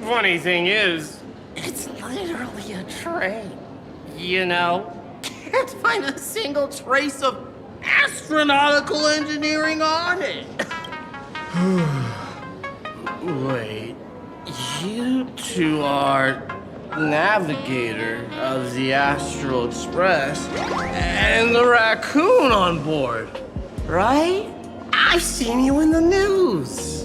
Funny thing is, it's literally a train. You know, can't find a single trace of astronautical engineering on it. Wait, you two are navigator of the Astral Express and the raccoon on board, right? I've seen you in the news.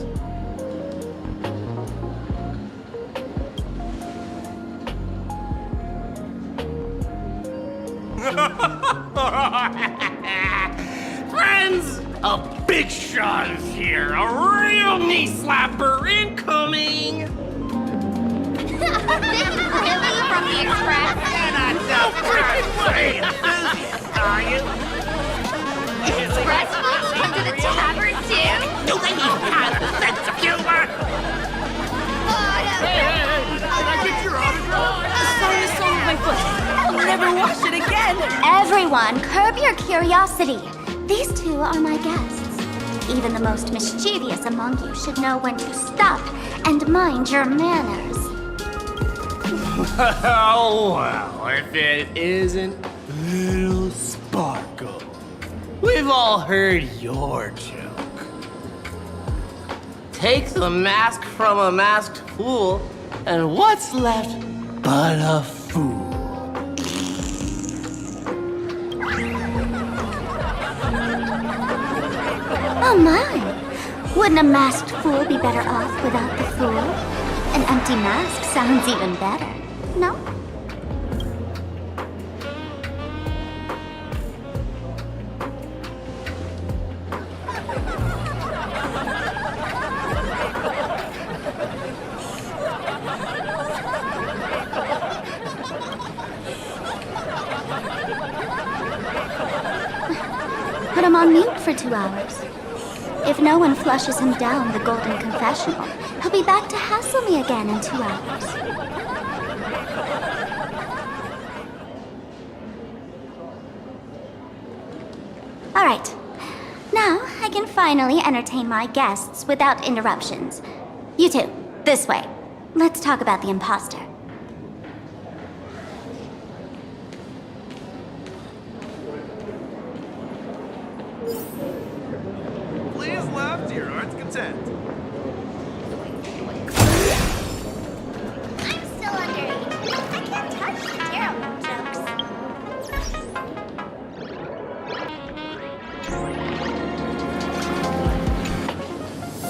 Friends, a big shot is here. A real knee slapper incoming. This is really from the Express. You're not so freaking enthusiast, are you? Express folks come to the tavern too? Do they even have a sense of humor? Can I get your autograph? Sorry to soil my foot. I'll never wash it again. Everyone, curb your curiosity. These two are my guests. Even the most mischievous among you should know when to stop and mind your manners. Oh, well, if it isn't Little Sparkle. We've all heard your joke. Take the mask from a masked fool, and what's left but a fool? Oh my! Wouldn't a masked fool be better off without the fool? And An empty mask sounds even better, no? Put him on mute for 2 hours. If no one flushes him down the golden confessional, he'll be back to hassle me again in 2 hours. All right. Now I can finally entertain my guests without interruptions. You two, this way. Let's talk about the imposter. Please laugh to your heart's content. I'm still underage. I can't touch the terrible jokes.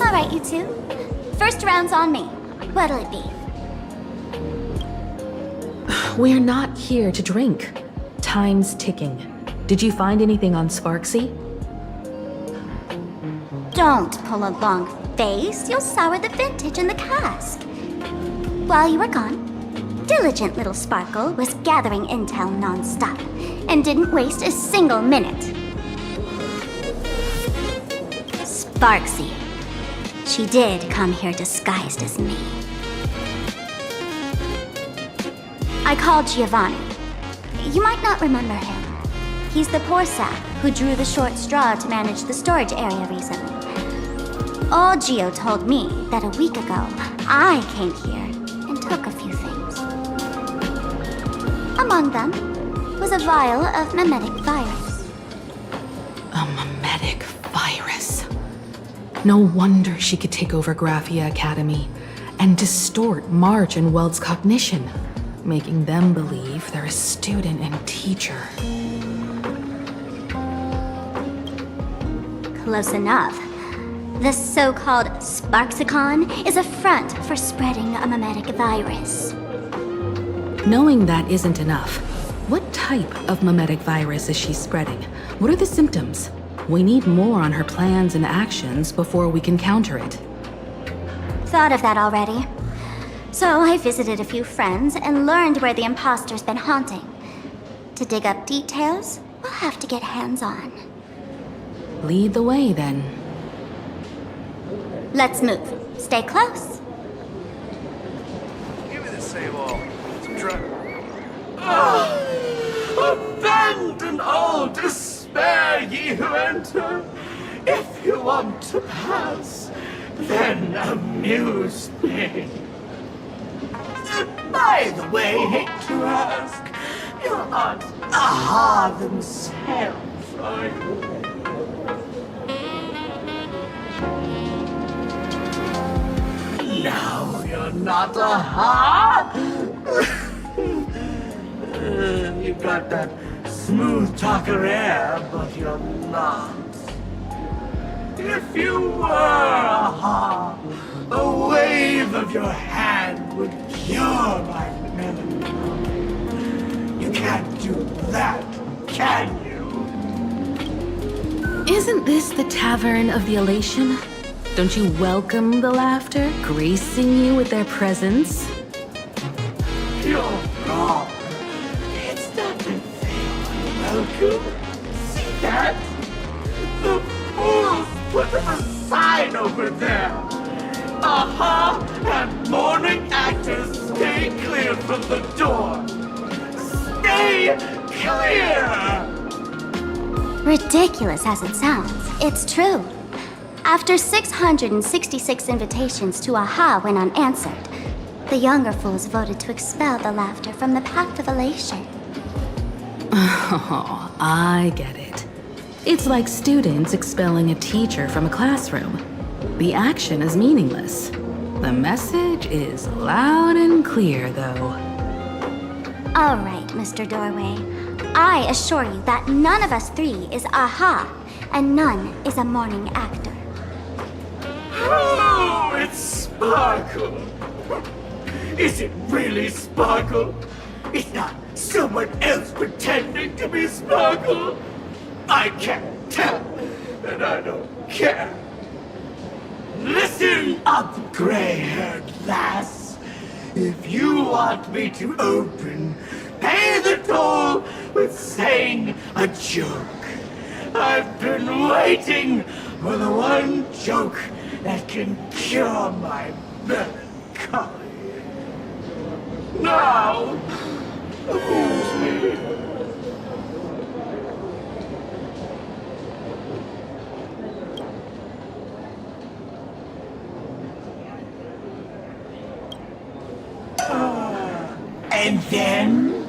All right, you two. First round's on me. What'll it be? We're not here to drink. Time's ticking. Did you find anything on Sparksy? Don't pull a long face. You'll sour the vintage in the cask. While you were gone, diligent little Sparkle was gathering intel non-stop and didn't waste a single minute. Sparksy. She did come here disguised as me. I called Giovanni. You might not remember him. He's the poor sap who drew the short straw to manage the storage area recently. Old Gio told me that a week ago, I came here and took a few things. Among them was a vial of mimetic virus. A mimetic virus. No wonder she could take over Graphia Academy and distort March and Weld's cognition, making them believe they're a student and teacher. Close enough. The so-called Sparksicon is a front for spreading a mimetic virus. Knowing that isn't enough, what type of mimetic virus is she spreading? What are the symptoms? We need more on her plans and actions before we can counter it. Thought of that already. So I visited a few friends and learned where the imposter's been haunting. To dig up details, we'll have to get hands-on. Lead the way, then. Let's move. Stay close. Give me the save all. Some try. Abandon all despair, ye who enter. If you want to pass, then amuse me. By the way, hate to ask, you're not Aha themselves, are you? No, you're not Aha! You've got that smooth talker air, but you're not. If you were Aha, a wave of your hand would cure my melancholy. You can't do that, can you? Isn't this the Tavern of the Elation? Don't you welcome the laughter, gracing you with their presence? You're wrong. It's not that they are welcome. See that? The fools put up a sign over there. Aha! And morning actors, stay clear from the door. Stay clear! Ridiculous as it sounds, it's true. After 666 invitations to Aha went unanswered, the younger fools voted to expel the laughter from the Pact of Elation. Oh, I get it. It's like students expelling a teacher from a classroom. The action is meaningless. The message is loud and clear, though. All right, Mr. Doorway. I assure you that none of us three is Aha, and none is a morning actor. Oh, it's Sparkle. Is it really Sparkle? It's not someone else pretending to be Sparkle? I can't tell, and I don't care. Listen up, gray-haired lass. If you want me to open, pay the toll with saying a joke. I've been waiting for the one joke that can cure my melancholy. Now, amuse me. And then?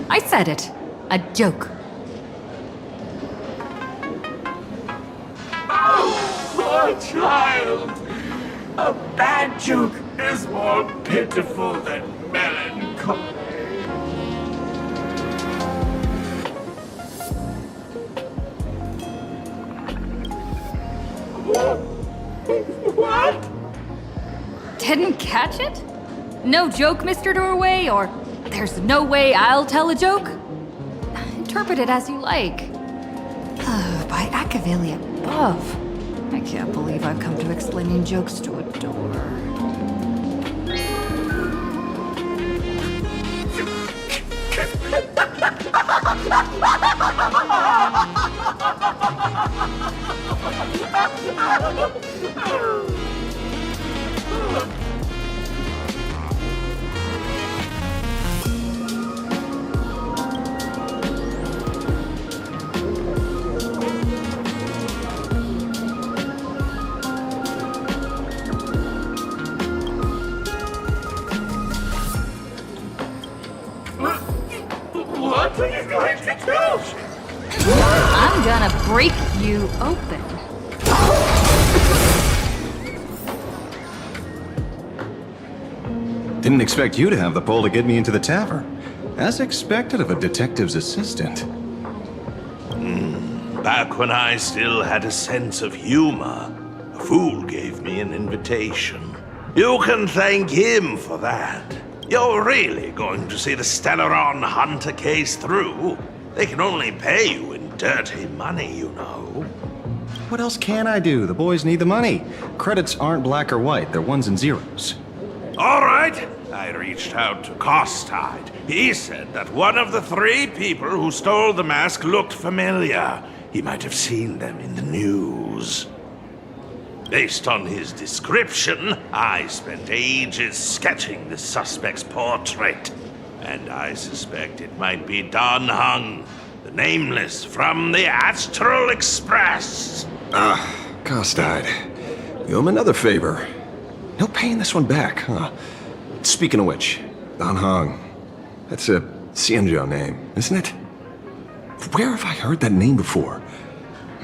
I said it. A joke. Oh, poor child. A bad joke is more pitiful than melancholy. What? Didn't catch it? No joke, Mr. Doorway, or there's no way I'll tell a joke? Interpret it as you like. By Akavili above. I can't believe I've come to explaining jokes to a door. What are you going to do? I'm gonna break you open. Didn't expect you to have the pull to get me into the tavern. As expected of a detective's assistant. Back when I still had a sense of humor, a fool gave me an invitation. You can thank him for that. You're really going to see the Stellaron Hunter case through? They can only pay you in dirty money, you know. What else can I do? The boys need the money. Credits aren't black or white, they're ones and zeros. All right. I reached out to Costide. He said that one of the 3 people who stole the mask looked familiar. He might have seen them in the news. Based on his description, I spent ages sketching the suspect's portrait. And I suspect it might be Don Hung, the Nameless from the Astral Express. Costide. You owe him another favor. No paying this one back, huh? Speaking of which, Don Hung. That's a Xianzhou name, isn't it? Where have I heard that name before?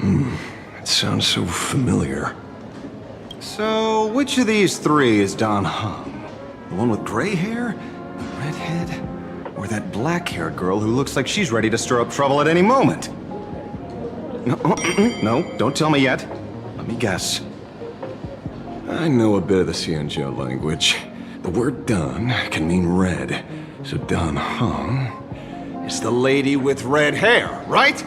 It sounds so familiar. So, which of these 3 is Don Hung? The one with gray hair? The redhead? Or that black-haired girl who looks like she's ready to stir up trouble at any moment? No, don't tell me yet. Let me guess. I know a bit of the Xianzhou language. The word Don can mean red. So Don Hung is the lady with red hair, right?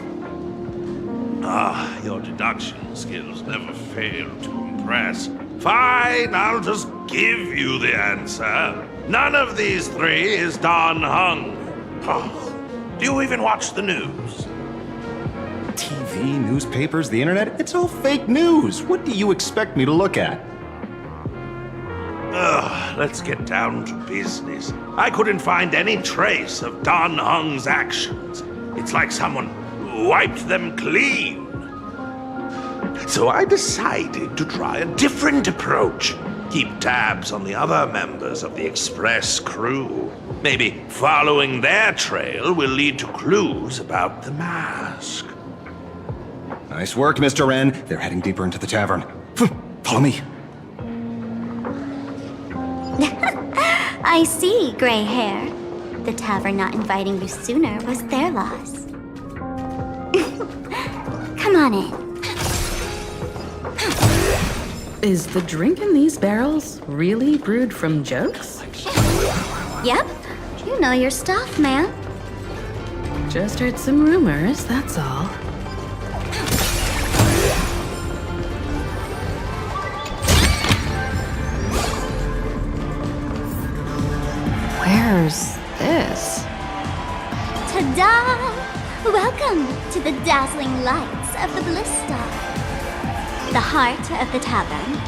Your deduction skills never fail to impress. Fine, I'll just give you the answer. None of these 3 is Don Hung. Do you even watch the news? TV, newspapers, the internet, it's all fake news. What do you expect me to look at? Let's get down to business. I couldn't find any trace of Don Hung's actions. It's like someone wiped them clean. So I decided to try a different approach. Keep tabs on the other members of the Express crew. Maybe following their trail will lead to clues about the mask. Nice work, Mr. N. They're heading deeper into the tavern. Follow me. I see, gray hair. The tavern not inviting you sooner was their loss. Come on in. Is the drink in these barrels really brewed from jokes? Yep, you know your stuff, man. Just heard some rumors, that's all. Where's this? Ta-da! Welcome to the dazzling lights of the Bliss Star. The heart of the tavern,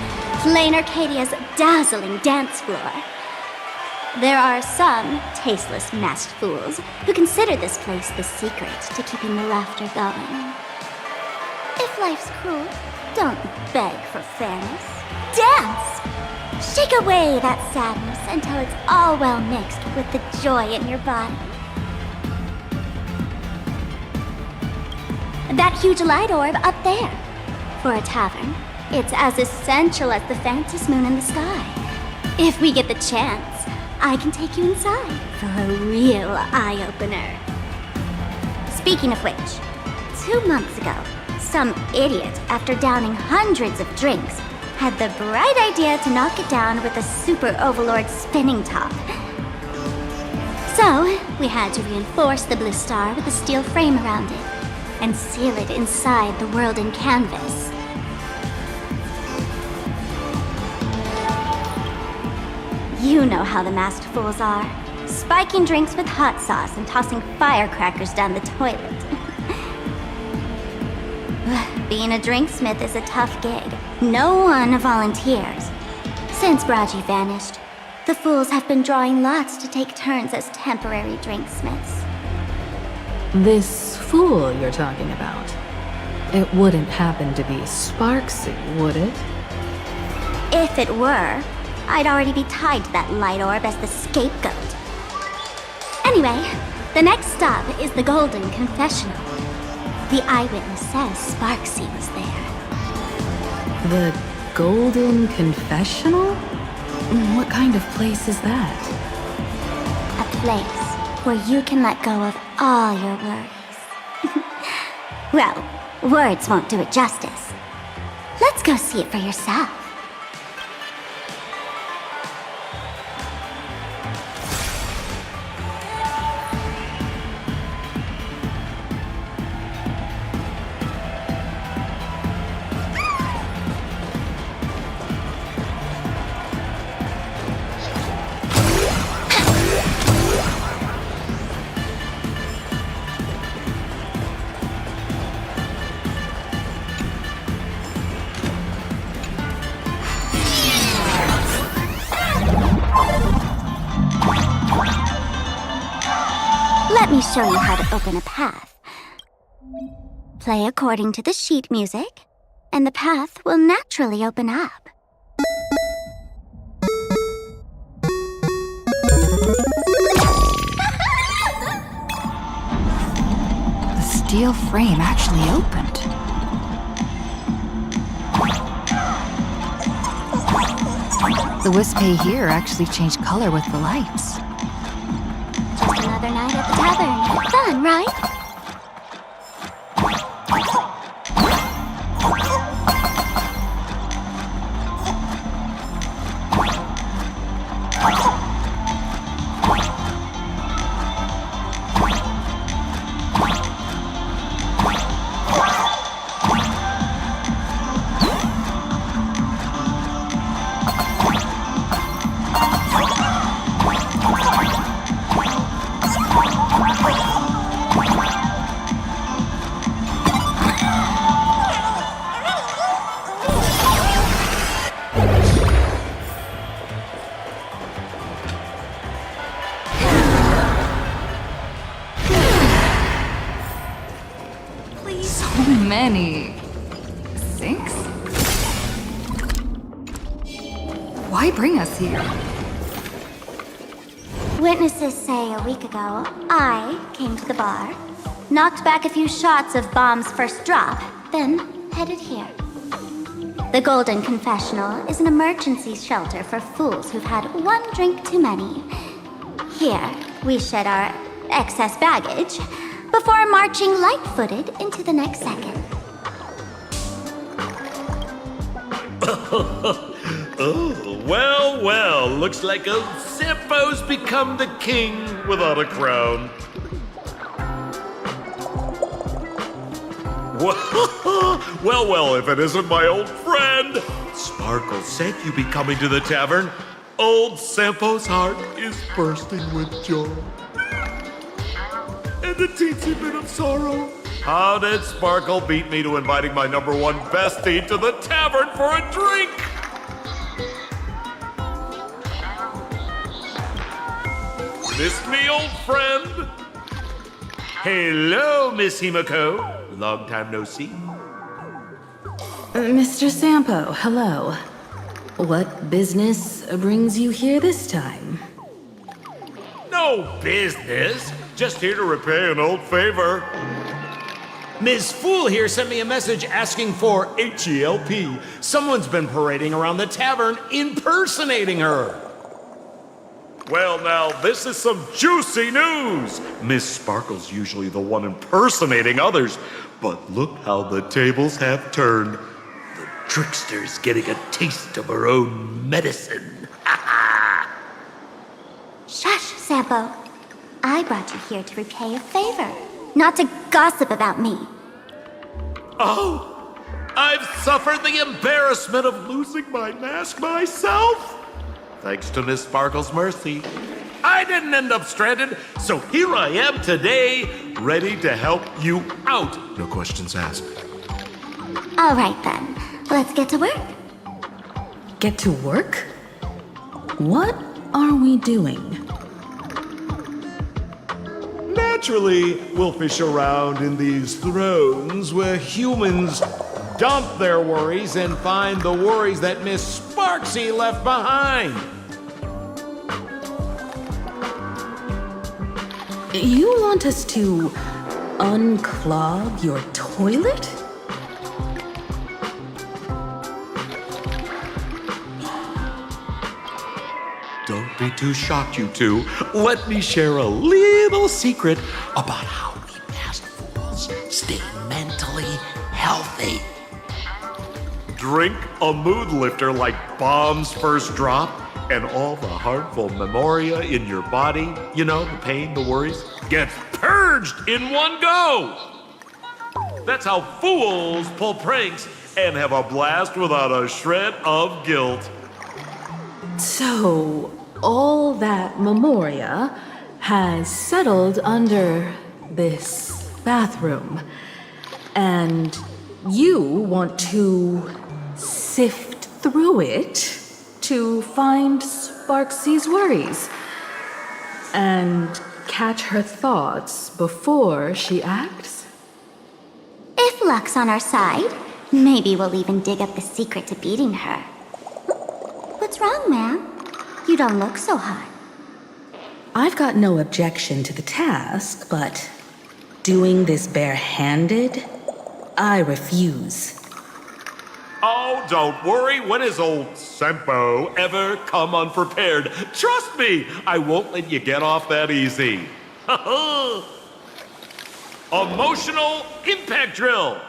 Plain Arcadia's dazzling dance floor. There are some tasteless masked fools who consider this place the secret to keeping the laughter going. If life's cruel, don't beg for fairness. Dance! Shake away that sadness until it's all well mixed with the joy in your body. That huge light orb up there. For a tavern, it's as essential as the Phantom Moon in the sky. If we get the chance, I can take you inside for a real eye-opener. Speaking of which, 2 months ago, some idiot, after downing hundreds of drinks, had the bright idea to knock it down with a Super Overlord spinning top. So, we had to reinforce the Bliss Star with a steel frame around it and seal it inside the world in canvas. You know how the masked fools are. Spiking drinks with hot sauce and tossing firecrackers down the toilet. Being a drinksmith is a tough gig. No one volunteers. Since Braji vanished, the fools have been drawing lots to take turns as temporary drinksmiths. This fool you're talking about, it wouldn't happen to be Sparksy, would it? If it were, I'd already be tied to that light orb as the scapegoat. Anyway, the next stop is the Golden Confessional. The eyewitness says Sparksy was there. The Golden Confessional? What kind of place is that? A place where you can let go of all your worries. Well, words won't do it justice. Let's go see it for yourself. Let me show you how to open a path. Play according to the sheet music, and the path will naturally open up. The steel frame actually opened. The Wispay here actually changed color with the lights. Just another night at the tavern. Fun, right? Many sinks? Why bring us here? Witnesses say a week ago, I came to the bar, knocked back a few shots of Bomb's first drop, then headed here. The Golden Confessional is an emergency shelter for fools who've had one drink too many. Here, we shed our excess baggage before marching light-footed into the next second. Oh, well, well. Looks like old Sampo's become the king without a crown. Well, well, if it isn't my old friend. Sparkle said you'd be coming to the tavern. Old Sampo's heart is bursting with joy. And a teensy bit of sorrow. How did Sparkle beat me to inviting my #1 bestie to the tavern for a drink? Missed me, old friend? Hello, Miss Himiko. Long time no see. Mr. Sampo, hello. What business brings you here this time? No business. Just here to repay an old favor. Ms. Fool here sent me a message asking for H-E-L-P. Someone's been parading around the tavern impersonating her. Well, now, this is some juicy news. Miss Sparkle's usually the one impersonating others, but look how the tables have turned. The trickster's getting a taste of her own medicine. Shush, Sampo. I brought you here to repay a favor, not to gossip about me. Oh, I've suffered the embarrassment of losing my mask myself. Thanks to Miss Sparkle's mercy, I didn't end up stranded, so here I am today, ready to help you out. No questions asked. All right then, let's get to work. Get to work? What are we doing? Naturally, we'll fish around in these thrones where humans dump their worries and find the worries that Miss Sparksy left behind. You want us to unclog your toilet? Don't be too shocked, you two. Let me share a little secret about how we masked fools stay mentally healthy. Drink a mood lifter like Bomb's First Drop, and all the harmful memoria in your body, you know, the pain, the worries, gets purged in one go. That's how fools pull pranks and have a blast without a shred of guilt. So, all that memoria has settled under this bathroom. And you want to sift through it to find Sparksy's worries and catch her thoughts before she acts? If luck's on our side, maybe we'll even dig up the secret to beating her. What's wrong, ma'am? You don't look so hot. I've got no objection to the task, but doing this barehanded, I refuse. Oh, don't worry. When has old Sampo ever come unprepared? Trust me, I won't let you get off that easy. Emotional impact drill.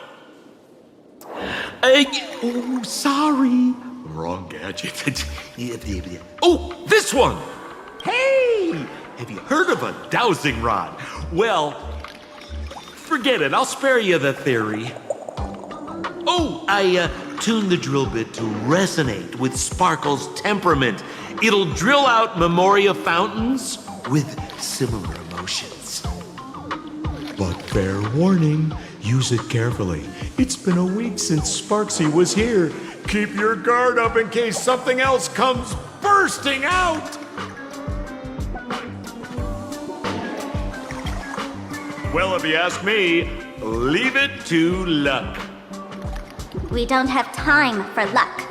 Oh, sorry. Wrong gadget. Oh, this one. Hey, have you heard of a dowsing rod? Well, forget it. I'll spare you the theory. Oh, I tuned the drill bit to resonate with Sparkle's temperament. It'll drill out memoria fountains with similar emotions. But fair warning, use it carefully. It's been a week since Sparksy was here. Keep your guard up in case something else comes bursting out. Well, if you ask me, leave it to luck. We don't have time for luck.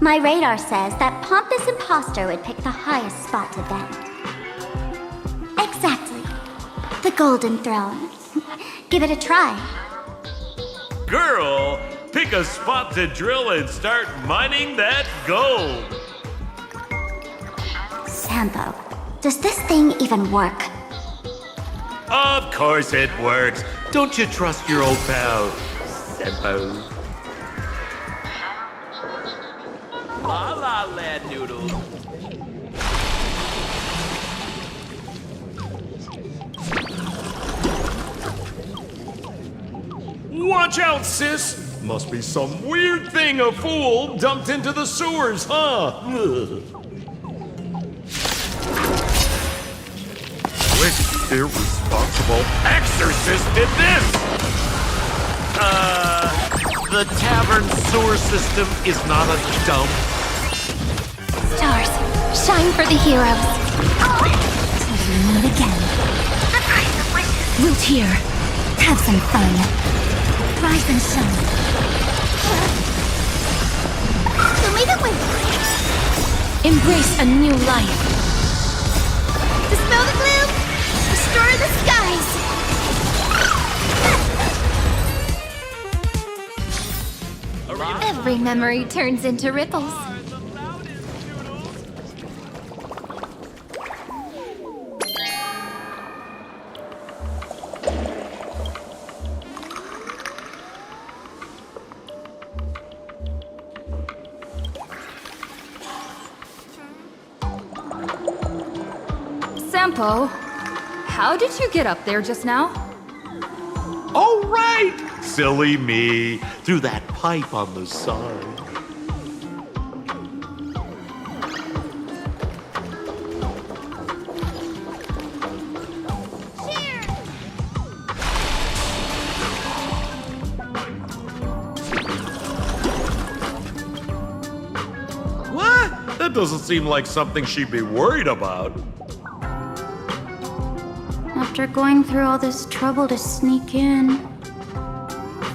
My radar says that pompous imposter would pick the highest spot to vent. Exactly. The Golden Throne. Give it a try. Girl, pick a spot to drill and start mining that gold. Sampo, does this thing even work? Of course it works. Don't you trust your old pal, Sampo? La la lad noodles. Watch out, sis! Must be some weird thing a fool dumped into the sewers, huh? Ugh. Which irresponsible exorcist did this? The tavern sewer system is not a dump. Stars, shine for the heroes. Till we meet again. Root here. Have some fun. Rise and shine. Show me the way. Embrace a new life. Dispel the gloom. Restore the skies. Every memory turns into ripples. Sampo, how did you get up there just now? Oh, right! Silly me. Through that pipe on the side. What? That doesn't seem like something she'd be worried about. After going through all this trouble to sneak in,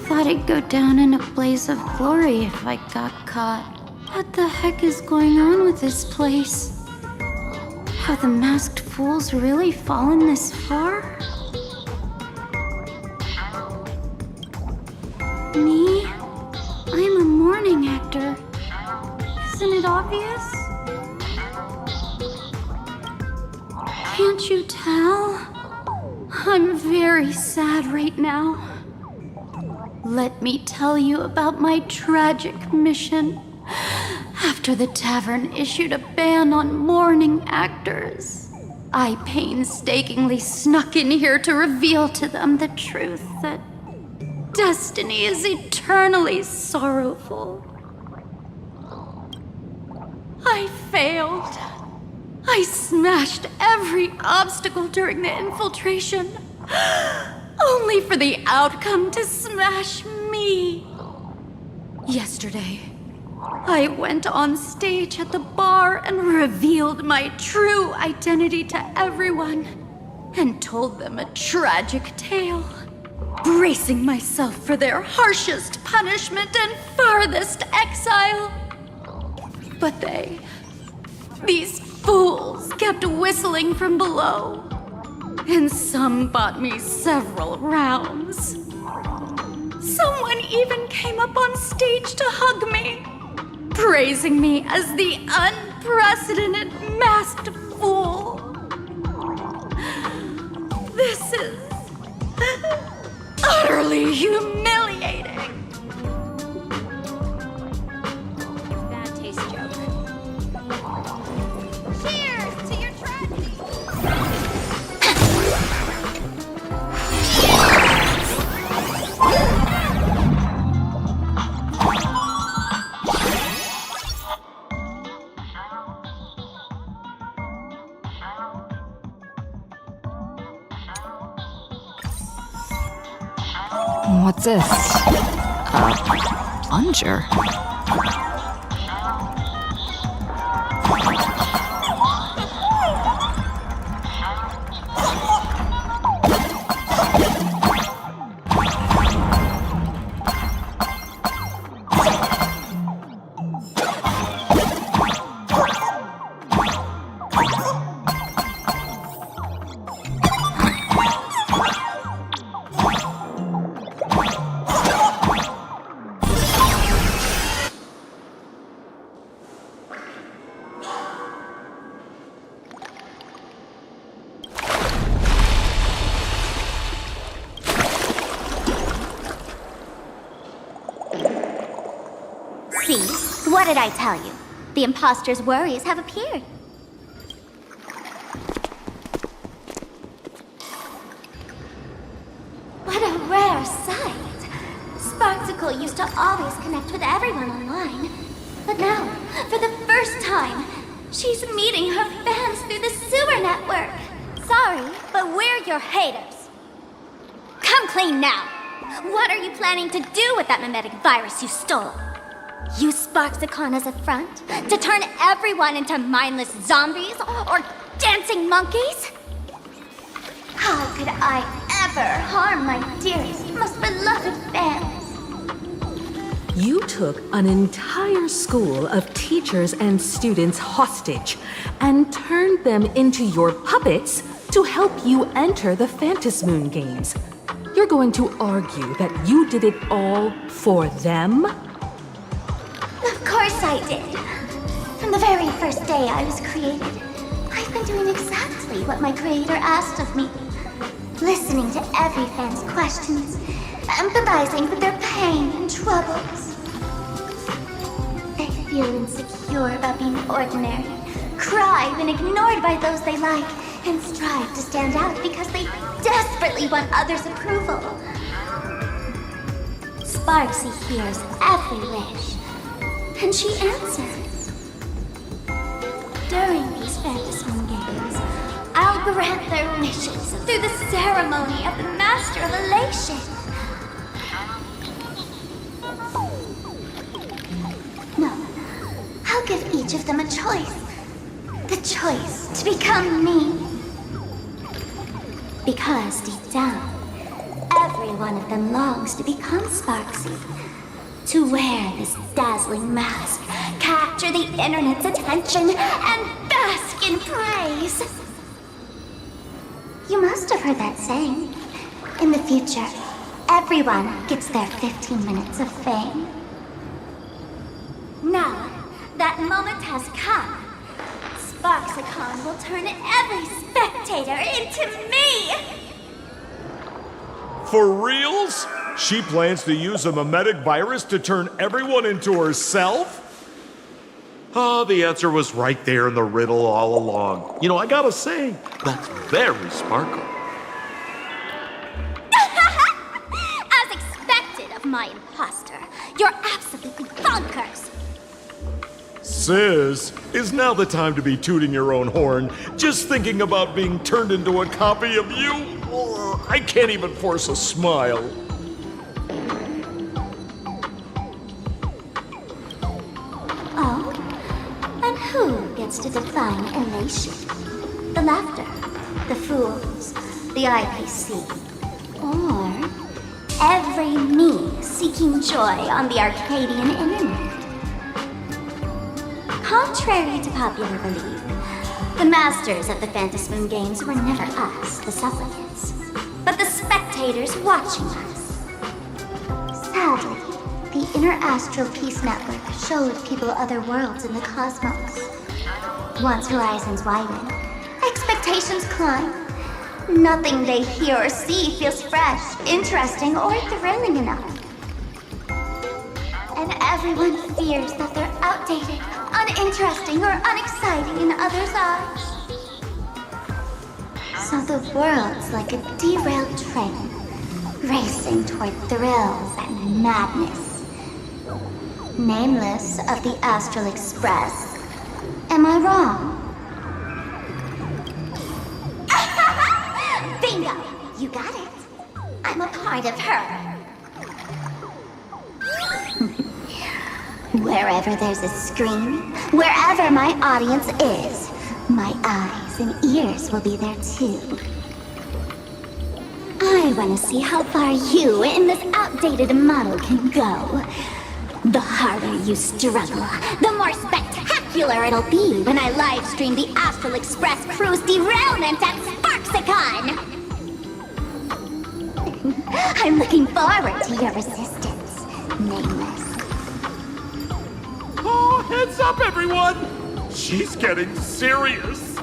thought I'd go down in a blaze of glory if I got caught. What the heck is going on with this place? Have the masked fools really fallen this far? Me? I'm a morning actor. Isn't it obvious? Can't you tell? I'm very sad right now. Let me tell you about my tragic mission. After the tavern issued a ban on morning actors, I painstakingly snuck in here to reveal to them the truth that destiny is eternally sorrowful. I failed. I smashed every obstacle during the infiltration, only for the outcome to smash me. Yesterday, I went on stage at the bar and revealed my true identity to everyone and told them a tragic tale, bracing myself for their harshest punishment and farthest exile. But these fools kept whistling from below, and some bought me several rounds. Someone even came up on stage to hug me, praising me as the unprecedented masked fool. This is utterly humiliating. Bad taste joke. Cheers to your tragedy. What's this? Plunger. See? What did I tell you? The imposter's worries have appeared. What a rare sight! Sparksicle used to always connect with everyone online. But now, for the first time, she's meeting her fans through the sewer network. Sorry, but we're your haters. Come clean now! What are you planning to do with that mimetic virus you stole? Use Sparksicon as a front to turn everyone into mindless zombies or dancing monkeys? How could I ever harm my dearest, most beloved fans? You took an entire school of teachers and students hostage and turned them into your puppets to help you enter the Phantasmoon Games. You're going to argue that you did it all for them? Of course I did. From the very first day I was created, I've been doing exactly what my creator asked of me. Listening to every fan's questions, empathizing with their pain and troubles. They feel insecure about being ordinary, cry when ignored by those they like, and strive to stand out because they desperately want others' approval. Sparksy hears every wish, and she answers. During these Phantasmoon Games, I'll grant their wishes through the ceremony of the Master of Elation. No, I'll give each of them a choice. The choice to become me. Because deep down, every one of them longs to become Sparksy. To wear this dazzling mask, capture the internet's attention, and bask in praise. You must have heard that saying. In the future, everyone gets their 15 minutes of fame. Now, that moment has come. Sparksicon will turn every spectator into me! For reals? She plans to use a mimetic virus to turn everyone into herself? Ah, the answer was right there in the riddle all along. You know, I gotta say, that's very sparkle. As expected of my imposter, you're absolutely bonkers! Sis, is now the time to be tooting your own horn, just thinking about being turned into a copy of you? Oh, I can't even force a smile. Oh? And who gets to define elation? The laughter, the fools, the IPC, or every me seeking joy on the Arcadian internet? Contrary to popular belief, the masters of the Phantasmoon Games were never us, the supplicants, but the spectators watching us. Sadly, the Inter-Astral Peace Network showed people other worlds in the cosmos. Once horizons widen, expectations climb. Nothing they hear or see feels fresh, interesting, or thrilling enough. And everyone fears that they're outdated, uninteresting, or unexciting in others' eyes. So the world's like a derailed train, racing toward thrills and madness. Nameless of the Astral Express. Am I wrong? Bingo! You got it. I'm a part of her. Wherever there's a screen, wherever my audience is, my eyes and ears will be there too. I want to see how far you in this outdated model can go. The harder you struggle, the more spectacular it'll be when I live stream the Astral Express crew's derailment at Sparksicon! I'm looking forward to your resistance, Nameless. Oh, heads up, everyone! She's getting serious.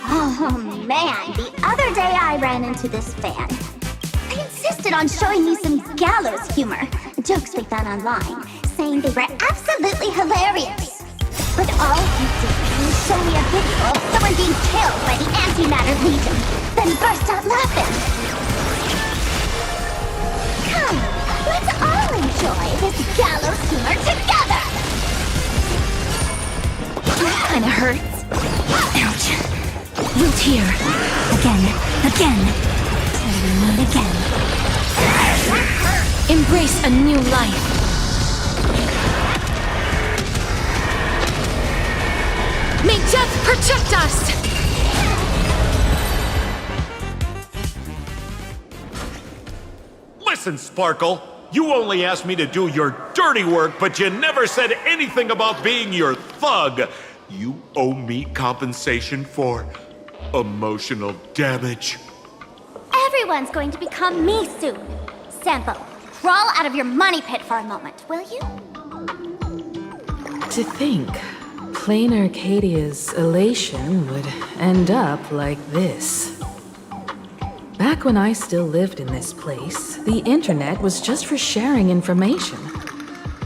Oh man, the other day I ran into this fan. I insisted insisted on showing me some gallows humor. Jokes we found online, saying they were absolutely hilarious. But all he did was show me a video of someone being killed by the Antimatter Legion, then burst out laughing. Come, let's all enjoy this gallows humor together! That kinda hurts. Ouch. Root here. Again. And again. Embrace a new life. May death protect us! Listen, Sparkle. You only asked me to do your dirty work, but you never said anything about being your thug. You owe me compensation for emotional damage. Everyone's going to become me soon. Sampo, crawl out of your money pit for a moment, will you? To think, plain Arcadia's elation would end up like this. Back when I still lived in this place, the internet was just for sharing information.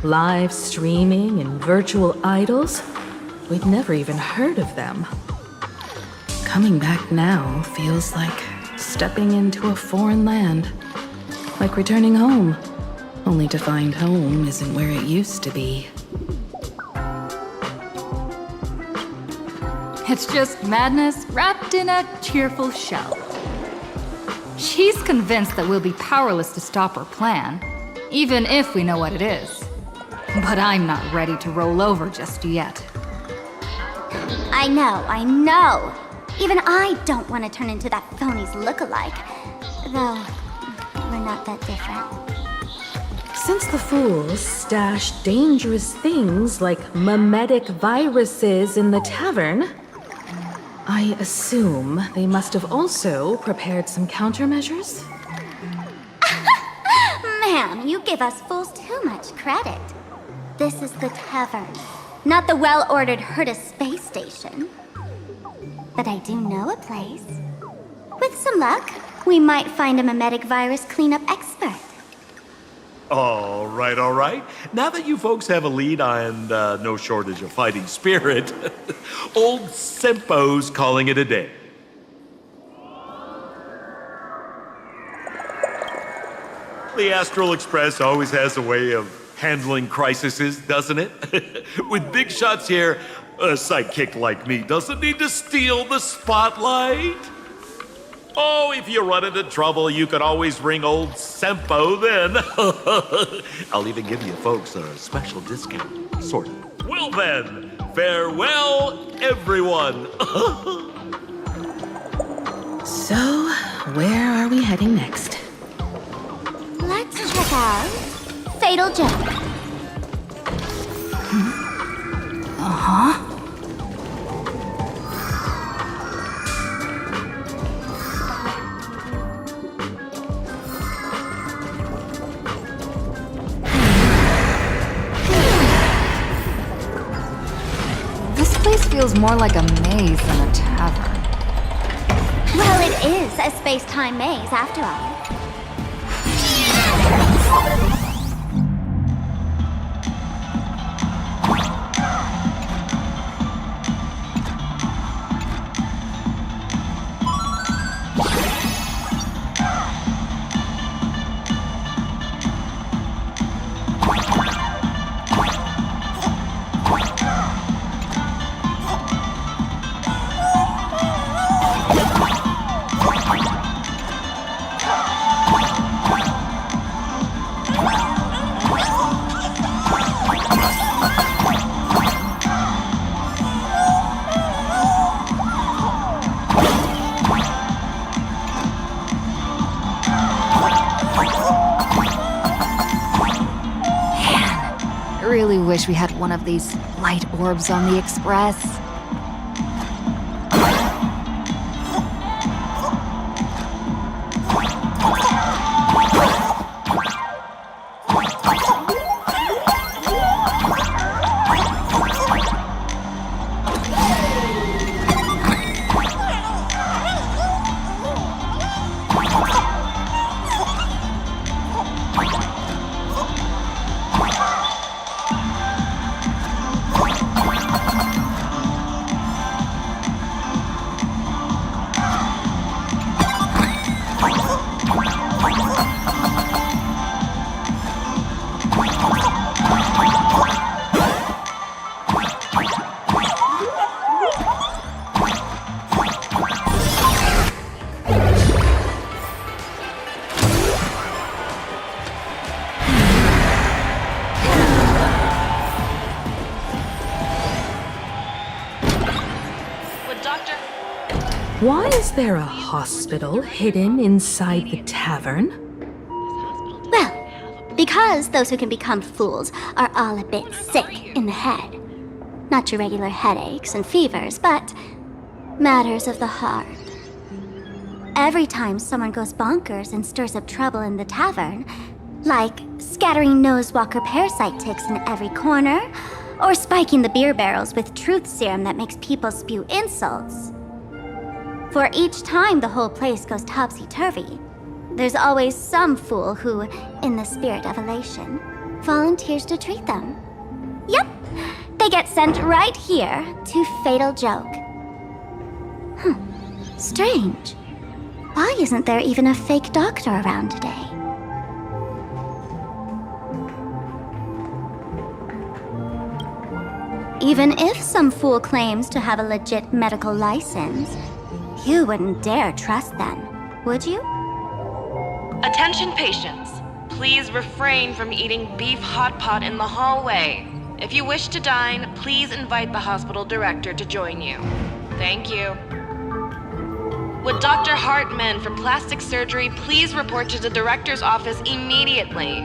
Live streaming and virtual idols, we'd never even heard of them. Coming back now feels like stepping into a foreign land. Like returning home, only to find home isn't where it used to be. It's just madness wrapped in a cheerful shell. She's convinced that we'll be powerless to stop her plan, even if we know what it is. But I'm not ready to roll over just yet. I know. Even I don't want to turn into that phony's lookalike. Though, we're not that different. Since the fools stashed dangerous things like mimetic viruses in the tavern, I assume they must have also prepared some countermeasures? Ma'am, you give us fools too much credit. This is the tavern, not the well-ordered Herta space station. But I do know a place. With some luck, we might find a mimetic virus cleanup expert. All right. Now that you folks have a lead and no shortage of fighting spirit, old Sempo's calling it a day. The Astral Express always has a way of handling crises, doesn't it? With big shots here, a sidekick like me doesn't need to steal the spotlight. Oh, if you run into trouble, you can always ring old Sempo then. I'll even give you folks a special discount, sort of. Well then, farewell, everyone. So, where are we heading next? Let's check out Fatal Joke. Uh-huh. This place feels more like a maze than a tavern. Well, it is a space-time maze, after all. I really wish we had one of these light orbs on the Express. Why is there a hospital hidden inside the tavern? Well, because those who can become fools are all a bit sick in the head. Not your regular headaches and fevers, but matters of the heart. Every time someone goes bonkers and stirs up trouble in the tavern, like scattering nosewalker parasite ticks in every corner, or spiking the beer barrels with truth serum that makes people spew insults. For each time the whole place goes topsy-turvy, there's always some fool who, in the spirit of elation, volunteers to treat them. Yep, they get sent right here to Fatal Joke. Strange. Why isn't there even a fake doctor around today? Even if some fool claims to have a legit medical license, you wouldn't dare trust them, would you? Attention patients. Please refrain from eating beef hot pot in the hallway. If you wish to dine, please invite the hospital director to join you. Thank you. Would Dr. Hartman for plastic surgery please report to the director's office immediately?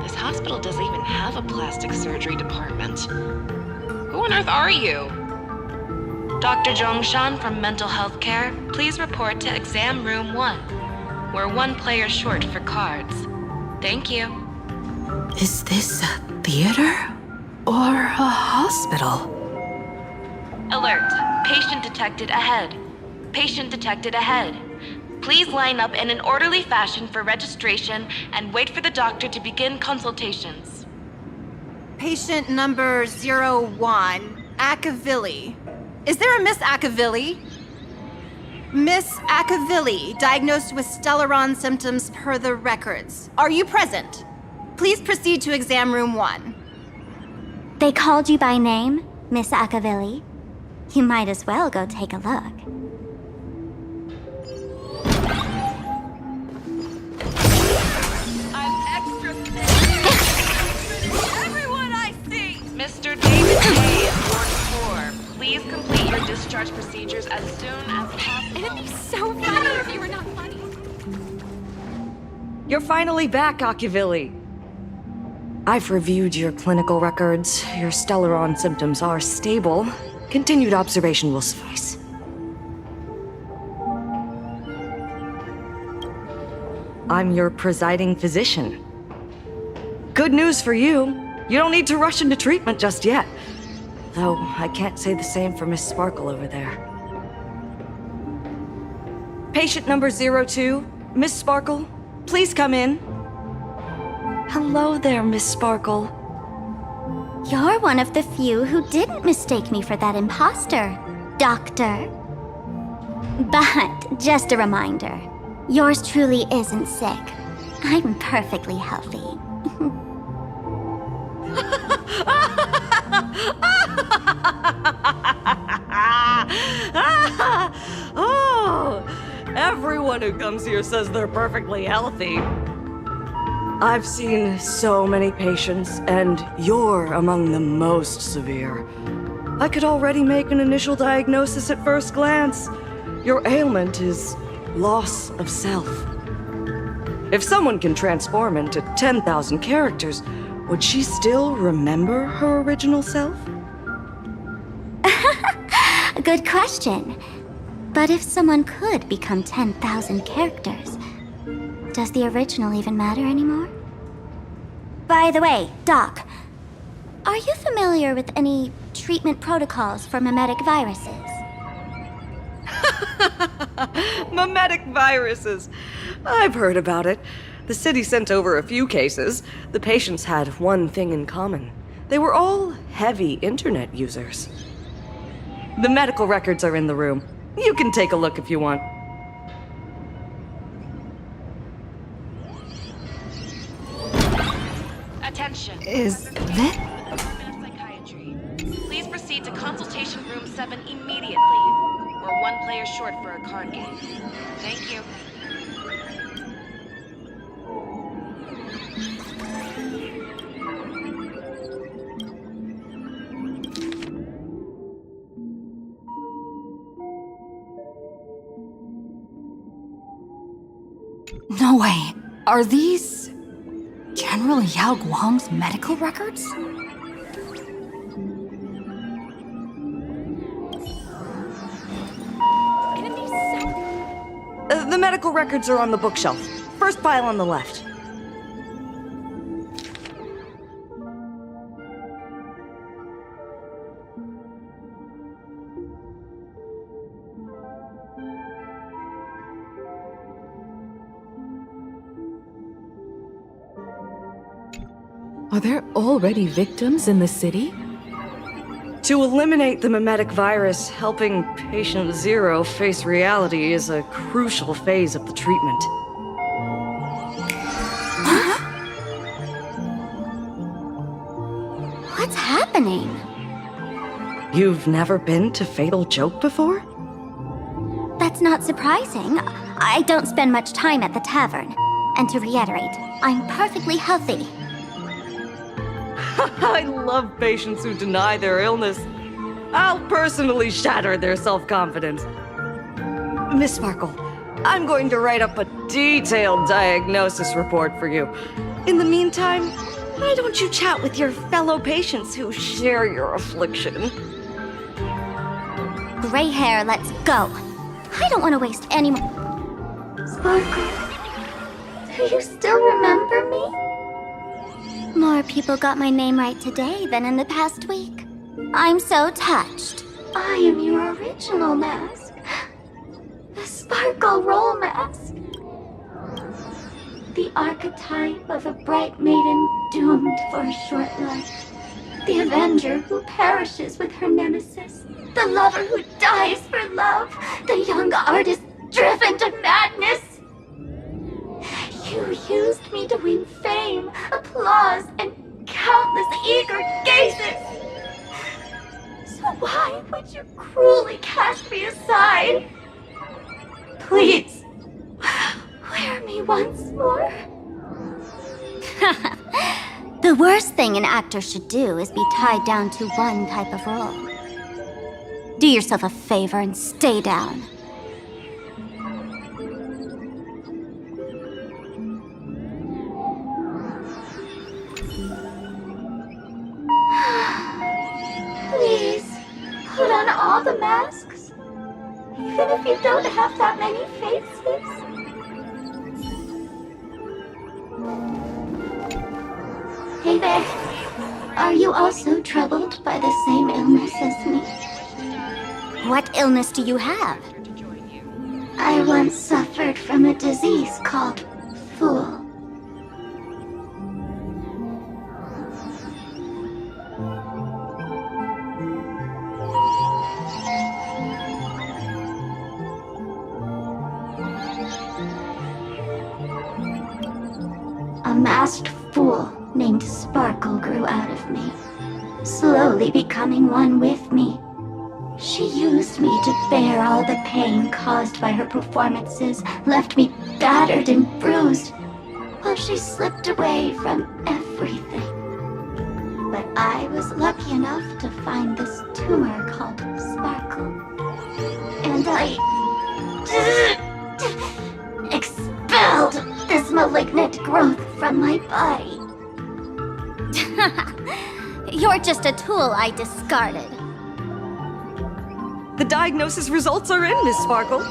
This hospital doesn't even have a plastic surgery department. Who on earth are you? Dr. Zhongshan from Mental Health Care, please report to Exam Room 1. We're one player short for cards. Thank you. Is this a theater or a hospital? Alert. Patient detected ahead. Patient detected ahead. Please line up in an orderly fashion for registration and wait for the doctor to begin consultations. Patient number 01, Akavilli. Is there a Miss Akavilli? Miss Akavilli, diagnosed with Stellaron symptoms per the records. Are you present? Please proceed to exam room 1. They called you by name, Miss Akavilli. You might as well go take a look. Everyone I see! Mr. David K. Ward 4, please complete your discharge procedures as soon as possible. It'd be so funny if you were not funny. You're finally back, Akavilli. I've reviewed your clinical records. Your Stellaron symptoms are stable. Continued observation will suffice. I'm your presiding physician. Good news for you. You don't need to rush into treatment just yet. Though I can't say the same for Miss Sparkle over there. Patient number 02, Miss Sparkle, please come in. Hello there, Miss Sparkle. You're one of the few who didn't mistake me for that imposter, Doctor. But just a reminder, yours truly isn't sick. I'm perfectly healthy. Oh, everyone who comes here says they're perfectly healthy. I've seen so many patients, and you're among the most severe. I could already make an initial diagnosis at first glance. Your ailment is loss of self. If someone can transform into 10,000 characters, would she still remember her original self? Good question. But if someone could become 10,000 characters, does the original even matter anymore? By the way, Doc, are you familiar with any treatment protocols for mimetic viruses? Mimetic viruses. I've heard about it. The city sent over a few cases. The patients had one thing in common. They were all heavy internet users. The medical records are in the room. You can take a look if you want. Attention. Is that... Psychiatry. Please proceed to consultation room 7 immediately. We're one player short for a card game. Thank you. No way. Are these General Yaoguang's medical records? The medical records are on the bookshelf. First pile on the left. Are there already victims in the city? To eliminate the mimetic virus, helping Patient Zero face reality is a crucial phase of the treatment. What's happening? You've never been to Fatal Joke before? That's not surprising. I don't spend much time at the tavern. And to reiterate, I'm perfectly healthy. I love patients who deny their illness. I'll personally shatter their self-confidence. Miss Sparkle, I'm going to write up a detailed diagnosis report for you. In the meantime, why don't you chat with your fellow patients who share your affliction? Gray hair, let's go. I don't want to waste any more. Sparkle, do you still remember me? More people got my name right today than in the past week. I'm so touched. I am your original mask. The Sparkle Roll Mask. The archetype of a bright maiden doomed for a short life. The avenger who perishes with her nemesis. The lover who dies for love. The young artist driven to madness. You used me to win fame, applause, and countless eager gazes. So why would you cruelly cast me aside? Please, wear me once more. The worst thing an actor should do is be tied down to one type of role. Do yourself a favor and stay down. Please, put on all the masks. Even if you don't have that many faces. Hey there. Are you also troubled by the same illness as me? What illness do you have? I once suffered from a disease called Fool. A masked fool named Sparkle grew out of me, slowly becoming one with me. She used me to bear all the pain caused by her performances, left me battered and bruised, while she slipped away from everything. But I was lucky enough to find this tumor called Sparkle. And I expelled this malignant growth from my body. You're just a tool I discarded. The diagnosis results are in, Miss Sparkle.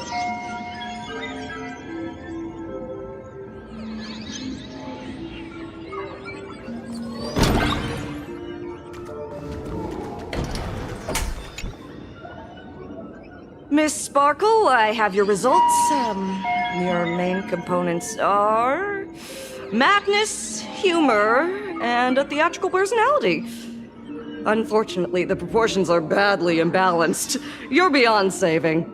Miss Sparkle, I have your results. Your main components are madness, humor, and a theatrical personality. Unfortunately, the proportions are badly imbalanced. You're beyond saving.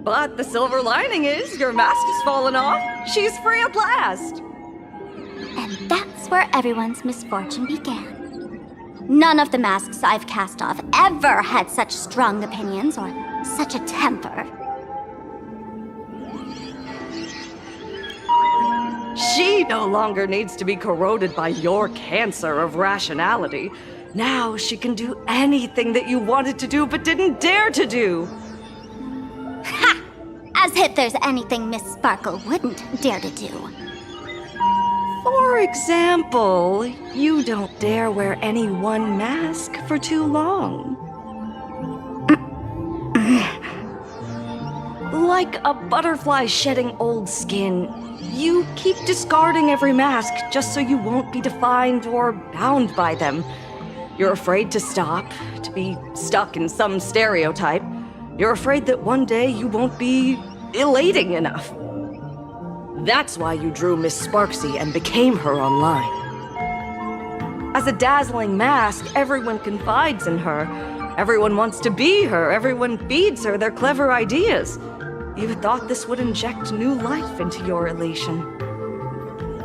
But the silver lining is your mask has fallen off. She's free at last. And that's where everyone's misfortune began. None of the masks I've cast off ever had such strong opinions or such a temper. She no longer needs to be corroded by your cancer of rationality. Now she can do anything that you wanted to do but didn't dare to do. Ha! As if there's anything Miss Sparkle wouldn't dare to do. For example, you don't dare wear any one mask for too long. Like a butterfly shedding old skin, you keep discarding every mask just so you won't be defined or bound by them. You're afraid to stop, to be stuck in some stereotype. You're afraid that one day you won't be elating enough. That's why you drew Miss Sparksy and became her online. As a dazzling mask, everyone confides in her. Everyone wants to be her. Everyone feeds her their clever ideas. You thought this would inject new life into your elation.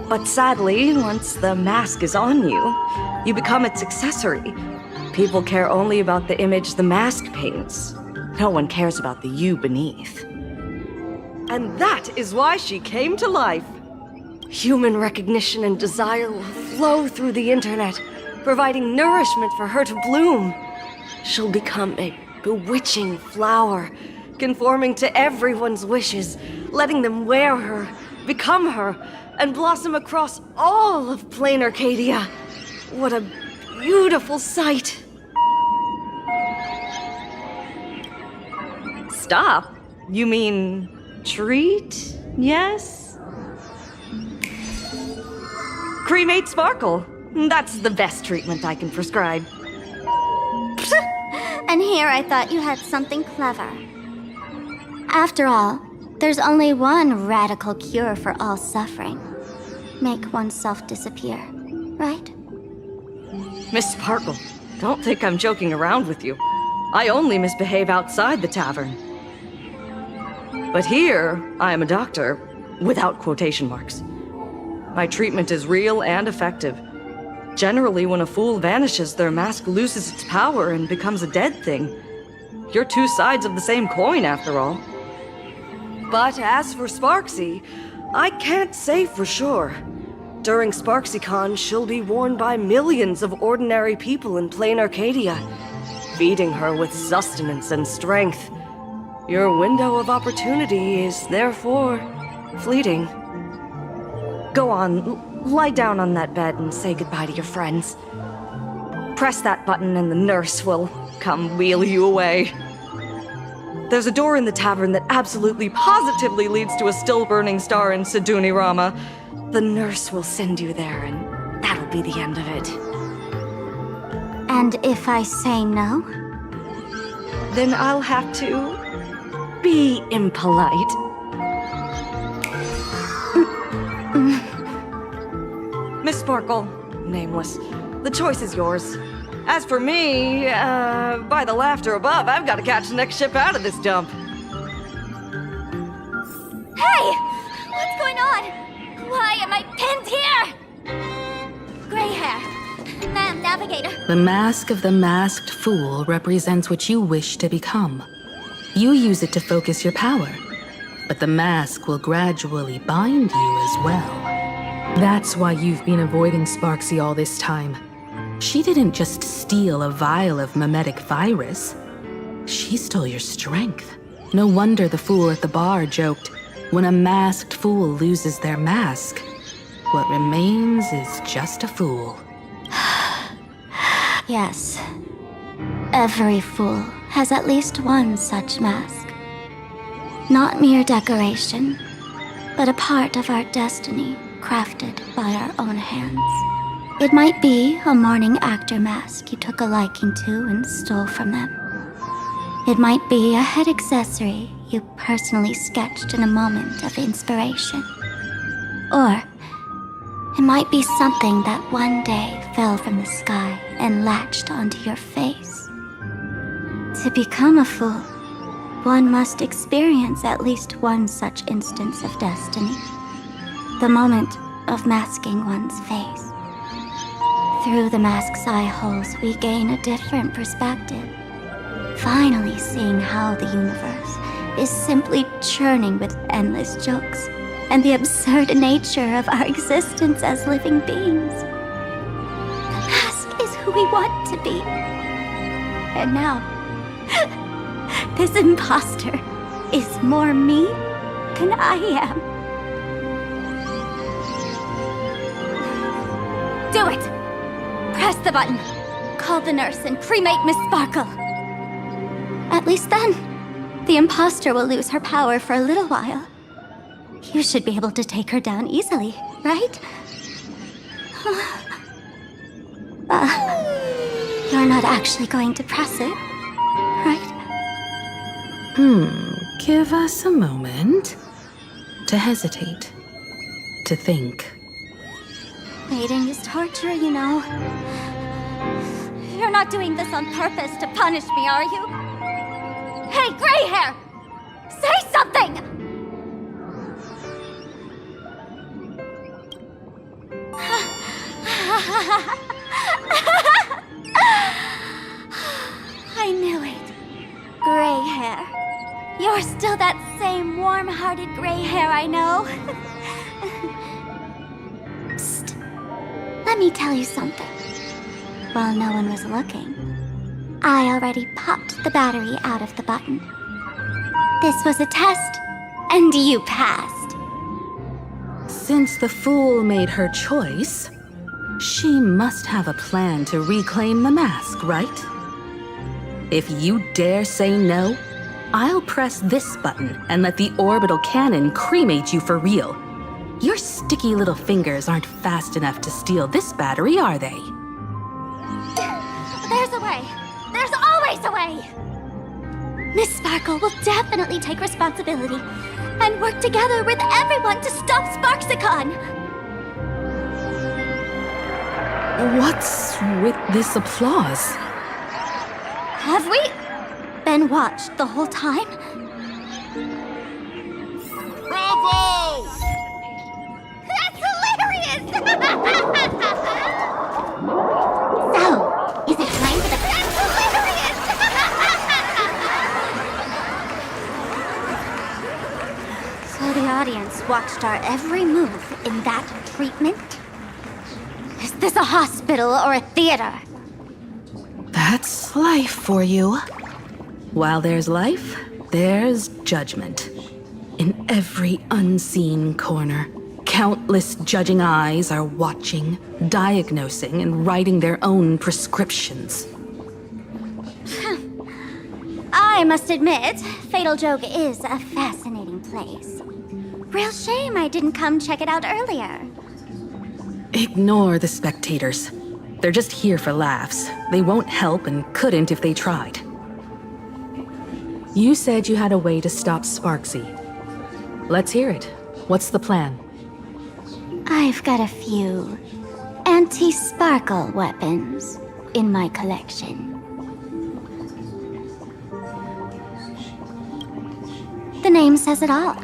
But sadly, once the mask is on you, you become its accessory. People care only about the image the mask paints. No one cares about the you beneath. And that is why she came to life. Human recognition and desire will flow through the internet, providing nourishment for her to bloom. She'll become a bewitching flower, conforming to everyone's wishes, letting them wear her, become her, and blossom across all of plain Arcadia. What a beautiful sight. Stop? You mean treat? Yes? Cremate Sparkle. That's the best treatment I can prescribe. And here I thought you had something clever. After all, there's only one radical cure for all suffering. Make oneself disappear, right? Miss Sparkle, don't think I'm joking around with you. I only misbehave outside the tavern. But here, I am a doctor, without quotation marks. My treatment is real and effective. Generally, when a fool vanishes, their mask loses its power and becomes a dead thing. You're two sides of the same coin, after all. But as for Sparksy, I can't say for sure. During SparksyCon, she'll be worn by millions of ordinary people in plain Arcadia, feeding her with sustenance and strength. Your window of opportunity is therefore fleeting. Go on, lie down on that bed and say goodbye to your friends. Press that button and the nurse will come wheel you away. There's a door in the tavern that absolutely positively leads to a still-burning star in Siduni Rama. The nurse will send you there, and that'll be the end of it. And if I say no? Then I'll have to be impolite. Miss Sparkle, nameless, the choice is yours. As for me, by the laughter above, I've got to catch the next ship out of this dump. Hey! What's going on? Why am I pinned here? Gray hair. Ma'am, navigator. The mask of the masked fool represents what you wish to become. You use it to focus your power, but the mask will gradually bind you as well. That's why you've been avoiding Sparksy all this time. She didn't just steal a vial of mimetic virus. She stole your strength. No wonder the fool at the bar joked, when a masked fool loses their mask, what remains is just a fool. Yes. Every fool has at least one such mask. Not mere decoration, but a part of our destiny crafted by our own hands. It might be a morning actor mask you took a liking to and stole from them. It might be a head accessory you personally sketched in a moment of inspiration. Or it might be something that one day fell from the sky and latched onto your face. To become a fool, one must experience at least one such instance of destiny. The moment of masking one's face. Through the mask's eye holes, we gain a different perspective. Finally seeing how the universe is simply churning with endless jokes and the absurd nature of our existence as living beings. The mask is who we want to be. And now, this imposter is more me broken I am. Do it! Press the button. Call the nurse and cremate Miss Sparkle. At least then, the imposter will lose her power for a little while. You should be able to take her down easily, right? You're not actually going to press it, right? Give us a moment to hesitate, to think. Waiting is torture, you know. You're not doing this on purpose to punish me, are you? Hey, gray hair! Say something! I knew it. Gray hair. You're still that same warm-hearted gray hair I know. Psst. Let me tell you something. While no one was looking, I already popped the battery out of the button. This was a test, and you passed. Since the fool made her choice, she must have a plan to reclaim the mask, right? If you dare say no, I'll press this button and let the orbital cannon cremate you for real. Your sticky little fingers aren't fast enough to steal this battery, are they? There's a way. There's always a way. Miss Sparkle will definitely take responsibility and work together with everyone to stop Sparksicon. What's with this applause? Have we been watched the whole time? Bravo! That's hilarious! So, is it time for the... That's hilarious! So the audience watched our every move in that treatment? Is this a hospital or a theater? That's life for you. While there's life, there's judgment. In every unseen corner, countless judging eyes are watching, diagnosing, and writing their own prescriptions. I must admit, Fatal Joke is a fascinating place. Real shame I didn't come check it out earlier. Ignore the spectators. They're just here for laughs. They won't help and couldn't if they tried. You said you had a way to stop Sparksy. Let's hear it. What's the plan? I've got a few anti-sparkle weapons in my collection. The name says it all.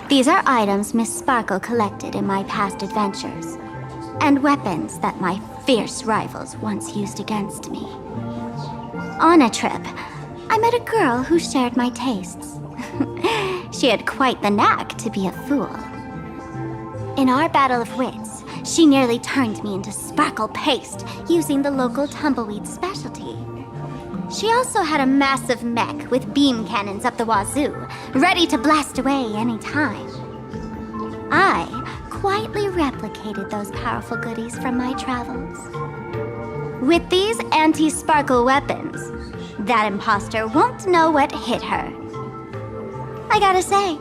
These are items Miss Sparkle collected in my past adventures, and weapons that my fierce rivals once used against me. On a trip, I met a girl who shared my tastes. She had quite the knack to be a fool. In our battle of wits, she nearly turned me into sparkle paste using the local tumbleweed specialty. She also had a massive mech with beam cannons up the wazoo, ready to blast away any time. I quietly replicated those powerful goodies from my travels. With these anti-sparkle weapons, that imposter won't know what hit her. I gotta say,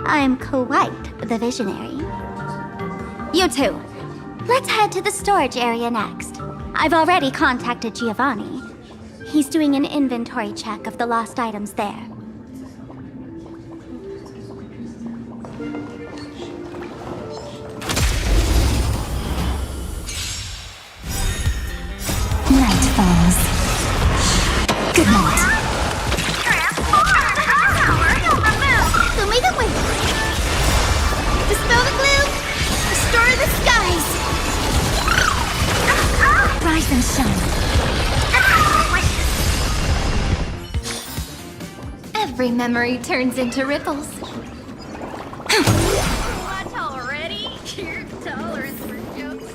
I'm quite the visionary. You two, let's head to the storage area next. I've already contacted Giovanni. He's doing an inventory check of the lost items there. Night falls. Good night. Show me the way. Dispel the gloom. Restore the skies. Rise and shine. Every memory turns into ripples. What already? Your tolerance for jokes.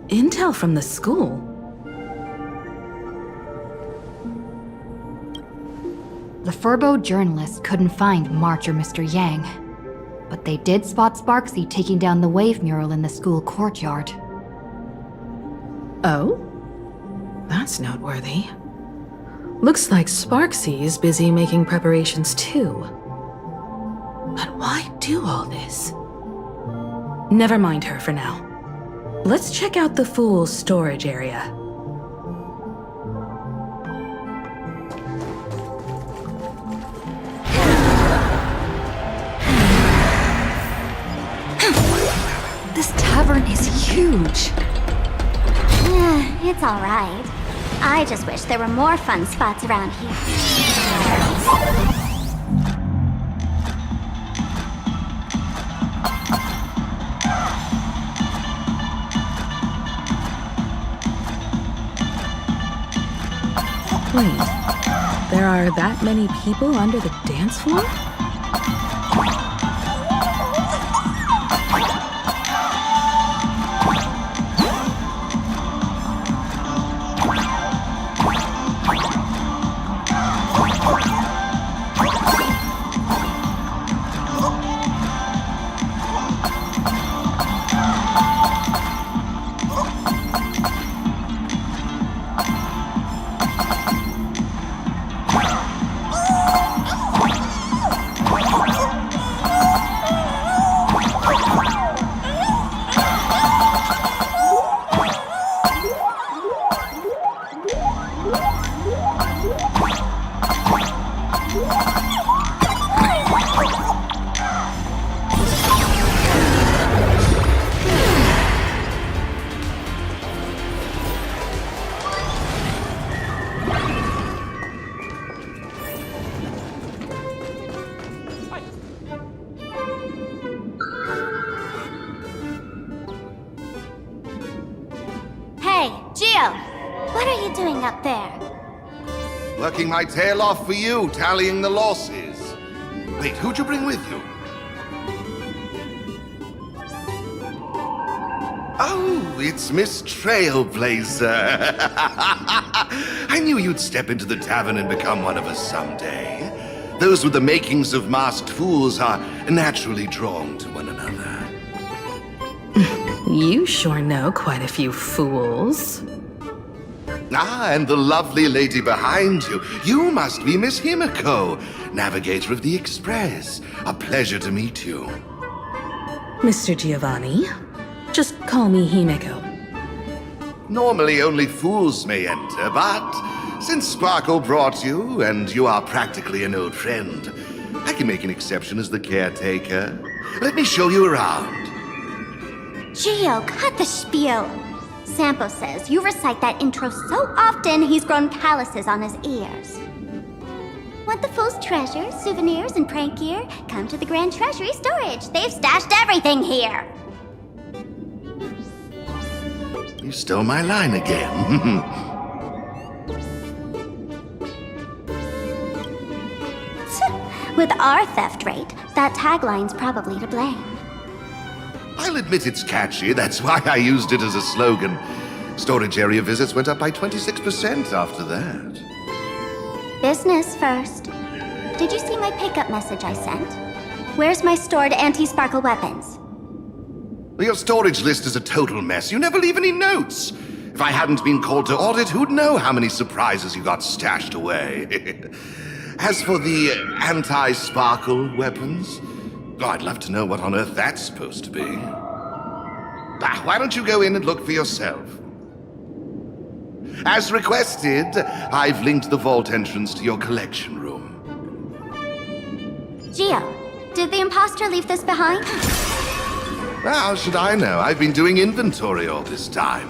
Intel from the school? The Furbo journalists couldn't find March or Mr. Yang, but they did spot Sparksy taking down the wave mural in the school courtyard. Oh? That's noteworthy. Looks like Sparksy is busy making preparations too. But why do all this? Never mind her for now. Let's check out the Fool's storage area. This tavern is huge. It's alright. I just wish there were more fun spots around here. Wait, there are that many people under the dance floor? Hey, Gio! What are you doing up there? Working my tail off for you, tallying the losses. Wait, who'd you bring with you? Oh, it's Miss Trailblazer. I knew you'd step into the tavern and become one of us someday. Those with the makings of masked fools are naturally drawn to one another. You sure know quite a few fools. Ah, and the lovely lady behind you. You must be Miss Himiko, navigator of the Express. A pleasure to meet you. Mr. Giovanni, just call me Himiko. Normally only fools may enter, but since Sparkle brought you, and you are practically an old friend, I can make an exception as the caretaker. Let me show you around. Gio, cut the spiel. Sampo says you recite that intro so often he's grown calluses on his ears. Want the Fool's treasures, souvenirs, and prank gear? Come to the Grand Treasury Storage. They've stashed everything here. You stole my line again. With our theft rate, that tagline's probably to blame. I'll admit it's catchy, that's why I used it as a slogan. Storage area visits went up by 26% after that. Business first. Did you see my pickup message I sent? Where's my stored anti-sparkle weapons? Your storage list is a total mess. You never leave any notes. If I hadn't been called to audit, who'd know how many surprises you got stashed away? As for the anti-sparkle weapons, I'd love to know what on earth that's supposed to be. Why don't you go in and look for yourself? As requested, I've linked the vault entrance to your collection room. Gio, did the imposter leave this behind? How should I know? I've been doing inventory all this time.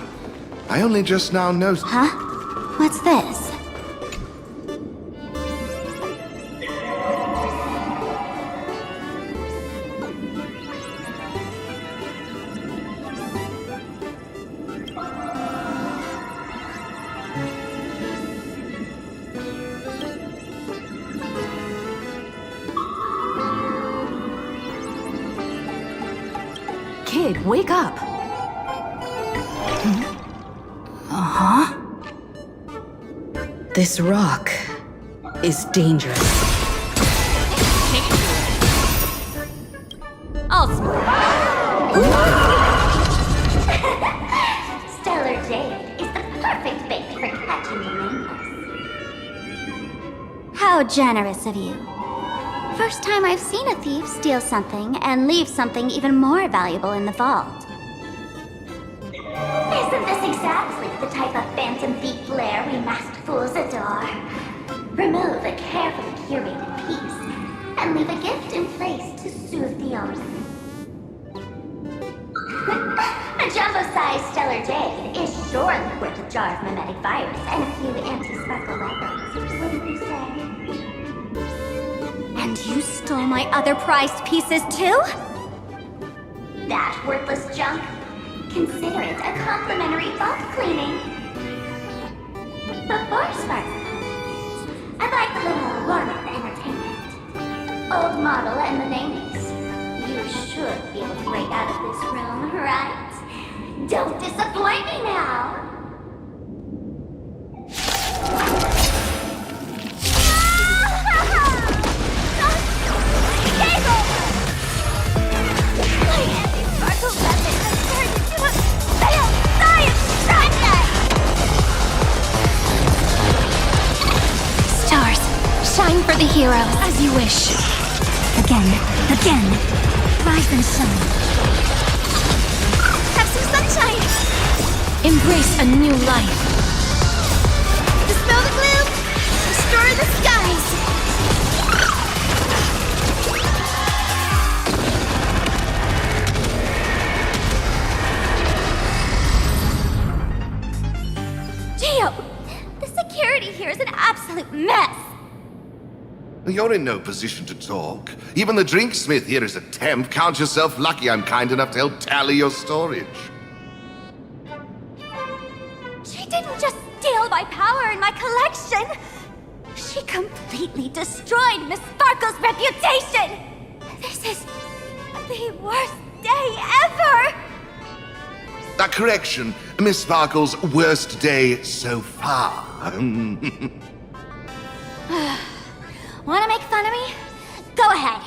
I only just now noticed. Huh? What's this? Kid, wake up! Huh? This rock is dangerous. I'll smooth. Stellar Jade is the perfect bait for catching the nameless. How generous of you. First time I've seen a thief steal something and leave something even more valuable in the vault. Isn't this exactly the type of phantom thief flair we masked fools adore? Remove a carefully curated piece and leave a gift in place to soothe the owner. A jumbo-sized Stellar Jade is surely worth a jar of mimetic virus and a few anti-sparkle weapons, wouldn't you say? And you stole my other prized pieces too? That worthless junk? Consider it a complimentary vault cleaning. Before sparkle, I'd like a little warm-up entertainment. Old model and the nameless. You should be able to break out of this room, right? Don't disappoint me now! Stars, shine for the heroes. As you wish. Again. Rise and shine. Have some sunshine. Embrace a new life. Dispel the gloom. Destroy the skies. Geo, the security here is an absolute mess. You're in no position to talk. Even the drinksmith here is a temp. Count yourself lucky I'm kind enough to help tally your storage. She didn't just steal my power and my collection. She completely destroyed Miss Sparkle's reputation. This is the worst day ever. A correction, Miss Sparkle's worst day so far. Want to make fun of me? Go ahead.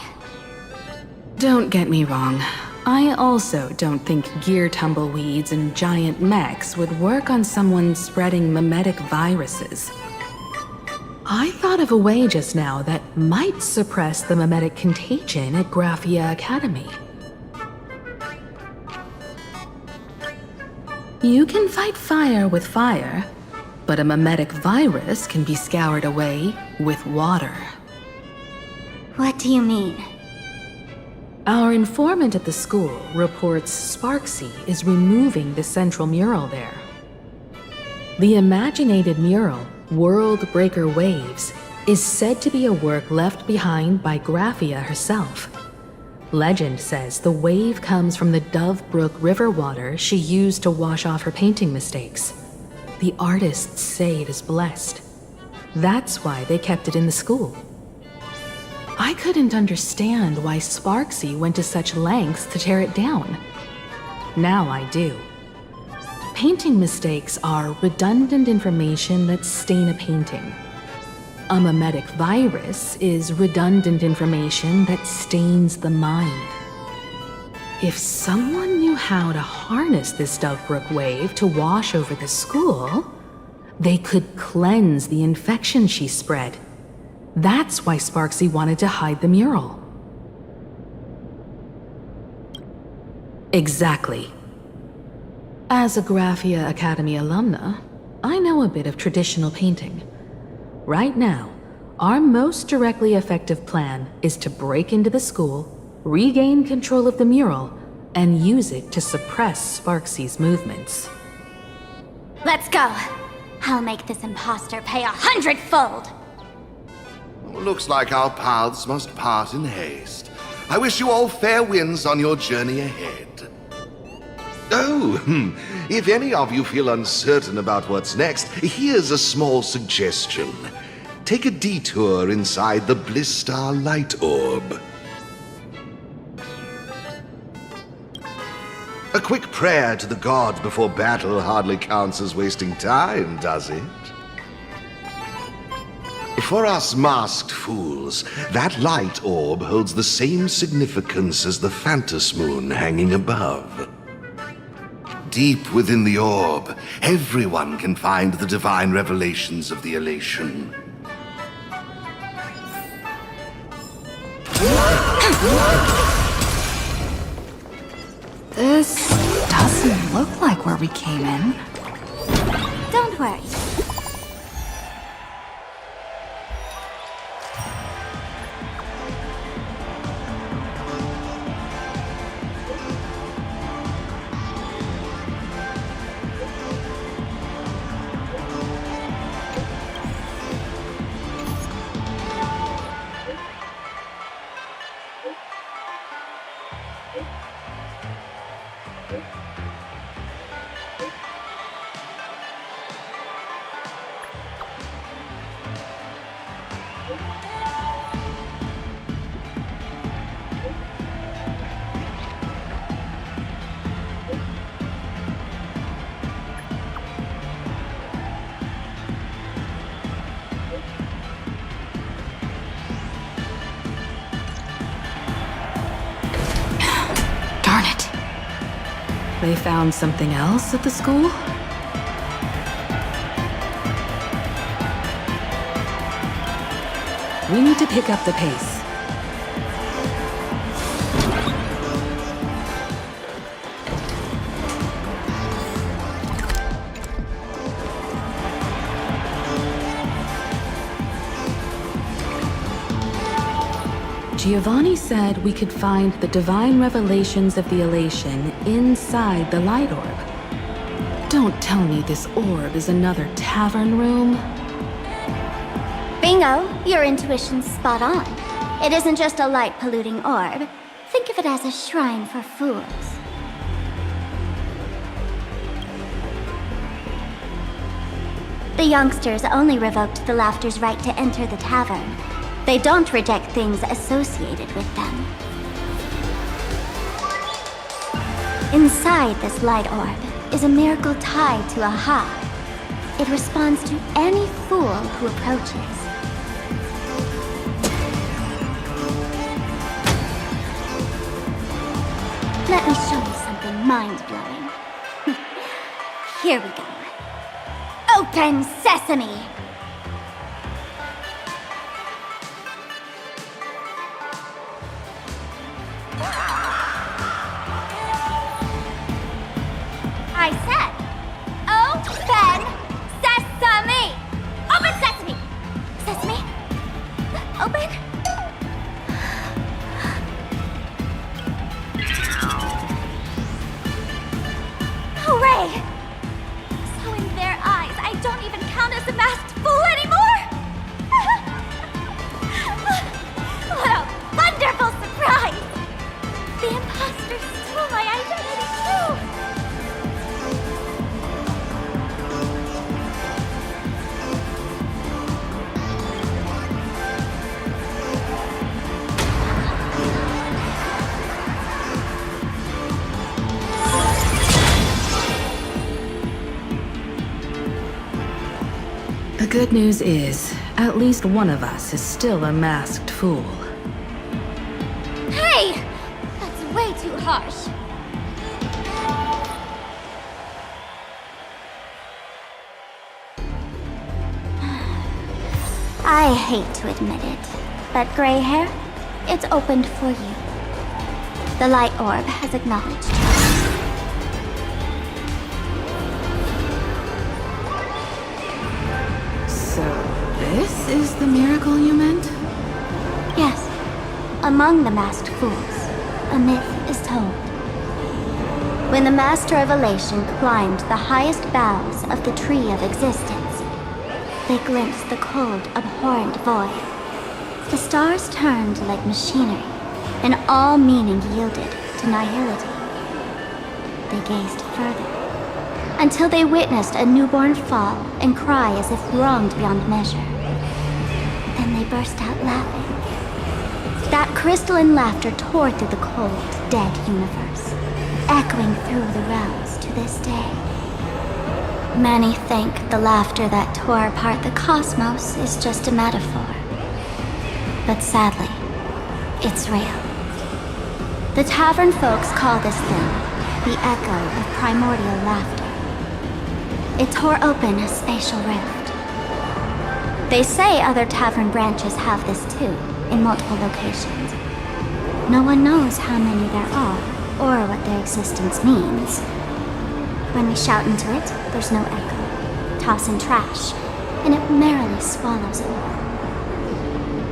Don't get me wrong. I also don't think gear tumbleweeds and giant mechs would work on someone spreading mimetic viruses. I thought of a way just now that might suppress the mimetic contagion at Graphia Academy. You can fight fire with fire, but a mimetic virus can be scoured away with water. What do you mean? Our informant at the school reports Sparksy is removing the central mural there. The imaginated mural, World Breaker Waves, is said to be a work left behind by Graphia herself. Legend says the wave comes from the Dove Brook river water she used to wash off her painting mistakes. The artists say it is blessed. That's why they kept it in the school. I couldn't understand why Sparksy went to such lengths to tear it down. Now I do. Painting mistakes are redundant information that stain a painting. A mimetic virus is redundant information that stains the mind. If someone knew how to harness this Dovebrook wave to wash over the school, they could cleanse the infection she spread. That's why Sparksy wanted to hide the mural. Exactly. As a Graphia Academy alumna, I know a bit of traditional painting. Right now, our most directly effective plan is to break into the school, regain control of the mural, and use it to suppress Sparksy's movements. Let's go. I'll make this imposter pay 100-fold. Looks like our paths must part in haste. I wish you all fair winds on your journey ahead. Oh, if any of you feel uncertain about what's next, here's a small suggestion. Take a detour inside the Blistar Light Orb. quick prayer to the gods before battle hardly counts as wasting time, does it? For us masked fools, that light orb holds the same significance as the Phantos Moon hanging above. Deep within the orb, everyone can find the divine revelations of the elation. This doesn't look like where we came in. Don't worry. Darn it. They found something else at the school? We need to pick up the pace. Giovanni said we could find the divine revelations of the elation inside the light orb. Don't tell me this orb is another tavern room. Bingo! Your intuition's spot on. It isn't just a light-polluting orb. Think of it as a shrine for fools. The youngsters only revoked the Laughter's right to enter the tavern. They don't reject things associated with them. Inside this light orb is a miracle tied to a hive. It responds to any fool who approaches. Let me show you something mind-blowing. Here we go. Open sesame! I said, open sesame! Open sesame! Sesame? Open? Hooray! So in their eyes, I don't even count as a masked fool anymore? What a wonderful surprise! The imposter stole my identity too! The good news is, at least one of us is still a masked fool. Hey! That's way too harsh. I hate to admit it, but gray hair, it's opened for you. The light orb has acknowledged you. So, this is the miracle you meant? Yes. Among the masked fools, a myth is told. When the Master of Elation climbed the highest boughs of the Tree of Existence, they glimpsed the cold, abhorrent void. The stars turned like machinery, and all meaning yielded to nihility. They gazed further, until they witnessed a newborn fall and cry as if wronged beyond measure. Then they burst out laughing. That crystalline laughter tore through the cold, dead universe. echoing through the realms to this day. Many think the laughter that tore apart the cosmos is just a metaphor. But sadly, it's real. The tavern folks call this thing the echo of primordial laughter. It tore open a spatial rift. They say other tavern branches have this too, in multiple locations. No one knows how many there are, or what their existence means. When we shout into it, there's no echo. Toss in trash, and it merrily swallows it all.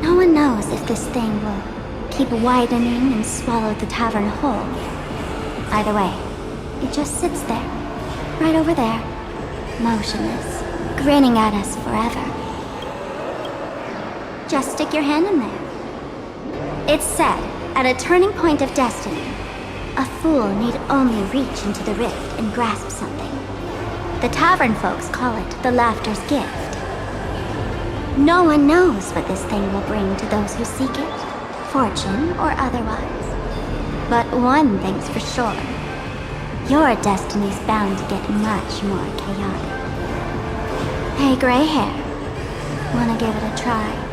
No one knows if this thing will keep widening and swallow the tavern whole. Either way, it just sits there, right over there, motionless, grinning at us forever. Just stick your hand in there. It's said, at a turning point of destiny, a fool need only reach into the rift and grasp something. The tavern folks call it the laughter's gift. No one knows what this thing will bring to those who seek it, fortune or otherwise. But one thing's for sure. Your destiny's bound to get much more chaotic. Hey, gray hair. Wanna give it a try?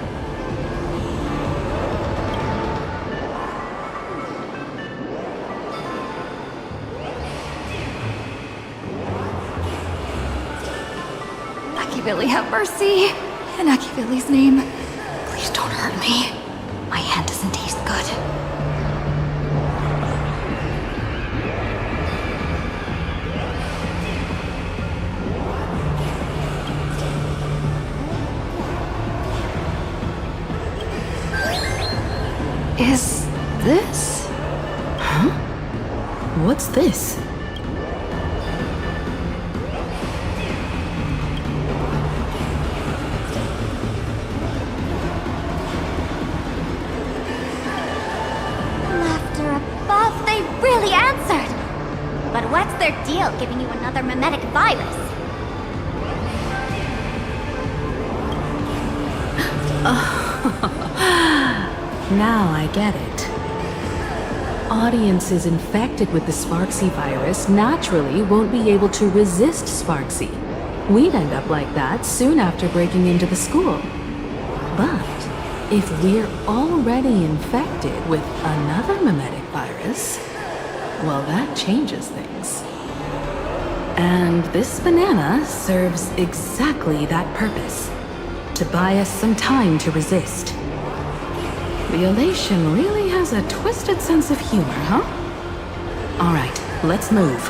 Billy, have mercy. In Billy's name, please don't hurt me. My hand doesn't taste good. Is this? Huh? What's this? Their deal giving you another mimetic virus. Now I get it. Audiences infected with the Sparksy virus naturally won't be able to resist Sparksy. We'd end up like that soon after breaking into the school. But if we're already infected with another mimetic virus, well, that changes things. And this banana serves exactly that purpose. To buy us some time to resist. The elation really has a twisted sense of humor, huh? Alright, let's move.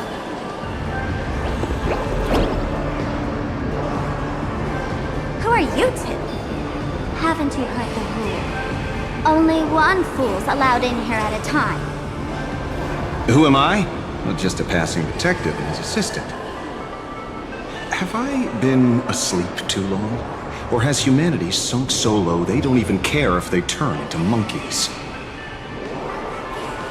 Who are you two? Haven't you heard the rule? Only one fool's allowed in here at a time. Who am I? Well, just a passing detective and his assistant. Have I been asleep too long? Or has humanity sunk so low they don't even care if they turn into monkeys?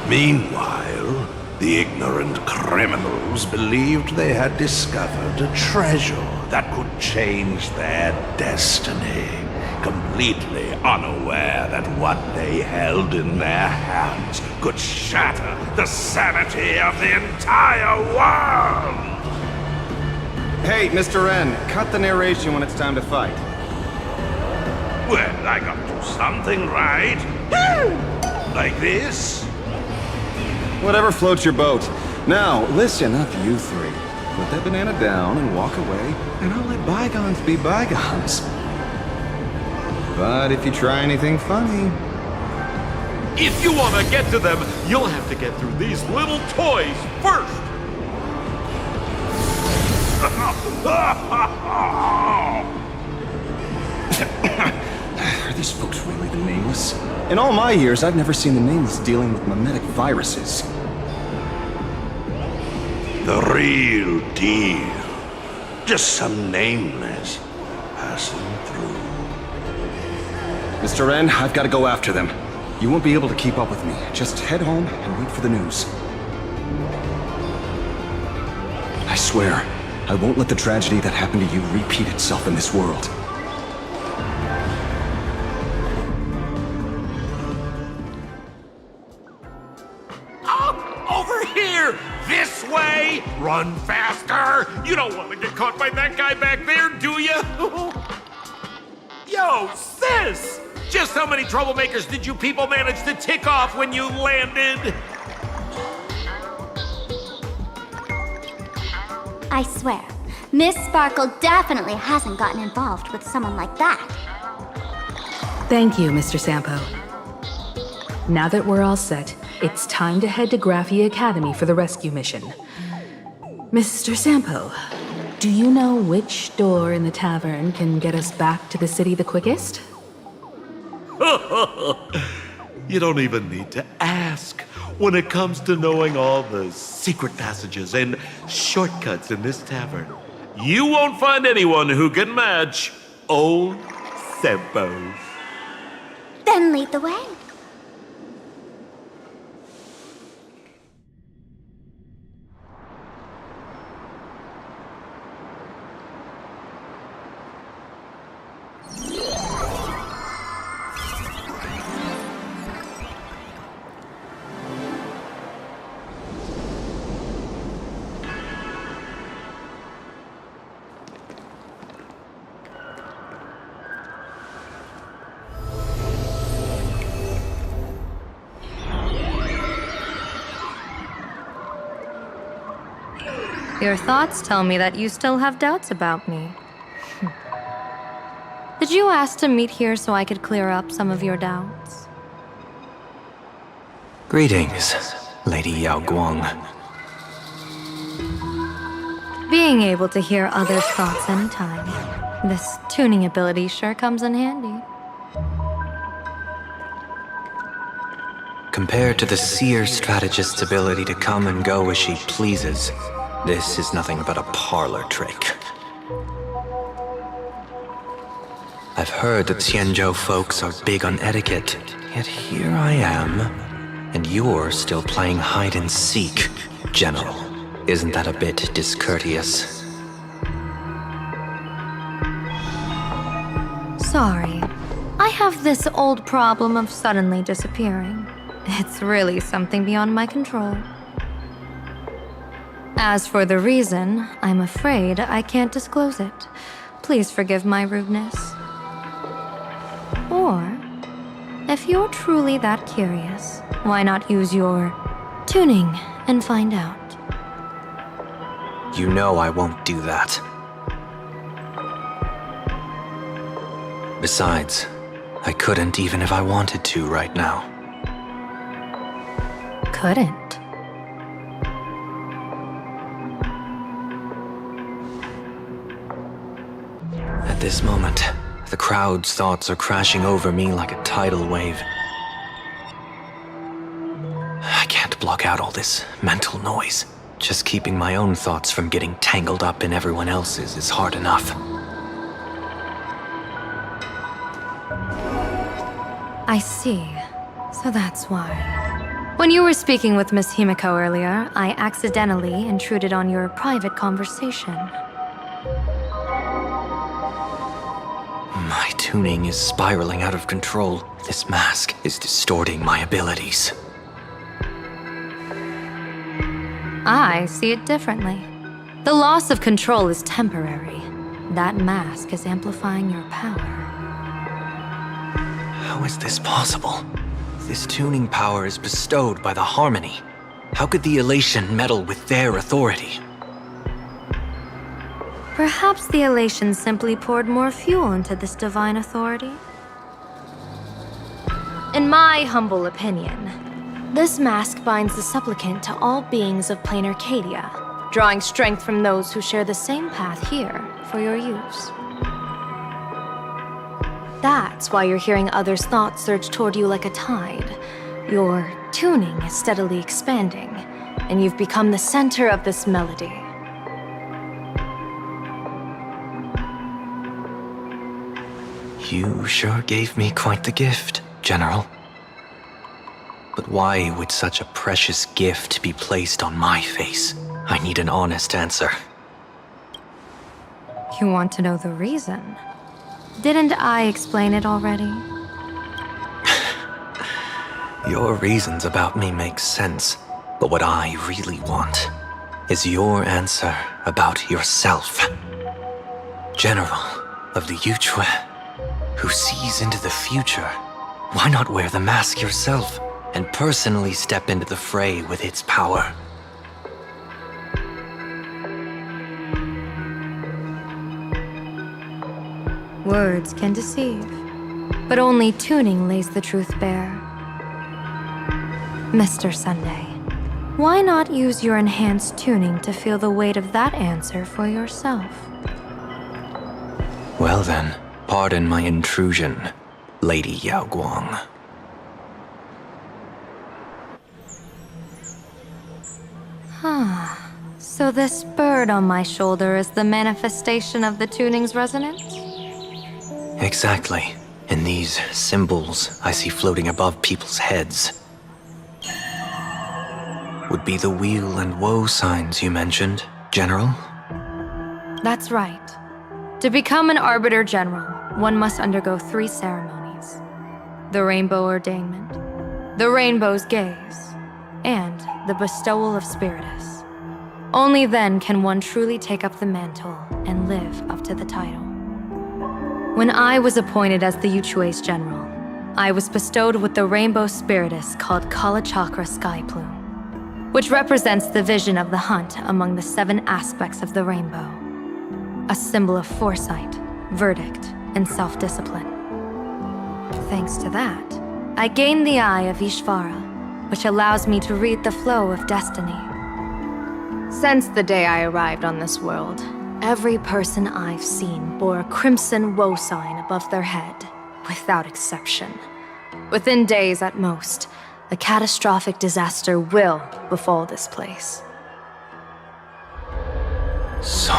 Meanwhile, the ignorant criminals believed they had discovered a treasure that could change their destiny, completely unaware that what they held in their hands could shatter the sanity of the entire world! Hey, Mr. N, cut the narration when it's time to fight. Well, I got to do something, right? Like this? Whatever floats your boat. Now, listen up, you three. Put that banana down and walk away, and I'll let bygones be bygones. But if you try anything funny... If you want to get to them, you'll have to get through these little toys first! Are these folks really the Nameless? In all my years, I've never seen the Nameless dealing with mimetic viruses. The real deal. Just some Nameless passing through. Mr. N, I've got to go after them. You won't be able to keep up with me. Just head home and wait for the news. I swear, I won't let the tragedy that happened to you repeat itself in this world. Oh, over here! This Hey, run faster! You don't want to get caught by that guy back there, do you? Yo, sis! Just how many troublemakers did you people manage to tick off when you landed? I swear, Miss Sparkle definitely hasn't gotten involved with someone like that. Thank you, Mr. Sampo. Now that we're all set, it's time to head to Graphia Academy for the rescue mission. Mr. Sampo, do you know which door in the tavern can get us back to the city the quickest? You don't even need to ask. When it comes to knowing all the secret passages and shortcuts in this tavern, you won't find anyone who can match old Sampo. Then lead the way. Your thoughts tell me that you still have doubts about me. Did you ask to meet here so I could clear up some of your doubts? Greetings, Lady Yaoguang. Being able to hear others' thoughts anytime. This tuning ability sure comes in handy. Compared to the seer strategist's ability to come and go as she pleases, this is nothing but a parlor trick. I've heard that Xianzhou folks are big on etiquette, yet here I am, and you're still playing hide and seek, General. Isn't that a bit discourteous? Sorry. I have this old problem of suddenly disappearing. It's really something beyond my control. As for the reason, I'm afraid I can't disclose it. Please forgive my rudeness. Or, if you're truly that curious, why not use your tuning and find out? You know I won't do that. Besides, I couldn't even if I wanted to right now. Couldn't? At this moment, the crowd's thoughts are crashing over me like a tidal wave. I can't block out all this mental noise. Just keeping my own thoughts from getting tangled up in everyone else's is hard enough. I see. So that's why. When you were speaking with Miss Himiko earlier, I accidentally intruded on your private conversation. My tuning is spiraling out of control. This mask is distorting my abilities. I see it differently. The loss of control is temporary. That mask is amplifying your power. How is this possible? This tuning power is bestowed by the Harmony. How could the Elation meddle with their authority? Perhaps the Elation simply poured more fuel into this divine authority? In my humble opinion, this mask binds the supplicant to all beings of plain Arcadia, drawing strength from those who share the same path here for your use. That's why you're hearing others' thoughts surge toward you like a tide. Your tuning is steadily expanding, and you've become the center of this melody. You sure gave me quite the gift, General. But why would such a precious gift be placed on my face? I need an honest answer. You want to know the reason? Didn't I explain it already? Your reasons about me make sense, but what I really want Is your answer about yourself? General of the Yuchue, who sees into the future, why not wear the mask yourself and personally step into the fray with its power? Words can deceive, but only tuning lays the truth bare. Mr. Sunday, why not use your enhanced tuning to feel the weight of that answer for yourself? Well then, pardon my intrusion, Lady Yaoguang. So this bird on my shoulder is the manifestation of the tuning's resonance? Exactly. And these symbols I see floating above people's heads would be the weal and woe signs you mentioned, General? That's right. To become an Arbiter General, one must undergo 3 ceremonies. The Rainbow Ordainment, the Rainbow's Gaze, and the Bestowal of Spiritus. Only then can one truly take up the mantle and live up to the title. When I was appointed as the Yuchue's general, I was bestowed with the Rainbow Spiritus called Kalachakra Sky Plume, which represents the vision of the hunt among the 7 aspects of the rainbow. A symbol of foresight, verdict, and self-discipline. Thanks to that, I gained the Eye of Ishvara, which allows me to read the flow of destiny. Since the day I arrived on this world, every person I've seen bore a crimson woe sign above their head, without exception. Within days at most, a catastrophic disaster will befall this place. So,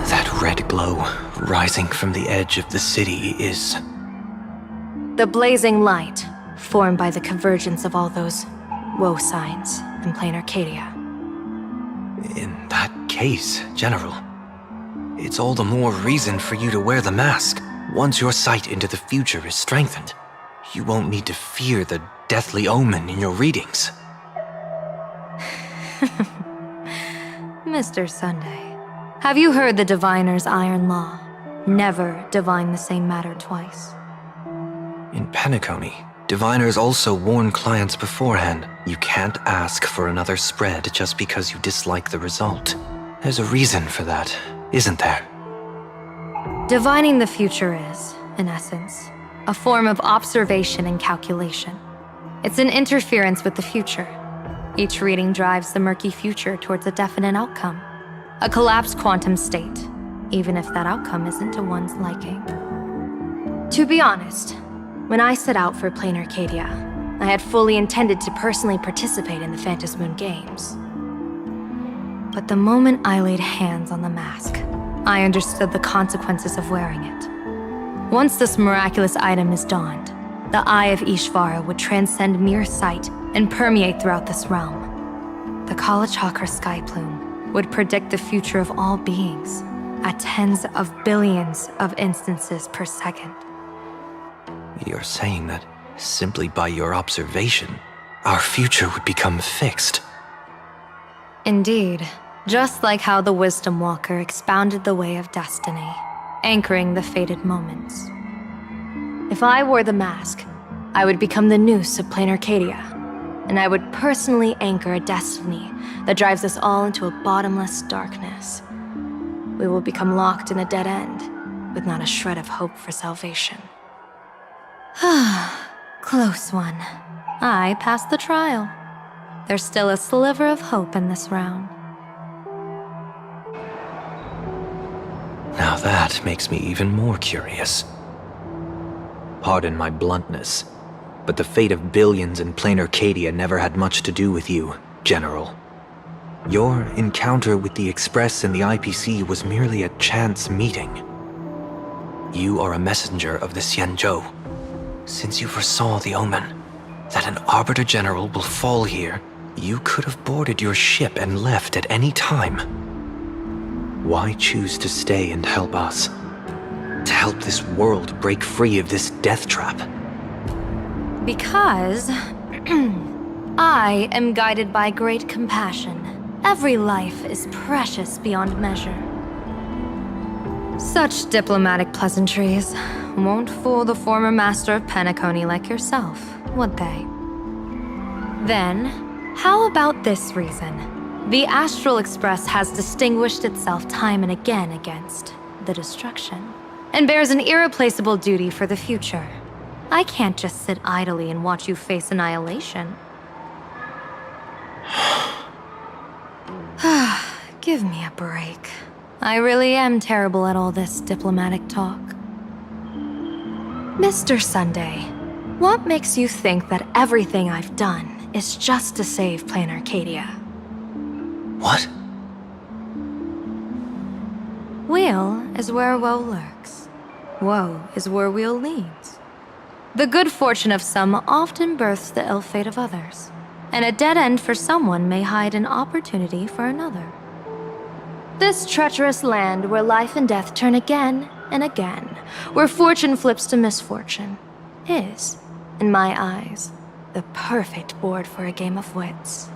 that red glow rising from the edge of the city is... The blazing light, formed by the convergence of all those woe signs in plain Arcadia. In that case, General, it's all the more reason for you to wear the mask. Once your sight into the future is strengthened, you won't need to fear the deathly omen in your readings. Mr. Sunday, have you heard the diviner's iron law? Never divine the same matter twice. In Penacony, diviners also warn clients beforehand. You can't ask for another spread just because you dislike the result. There's a reason for that, isn't there? Divining the future is, in essence, a form of observation and calculation. It's an interference with the future. Each reading drives the murky future towards a definite outcome. A collapsed quantum state, even if that outcome isn't to one's liking. To be honest, when I set out for Plain Arcadia, I had fully intended to personally participate in the Phantom Moon Games. But the moment I laid hands on the mask, I understood the consequences of wearing it. Once this miraculous item is donned, the Eye of Ishvara would transcend mere sight and permeate throughout this realm. The Kalachakra Sky Plume would predict the future of all beings at tens of billions of instances per second. You're saying that simply by your observation, our future would become fixed. Indeed, just like how the Wisdom Walker expounded the way of destiny, anchoring the fated moments. If I wore the mask, I would become the noose of Plain Arcadia, and I would personally anchor a destiny that drives us all into a bottomless darkness. We will become locked in a dead end, with not a shred of hope for salvation. Close one. I passed the trial. There's still a sliver of hope in this round. Now that makes me even more curious. Pardon my bluntness, but the fate of billions in Plain Arcadia never had much to do with you, General. Your encounter with the Express and the IPC was merely a chance meeting. You are a messenger of the Xianzhou. Since you foresaw the omen, that an Arbiter General will fall here, you could have boarded your ship and left at any time. Why choose to stay and help us? To help this world break free of this death trap? Because I am guided by great compassion Every life is precious beyond measure. Such diplomatic pleasantries won't fool the former master of Penacony like yourself, would they? Then, how about this reason? The Astral Express has distinguished itself time and again against the destruction, and bears an irreplaceable duty for the future. I can't just sit idly and watch you face annihilation. Give me a break. I really am terrible at all this diplomatic talk. Mr. Sunday, what makes you think that everything I've done is just to save Plain Arcadia? What? Weal is where woe lurks. Woe is where weal leads. The good fortune of some often births the ill fate of others, and a dead end for someone may hide an opportunity for another. This treacherous land where life and death turn again and again, where fortune flips to misfortune, is, in my eyes, the perfect board for a game of wits.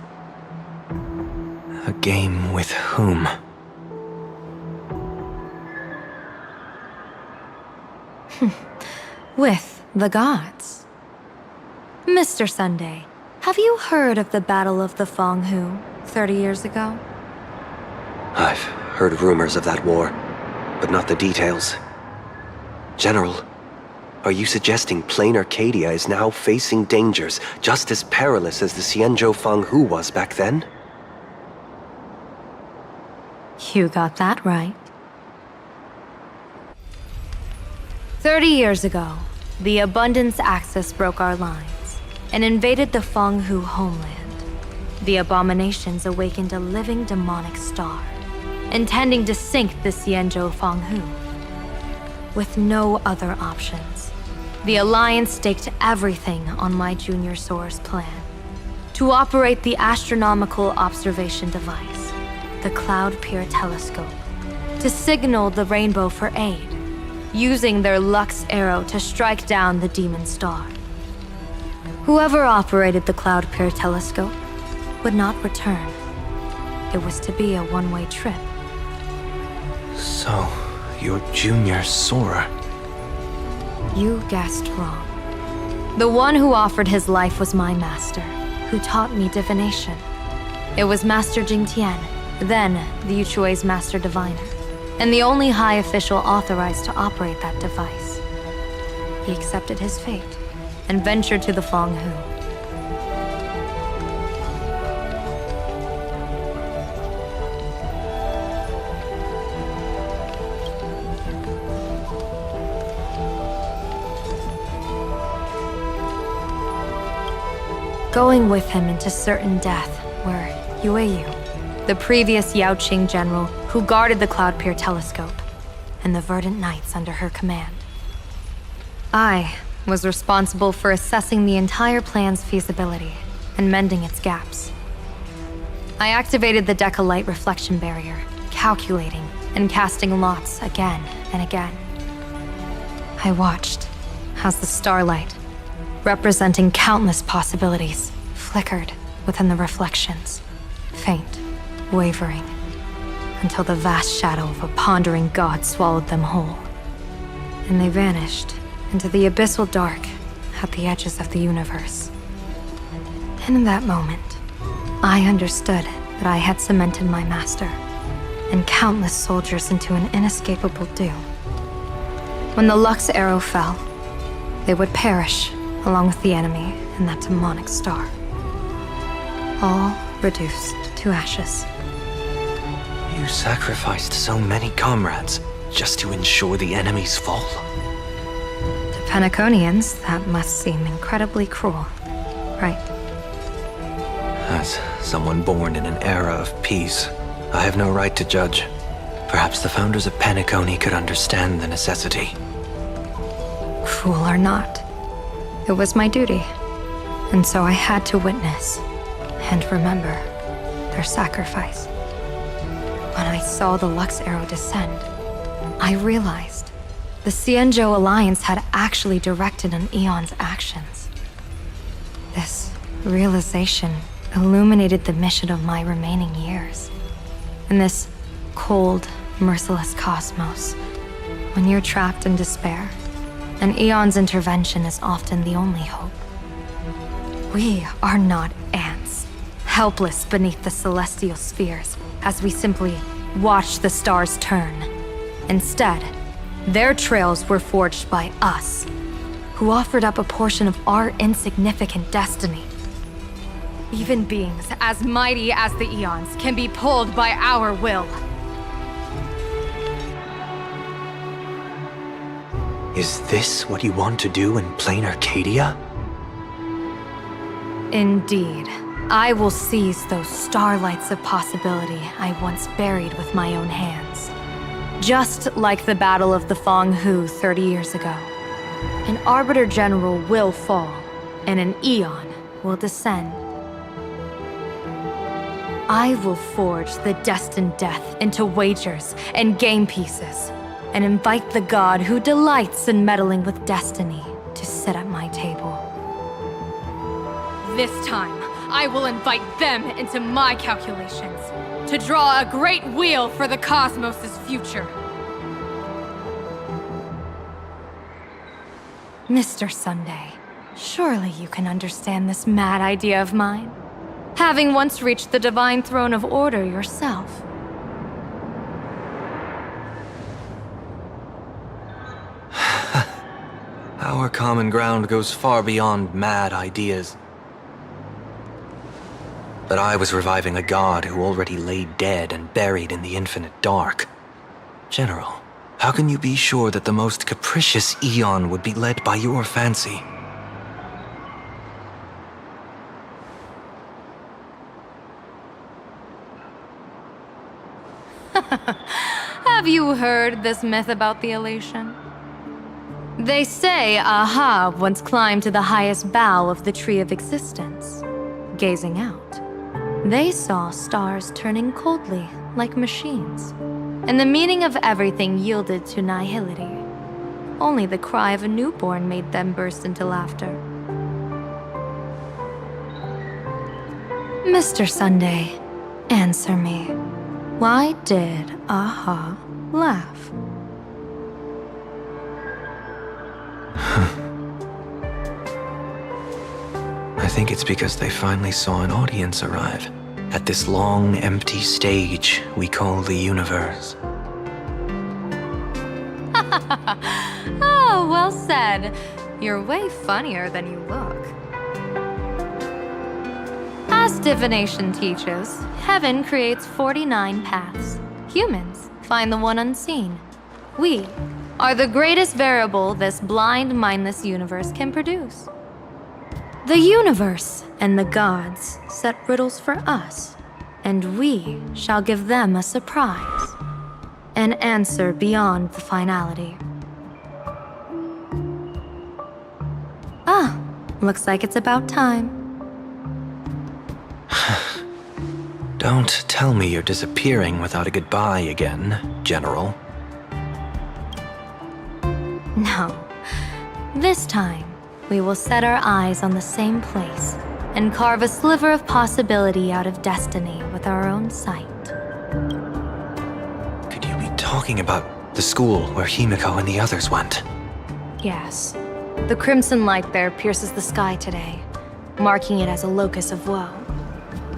A game with whom? With the gods. Mr. Sunday, have you heard of the Battle of the Fong Hu 30 years ago? I've heard rumors of that war, but not the details. General, are you suggesting Plain Arcadia is now facing dangers just as perilous as the Xianzhou Fang Hu was back then? You got that right. 30 years ago, the Abundance Axis broke our lines and invaded the Fang Hu homeland. The abominations awakened a living demonic star, intending to sink the Xianzhou Fang Hu. With no other options, the Alliance staked everything on my Junior Soar's plan to operate the astronomical observation device, the Cloud Pier Telescope, to signal the rainbow for aid, using their Lux arrow to strike down the demon star. Whoever operated the Cloud Pier Telescope would not return. It was to be a one-way trip. So, you're Junior Soar. You guessed wrong. The one who offered his life was my master, who taught me divination. It was Master Jingtian, then the Yuchui's Master Diviner, and the only high official authorized to operate that device. He accepted his fate and ventured to the Fang Hu. Going with him into certain death were Yueyu, the previous Yaoqing general who guarded the Cloud Pier Telescope, and the Verdant Knights under her command. I was responsible for assessing the entire plan's feasibility and mending its gaps. I activated the Decalite reflection barrier, calculating and casting lots again and again. I watched as the starlight, representing countless possibilities, flickered within the reflections, faint, wavering, until the vast shadow of a pondering god swallowed them whole. And they vanished into the abyssal dark at the edges of the universe. And in that moment, I understood that I had cemented my master and countless soldiers into an inescapable doom. When the Lux arrow fell, they would perish along with the enemy and that demonic star. All reduced to ashes. You sacrificed so many comrades just to ensure the enemy's fall? To Penaconians, that must seem incredibly cruel, right? As someone born in an era of peace, I have no right to judge. Perhaps the founders of Penacony could understand the necessity. Cruel or not, it was my duty, and so I had to witness and remember their sacrifice. When I saw the Lux arrow descend, I realized the Xianzhou Alliance had actually directed an Eon's actions. This realization illuminated the mission of my remaining years. In this cold, merciless cosmos, when you're trapped in despair, an Eon's intervention is often the only hope. We are not ants, helpless beneath the celestial spheres as we simply watch the stars turn. Instead, their trails were forged by us, who offered up a portion of our insignificant destiny. Even beings as mighty as the Eons can be pulled by our will. Is this what you want to do in plain Arcadia? Indeed. I will seize those starlights of possibility I once buried with my own hands. Just like the Battle of the Fong Hu 30 years ago. An Arbiter General will fall, and an Eon will descend. I will forge the destined death into wagers and game pieces, and invite the god who delights in meddling with destiny to sit at my table. This time, I will invite them into my calculations, to draw a great wheel for the cosmos' future. Mr. Sunday, surely you can understand this mad idea of mine, having once reached the divine throne of order yourself. Our common ground goes far beyond mad ideas. But I was reviving a god who already lay dead and buried in the infinite dark. General, how can you be sure that the most capricious Eon would be led by your fancy? Have you heard this myth about the elation? They say Ahab once climbed to the highest bough of the Tree of Existence. Gazing out, they saw stars turning coldly like machines, and the meaning of everything yielded to nihility. Only the cry of a newborn made them burst into laughter. Mr. Sunday, answer me. Why did Aha laugh? I think it's because they finally saw an audience arrive at this long, empty stage we call the universe. Oh, well said. You're way funnier than you look. As divination teaches, heaven creates 49 paths. Humans find the one unseen. We are the greatest variable this blind, mindless universe can produce. The universe and the gods set riddles for us, and we shall give them a surprise. An answer beyond the finality. Ah, looks like it's about time. Don't tell me you're disappearing without a goodbye again, General. No. This time, we will set our eyes on the same place and carve a sliver of possibility out of destiny with our own sight. Could you be talking about the school where Himiko and the others went? Yes. The crimson light there pierces the sky today, marking it as a locus of woe.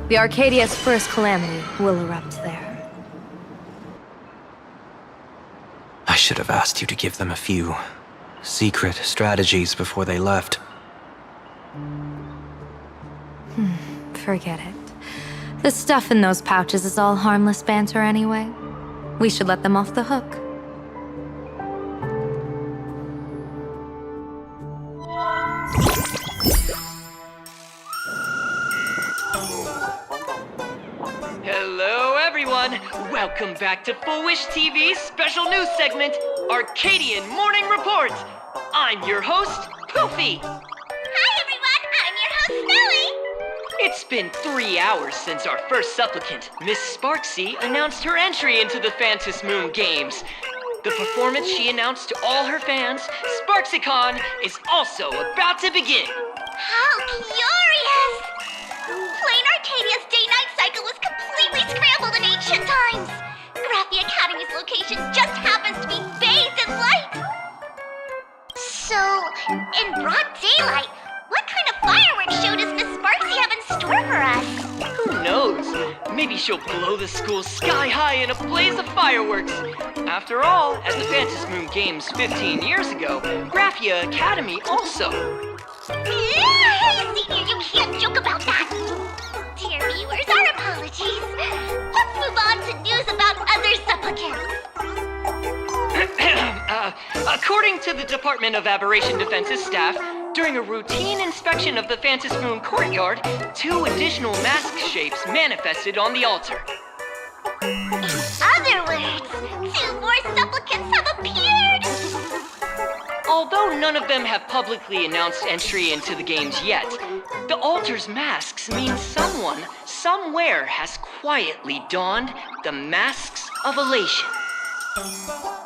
The Arcadia's first calamity will erupt there. I should have asked you to give them a few secret strategies before they left. Forget it. The stuff in those pouches is all harmless banter anyway. We should let them off the hook. Hello, everyone. Welcome back to Full Wish TV's special news segment, Arcadian Morning Report. I'm your host, Poofy. Hi, everyone. I'm your host, Smelly. It's been 3 hours since our first supplicant, Miss Sparksy, announced her entry into the Phantom Moon Games. The performance she announced to all her fans, SparksyCon, is also about to begin. How curious! Plain Arcadia Arcadia's day-night cycle was completely scrambled in ancient times. Graphia Academy's location just happens to be bathed in light. So, in broad daylight, what kind of fireworks show does Miss Sparksy have in store for us? Who knows? Maybe she'll blow the school sky high in a blaze of fireworks. After all, at the Phantom Moon Games 15 years ago, Graphia Academy also. Hey, Senior, you can't joke about that. Dear viewers, our apologies. Let's move on to news about other supplicants. According to the Department of Aberration Defense's staff, during a routine inspection of the Phantom Moon courtyard, 2 additional mask shapes manifested on the altar. In other words, 2 more supplicants have appeared! Although none of them have publicly announced entry into the games yet, the altar's masks mean someone, somewhere has quietly donned the masks of elation.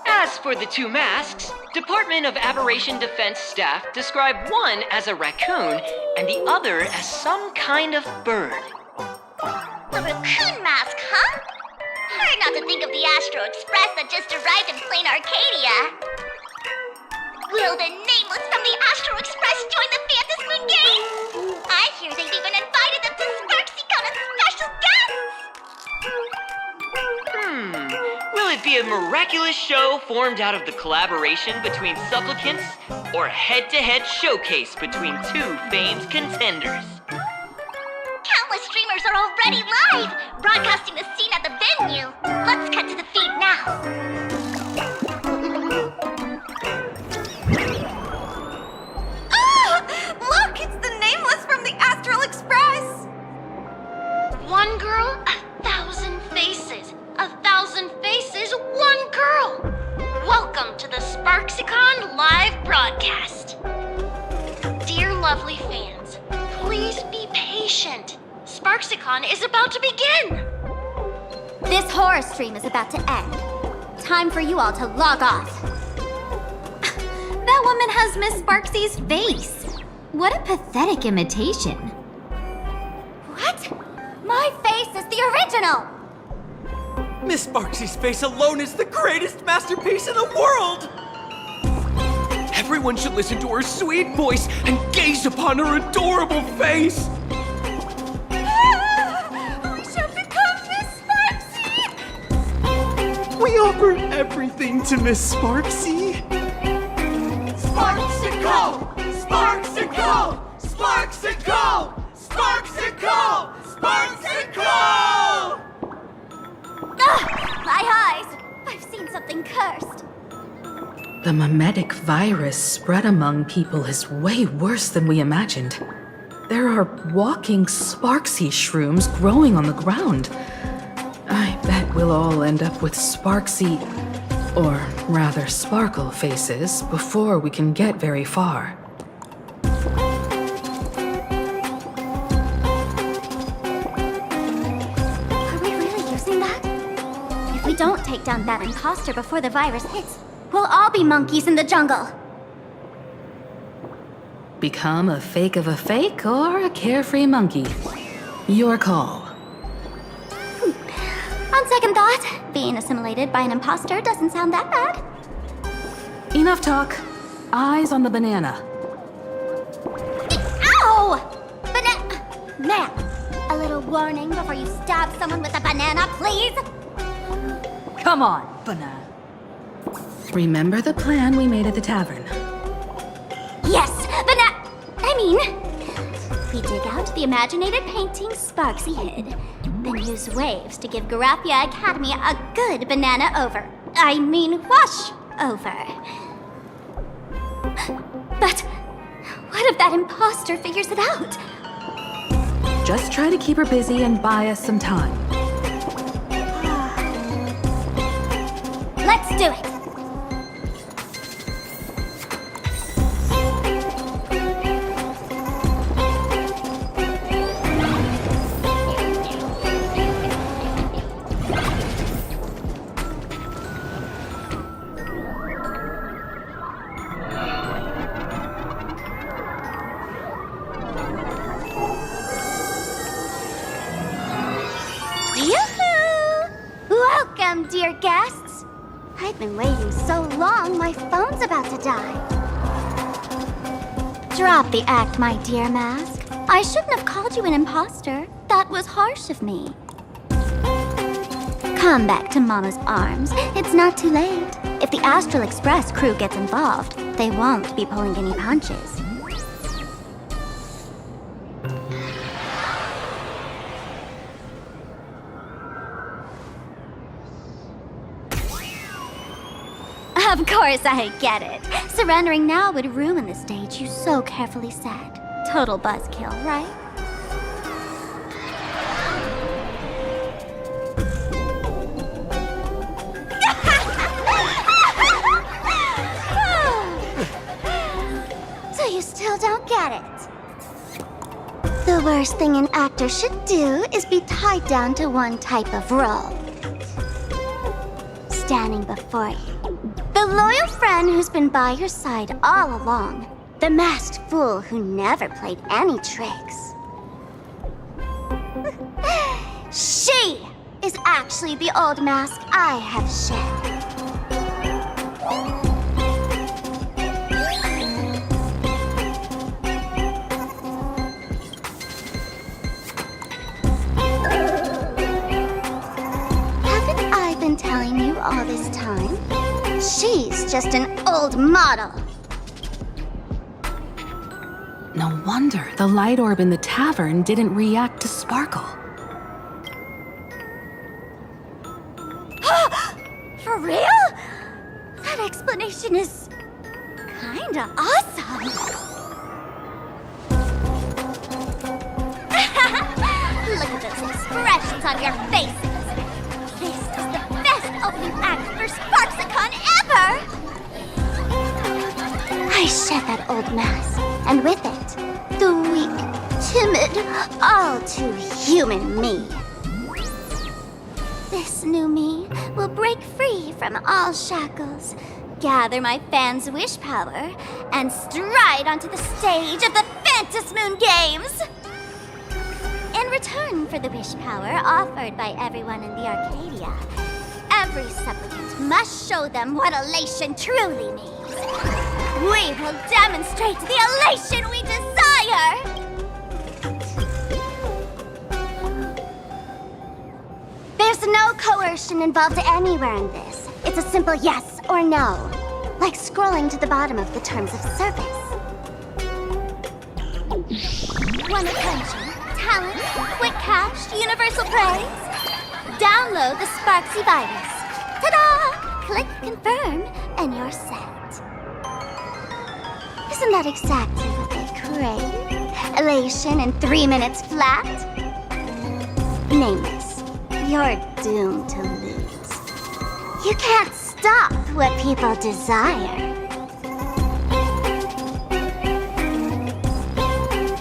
As for the 2 masks, Department of Aberration Defense staff describe one as a raccoon and the other as some kind of bird. A raccoon mask, huh? Hard not to think of the Astro Express that just arrived in plain Arcadia. Will the Nameless from the Astro Express join the Phantom Moon Games? I hear they've even invited them to SparksyCon as special guests! Will it be a miraculous show formed out of the collaboration between supplicants, or a head-to-head showcase between 2 famed contenders? Countless streamers are already live, broadcasting the scene at the venue. Let's cut to the feed now. Look, it's the Nameless from the Astral Express! One girl, 1,000 faces. 1,000 faces, one girl. Welcome to the SparksyCon live broadcast. Dear lovely fans, please be patient. SparksyCon is about to begin. This horror stream is about to end. Time for you all to log off. That woman has Miss Sparksy's face. What a pathetic imitation. What? My face is the original! Miss Sparksy's face alone is the greatest masterpiece in the world! Everyone should listen to her sweet voice and gaze upon her adorable face! We shall become Miss Sparksy! We offer everything to Miss Sparksy! Sparksicle! Sparksicle! Sparksicle! Sparksicle! Sparksicle! My eyes! I've seen something cursed. The mimetic virus spread among people is way worse than we imagined. There are walking Sparksy shrooms growing on the ground. I bet we'll all end up with Sparksy, or rather Sparkle faces before we can get very far. Are we really using that? If we don't take down that imposter before the virus hits, we'll all be monkeys in the jungle. Become a fake of a fake or a carefree monkey. Your call. On second thought, being assimilated by an imposter doesn't sound that bad. Enough talk. Eyes on the banana. Ow! Ma'am, a little warning before you stab someone with a banana, please? Come on, banana. Remember the plan we made at the tavern? Yes, we dig out the imaginated painting Sparksy hid, then use waves to give Graphia Academy a good banana wash over. But what if that imposter figures it out? Just try to keep her busy and buy us some time. Let's do it! Welcome, dear guests. I've been waiting so long, my phone's about to die. Drop the act, my dear Mask. I shouldn't have called you an imposter. That was harsh of me. Come back to Mama's arms. It's not too late. If the Astral Express crew gets involved, they won't be pulling any punches. Of course I get it. Surrendering now would ruin the stage you so carefully set. Total buzzkill, right? So you still don't get it? The worst thing an actor should do is be tied down to one type of role. Standing before you. The loyal friend who's been by your side all along. The masked fool who never played any tricks. She is actually the old mask I have shed. Haven't I been telling you all this time? She's just an old model. No wonder the light orb in the tavern didn't react to sparkle. For real? That explanation is kinda awesome. Look at those expressions on your faces. This is the best opening act for Sparksicon ever! I shed that old mask, and with it, the weak, timid, all too human me. This new me will break free from all shackles, gather my fans' wish power, and stride onto the stage of the Phantasmoon Games! In return for the wish power offered by everyone in the Arcadia, every supplicant must show them what elation truly means. We will demonstrate the elation we desire! There's no coercion involved anywhere in this. It's a simple yes or no, like scrolling to the bottom of the terms of service. Want attention, talent, quick cash, universal praise? Download the Sparksy virus. Ta-da! Click confirm, and you're set. Isn't that exactly what they crave? Elation in 3 minutes flat? Nameless, you're doomed to lose. You can't stop what people desire.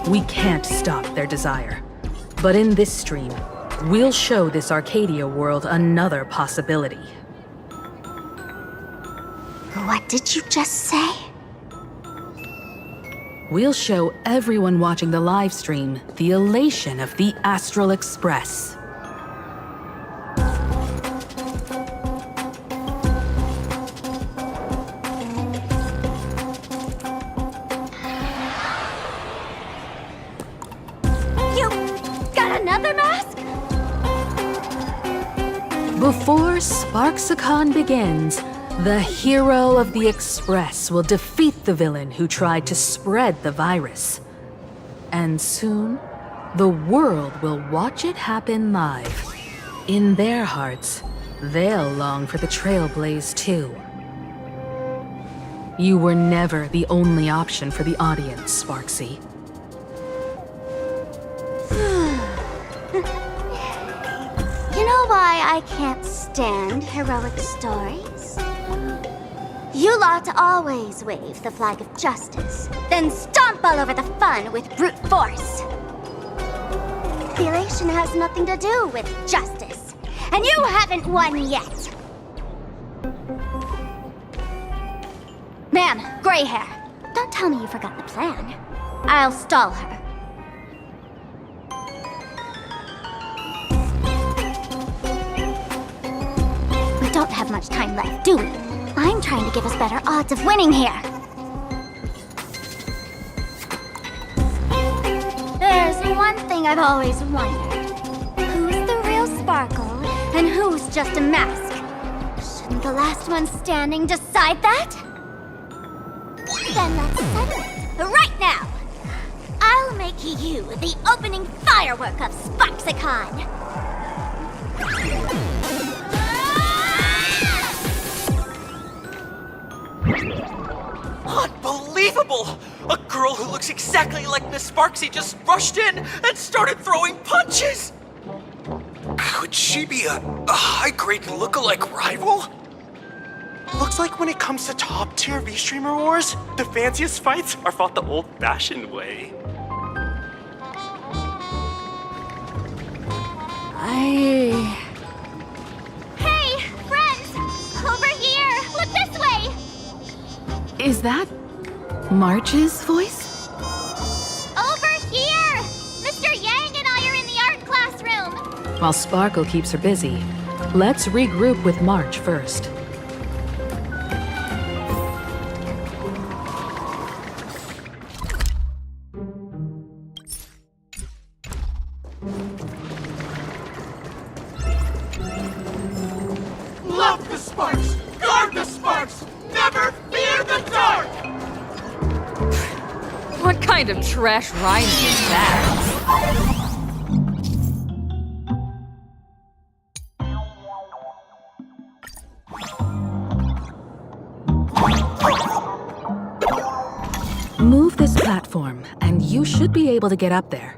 We can't stop their desire. But in this stream, we'll show this Arcadia world another possibility. What did you just say? We'll show everyone watching the live stream the elation of the Astral Express. You got another mask? Before Sparksicon begins, the hero of the Express will defeat the villain who tried to spread the virus. And soon, the world will watch it happen live. In their hearts, they'll long for the Trailblaze too. You were never the only option for the audience, Sparksy. You know why I can't stand heroic stories? You lot always wave the flag of justice, then stomp all over the fun with brute force. The elation has nothing to do with justice, and you haven't won yet. Ma'am, gray hair, don't tell me you forgot the plan. I'll stall her. don't have much time left, do we? I'm trying to give us better odds of winning here. There's one thing I've always wondered. Who's the real Sparkle, and who's just a mask? Shouldn't the last one standing decide that? Then let's settle it right now. I'll make you the opening firework of Sparksicon. Unbelievable! A girl who looks exactly like Miss Sparksy just rushed in and started throwing punches! Could she be a high-grade lookalike rival? Looks like when it comes to top-tier V-Streamer wars, the fanciest fights are fought the old-fashioned way. Hey, friends! Over here! Look this way! Is that March's voice? Over here! Mr. Yang and I are in the art classroom! While Sparkle keeps her busy, let's regroup with March first. Love the sparks! Guard the sparks! Never fear the dark! What kind of trash rhyming is that? Move this platform, and you should be able to get up there.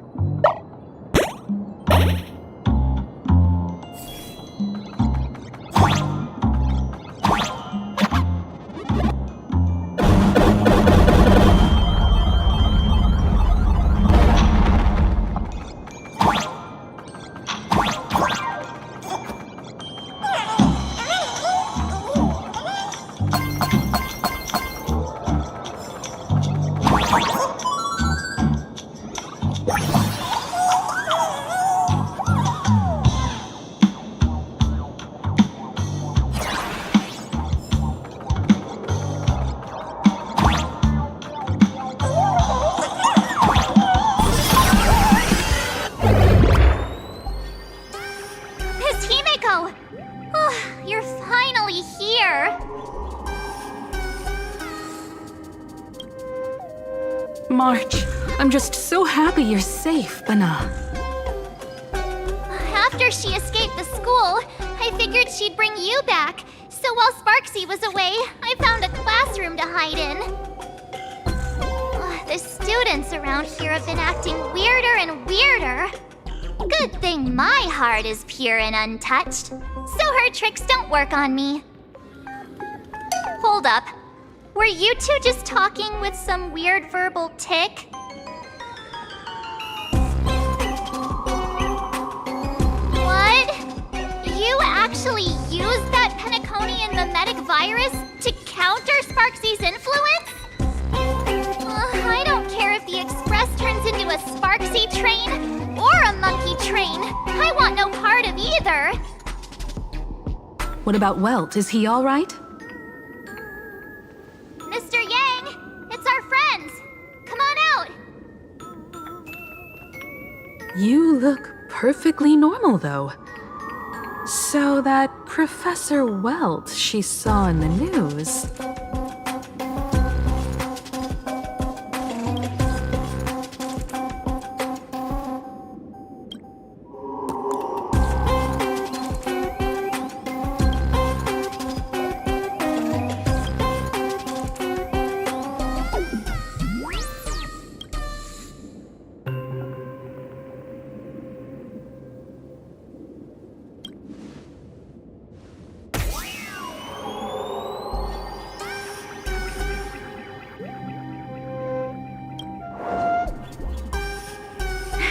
Miss Himeko! Oh, you're finally here! March, I'm just so happy you're safe, Bana. After she escaped the school, I figured she'd bring you back. So while Sparksy was away, I found a classroom to hide in. The students around here have been acting weirder and weirder. Good thing my heart is pure and untouched, so her tricks don't work on me. Hold up. Were you two just talking with some weird verbal tick? What? You actually used that Penaconian mimetic virus to counter Sparksy's influence? I don't care if the Express turns into a Sparksy train or a monkey train. I want no part of either. What about Welt? Is he all right? Mr. Yang, it's our friends. Come on out. You look perfectly normal, though. So that Professor Welt she saw in the news...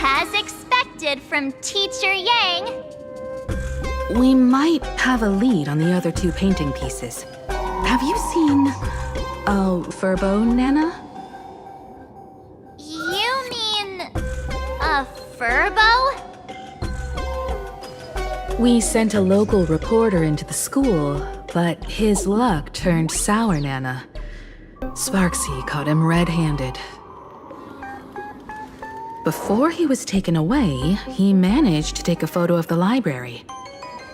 As expected from Teacher Yang. We might have a lead on the other two painting pieces. Have you seen... Furbo, Nana? You mean... a Furbo? We sent a local reporter into the school, but his luck turned sour, Nana. Sparksy caught him red-handed. Before he was taken away, he managed to take a photo of the library.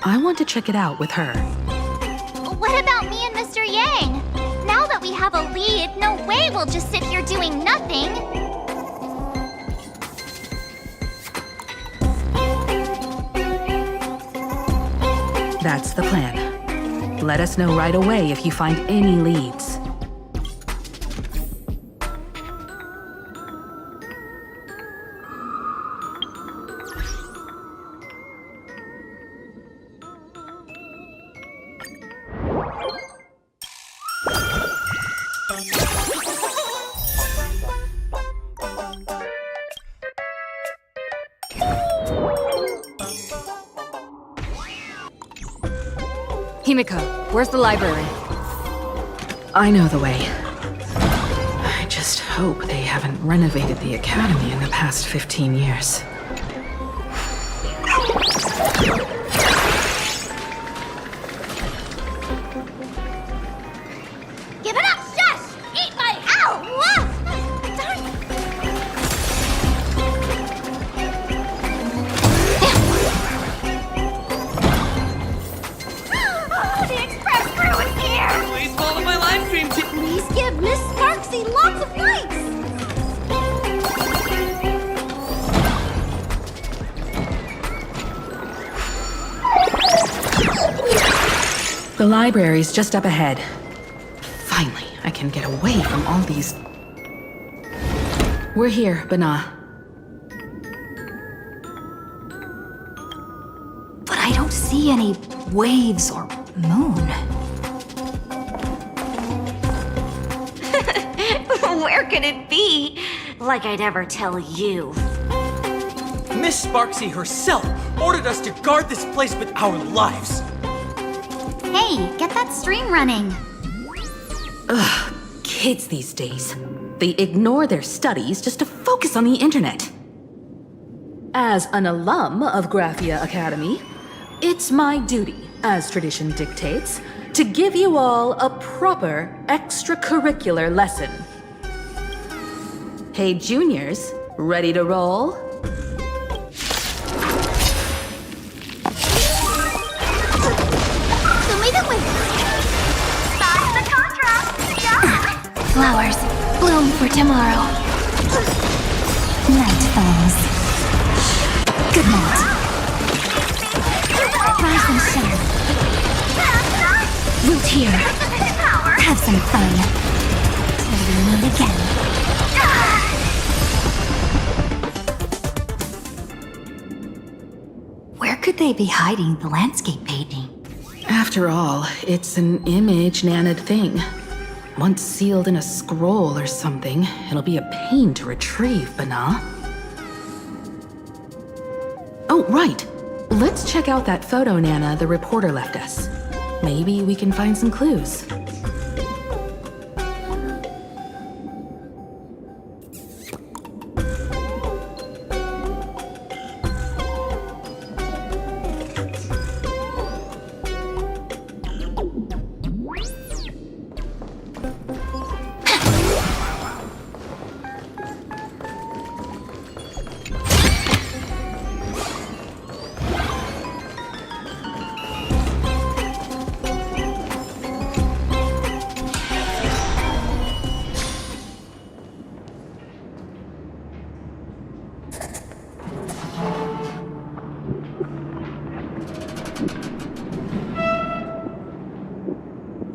I want to check it out with her. What about me and Mr. Yang? Now that we have a lead, no way we'll just sit here doing nothing. That's the plan. Let us know right away if you find any leads. Himiko, where's the library? I know the way. I just hope they haven't renovated the academy in the past 15 years. Give it up, shush! Eat my ow! Darn. Oh, the express crew is here! Please follow my live stream to... Please give Miss Sparksy lots of likes! The library's just up ahead. Finally, I can get away from all these... We're here, Bana. But I don't see any waves or moon. Where could it be? Like I'd ever tell you. Miss Sparksy herself ordered us to guard this place with our lives. Hey, get that stream running. Ugh, kids these days. They ignore their studies just to focus on the internet. As an alum of Graphia Academy, it's my duty, as tradition dictates, to give you all a proper extracurricular lesson. Hey, juniors, ready to roll? Flowers, bloom for tomorrow. Night falls. Good night. Rise and shine. Root here. Have some fun. Till we meet again. Where could they be hiding the landscape painting? After all, it's an image-nanted thing. Once sealed in a scroll or something, it'll be a pain to retrieve, Bana. Oh, right. Let's check out that photo Nana the reporter left us. Maybe we can find some clues.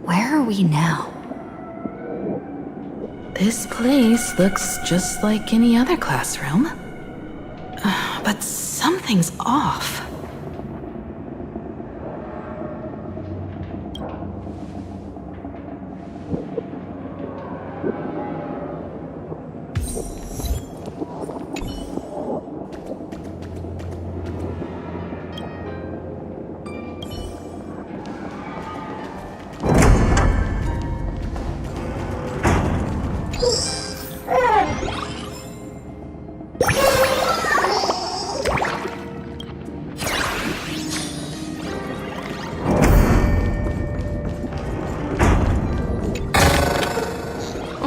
Where are we now? This place looks just like any other classroom. But something's off.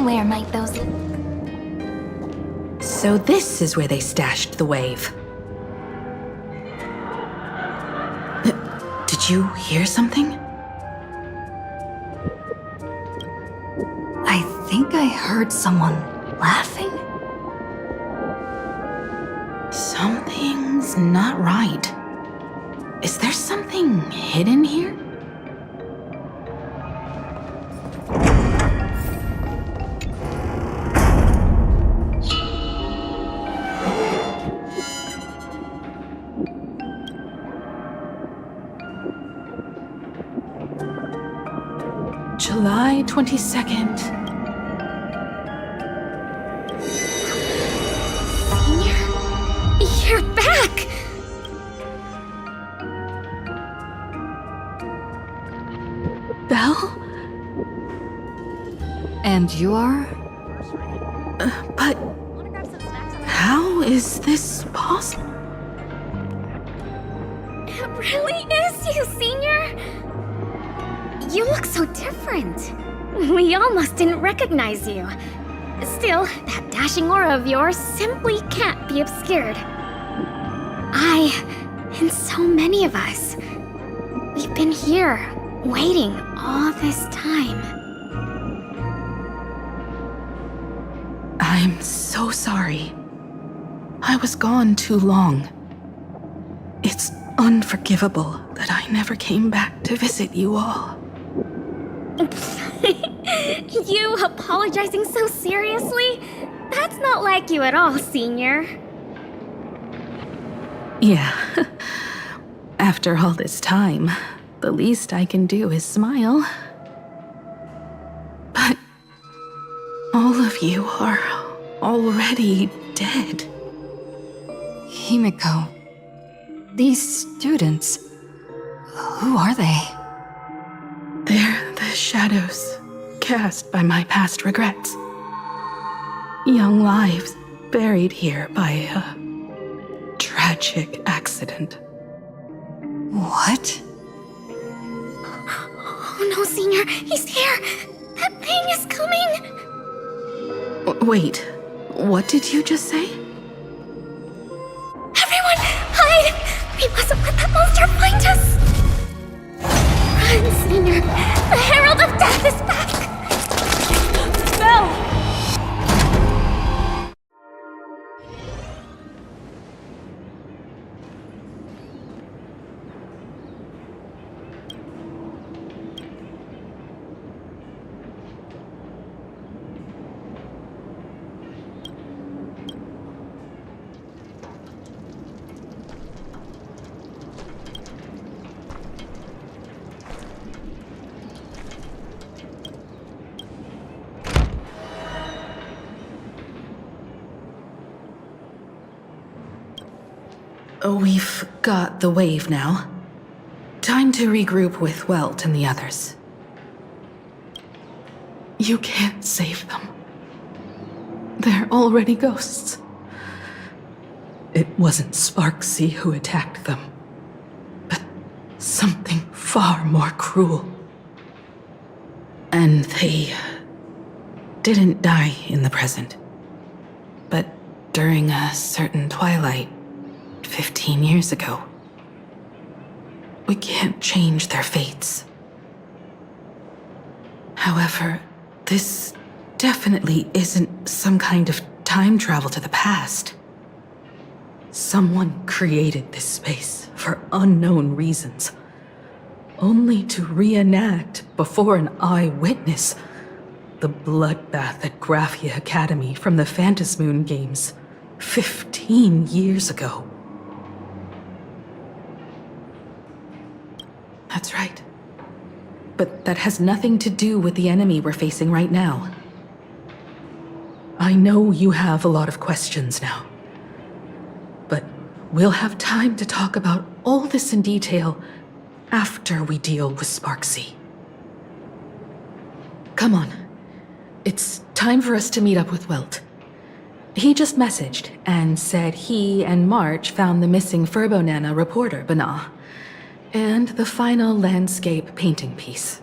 Where might those... So this is where they stashed the wave. Did you hear something? I think I heard someone laughing. Something's not right. Is there something hidden here? July 22nd. You're back! Belle? And you are? But how is this possible? It really is you, Senior! You look so different. We almost didn't recognize you. Still, that dashing aura of yours simply can't be obscured. And so many of us, we've been here, waiting all this time. I'm so sorry. I was gone too long. It's unforgivable that I never came back to visit you all. You apologizing so seriously? That's not like you at all, Senior. Yeah. After all this time, the least I can do is smile. But all of you are already dead. Himiko, these students, who are they? They're the shadows cast by my past regrets. Young lives buried here by a tragic accident. What? Oh no, Senior, he's here! That thing is coming! Wait, what did you just say? Everyone, hide! We mustn't let that monster find us! Run, Senior! The Herald of Death is back! Belle! We've got the wave now. Time to regroup with Welt and the others. You can't save them. They're already ghosts. It wasn't Sparksy who attacked them, but something far more cruel. And they didn't die in the present, but during a certain twilight 15 years ago. We can't change their fates. However, this definitely isn't some kind of time travel to the past. Someone created this space for unknown reasons, only to reenact before an eyewitness the bloodbath at Graphia Academy from the Phantasmoon games 15 years ago. That's right. But that has nothing to do with the enemy we're facing right now. I know you have a lot of questions now. But we'll have time to talk about all this in detail after we deal with Sparksy. Come on. It's time for us to meet up with Welt. He just messaged and said he and March found the missing Furbonana reporter, Bana, and the final landscape painting piece.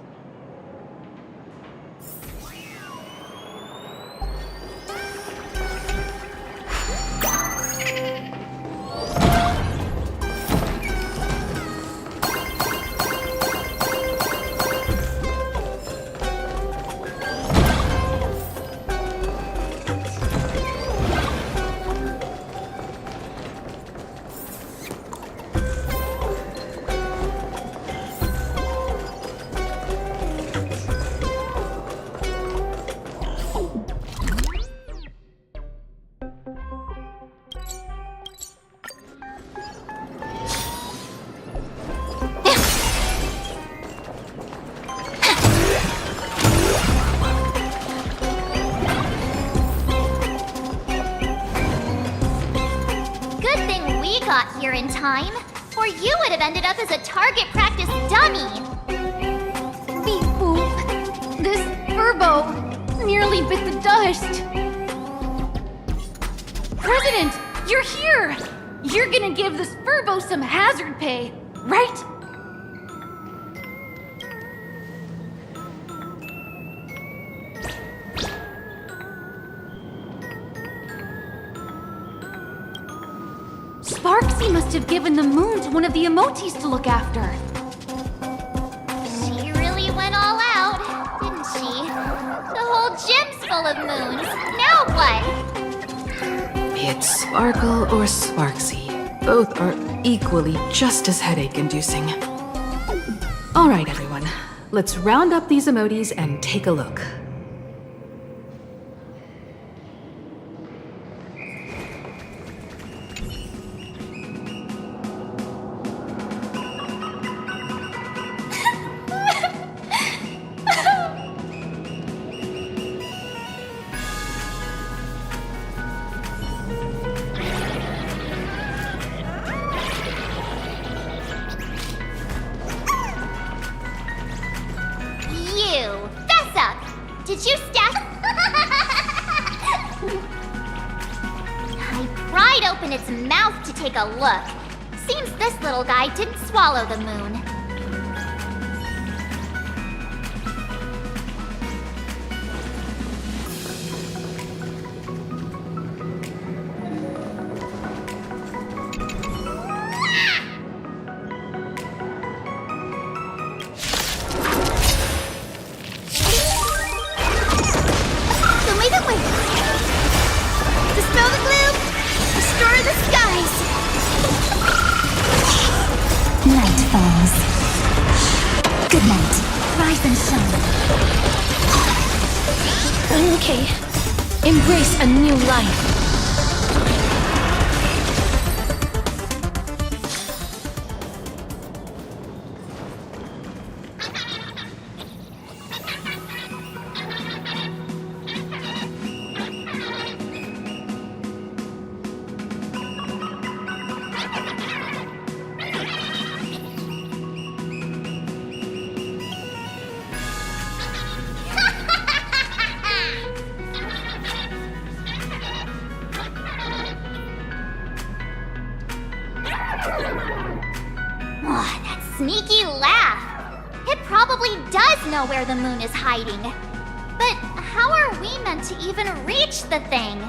in time, or you would have ended up as a target practice dummy. Beep boop. This furbo nearly bit the dust. President, you're here! You're gonna give this furbo some hazard pay, right? Sparksy must have given the moon to one of the emotes to look after. She really went all out, didn't she? The whole gym's full of moons. Now what? Be it Sparkle or Sparksy, both are equally just as headache-inducing. All right, everyone. Let's round up these emotes and take a look. Did you stash? I pried open its mouth to take a look. Seems this little guy didn't swallow the moon. Okay. Embrace a new life. Sneaky laugh! It probably does know where the moon is hiding. But how are we meant to even reach the thing?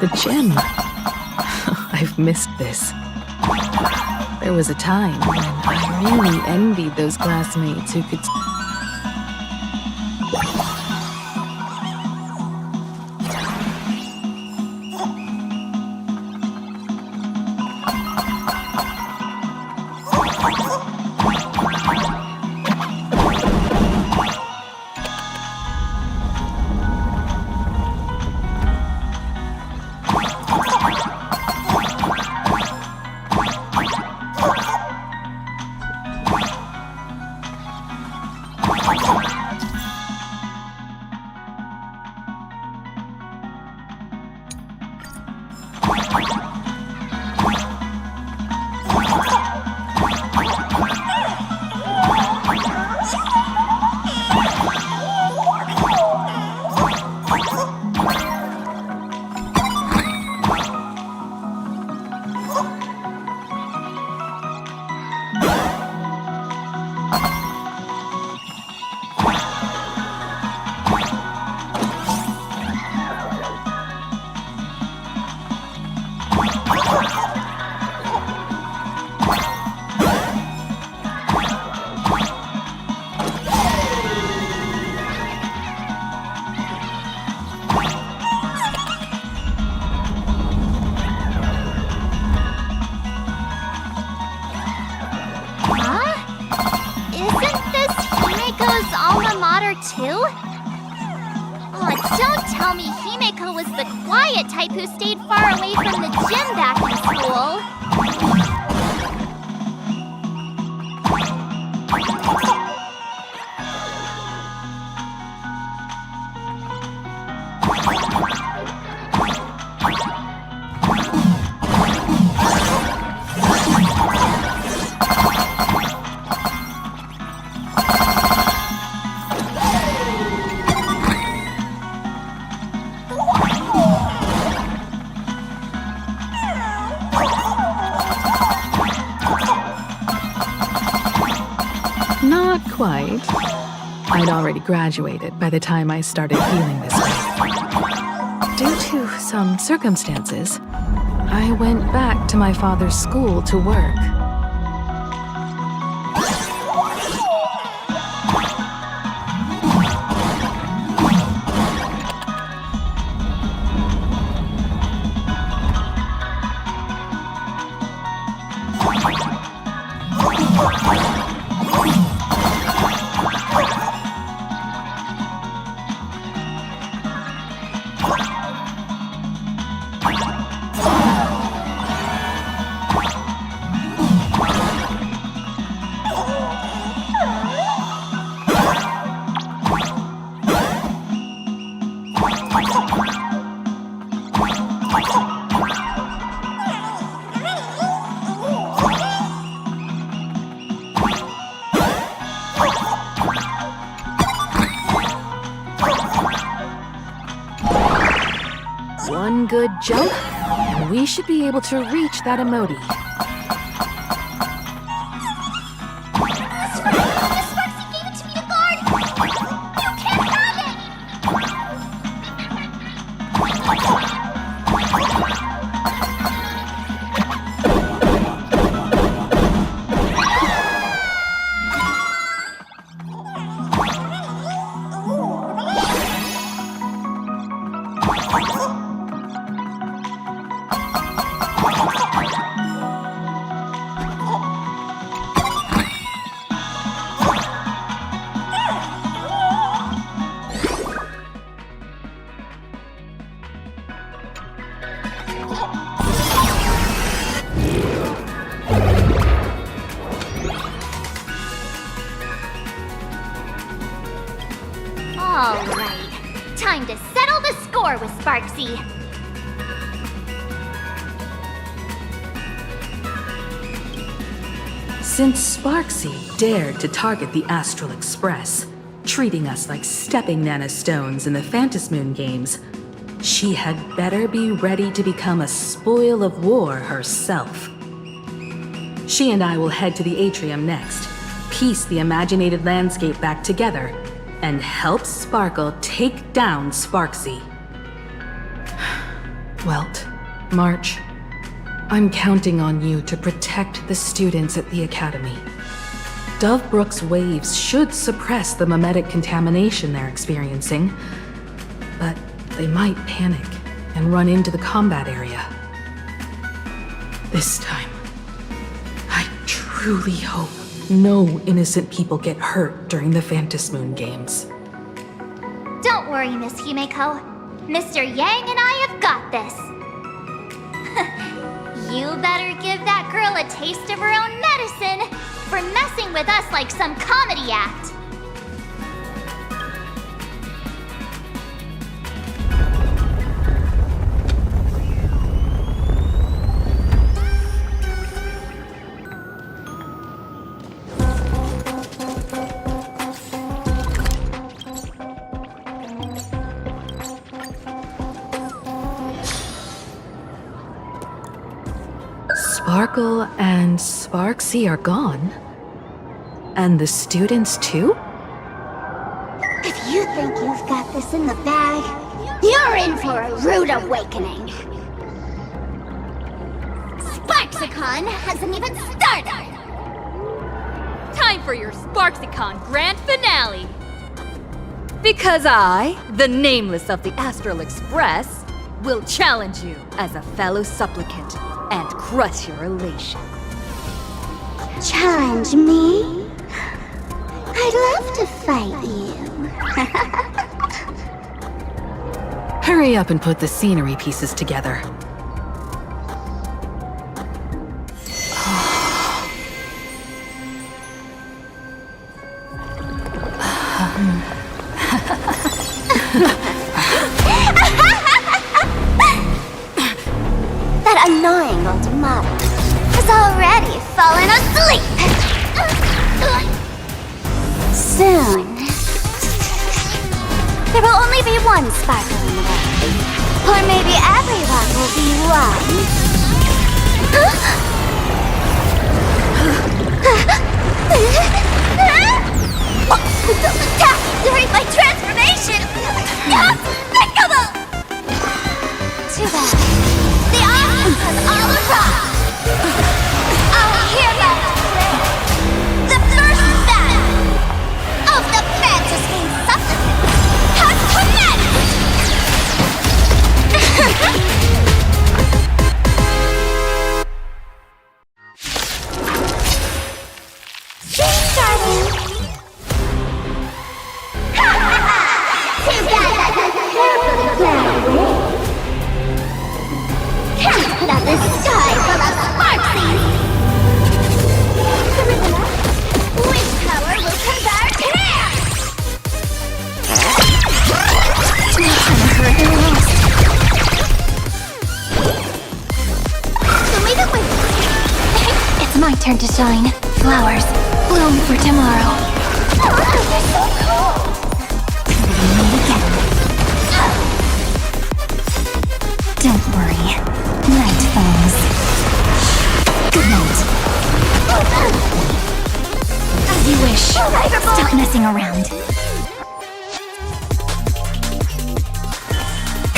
The gym. I've missed this. There was a time when I really envied those classmates who could... too? Oh, don't tell me Himeko was the quiet type who stayed far away from the gym back in school. Not quite. I'd already graduated by the time I started feeling this way. Due to some circumstances, I went back to my father's school to work. One good jump, and we should be able to reach that emoji. Alright, time to settle the score with Sparksy. Since Sparksy dared to target the Astral Express, treating us like stepping Nana stones in the Phantasmoon games, she had better be ready to become a spoil of war herself. She and I will head to the atrium next, piece the imaginated landscape back together, and help Sparkle take down Sparksy. Welt, March, I'm counting on you to protect the students at the Academy. Dovebrook's waves should suppress the mimetic contamination they're experiencing, but they might panic and run into the combat area. This time, I truly hope no innocent people get hurt during the Phantasmoon games. Don't worry, Miss Himeko. Mr. Yang and I have got this. You better give that girl a taste of her own medicine for messing with us like some comedy act. Sparkle and Sparksy are gone? And the students too? If you think you've got this in the bag, you're in for a rude awakening. Sparksicon hasn't even started! Time for your Sparksicon grand finale! Because I, the Nameless of the Astral Express, will challenge you as a fellow supplicant and crush your elation. Challenge me? I'd love to fight you. Hurry up and put the scenery pieces together. That annoying old model has already fallen asleep. Soon, there will only be one sparkle in the world. Or maybe everyone will be one. During my transformation! Despicable! Too bad. The army has all arrived! I'll hereby declare the first battle of the Fantasy Supplicants has commenced! Stream starting! Too bad I got carefully planned. Can't put up this sky full of sparksies! Wind power will convert here! Show me the way! It's my turn to shine. Flowers, bloom for tomorrow. Oh, they're so cool! Don't worry. Night falls. Good night. As you wish. Stop messing around.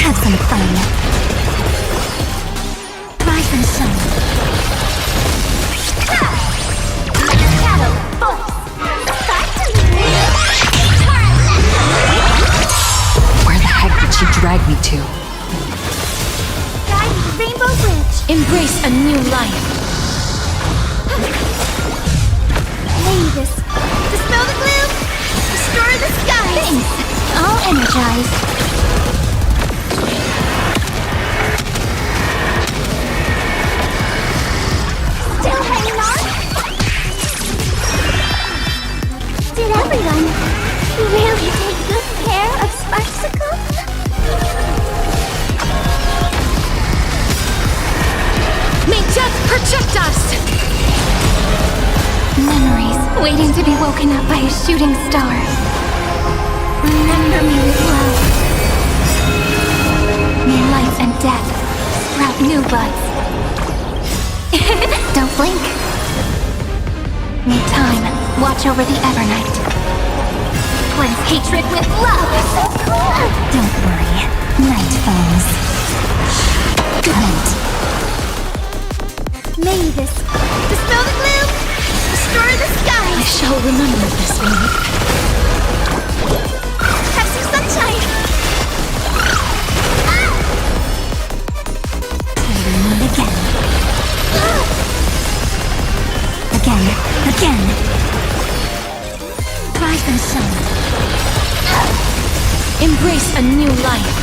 Have some fun. Rise and shine. Shadow voice. Where the heck did she drag me to? Rainbow Bridge. Embrace a new life. Mavis. Dispel the gloom. Restore the sky. Thanks. All energized. Still hanging on? Did everyone really take good care of Sparksicle? May death protect us! Memories waiting to be woken up by a shooting star. Remember me with love. May life and death sprout new buds. Don't blink. May time watch over the Evernight. Cleanse hatred with love. So cool. Don't worry. Night falls. Good night. Mavis, dispel the gloom, restore the sky. I shall remember this moment. Have some sunshine. Again. Again. Rise and shine. Embrace a new life.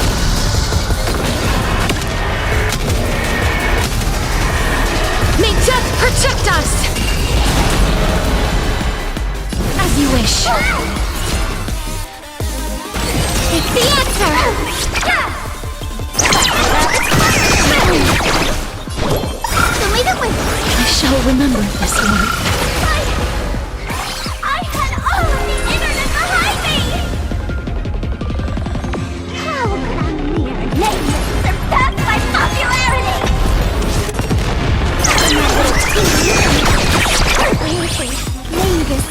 May death protect us! As you wish. It's the answer! Show me the way! I shall remember this one. I had all of the internet behind me! How could a mere nameless surpass my popularity? Mavis,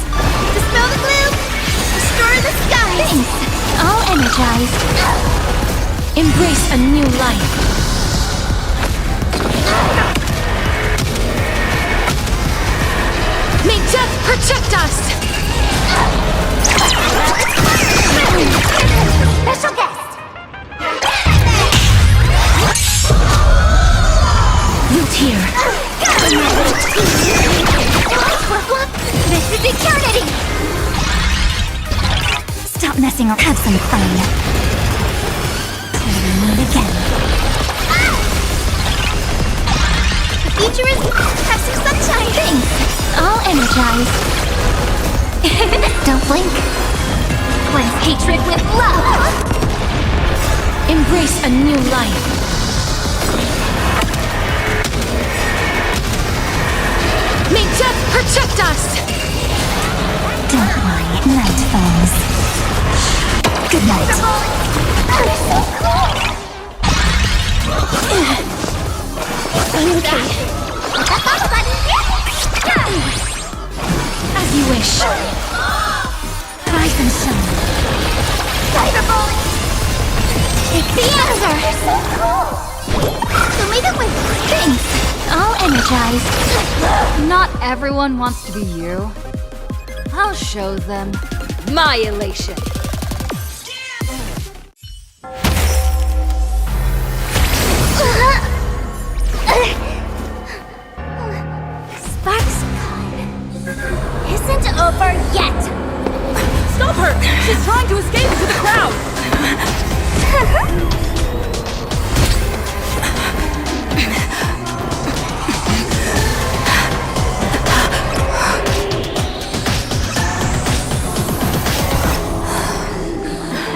dispel the gloom, restore the sky. Thanks. All energized. Embrace a new life. May death protect us! Special guest! Root here. This is eternity! Stop messing joking or have some fun. Till we meet again. The future is... have some sunshine! Thanks! I'll energize. Don't blink. Cleanse hatred with love! Embrace a new life. May death protect us! Don't worry, night falls. Good night. I'm okay. As you wish. Rise and shine. It's the answer! So cool! So leave it with thanks. I'll energize. Not everyone wants to be you. I'll show them my elation. SparksCon isn't over yet! Stop her! She's trying to escape into the crowd!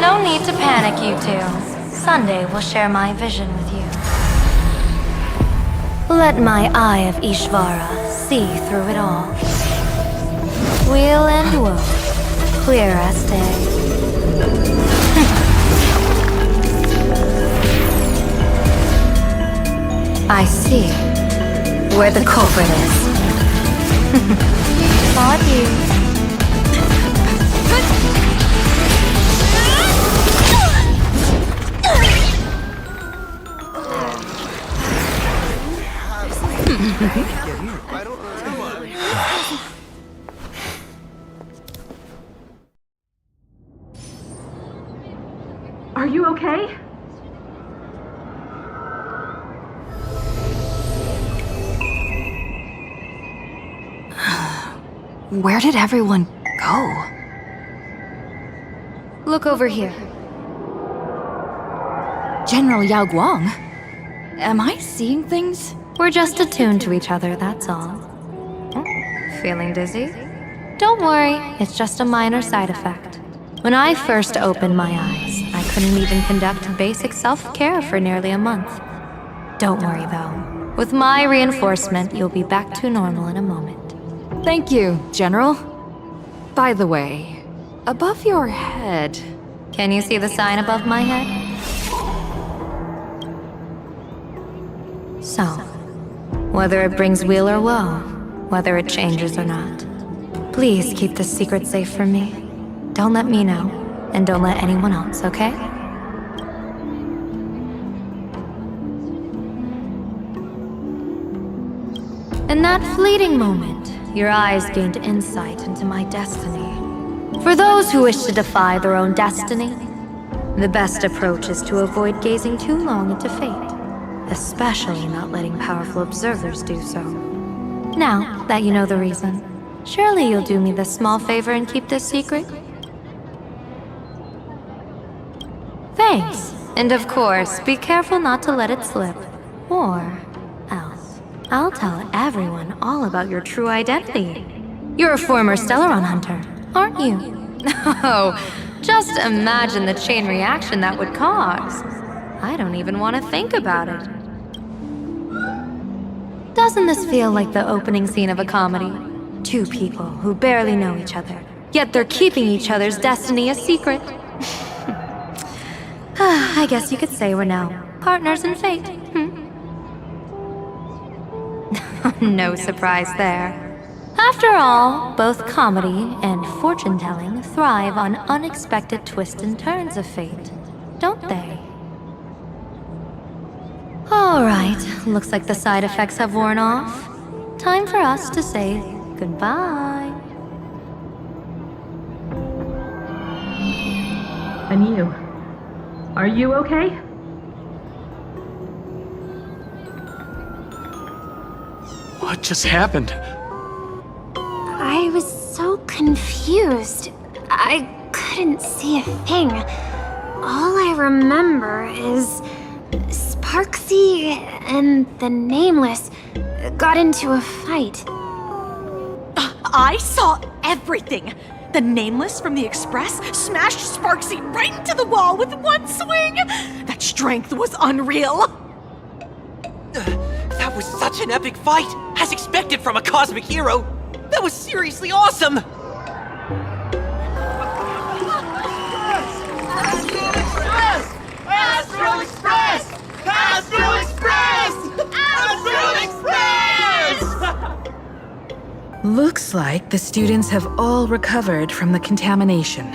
No need to panic, you two. Sunday will share my vision with you. Let my eye of Ishvara see through it all. Weal and woe, clear as day. I see where the culprit is. Thought you. Are you okay? Where did everyone go? Look over here. General Yaoguang? Am I seeing things? We're just attuned to each other, that's all. Feeling dizzy? Don't worry, it's just a minor side effect. When I first opened my eyes, I couldn't even conduct basic self-care for nearly a month. Don't worry though. With my reinforcement, you'll be back to normal in a moment. Thank you, General. By the way, above your head... Can you see the sign above my head? So, whether it brings weal or woe, whether it changes or not, please keep this secret safe from me. Don't let me know, and don't let anyone else, okay? In that fleeting moment, your eyes gained insight into my destiny. For those who wish to defy their own destiny, the best approach is to avoid gazing too long into fate, especially not letting powerful observers do so. Now that you know the reason, surely you'll do me this small favor and keep this secret? Thanks. And of course, be careful not to let it slip. Or else, I'll tell everyone all about your true identity. You're a former Stellaron hunter, aren't you? Oh, just imagine the chain reaction that would cause. I don't even want to think about it. Doesn't this feel like the opening scene of a comedy? Two people who barely know each other, yet they're keeping each other's destiny a secret. I guess you could say we're now partners in fate. No surprise there. After all, both comedy and fortune-telling thrive on unexpected twists and turns of fate, don't they? All right, looks like the side effects have worn off. Time for us to say goodbye. And you? Are you okay? What just happened? I was so confused. I couldn't didn't see a thing. All I remember is Sparksy and the Nameless got into a fight. I saw everything! The Nameless from the Express smashed Sparksy right into the wall with one swing! That strength was unreal! That was such an epic fight, as expected from a cosmic hero. That was seriously awesome! Astral Express! Astral Express! Astral Express! Looks like the students have all recovered from the contamination.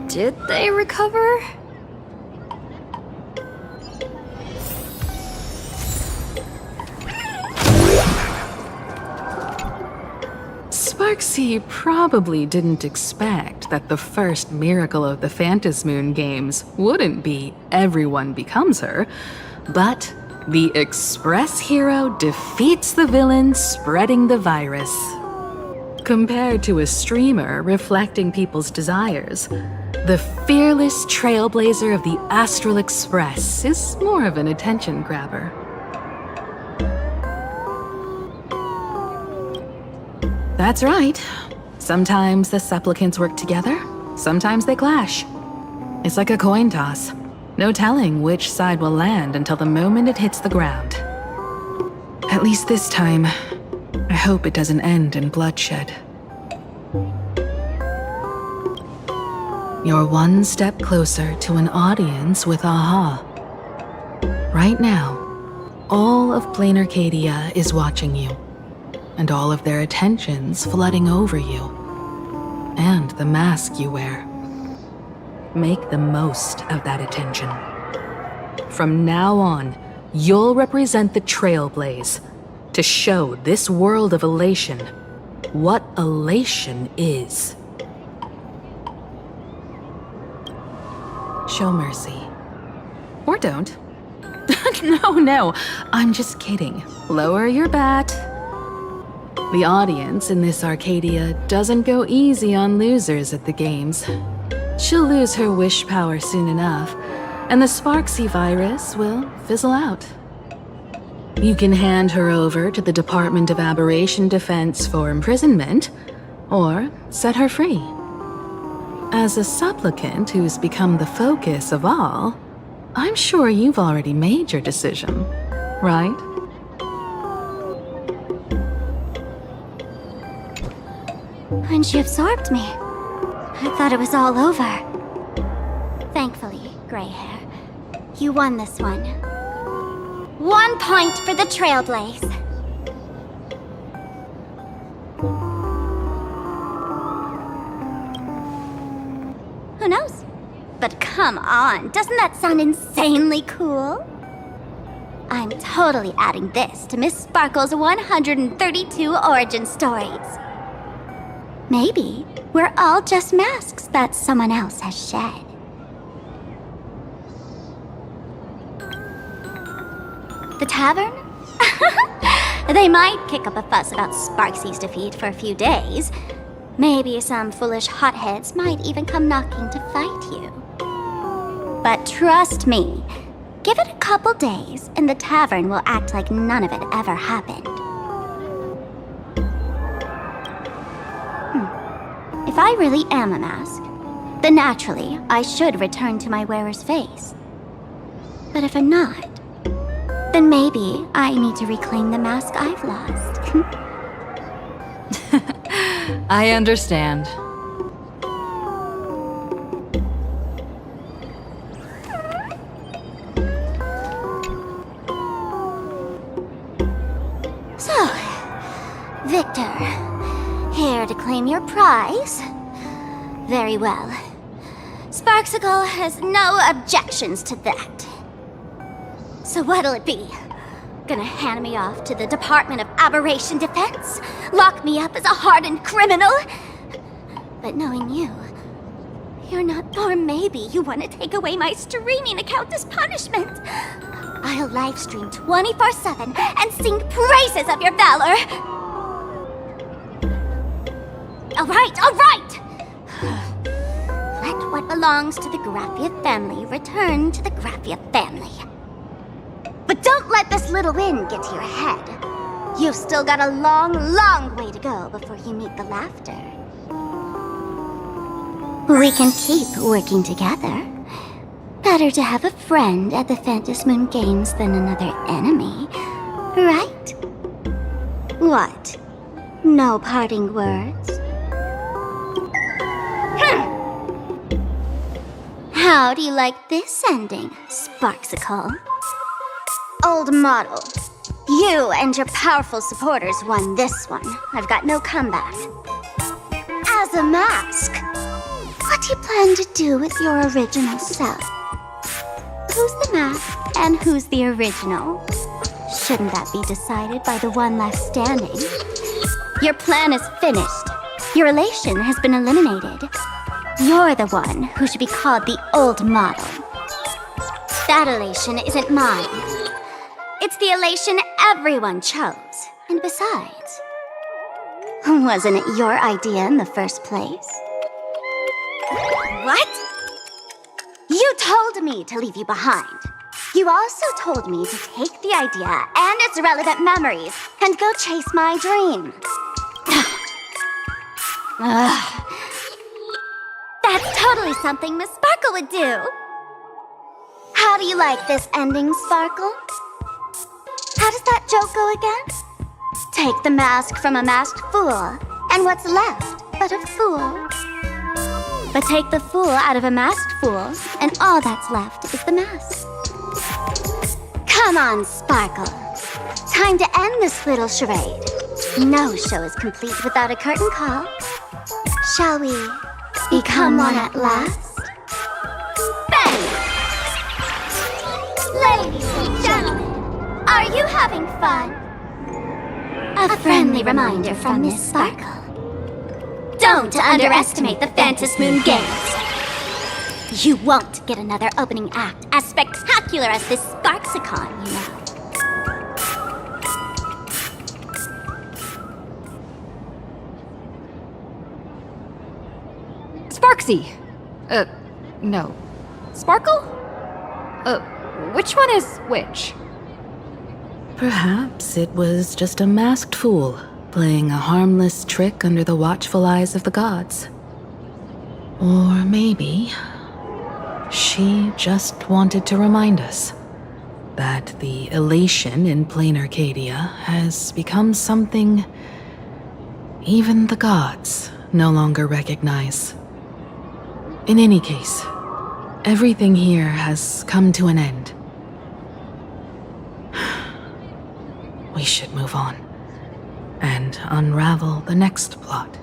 Did they recover? Sparksy probably didn't expect that the first miracle of the Phantasmoon games wouldn't be everyone becomes her, but the Express hero defeats the villain spreading the virus. Compared to a streamer reflecting people's desires, the fearless trailblazer of the Astral Express is more of an attention grabber. That's right. Sometimes the supplicants work together, sometimes they clash. It's like a coin toss. No telling which side will land until the moment it hits the ground. At least this time, I hope it doesn't end in bloodshed. You're one step closer to an audience with Aha. Right now, all of Plain Arcadia is watching you, and all of their attention's flooding over you, and the mask you wear. Make the most of that attention. From now on, you'll represent the Trailblaze to show this world of elation what elation is. Show mercy. Or don't. No, I'm just kidding. Lower your bat. The audience in this Arcadia doesn't go easy on losers at the games. She'll lose her wish power soon enough, and the Sparksy virus will fizzle out. You can hand her over to the Department of Aberration Defense for imprisonment, or set her free. As a supplicant who's become the focus of all, I'm sure you've already made your decision, right? When she absorbed me, I thought it was all over. Thankfully, Grey Hair, you won this one. 1 point for the Trailblaze. Who knows? But come on, doesn't that sound insanely cool? I'm totally adding this to Miss Sparkle's 132 origin stories. Maybe we're all just masks that someone else has shed. The tavern? They might kick up a fuss about Sparksy's defeat for a few days. Maybe some foolish hotheads might even come knocking to fight you. But trust me, give it a couple days and the tavern will act like none of it ever happened. If I really am a mask, then naturally I should return to my wearer's face. But if I'm not, then maybe I need to reclaim the mask I've lost. I understand. So, Victor, here to claim your prize? Very well. Sparksicle has no objections to that. So what'll it be? Gonna hand me off to the Department of Aberration Defense? Lock me up as a hardened criminal? But knowing you, you're not... Or maybe you want to take away my streaming account as punishment. I'll livestream 24/7 and sing praises of your valor. All right. what belongs to the Graphia family return to the Graphia family. But don't let this little win get to your head. You've still got a long, long way to go before you meet the laughter. We can keep working together. Better to have a friend at the Phantom Moon Games than another enemy, right? What? No parting words? How do you like this ending, Sparksicle? Old model, you and your powerful supporters won this one. I've got no comeback. As a mask, what do you plan to do with your original self? Who's the mask and who's the original? Shouldn't that be decided by the one left standing? Your plan is finished. Your elation has been eliminated. You're the one who should be called the old model. That elation isn't mine. It's the elation everyone chose. And besides, wasn't it your idea in the first place? What? You told me to leave you behind. You also told me to take the idea and its relevant memories and go chase my dream. That's totally something Miss Sparkle would do. How do you like this ending, Sparkle? How does that joke go again? Take the mask from a masked fool, and what's left but a fool? But take the fool out of a masked fool, and all that's left is the mask. Come on, Sparkle. Time to end this little charade. No show is complete without a curtain call. Shall we become one at last? Bang! Ladies and gentlemen, are you having fun? A friendly reminder from Miss Sparkle. Don't underestimate the Phantom Moon Games. You won't get another opening act as spectacular as this Sparksicon, you know. Sparksy! No. Sparkle? Which one is which? Perhaps it was just a masked fool playing a harmless trick under the watchful eyes of the gods. Or maybe she just wanted to remind us that the elation in plain Arcadia has become something even the gods no longer recognize. In any case, everything here has come to an end. We should move on and unravel the next plot.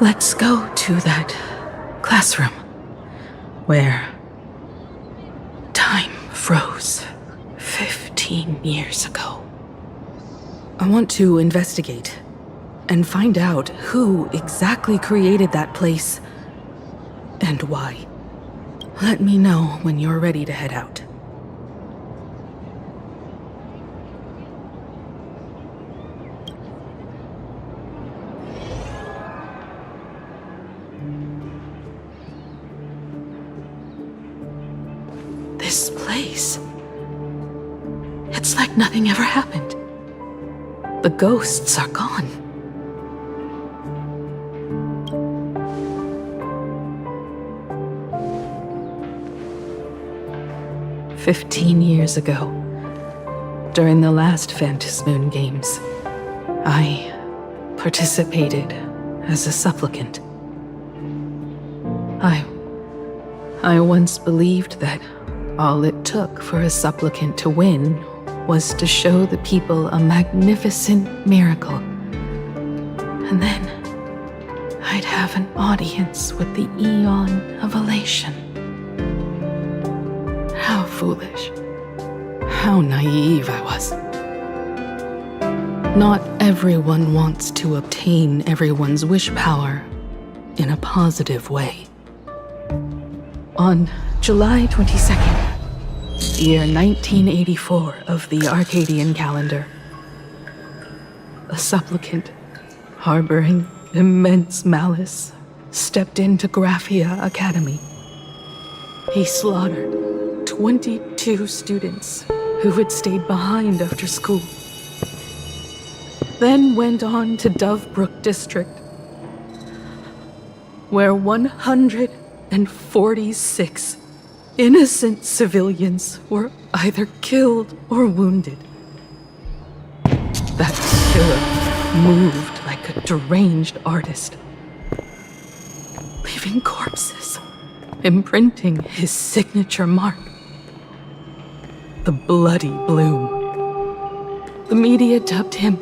Let's go to that classroom where time froze 15 years ago. I want to investigate and find out who exactly created that place and why. Let me know when you're ready to head out. This place. It's like nothing ever happened. The ghosts are gone. "15 years ago, during the last Phantom Moon Games, I participated as a supplicant. I once believed that all it took for a supplicant to win was to show the people a magnificent miracle. And then I'd have an audience with the Eon of Elation. How foolish. How naive I was. Not everyone wants to obtain everyone's wish power in a positive way. On July 22nd, year 1984 of the Arcadian calendar, a supplicant harboring immense malice stepped into Graphia Academy. He slaughtered 22 students who had stayed behind after school, then went on to Dovebrook District, where 146 innocent civilians were either killed or wounded. That killer moved like a deranged artist, leaving corpses, imprinting his signature mark, the Bloody Bloom. The media dubbed him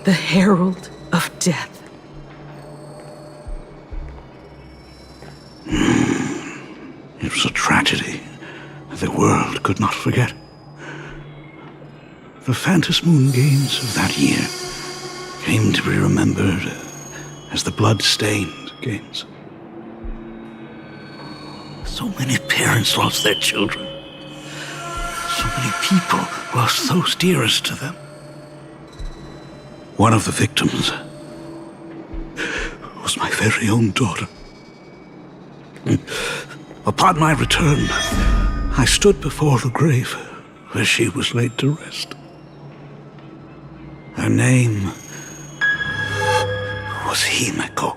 the Herald of Death. It was a tragedy that the world could not forget. The Phantom Moon Games of that year came to be remembered as the Blood-Stained Games. So many parents lost their children. So many people lost those dearest to them. One of the victims was my very own daughter. Upon my return, I stood before the grave where she was laid to rest. Her name was Himeko.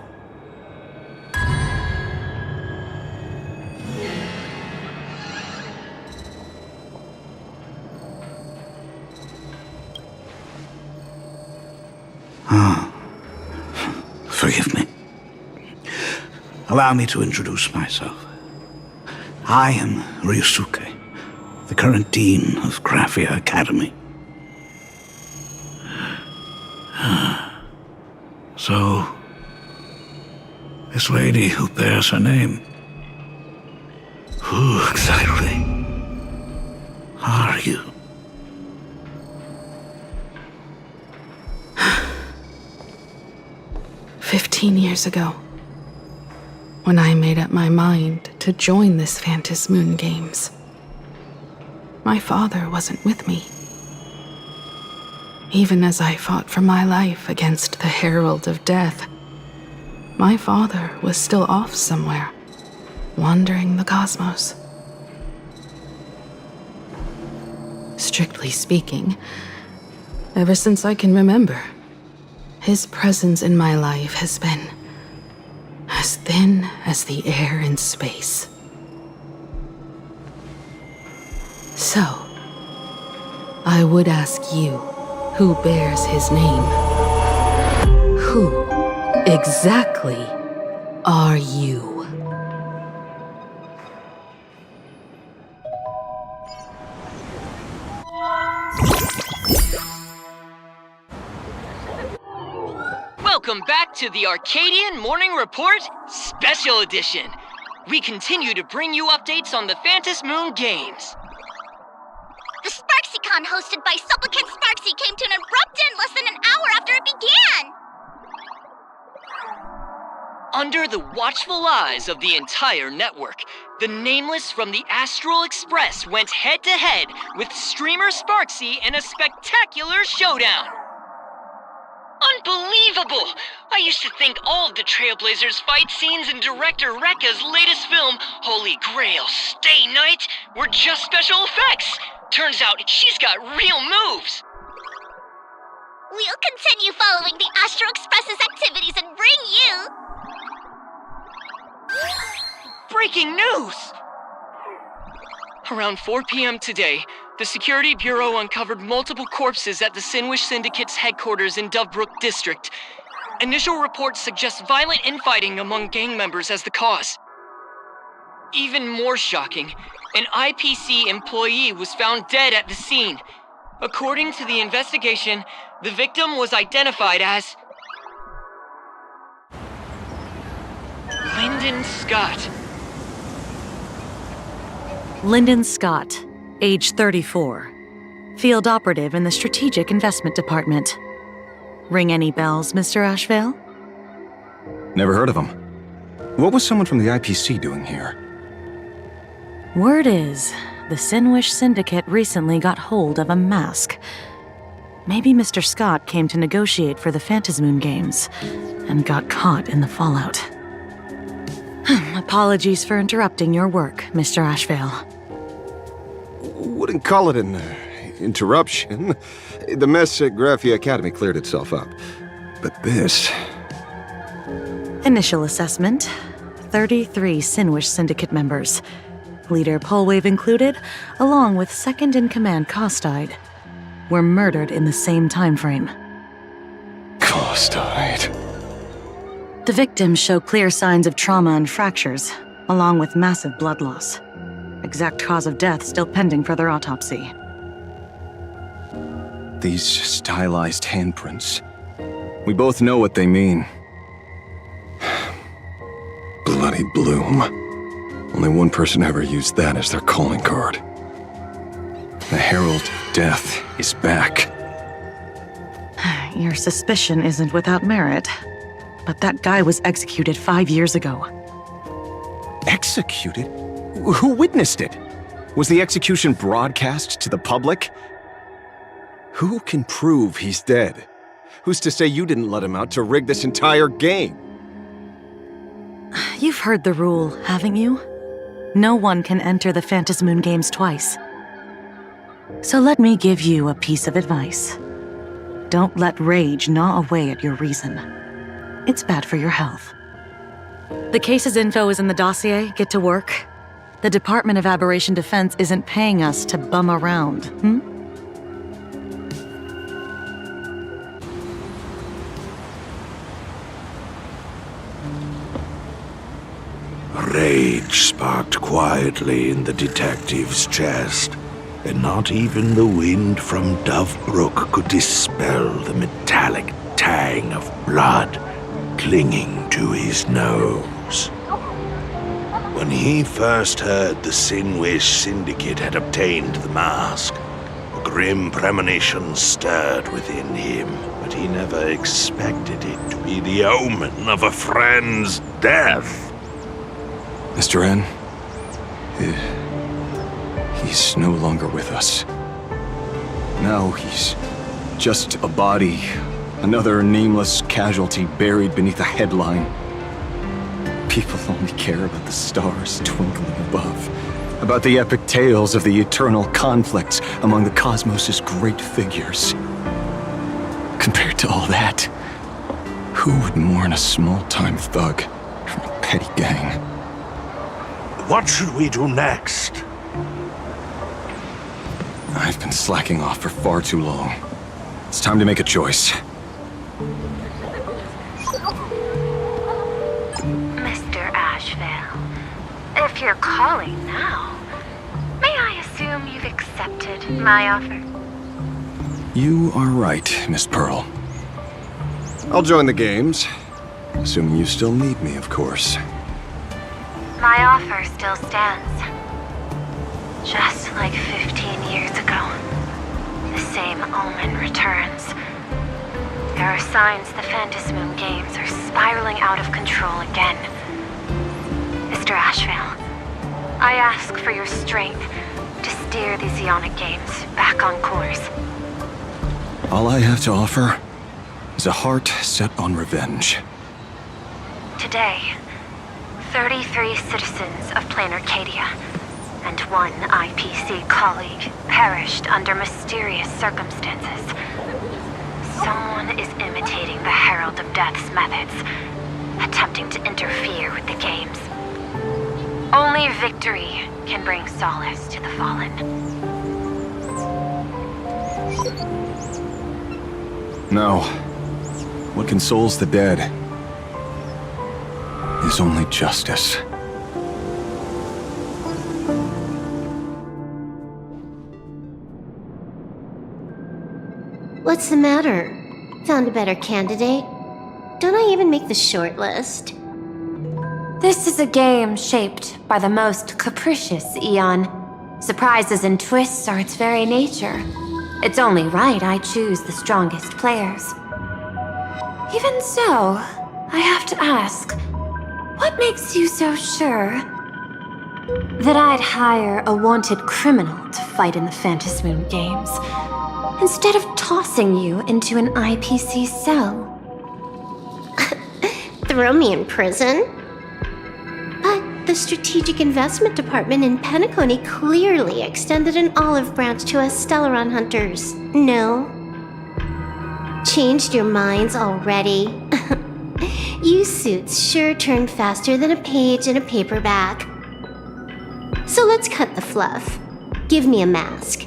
Forgive me. Allow me to introduce myself. I am Ryusuke, the current dean of Graphia Academy. So, this lady who bears her name, who exactly are you? "15 years ago, when I made up my mind to join this Phantom Moon Games, my father wasn't with me. Even as I fought for my life against the Herald of Death, my father was still off somewhere, wandering the cosmos. Strictly speaking, ever since I can remember, his presence in my life has been as thin as the air in space. So, I would ask you, who bears his name, who exactly are you? Welcome back to the Arcadian Morning Report Special Edition. We continue to bring you updates on the Phantom Moon Games. The SparksyCon hosted by Supplicant Sparksy came to an abrupt end less than an hour after it began. Under the watchful eyes of the entire network, the Nameless from the Astral Express went head-to-head with streamer Sparksy in a spectacular showdown. Unbelievable! I used to think all of the Trailblazers' fight scenes in director Rekka's latest film, Holy Grail Stay Night, were just special effects. Turns out she's got real moves. We'll continue following the Astro Express's activities and bring you... Breaking news! Around 4 p.m. today, the Security Bureau uncovered multiple corpses at the Sinwish Syndicate's headquarters in Dovebrook District. Initial reports suggest violent infighting among gang members as the cause. Even more shocking, an IPC employee was found dead at the scene. According to the investigation, the victim was identified as Lyndon Scott. Lyndon Scott, age 34, field operative in the Strategic Investment Department. Ring any bells, Mr. Ashvale? Never heard of him. What was someone from the IPC doing here? Word is, the Sinwish Syndicate recently got hold of a mask. Maybe Mr. Scott came to negotiate for the Phantasmoon Games and got caught in the fallout. Apologies for interrupting your work, Mr. Ashvale. Wouldn't call it an interruption. The mess at Graphia Academy cleared itself up. But this... Initial assessment, 33 Sinwish Syndicate members. Leader Polwave included, along with second-in-command Costide, were murdered in the same time frame. Costide. The victims show clear signs of trauma and fractures, along with massive blood loss. Exact cause of death still pending further autopsy. These stylized handprints. We both know what they mean. Bloody Bloom. Only one person ever used that as their calling card. The Herald of Death is back. Your suspicion isn't without merit, but that guy was executed 5 years ago. Executed? Who witnessed it? Was the execution broadcast to the public? Who can prove he's dead? Who's to say you didn't let him out to rig this entire game? You've heard the rule, haven't you? No one can enter the Phantasmoon Games twice. So let me give you a piece of advice. Don't let rage gnaw away at your reason. It's bad for your health. The case's info is in the dossier. Get to work. The Department of Aberration Defense isn't paying us to bum around, Rage sparked quietly in the detective's chest, and not even the wind from Dove Brook could dispel the metallic tang of blood clinging to his nose. When he first heard the Sinwish Syndicate had obtained the mask, a grim premonition stirred within him, but he never expected it to be the omen of a friend's death. Mr. N, he's no longer with us. Now he's just a body, another nameless casualty buried beneath a headline. People only care about the stars twinkling above, about the epic tales of the eternal conflicts among the cosmos's great figures. Compared to all that, who would mourn a small-time thug from a petty gang? What should we do next? I've been slacking off for far too long. It's time to make a choice. Mr. Ashvale, if you're calling now, may I assume you've accepted my offer? You are right, Miss Pearl. I'll join the games. Assuming you still need me, of course. My offer still stands. Just like 15 years ago, the same omen returns. There are signs the Phantasmoon Games are spiraling out of control again. Mr. Ashvale, I ask for your strength to steer these Ionic Games back on course. All I have to offer is a heart set on revenge. Today, 33 citizens of Plain Arcadia and one IPC colleague perished under mysterious circumstances. Someone is imitating the Herald of Death's methods, attempting to interfere with the games. Only victory can bring solace to the fallen. No. What consoles the dead is only justice. What's the matter? Found a better candidate? Don't I even make the short list? This is a game shaped by the most capricious Eon. Surprises and twists are its very nature. It's only right I choose the strongest players. Even so, I have to ask, what makes you so sure that I'd hire a wanted criminal to fight in the Phantasmoon games, instead of tossing you into an IPC cell? Throw me in prison? But the Strategic Investment Department in Penacony clearly extended an olive branch to us Stellaron hunters. No? Changed your minds already? You suits sure turn faster than a page in a paperback. So let's cut the fluff. Give me a mask.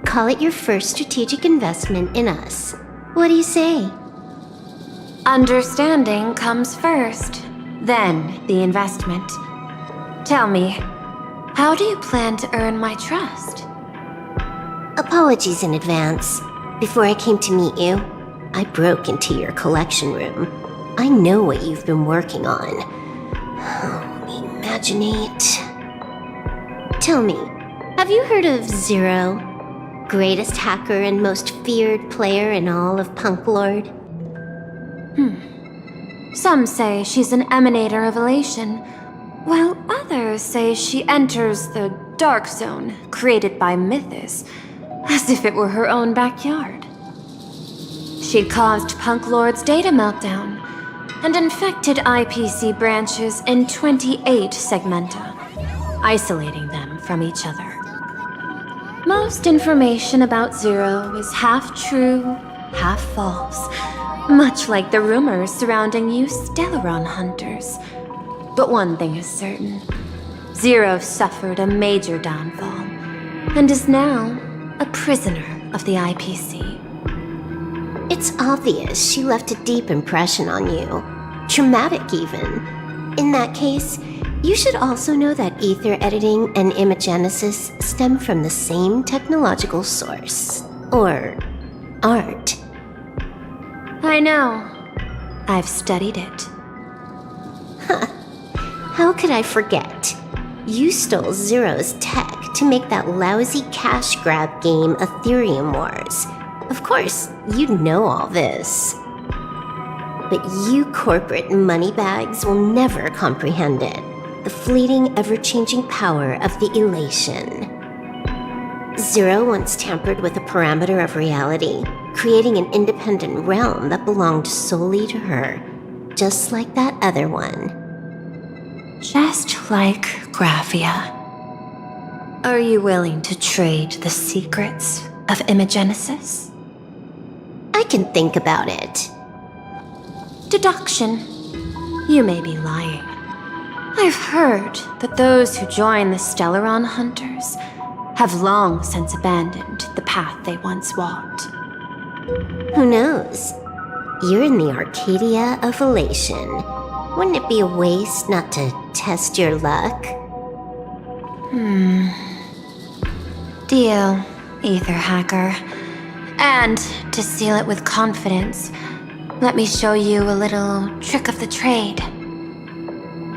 Call it your first strategic investment in us. What do you say? Understanding comes first, then the investment. Tell me, how do you plan to earn my trust? Apologies in advance. Before I came to meet you, I broke into your collection room. I know what you've been working on. Imaginate. Tell me, have you heard of Zero? Greatest hacker and most feared player in all of Punk Lord? Some say she's an emanator of elation, while others say she enters the dark zone created by Mythos, as if it were her own backyard. She caused Punk Lord's data meltdown and infected IPC branches in 28 segmenta, isolating them from each other. Most information about Zero is half true, half false, much like the rumors surrounding you Stellaron hunters. But one thing is certain. Zero suffered a major downfall, and is now a prisoner of the IPC. It's obvious she left a deep impression on you. Traumatic, even. In that case, you should also know that ether editing and imagenesis stem from the same technological source. Or art. I know. I've studied it. How could I forget? You stole Zero's tech to make that lousy cash grab game Ethereum Wars. Of course, you know all this. But you corporate moneybags will never comprehend it. The fleeting, ever-changing power of the elation. Zero once tampered with a parameter of reality, creating an independent realm that belonged solely to her, just like that other one. Just like Graphia. Are you willing to trade the secrets of imagenesis? I can think about it. Deduction. You may be lying. I've heard that those who join the Stellaron Hunters have long since abandoned the path they once walked. Who knows? You're in the Arcadia of Elation. Wouldn't it be a waste not to test your luck? Deal, Ether Hacker. And to seal it with confidence, let me show you a little trick of the trade.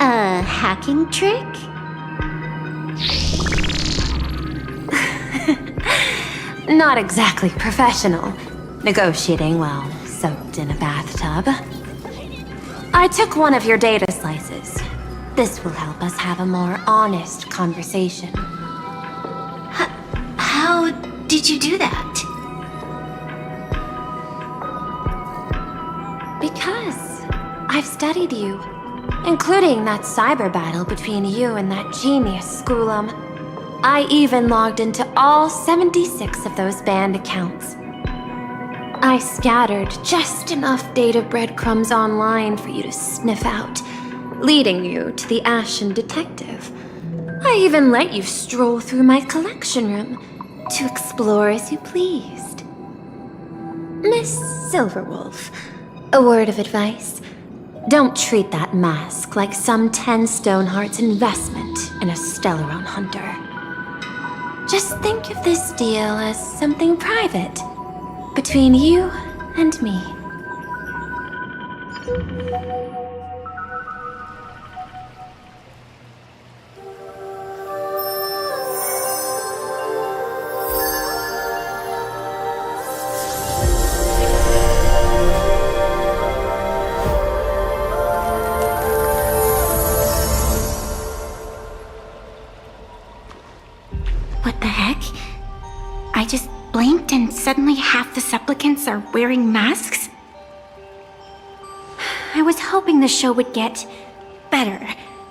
A hacking trick? Not exactly professional. Negotiating while soaked in a bathtub. I took one of your data slices. This will help us have a more honest conversation. How did you do that? Because I've studied you, including that cyber battle between you and that genius Schoolum. I even logged into all 76 of those banned accounts. I scattered just enough data breadcrumbs online for you to sniff out, leading you to the Ashen Detective. I even let you stroll through my collection room to explore as you pleased. Miss Silverwolf, a word of advice. Don't treat that mask like some 10 Stonehearts investment in a Stellaron hunter. Just think of this deal as something private, between you and me. the heck? I just blinked and suddenly half the supplicants are wearing masks? I was hoping the show would get better.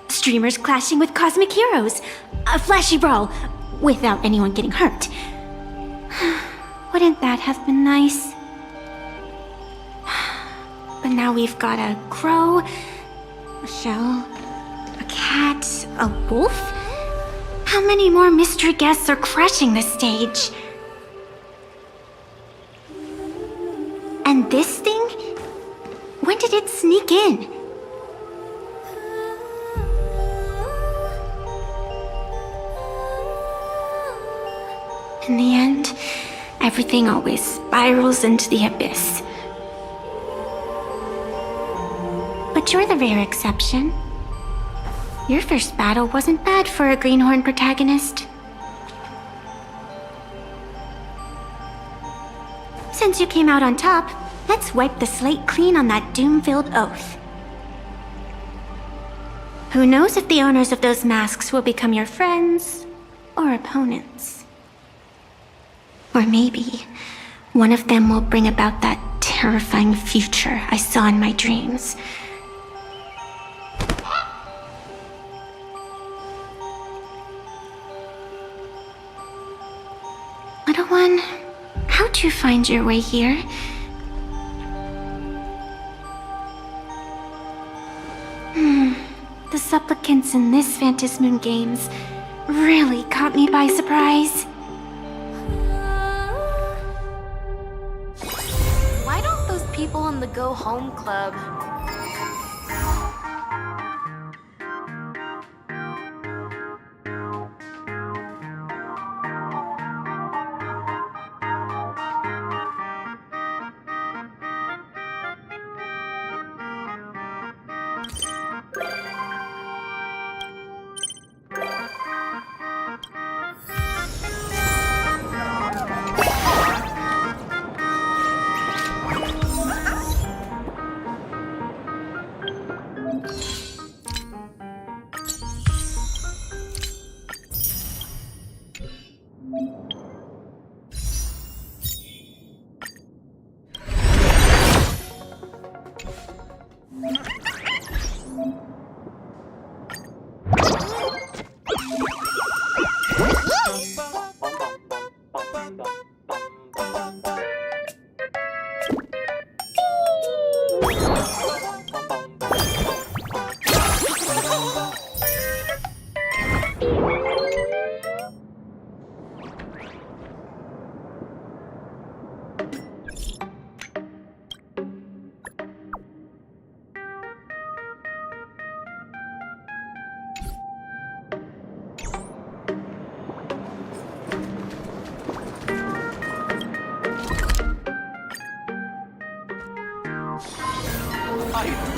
Streamers clashing with cosmic heroes. A flashy brawl without anyone getting hurt. Wouldn't that have been nice? But now we've got a crow, a shell, a cat, a wolf? How many more mystery guests are crashing the stage? And this thing? When did it sneak in? In the end, everything always spirals into the abyss. But you're the rare exception. Your first battle wasn't bad for a greenhorn protagonist. Since you came out on top, let's wipe the slate clean on that doom-filled oath. Who knows if the owners of those masks will become your friends or opponents? Or maybe one of them will bring about that terrifying future I saw in my dreams. Little one, how'd you find your way here? The supplicants in this Phantasmoon Games really caught me by surprise. Why don't those people in the Go Home Club...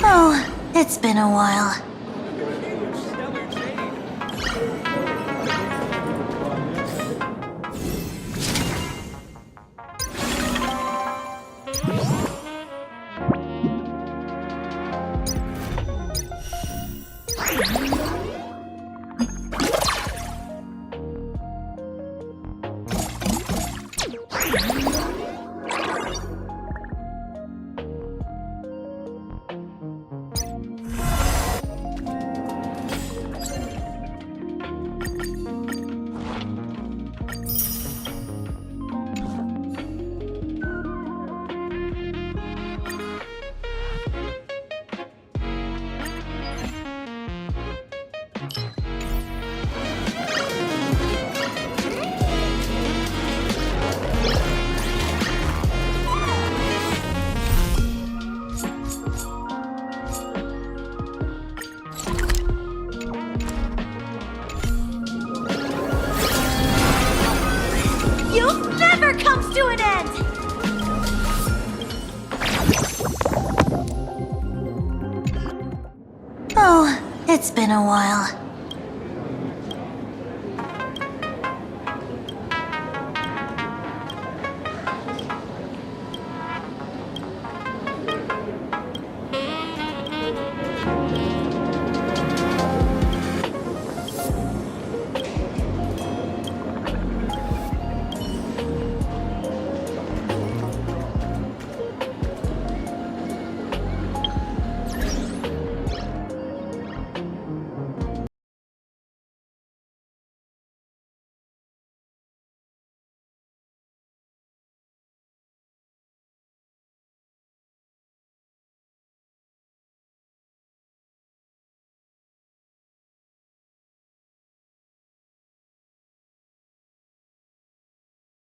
Oh, it's been a while. Youth never comes to an end! Oh, it's been a while.